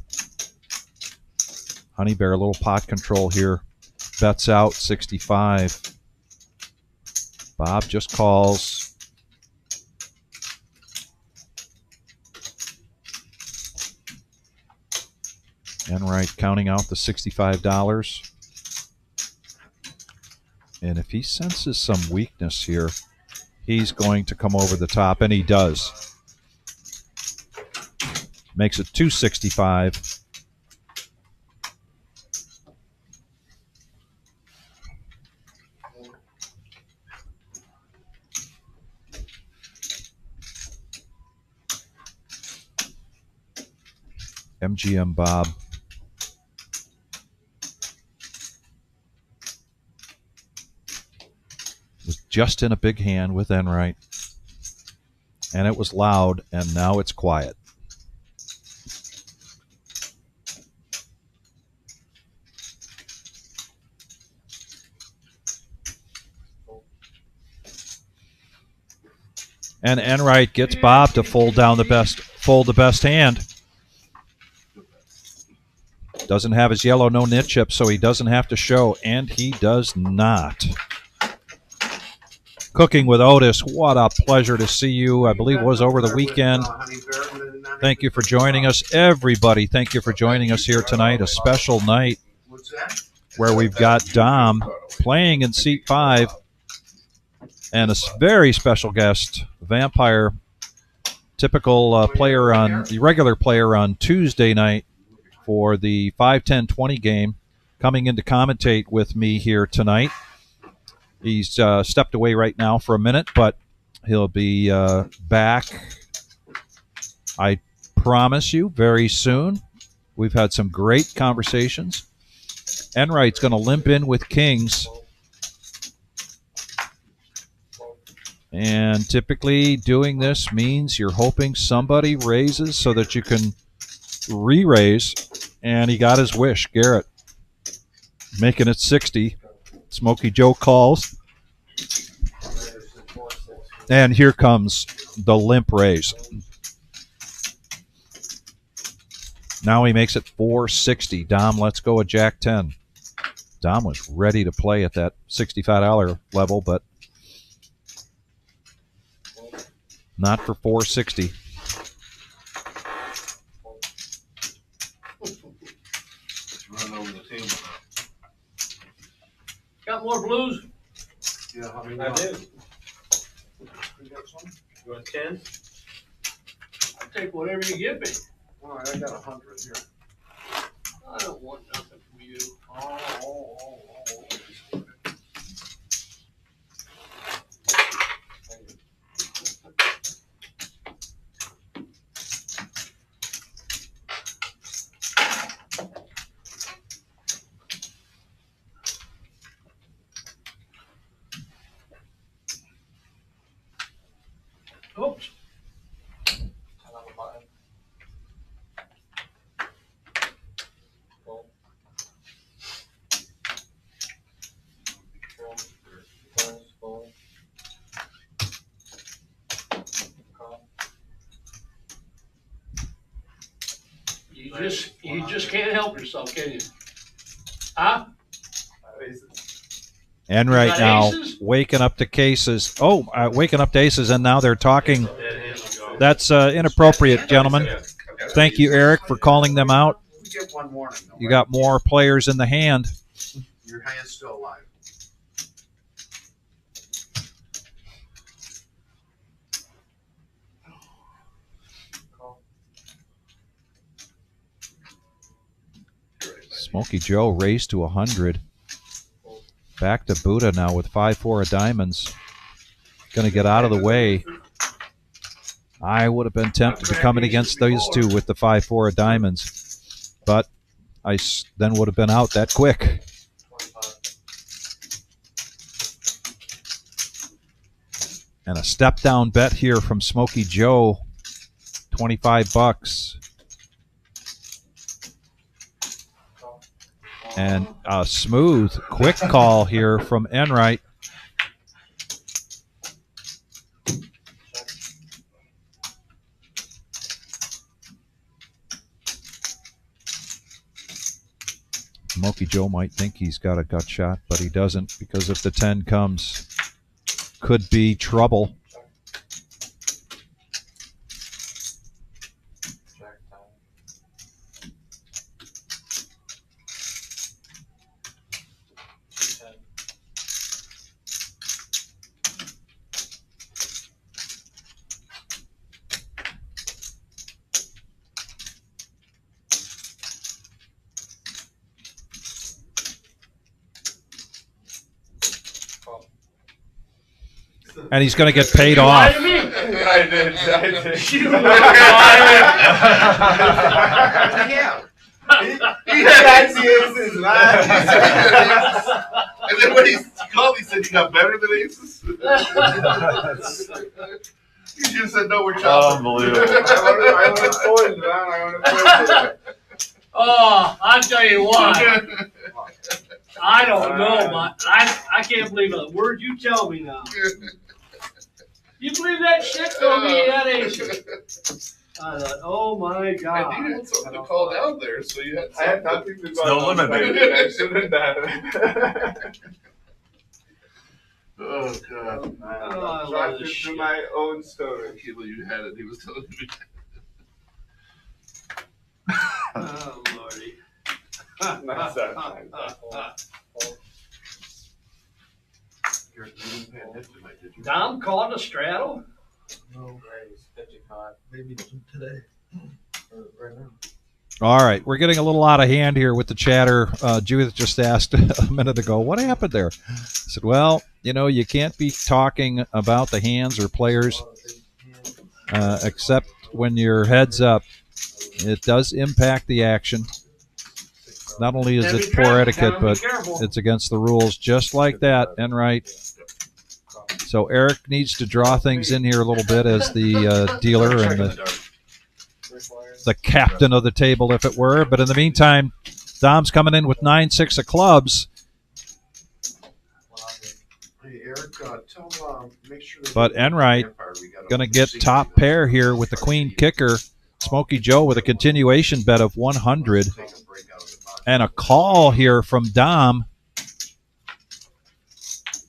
A: Honey Bear, a little pot control here. Bets out 65. Bob just calls. Enright counting out the $65. And if he senses some weakness here, he's going to come over the top, and he does. Makes it 265. MGM Bob. Was just in a big hand with Enright. And it was loud, and now it's quiet. And Enright gets Bob to fold the best hand. Doesn't have his yellow no-nit chip, so he doesn't have to show, and he does not. Cooking with Otis, what a pleasure to see you. I believe it was over the weekend. Thank you for joining us, everybody. Thank you for joining us here tonight. A special night where we've got Dom playing in seat 5 and a very special guest, Vampire, typical player on the regular player on Tuesday night for the 5-10-20 game, coming in to commentate with me here tonight. He's stepped away right now for a minute, but he'll be back, I promise you, very soon. We've had some great conversations. Enright's going to limp in with kings. And typically doing this means you're hoping somebody raises so that you can re-raise. And he got his wish, Garrett. Making it 60. Smokey Joe calls. And here comes the limp raise. Now he makes it 460. Dom, let's go a Jack 10. Dom was ready to play at that $65 level, but not for 460.
D: Run over the table.
I: Got more blues?
D: Yeah, how many?
K: I do.
D: You got some?
K: You want 10?
I: I'll take whatever you give me.
D: All right, I got 100 here.
I: I don't want nothing from you.
D: Oh.
I: Oops. You just can't help yourself, can you? Huh?
A: Enright now
I: aces?
A: waking up to cases. Oh, waking up to aces, and now they're talking. That's inappropriate, gentlemen. Thank you, Eric, for calling them out.
E: We get one warning. Though,
A: You got more players in the hand.
E: Your hand's still alive.
A: Smokey Joe raised to 100. Back to Buddha now with 5-4 of diamonds. Going to get out of the way. I would have been tempted to come in against those two with the 5-4 of diamonds, but I then would have been out that quick. And a step down bet here from Smokey Joe, $25. And a smooth, quick call here from Enright. Smokey Joe might think he's got a gut shot, but he doesn't, because if the 10 comes, could be trouble. and he's going to get paid
I: You
A: off.
I: lied to me.
K: I did.
I: You lied.
E: Yeah.
D: He had aces, man. And then when he called, he said, "You got better than aces." You should have said, "No, we're chopping."
H: Unbelievable.
K: I would have pointed, man. I would have pointed.
I: Oh, I'll tell you what. I don't know, but I can't believe a word you tell me now. You believe that shit? Told me that aces. I thought, oh my God.
D: And you had something to call down there, so you had
K: I had
D: something.
K: nothing to go.
H: No limit, baby.
K: I should have done.
D: Oh God!
I: Oh, I love
K: Dropped
I: this
K: into
I: shit.
K: my own story.
D: I can't believe you had it. He was telling me.
I: Oh, Lordy.
K: Not that time.
I: Dom called a straddle?
G: No, maybe today. Or right now.
A: All right, we're getting a little out of hand here with the chatter. Judith just asked a minute ago, what happened there? I said, well, you know, you can't be talking about the hands or players except when your head's up. It does impact the action. Not only is it poor etiquette, but it's against the rules. Just like that, Enright. So Eric needs to draw things in here a little bit as the dealer and the captain of the table, if it were. But in the meantime, Dom's coming in with 9-6 of clubs.
E: Hey, Eric, make sure
A: But Enright going to get top pair here with the queen kicker. Smokey Joe with a continuation bet of 100. And a call here from Dom.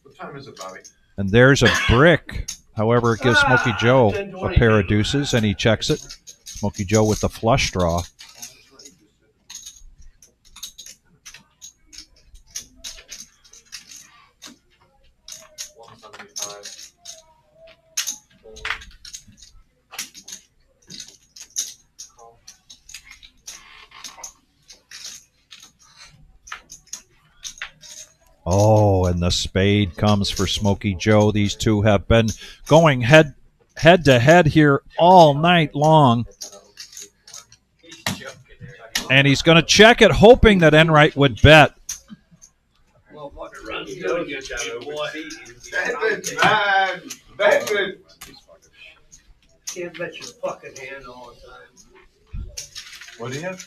E: What time is it, Bobby?
A: And there's a brick. However, it gives Smokey Joe a pair of deuces, and he checks it. Smokey Joe with the flush draw. Oh, and the spade comes for Smokey Joe. These two have been going head to head here all night long. And he's going to check it, hoping that Enright would bet.
I: Motherfucker runs good against you, boy.
K: Man, that's it.
I: Can't bet your fucking hand all the time.
H: What do you have?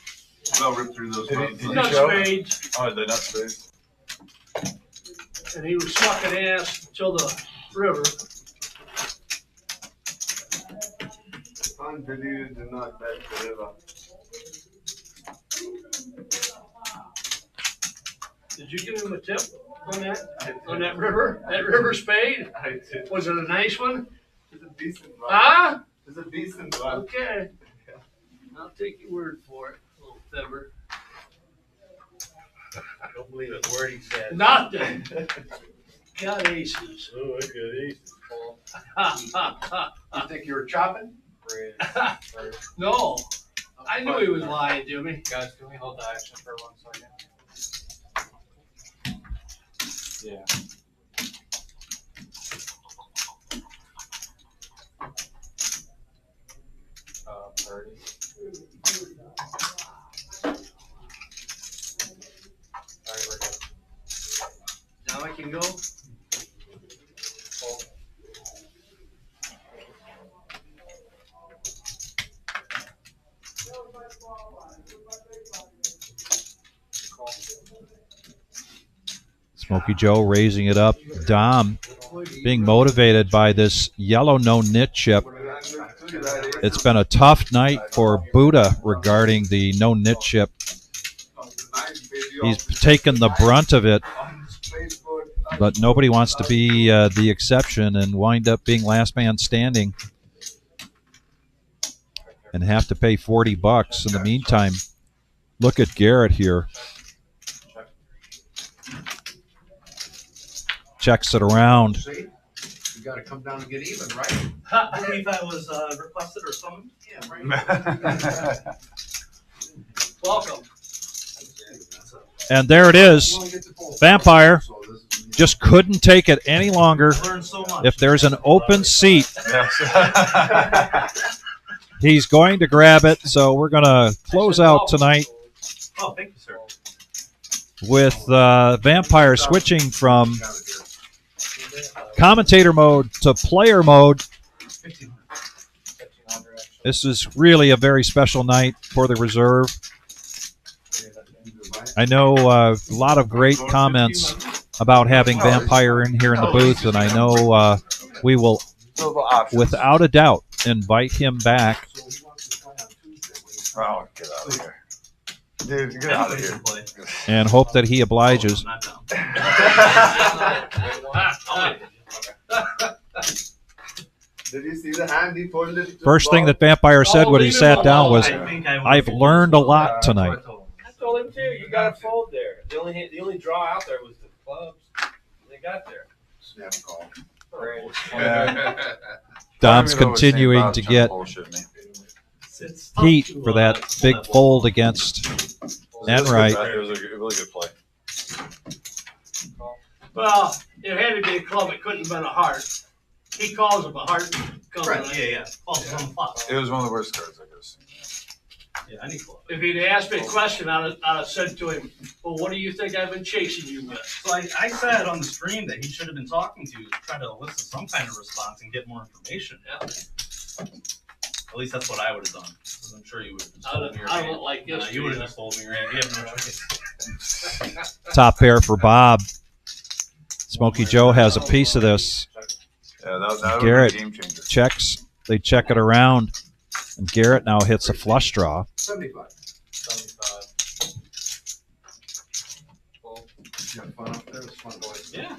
D: I'll rip through those.
H: Did he
I: Nut
H: show?
I: spades.
H: Oh, the nut spades.
I: And he was sucking ass till the river.
K: Unbelievable, do not bet the river.
I: Did you give him a tip on that? On that river? That river spade?
K: I did.
I: Was it a nice one?
K: It's a decent one.
I: Huh?
K: It's a decent one.
I: Okay. I'll take your word for it, little fibber.
F: I don't believe a word he said.
I: Nothing. Got aces.
F: Oh, I got aces.
I: Ha, ha, ha.
E: You think you were chopping?
I: No. I knew he was lying to me.
F: Guys, can we hold the action for 1 second? Yeah. Party. Alright, we're good.
I: Now I can go.
A: Smokey Joe raising it up. Dom being motivated by this yellow no-nit chip. It's been a tough night for Buddha regarding the no-nit chip. He's taken the brunt of it, but nobody wants to be the exception and wind up being last man standing and have to pay $40. In the meantime, look at Garrett here. Checks it around.
E: See? You got to come down and get even, right?
B: I believe that was requested or something.
E: Yeah, right.
I: Welcome.
A: And there it is. Vampire just couldn't take it any longer. If there's an open seat, he's going to grab it. So we're going to close out tonight
B: Thank you, sir.
A: with Vampire switching from commentator mode to player mode. This is really a very special night for the reserve. I know a lot of great comments about having Vampire in here in the booth, and I know we will, without a doubt, invite him back.
H: Oh, get out of here. Dude, get out of here.
A: And hope that he obliges.
K: Did you see the hand he pulled it?
A: First thing that Vampire said when he sat down was, "I've learned a lot tonight."
F: I told him too. You got to fold there. The only draw out there was the clubs. They got there.
E: Snap call.
A: Dom's continuing to get heat for that big fold against Enright.
H: It was a really good play.
I: Well, it had to be a club. It couldn't have been a heart. He calls him a heart.
B: Right. Yeah. Calls him on the flop.
H: It was one of the worst cards I could have seen.
B: Yeah, any club.
I: If he'd asked me a question, I'd have said to him, "Well, what do you think I've been chasing you with?"
B: So I said on the stream that he should have been talking to try to elicit some kind of response and get more information.
I: Yeah.
B: At least that's what I would have done. Because I'm sure you would have just told me your
I: I
B: hand.
I: don't like this.
B: You would have just told me your hand. You have no choice.
A: Top pair for Bob. Smokey Joe has a piece of this.
H: Yeah, that
A: Garrett
H: was a game changer.
A: checks. They check it around. And Garrett now hits a flush draw.
E: 75. You had fun up there? It was fun, boys.
B: Yeah.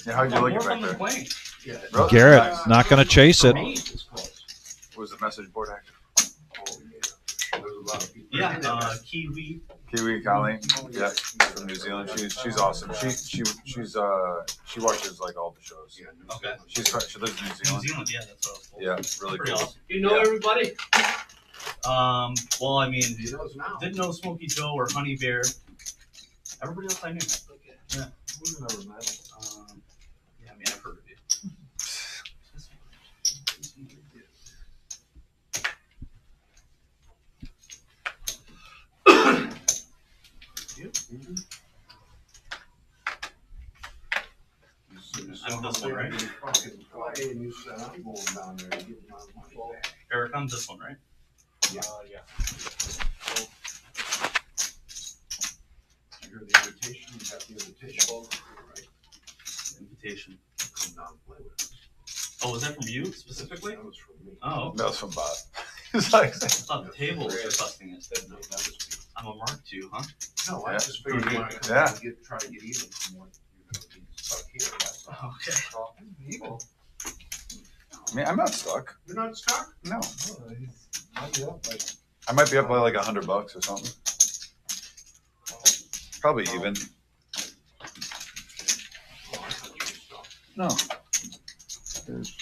H: Yeah, how'd you like
B: More
H: it
B: fun
H: back
B: than
H: there?
B: playing.
E: Yeah.
H: Really?
A: Garrett not going to chase it.
H: Was the message board active?
E: There was a lot of people.
B: Yeah. Kiwi.
H: Kiwi Colleen, yeah, from New Zealand. She's awesome. She watches like all the shows.
B: Okay.
H: She lives in New
B: New
H: Zealand.
B: Zealand. Yeah, that's what I was told.
H: Yeah, really
B: Pretty
H: cool.
B: awesome.
I: You know everybody?
B: Well, I mean,
E: He knows now.
B: didn't know Smokey Joe or Honey Bear. Everybody else I knew. Yeah.
E: We've never met.
B: Yeah, I mean, I've heard of you. I'm this one, right?
E: And you said, I'm going down there to get my money back.
B: Eric, I'm this one, right?
E: Yeah. You heard the invitation, you got the invitation. Right.
B: Invitation.
E: Come down and play with us.
B: Oh, was that from you specifically?
E: That was from me.
B: Oh,
H: That was from Bob. He's like,
B: I thought the table was requesting it.
E: No, that was me.
B: I'm a Mark II, huh?
E: No, I just figured you want to come
H: Yeah.
E: and try to get even from what you're going to be stuck here. That's all.
B: Okay.
E: Evil.
H: I mean, I'm not stuck.
E: You're not stuck?
H: No,
E: Oh, might be up like
H: I might be up by like $100 or something. Probably even. No. There's-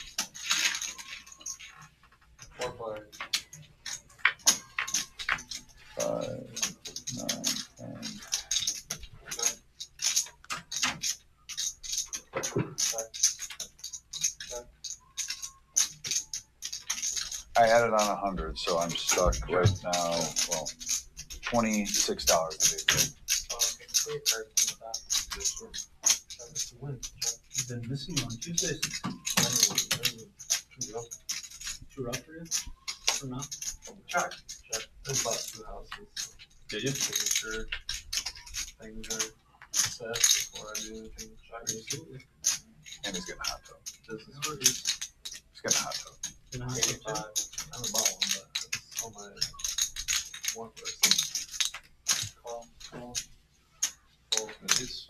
H: Five, 9, 10. I added on 100, so I'm stuck right now. Well, $26
B: You've been missing on Tuesdays. Too rough for you? For now?
E: Check. There's about 2 houses.
B: Did you?
E: Making sure things are set before I do anything. Absolutely.
H: and he's getting a hot tub.
E: This is where he's
H: He's getting a hot tub.
E: 85. I haven't bought one, but it's on my want list. It's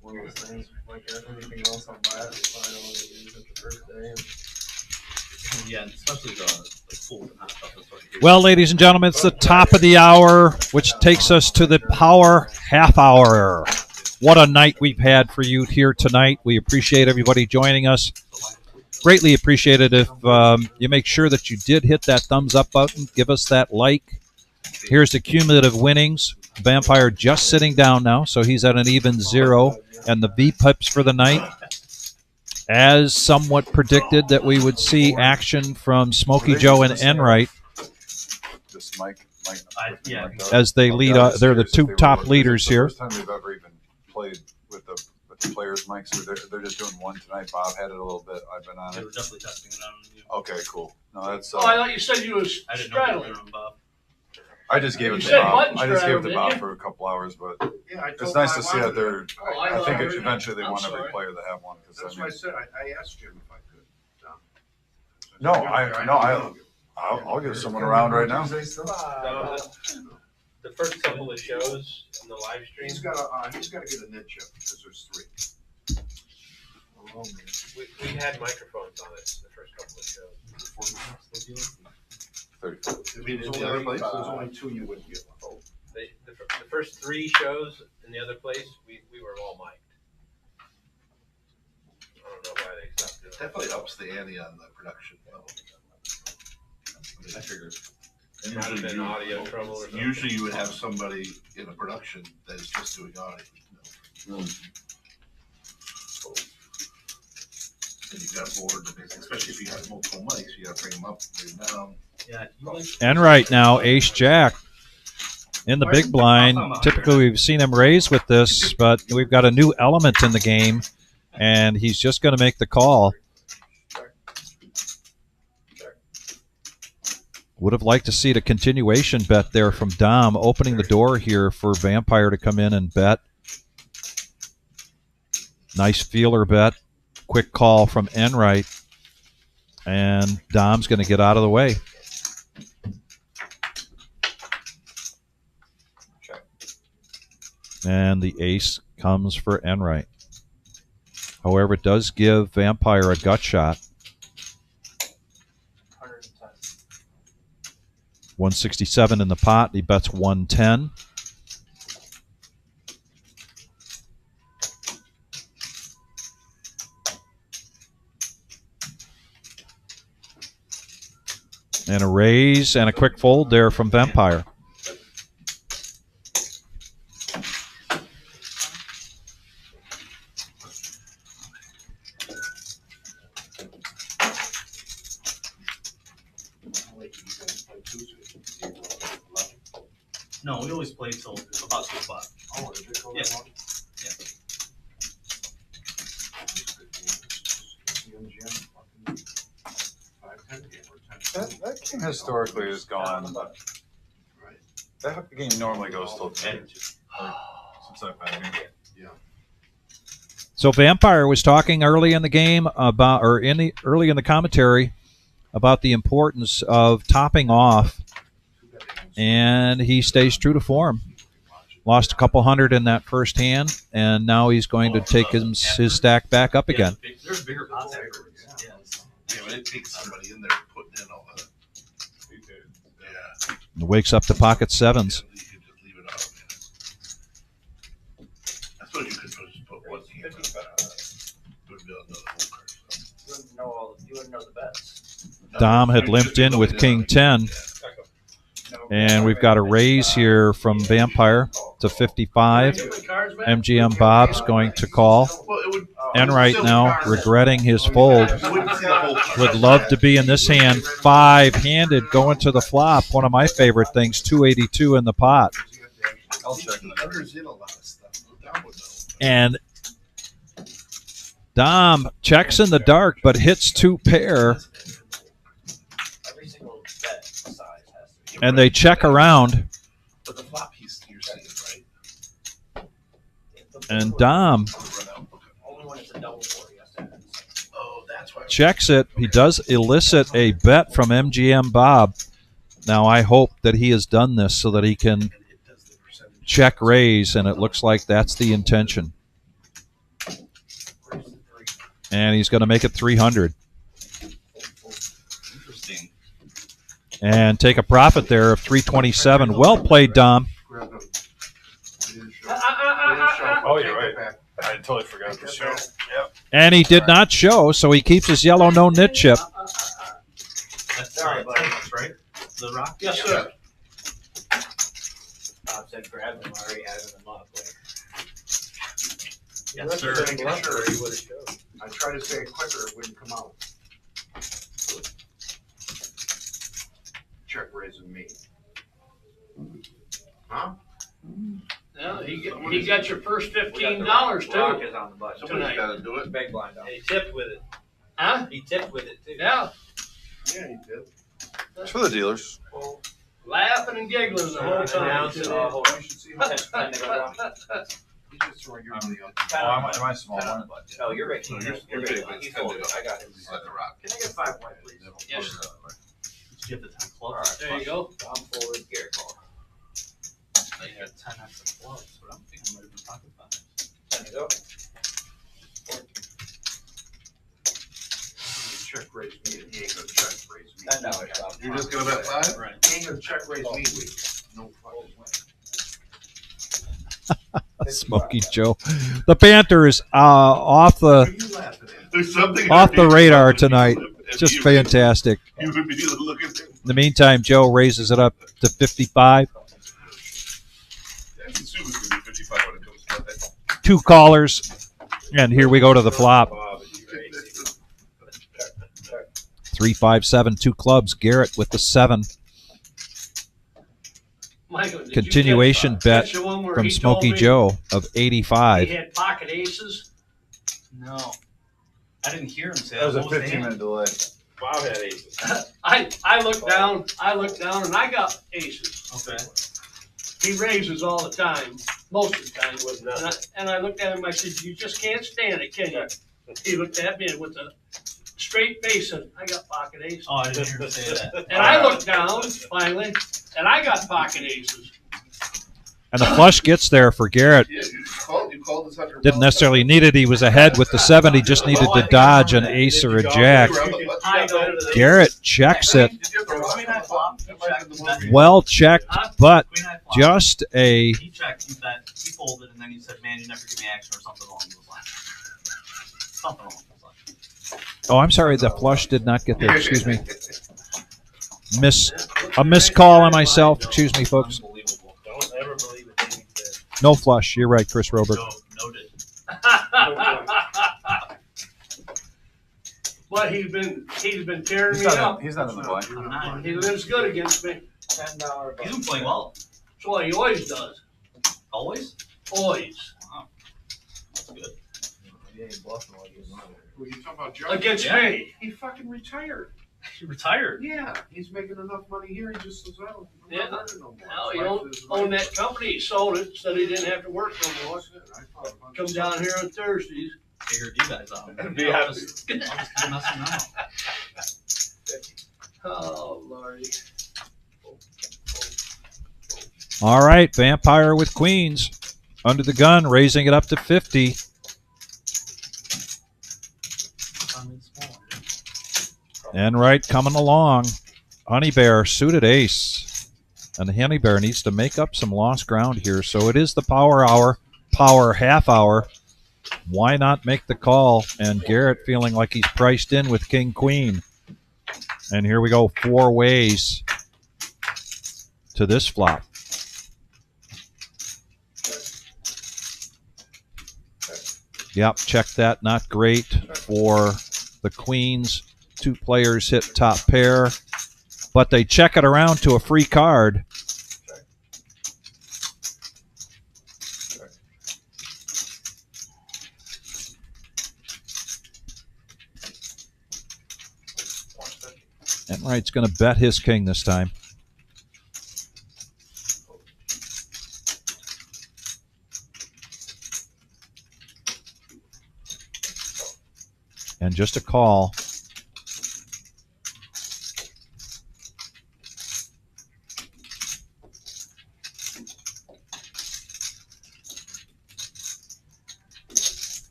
E: one of those things, like anything else I'll buy it, if I don't want to use it for birthday. And
B: Yeah, especially the full and hot stuff. That's what I hear.
A: Well, ladies and gentlemen, it's the top of the hour, which takes us to the power half hour. What a night we've had for you here tonight. We appreciate everybody joining us. Greatly appreciate it if you make sure that you did hit that thumbs up button. Give us that like. Here's the cumulative winnings. Vampire just sitting down now, so he's at an even 0. And the V-pips for the night, as somewhat predicted that we would see action from Smokey Joe and Enright.
H: Just Mike.
B: Yeah.
A: As they lead, they're the two top leaders here.
H: First time we've ever even played with the players' mics. So they're just doing one tonight. Bob had it a little bit. I've been on
B: They
H: it.
B: were definitely testing it on you.
H: Okay, cool. No, that's.
I: Oh, I thought you said you was
B: I didn't know they
I: straddling.
B: were on Bob.
H: I just gave
I: You
H: it to
I: said
H: Bob.
I: button
H: I just gave it
I: straddle,
H: to Bob
I: didn't you?
H: for a couple hours, but
D: Yeah, I
H: it's
D: told
H: nice
D: him
H: to
D: I
H: see that
D: wanted
H: they're.
D: it.
I: Oh, I
H: I
I: know,
H: think
I: I heard
H: eventually they
I: you. I'm
H: want every
I: sorry.
H: player to have one.
D: That's
H: Because
D: what I said. I asked Jim if I could.
H: No, I'll give someone around right now.
F: The first couple of shows on the live stream,
D: He's got to get a net chip because there's 3.
F: we had microphones on it the first couple of shows.
H: 34.
D: There's only 2 you wouldn't get.
F: The first 3 shows in the other place, we were all mic'd. I don't know why they stopped doing it.
D: Definitely ups the ante on the production level. I figured.
F: There might have been audio trouble or something.
D: Usually you would have somebody in a production that is just doing audio. And you've got board, especially if you have multiple mics, you got to bring them up, bring them down.
B: Yeah.
A: Enright now, Ace Jack in the big blind. Typically, we've seen him raise with this, but we've got a new element in the game, and he's just going to make the call. Would have liked to see the continuation bet there from Dom, opening the door here for Vampire to come in and bet. Nice feeler bet. Quick call from Enright. And Dom's going to get out of the way. And the ace comes for Enright. However, it does give Vampire a gut shot. 167 in the pot. He bets 110. And a raise and a quick fold there from Vampire.
B: No, we always play till about 2 o'clock.
D: Oh, is it going
B: Yeah.
D: on?
H: That game historically has gone. That game normally goes till 10. Since I've been here.
A: So Vampire was talking early in the game about, or early in the commentary, about the importance of topping off, and he stays true to form. Lost a couple hundred in that first hand, and now he's going to take his stack back up again.
B: There's bigger pots afterwards.
D: Yeah, but it takes somebody in there putting in all that. Yeah.
A: Wakes up to pocket sevens.
D: You could just leave it out, man. I suppose you could just put one hand on that. Wouldn't be able to know the whole card. So.
K: You wouldn't know the bets.
A: Dom had limped in with King 10. And we've got a raise here from Vampire to 55. MGM Bob's going to call. Enright now regretting his fold. Would love to be in this hand. 5-handed going to the flop. One of my favorite things, 282 in the pot.
D: I'll check it.
A: And Dom checks in the dark, but hits 2 pair.
K: Every single bet size has to be.
A: And they check around.
D: But the flop piece you're seeing, right?
A: And Dom
K: Only when it's a double board, he has to have it.
D: Oh, that's why.
A: checks it. He does elicit a bet from MGM Bob. Now I hope that he has done this so that he can check raise, and it looks like that's the intention. And he's going to make it 300.
B: Interesting.
A: And take a profit there of 327. Well played, Dom.
H: Oh, you're right. I totally forgot the show. Yep.
A: And he did not show, so he keeps his yellow no-nit chip.
B: That's right. The rock?
I: Yes, sir.
F: said grab them, I already added them up. Like,
B: Yes, sir.
E: I tried to say it quicker, it wouldn't come out. Check raising me. Huh?
I: Yeah, he got your first $15
F: Rock
I: too.
F: is on the button.
E: Somebody's gotta do it.
F: Big blind down. He tipped with it.
I: Huh?
F: He tipped with it too.
I: Yeah.
E: Yeah, he did.
H: It's for the dealers.
I: Laughing and giggling the whole time.
F: Hold on.
E: You should see how much
F: Time to go down.
E: you just throw your money up.
H: Am I small one?
F: No, you're big.
D: So
F: You're
D: you're
F: big.
D: big,
F: He
D: it's
F: folded.
D: 10
F: I got him.
D: It's like a rock.
E: Can I get 5 white, please?
I: Yes.
B: Did you have the 10 clubs?
F: All right.
I: There you go.
F: I'm forward, Garrett call.
B: I had 10 extra clubs, but I'm thinking I might have been pocket fives.
F: Time to go.
E: Check raise me, and he ain't gonna check raise me.
F: $10, Bob.
D: You're just gonna bet 5?
B: Right.
E: He ain't gonna check raise me weak. No fucking way.
A: Smoky Joe. The banter is off
E: What are
A: the
E: you laughing at?
D: There's something
A: off the radar
D: if you
A: tonight.
D: would- if
A: Just
D: you-
A: fantastic.
D: You would be looking at
A: In the meantime, Joe raises it up to 55.
D: I assume it's gonna be 55 when it comes to that.
A: 2 callers, and here we go to the flop. 3, 5, 7, 2 clubs. Garrett with the 7.
I: Michael, did you
A: Continuation bet
I: catch the one where
A: from
I: he told
A: Smoky
I: me
A: Joe of
I: He
A: 85.
I: had pocket aces.
B: No. I didn't hear him say
H: That was a
B: What the
H: 15-minute delay.
F: Bob had aces.
I: I looked down, and I got aces.
B: Okay.
I: He raises all the time, most of the time. And I looked at him, I said, you just can't stand it, can you? He looked at me with a straight face and I got pocket aces.
B: Oh, I didn't hear him say that.
I: And I looked down finally, and I got pocket aces.
A: And the flush gets there for Garrett.
D: Yeah, you called this under
A: Didn't necessarily need it. He was ahead with the 7. He just needed to dodge an ace or a jack. Garrett checks it.
B: Queen high flop. He checked.
A: Well checked, but
B: Queen high flop.
A: just a...
B: He checked. He bet. He folded, and then he said, "Man, you never give me action," or something along those lines. Something along those lines.
A: Oh, I'm sorry. The flush did not get there. Excuse me. A missed call on myself. Excuse me, folks.
B: Unbelievable.
F: Don't ever believe a thing he said.
A: No flush. You're right, Chris Robert.
B: So noted.
I: But he's been tearing me up.
H: He's not in the blind.
B: I'm not.
I: He lives good against me.
F: $10.
B: He's been playing well.
I: That's what he always does.
B: Always.
I: Always.
B: Wow. That's good.
F: He ain't bluffing while he's on it.
E: Were you talking about Joe?
I: Against
B: Yeah.
I: me.
E: He fucking retired.
B: He retired.
E: Yeah, he's making enough money here. He just says, "Oh, I'm
I: Yeah.
E: not learning no more."
I: Now he
E: Life
I: owned
E: is
I: owned
E: life.
I: that company. He sold it, said he didn't have to work no more. Come down here on Thursdays.
B: Figured you guys out.
F: Be happy.
B: I'll just keep messing around.
I: Oh, Lordy.
A: All right, Vampire with queens. Under the gun, raising it up to 50. And right coming along, Honey Bear suited ace. And the Honey Bear needs to make up some lost ground here. So it is the power hour, power half hour. Why not make the call? And Garrett feeling like he's priced in with King Queen. And here we go, 4 ways to this flop. Yep, check that. Not great for the queens. 2 players hit top pair, but they check it around to a free card. Enright's going to bet his king this time. And just a call.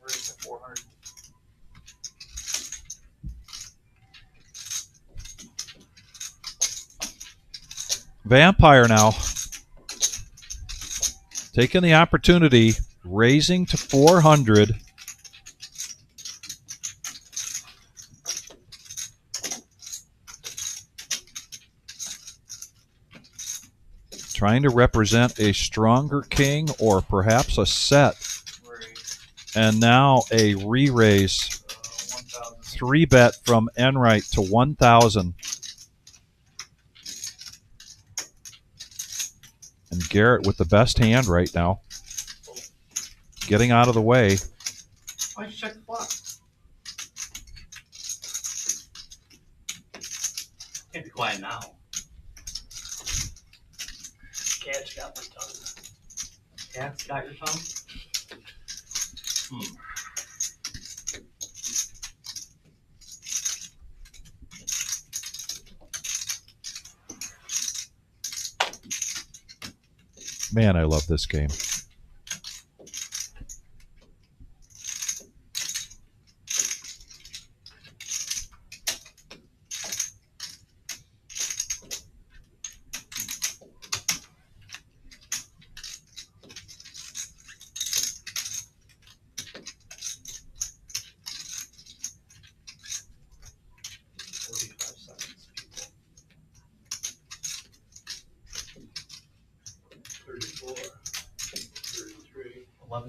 F: Where's the 400?
A: Vampire now. Taking the opportunity, raising to 400. trying to represent a stronger king or perhaps a set. And now a re-raise. 3-bet from Enright to 1,000. And Garrett with the best hand right now. Getting out of the way.
E: Why'd you check the flop?
B: Can't be quiet now.
I: Cat's got my tongue.
B: Cat's got your tongue?
A: Man, I love this game.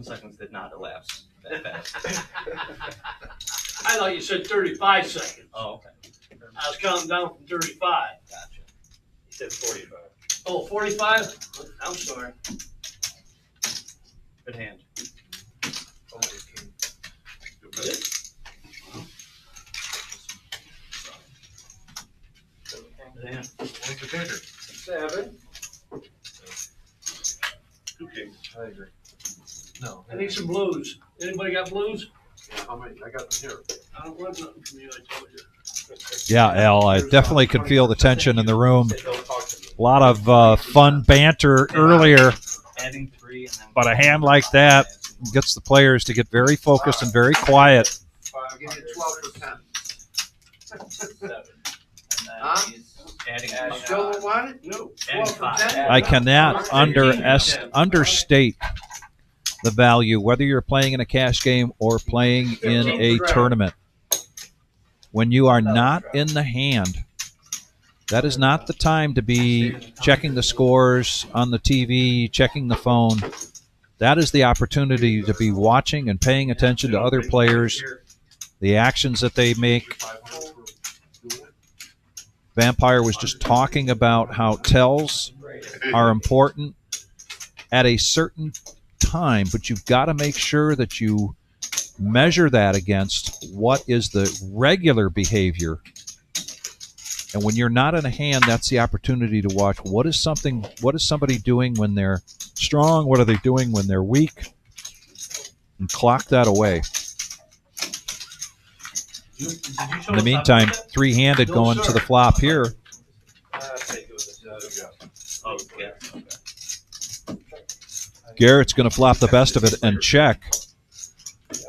B: Seconds did not elapse that fast.
I: I thought you said 35 seconds.
B: Oh, okay.
I: I was counting down from 35.
B: Gotcha.
F: He said 45.
I: Oh, 45? I'm sorry.
B: Good hand. Good hand.
F: What's the kicker?
E: 7.
F: 2 kings. I agree. No.
I: I need some blues. Anybody got blues?
E: Yeah, how many? I got them here.
I: I don't want nothing from you, I told you.
A: Yeah, Al, I definitely could feel the tension in the room. A lot of fun banter earlier,
B: Adding 3 and then
A: but a hand like that gets the players to get very focused and very quiet.
E: I'll give you 12 for 10.
B: 7. And then
E: Huh?
B: he's adding
E: Still don't want it? No. 12 for 10.
A: I cannot understate the value, whether you're playing in a cash game or playing in a tournament. When you are not in the hand, that is not the time to be checking the scores on the TV, checking the phone. That is the opportunity to be watching and paying attention to other players, the actions that they make. Vampire was just talking about how tells are important at a certain time, but you've got to make sure that you measure that against what is the regular behavior. And when you're not in a hand, that's the opportunity to watch what is somebody doing when they're strong, what are they doing when they're weak, and clock that away. In the meantime, three-handed going to the flop here. Garrett's going to flop the best of it and check.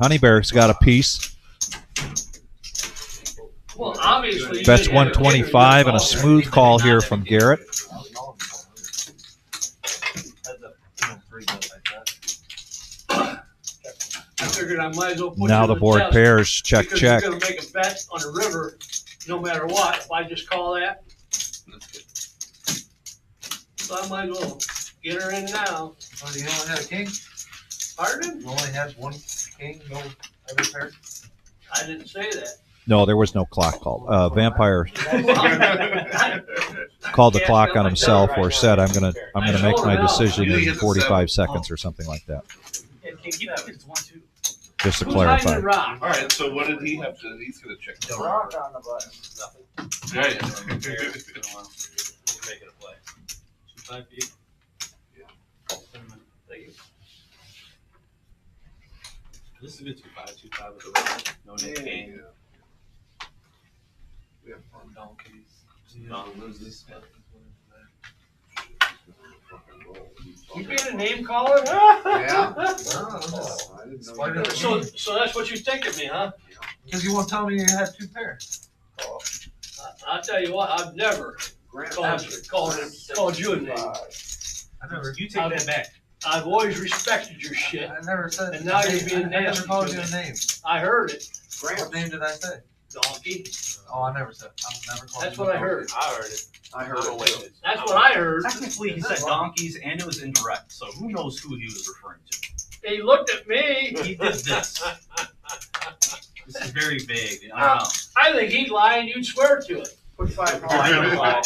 A: Honeybear's got a piece.
I: Well, obviously.
A: Bets 125 and a smooth call here from Garrett.
I: I figured I might as well put
A: Now
I: you
A: the
I: to
A: board
I: test,
A: pairs, check,
I: because
A: check.
I: you're going to make a bet on the river no matter what. If I just call that, so I might as well get her in now.
F: Oh, you only had a king?
I: Pardon?
F: You only had one king, no other pair?
I: I didn't say that.
A: No, there was no clock call. Vampire called the clock on himself or said, I'm gonna make my decision in 45 seconds or something like that. Just to
I: Who's
A: clarify.
I: hiding the rock?
D: All right, so what did he have to? He's gonna check.
E: The rock on the button.
D: Yeah, yeah.
B: Make it a play. 5 feet. Thank you. This is a good 2-5 with the river. No-Nit game.
F: We have fun donkeys.
I: You being a name caller?
E: Yeah.
I: So that's what you think of me, huh?
F: Because you won't tell me you had 2 pairs.
I: I'll tell you what, I've never called you a name.
F: You take that back.
I: I've always respected your shit.
F: I never said.
I: And now you're being
F: I never
I: nasty
F: called
I: to
F: you
I: me.
F: a name.
I: I heard it.
F: What name did I say?
I: Donkey.
C: Oh, I never said. I never called.
I: That's what I heard.
F: I heard it.
E: I heard it too.
I: That's what I heard.
L: Technically, he said donkeys, and it was indirect. So who knows who he was referring to?
I: He looked at me.
L: He did this. This is very vague. I don't know.
I: I think he'd lie and you'd swear to it.
E: Put 5
L: Oh, I don't lie.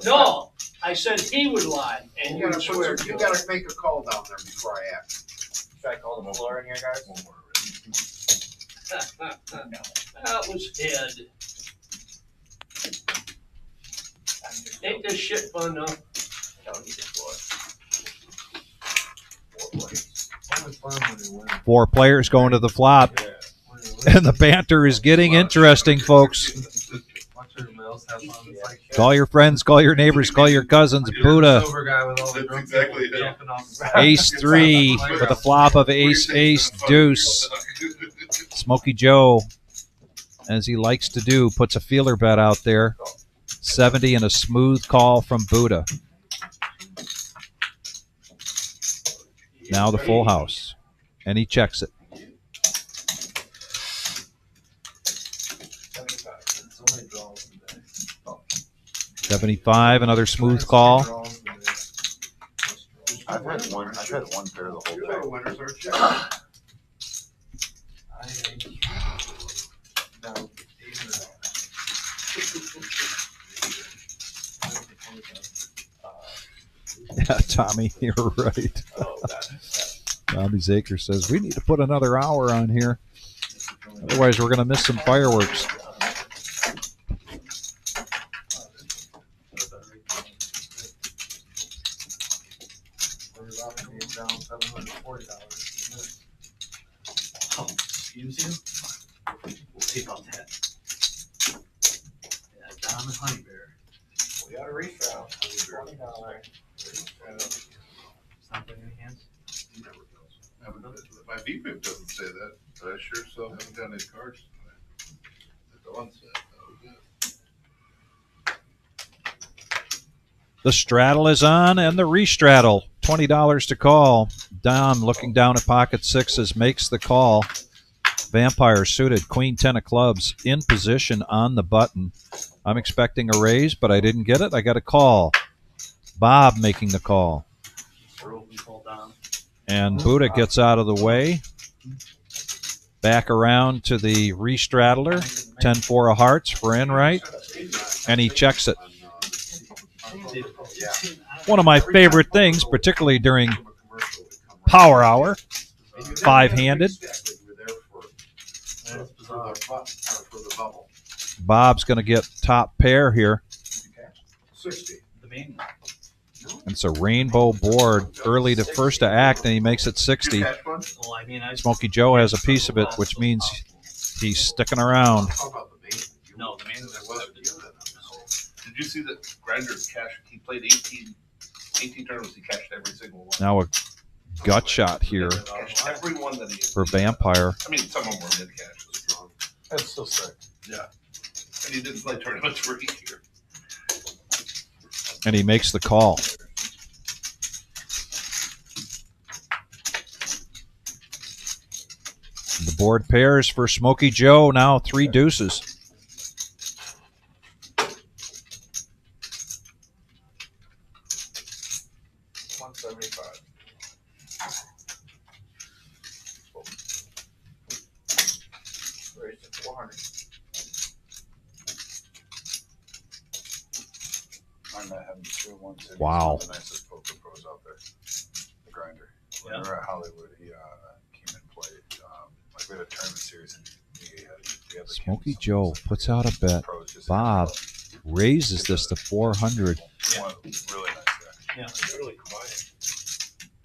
I: No, I said he would lie and
E: You
I: you'd
E: gotta,
I: swear
E: you
I: to it.
E: gotta make a call down there before I act.
F: Should I call the floor in here, guys?
I: That was head. Ain't this shit fun though?
F: Don't need the floor.
A: 4 players going to the flop. And the banter is getting interesting, folks. Call your friends, call your neighbors, call your cousins. Buddha.
D: Exactly it.
A: Ace 3 with a flop of ace, ace, deuce. Smokey Joe, as he likes to do, puts a feeler bet out there. 70 and a smooth call from Buddha. Now the full house. And he checks it. 75, another smooth call.
H: I've had one pair the whole time.
E: Winners are
A: Yeah, Tommy, you're right. Tommy Zaker says, we need to put another hour on here. Otherwise, we're going to miss some fireworks.
L: Oh, excuse you? We'll take off that. Yeah, Dom and Honey Bear.
E: We got a refill. $20.
L: Something in your hands?
D: My VPIP doesn't say that, but I sure so haven't got any cards tonight. The Dawn said that was good.
A: The straddle is on and the restraddle. $20 to call. Dom looking down at pocket sixes makes the call. Vampire suited, queen 10 of clubs in position on the button. I'm expecting a raise, but I didn't get it. I got a call. Bob making the call. And Buddha gets out of the way. Back around to the restraddler. 10-4 of hearts for in right. And he checks it. One of my favorite things, particularly during power hour. 5-handed. Bob's going to get top pair here.
E: 60.
A: And it's a rainbow board early to first to act, and he makes it 60. Smokey Joe has a piece of it, which means he's sticking around.
L: No, the main
D: Did you see that Grinder cashed? He played 18 tournaments. He cashed every single one.
A: Now a gut shot here
D: Cashed every one that he had.
A: for Vampire.
D: I mean, some of them were mid cash.
H: That's still sick.
D: Yeah. And he didn't play tournaments for a year.
A: And he makes the call. The board pairs for Smokey Joe, now 3 deuces.
E: $175. Raised to 400.
H: I met him 2-1 cities.
A: Wow.
H: One of the nicest poker pros out there. The Grinder. When we were at Hollywood, he came and played. Like we had a tournament series, and we had the
A: Smokey Joe puts out a bet. Bob raises this to 400.
H: Yeah. One really nice guy.
L: Yeah.
F: Really quiet.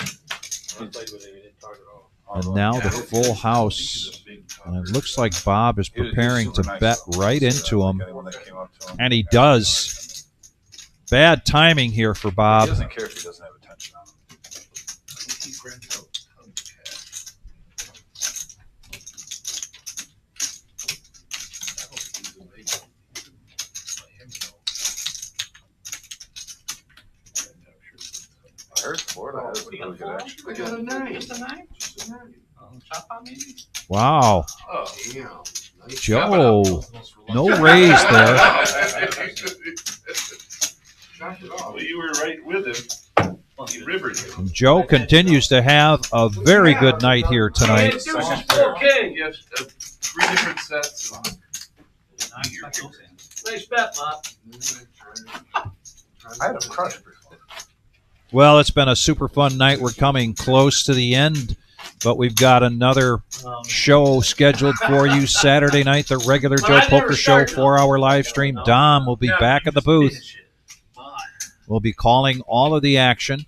F: I played with him, he didn't talk at all.
A: And now the full house. And it looks like Bob is preparing to bet right into him. And he does. Bad timing here for Bob.
H: He doesn't care if he doesn't have attention on him. I heard Florida has a really good action.
E: I got a 9.
L: Just a 9? Chop on maybe?
A: Wow.
E: Oh, damn.
A: Joe, no raise there.
D: Well, you were right with him.
A: And Joe continues to have a very good night here tonight.
I: Deuce is 4 king.
D: You have 3 different sets.
I: Nice bet, Bob.
H: I had a crush before.
A: Well, it's been a super fun night. We're coming close to the end, but we've got another show scheduled for you Saturday night, the regular Joe Poker Show 4-hour live stream. Dom will be back in the booth. We'll be calling all of the action.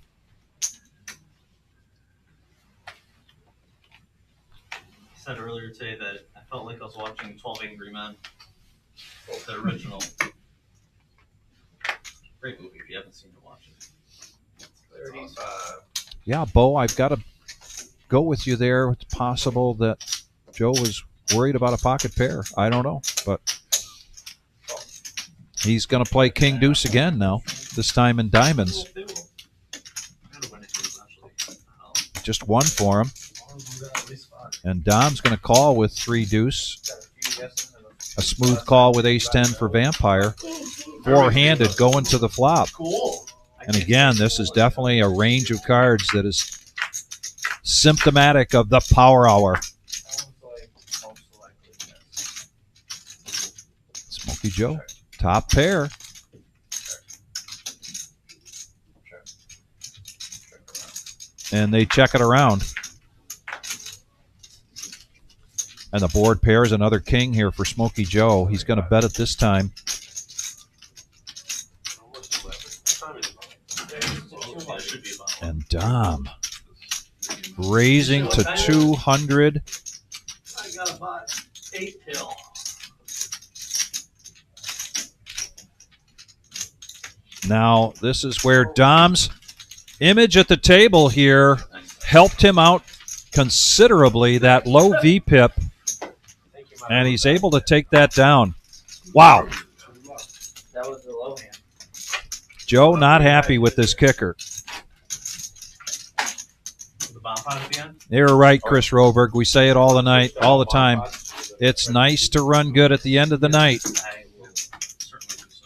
B: I said earlier today that I felt like I was watching 12 Angry Men, the original. Great movie. If you haven't seen it, watch it.
E: 35.
A: Yeah, Bo, I've got to go with you there. It's possible that Joe was worried about a pocket pair. I don't know, but he's going to play King Deuce again now, this time in diamonds. Just one for him. And Dom's going to call with 3 deuce. A smooth call with ace-10 for Vampire. 4-handed going to the flop. And again, this is definitely a range of cards that is symptomatic of the power hour. Smokey Joe, top pair. And they check it around. And the board pairs another king here for Smokey Joe. He's going to bet it this time. And Dom raising to 200.
I: I got about 8 till.
A: Now, this is where Dom's image at the table here helped him out considerably, that low VPIP, and he's able to take that down. Wow.
F: That was the low hand.
A: Joe not happy with this kicker.
B: The bomb pot at the end?
A: You're right, Chris Roberg. We say it all the night, all the time. It's nice to run good at the end of the night.
B: I will certainly do so.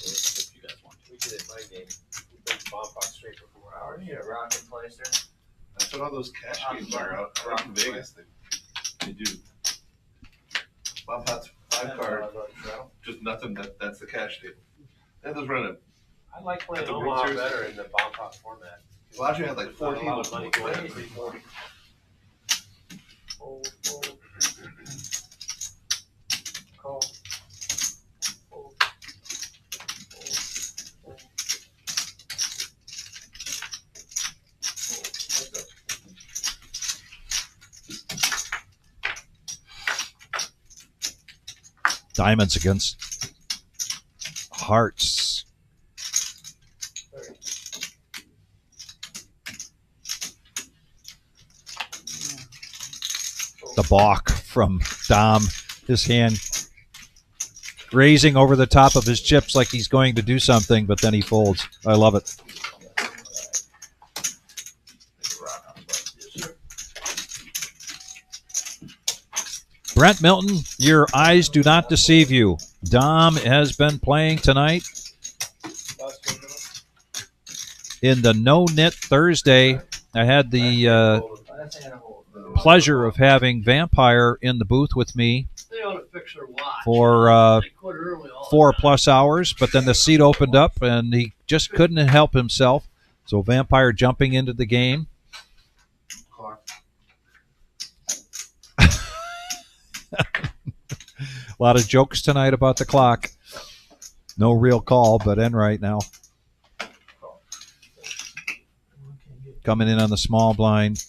B: If you guys want to.
F: We did it my game. We played bomb pot straight for 4 hours. You need a rocket place there.
D: That's what all those cash games are out in Vegas. They do. Bob Pot's 5 card, just nothing. That's the cash table. That does run it.
F: I like playing
D: At the
F: Omaha
D: World Series.
F: better in the bomb pot format.
D: Last year had like 14
F: Not a lot of money going in.
D: 340.
F: Fold, fold. Call. Fold. Fold.
A: Diamonds against hearts. The balk from Dom, his hand raising over the top of his chips like he's going to do something, but then he folds. I love it. Brent Milton, your eyes do not deceive you. Dom has been playing tonight in the No-Nit Thursday. I had the pleasure of having Vampire in the booth with me
I: They ought to fix their watch.
A: for
I: They quit early all
A: 4+ hours, but then the seat opened up and he just couldn't help himself. So Vampire jumping into the game. A lot of jokes tonight about the clock. No real call, but in right now. Coming in on the small blind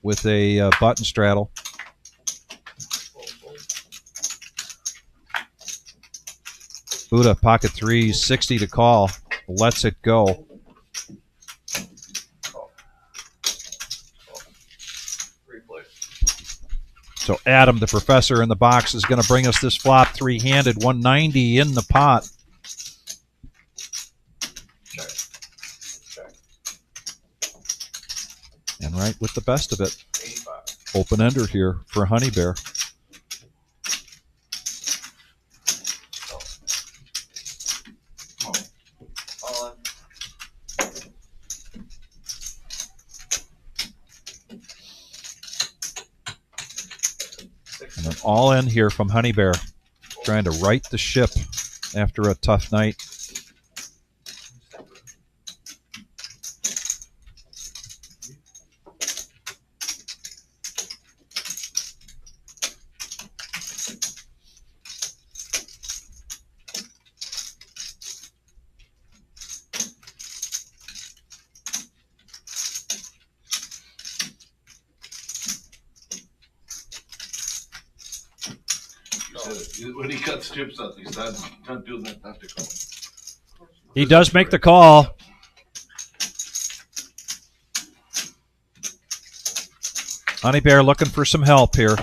A: with a button straddle. Buddha, pocket threes, 60 to call. Lets it go. So Adam, the professor in the box, is going to bring us this flop 3-handed, 190 in the pot. And right with the best of it. Open ender here for Honey Bear. all in here from Honey Bear, trying to right the ship after a tough night.
D: When he cuts chips up, he's not doing that. Not to call.
A: He does make the call. Honey Bear looking for some help here.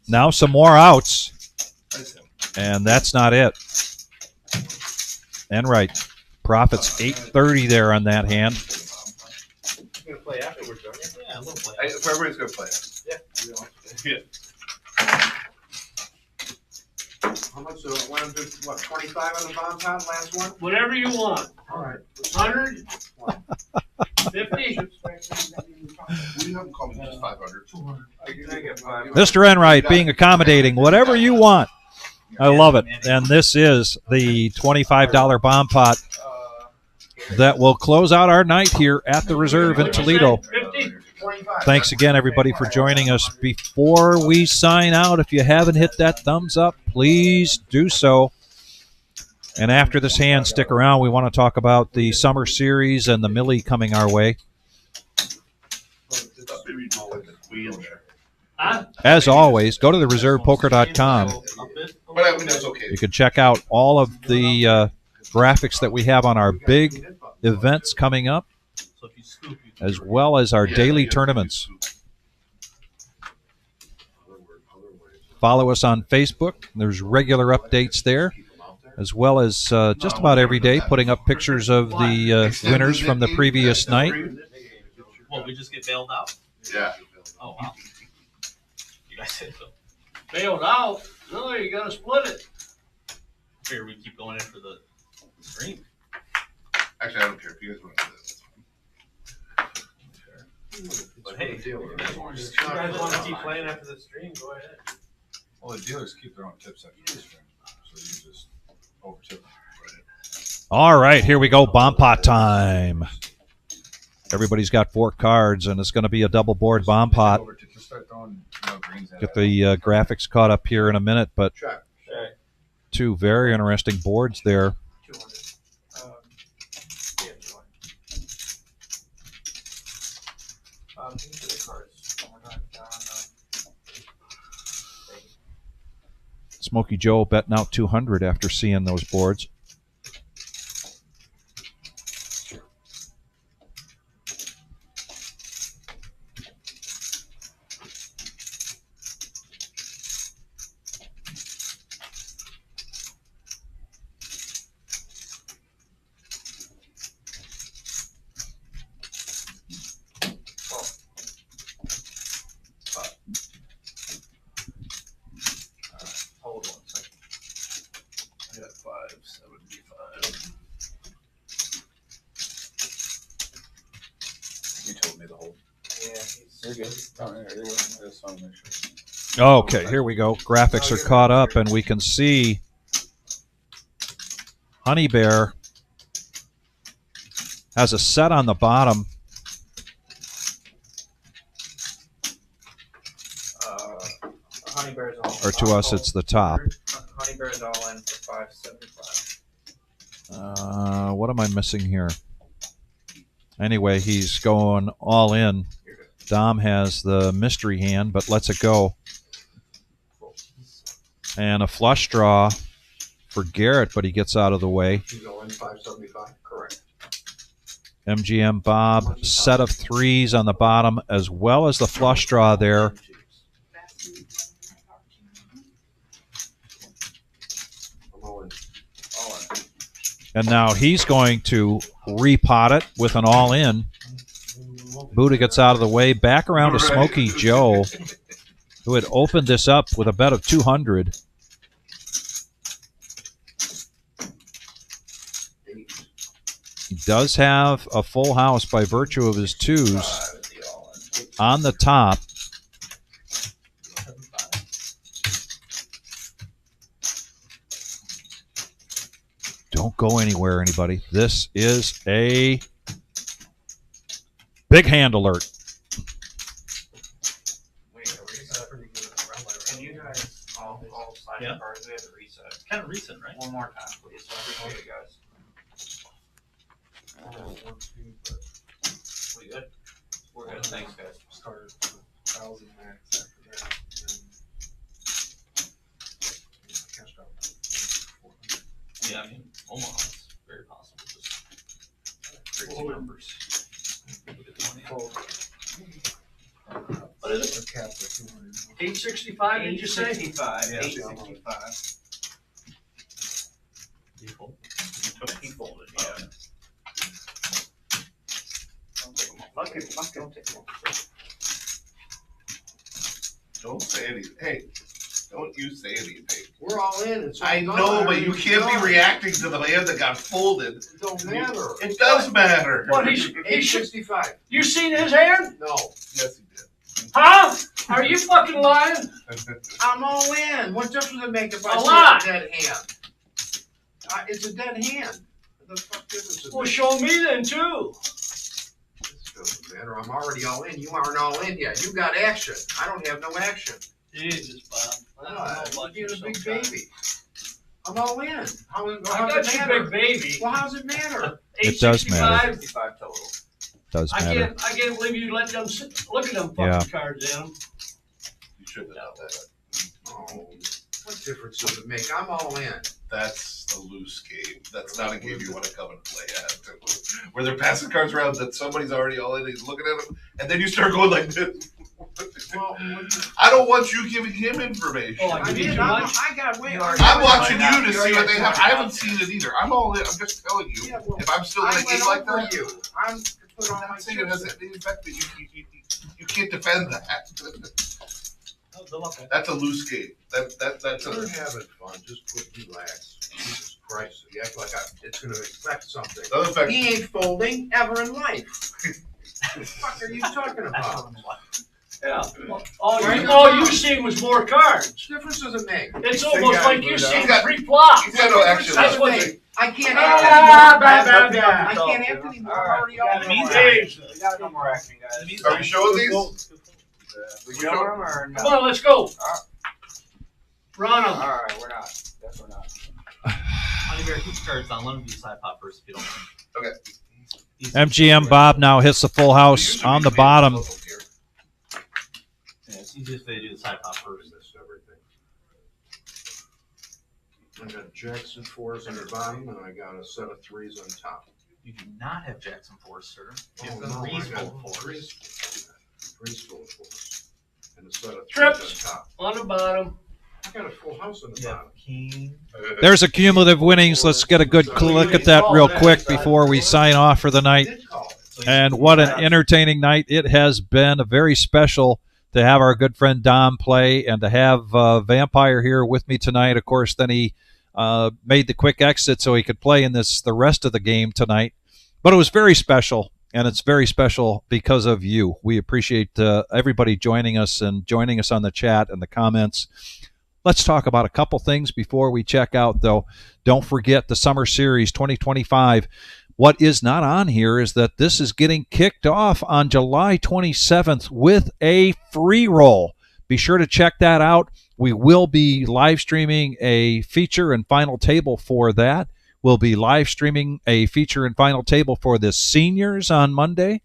A: Now some more outs. And that's not it. And right. Profits 830 there on that hand.
F: You're gonna play afterwards, aren't you? Yeah, we'll play.
D: Everybody's gonna play.
F: Yeah.
E: How much? What? 25 on the bomb pot? Last one.
I: Whatever you want.
E: All right.
I: 100. 50.
D: We haven't called me just 500. 200.
A: Mr. Enright being accommodating. Whatever you want. I love it. And this is the $25 bomb pot that will close out our night here at the Reserve in Toledo.
I: 50.
A: Thanks again, everybody, for joining us. Before we sign out, if you haven't hit that thumbs up, please do so. And after this hand, stick around. We want to talk about the Summer Series and the Millie coming our way. As always, go to theresearvepoker.com.
D: But I mean, that's okay.
A: You can check out all of the graphics that we have on our big events coming up, as well as our daily tournaments. Follow us on Facebook. There's regular updates there, as well as just about every day putting up pictures of the winners from the previous night.
B: What, we just get bailed out?
D: Yeah.
B: Oh, wow. You guys said so.
I: Bailed out. No, you gotta split it.
B: Figure we keep going in for the stream.
D: Actually, I don't care if you guys want to do that.
B: But hey,
F: If you guys want to keep playing after the stream, go ahead.
H: Well, the dealers keep their own tips after the stream, so you just overtip them.
A: All right, here we go. Bomb pot time. Everybody's got 4 cards, and it's going to be a double board bomb pot. Get the graphics caught up here in a minute, but two very interesting boards there. Smokey Joe betting out 200 after seeing those boards. Okay, here we go. Graphics are caught up, and we can see Honey Bear has a set on the bottom.
M: Honey Bear's all
A: Or to us, it's the top.
M: Honey Bear's all in for 575.
A: What am I missing here? Anyway, he's going all in. Dom has the mystery hand, but lets it go. And a flush draw for Garrett, but he gets out of the way.
E: You go in 575, correct.
A: MGM Bob, set of 3s on the bottom, as well as the flush draw there. And now he's going to repot it with an all-in. Buddha gets out of the way. Back around to Smokey Joe, who had opened this up with a bet of 200. He does have a full house by virtue of his twos on the top. Don't go anywhere, anybody. This is a big hand alert.
M: Can you guys all sign
B: Yeah.
M: cards? We have to reset.
B: Kind of recent, right?
M: One more time, please. I appreciate it, guys. We good? We're good. Thanks, guys.
G: Start 1,000 max after that. And then cashed out 400.
B: Yeah, I mean, Omaha is very possible. Just crazy numbers. Look at the money.
I: What is it?
G: They're capped at 200.
I: 865, did you say?
M: 865.
B: Yeah.
M: 865.
B: Default.
M: He folded, yeah. Lucky, don't take them.
D: Don't say anything. Hey, don't you say anything.
E: We're all in. It's all
D: I
E: gone.
D: know, but you can't be
E: Done.
D: reacting to the hand that got folded.
E: It don't matter.
D: It does matter.
I: What, he should,
E: 865.
I: you seen his hand?
E: No.
D: Yes, he did.
I: Huh? Are you fucking lying?
E: I'm all in. What difference does it make if I
I: A
E: see
I: lot.
E: a dead hand? It's a dead hand. What the fuck difference does it
I: Well,
E: make?
I: show me then too.
E: This doesn't matter. I'm already all in. You aren't all in yet. You got action. I don't have no action.
I: Jesus, Bob. I don't know about
E: You're
I: you
E: a big
I: sometimes.
E: baby. I'm all in. How
I: I
E: does
I: got
E: it
I: you,
E: matter?
I: big baby.
E: Well, how does it matter?
A: It does matter.
M: 65 total.
A: Does
I: I
A: matter.
I: can't believe you let them look at them fucking
A: Yeah.
I: cards in them.
D: You shouldn't have done that.
E: Oh, what difference does it make? I'm all in.
D: That's a loose game. That's not a game you want to come and play at. Where they're passing cards around that somebody's already all in, he's looking at them, and then you start going like this.
E: Well,
D: I don't want you giving him information.
I: Oh, I give you too much.
E: I got way.
D: I'm watching you to see what they have. I haven't seen it either. I'm all in. I'm just telling you.
E: Yeah, well,
D: If I'm still in
E: I
D: a game
E: went
D: like
E: over
D: that,
E: you. I'm put all
D: I'm
E: my
D: not saying it has
E: chips in.
D: any effect, but you can't defend that. That's a loose game. That's
E: We're
D: a.
E: having fun. Just relax. Jesus Christ. You act like it's going to affect something.
D: Doesn't affect.
E: He ain't folding ever in life. What the fuck are you talking about?
I: Yeah. All you seen was more cards.
E: What difference does it make?
I: It's almost like you seen
D: He's got-
I: 3 flops.
D: He's got no action.
I: That's what
E: Hey, I can't
I: Ah,
E: act anymore.
I: bad.
E: I can't act anymore. I'm already all in.
M: We got no more action, guys.
D: Are we showing these?
M: We show them or no?
I: Come on, let's go. Ron,
M: Alright, we're not. Guess we're not.
B: Honey Bear, keep cards on. Let him do side pop first if you don't mind.
D: Okay.
A: MGM Bob now hits the full house on the bottom.
B: Yeah, it's easiest if they do the side pop first.
E: I got jacks and fours on the bottom, and I got a set of threes on top.
B: You do not have Jackson Force, sir. You have
E: Oh, no, I
B: threes
E: got
B: full of fours.
E: Threes full of fours. And a set of
I: Trips.
E: threes on top.
I: on the bottom.
E: I got a full house on the
B: Yeah,
E: bottom.
B: king.
A: There's a cumulative winnings. Let's get a good look at that real quick before we sign off for the night.
E: Did call it.
A: And what an entertaining night it has been. Very special to have our good friend Dom play and to have Vampire here with me tonight. Of course, then he made the quick exit so he could play in the rest of the game tonight. But it was very special, and it's very special because of you. We appreciate everybody joining us and joining us on the chat and the comments. Let's talk about a couple things before we check out, though. Don't forget the Summer Series 2025. What is not on here is that this is getting kicked off on July 27th with a free roll. Be sure to check that out. We will be live streaming a feature and final table for that. We'll be live streaming a feature and final table for the seniors on Monday.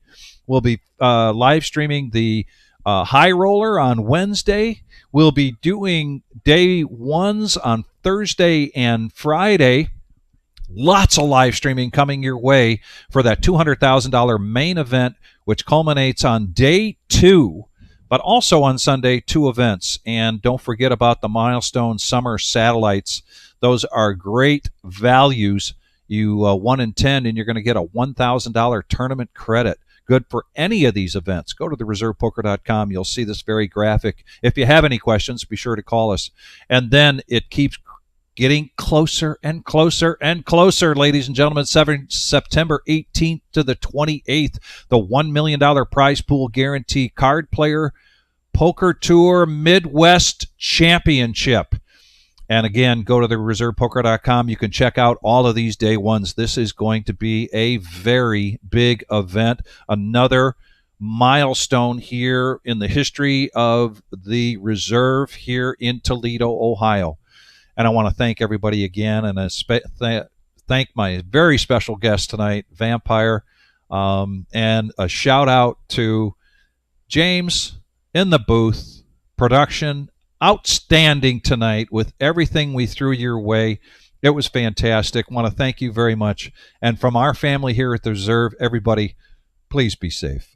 A: We'll be live streaming the high roller on Wednesday. We'll be doing day ones on Thursday and Friday. Lots of live streaming coming your way for that $200,000 main event, which culminates on day 2, but also on Sunday, 2 events. And don't forget about the Milestone Summer Satellites. Those are great values. You 1 in 10, and you're going to get a $1,000 tournament credit. Good for any of these events. Go to thereservepoker.com. You'll see this very graphic. If you have any questions, be sure to call us. And then it keeps getting closer and closer and closer, ladies and gentlemen. September 18th to the 28th, the $1 million prize pool guarantee card player poker tour Midwest Championship. And again, go to the reservepoker.com. You can check out all of these day ones. This is going to be a very big event, another milestone here in the history of the reserve here in Toledo, Ohio. And I want to thank everybody again, and thank my very special guest tonight, Vampire, and a shout out to James in the booth. Production outstanding tonight with everything we threw your way. It was fantastic. I want to thank you very much. And from our family here at the Reserve, everybody, please be safe.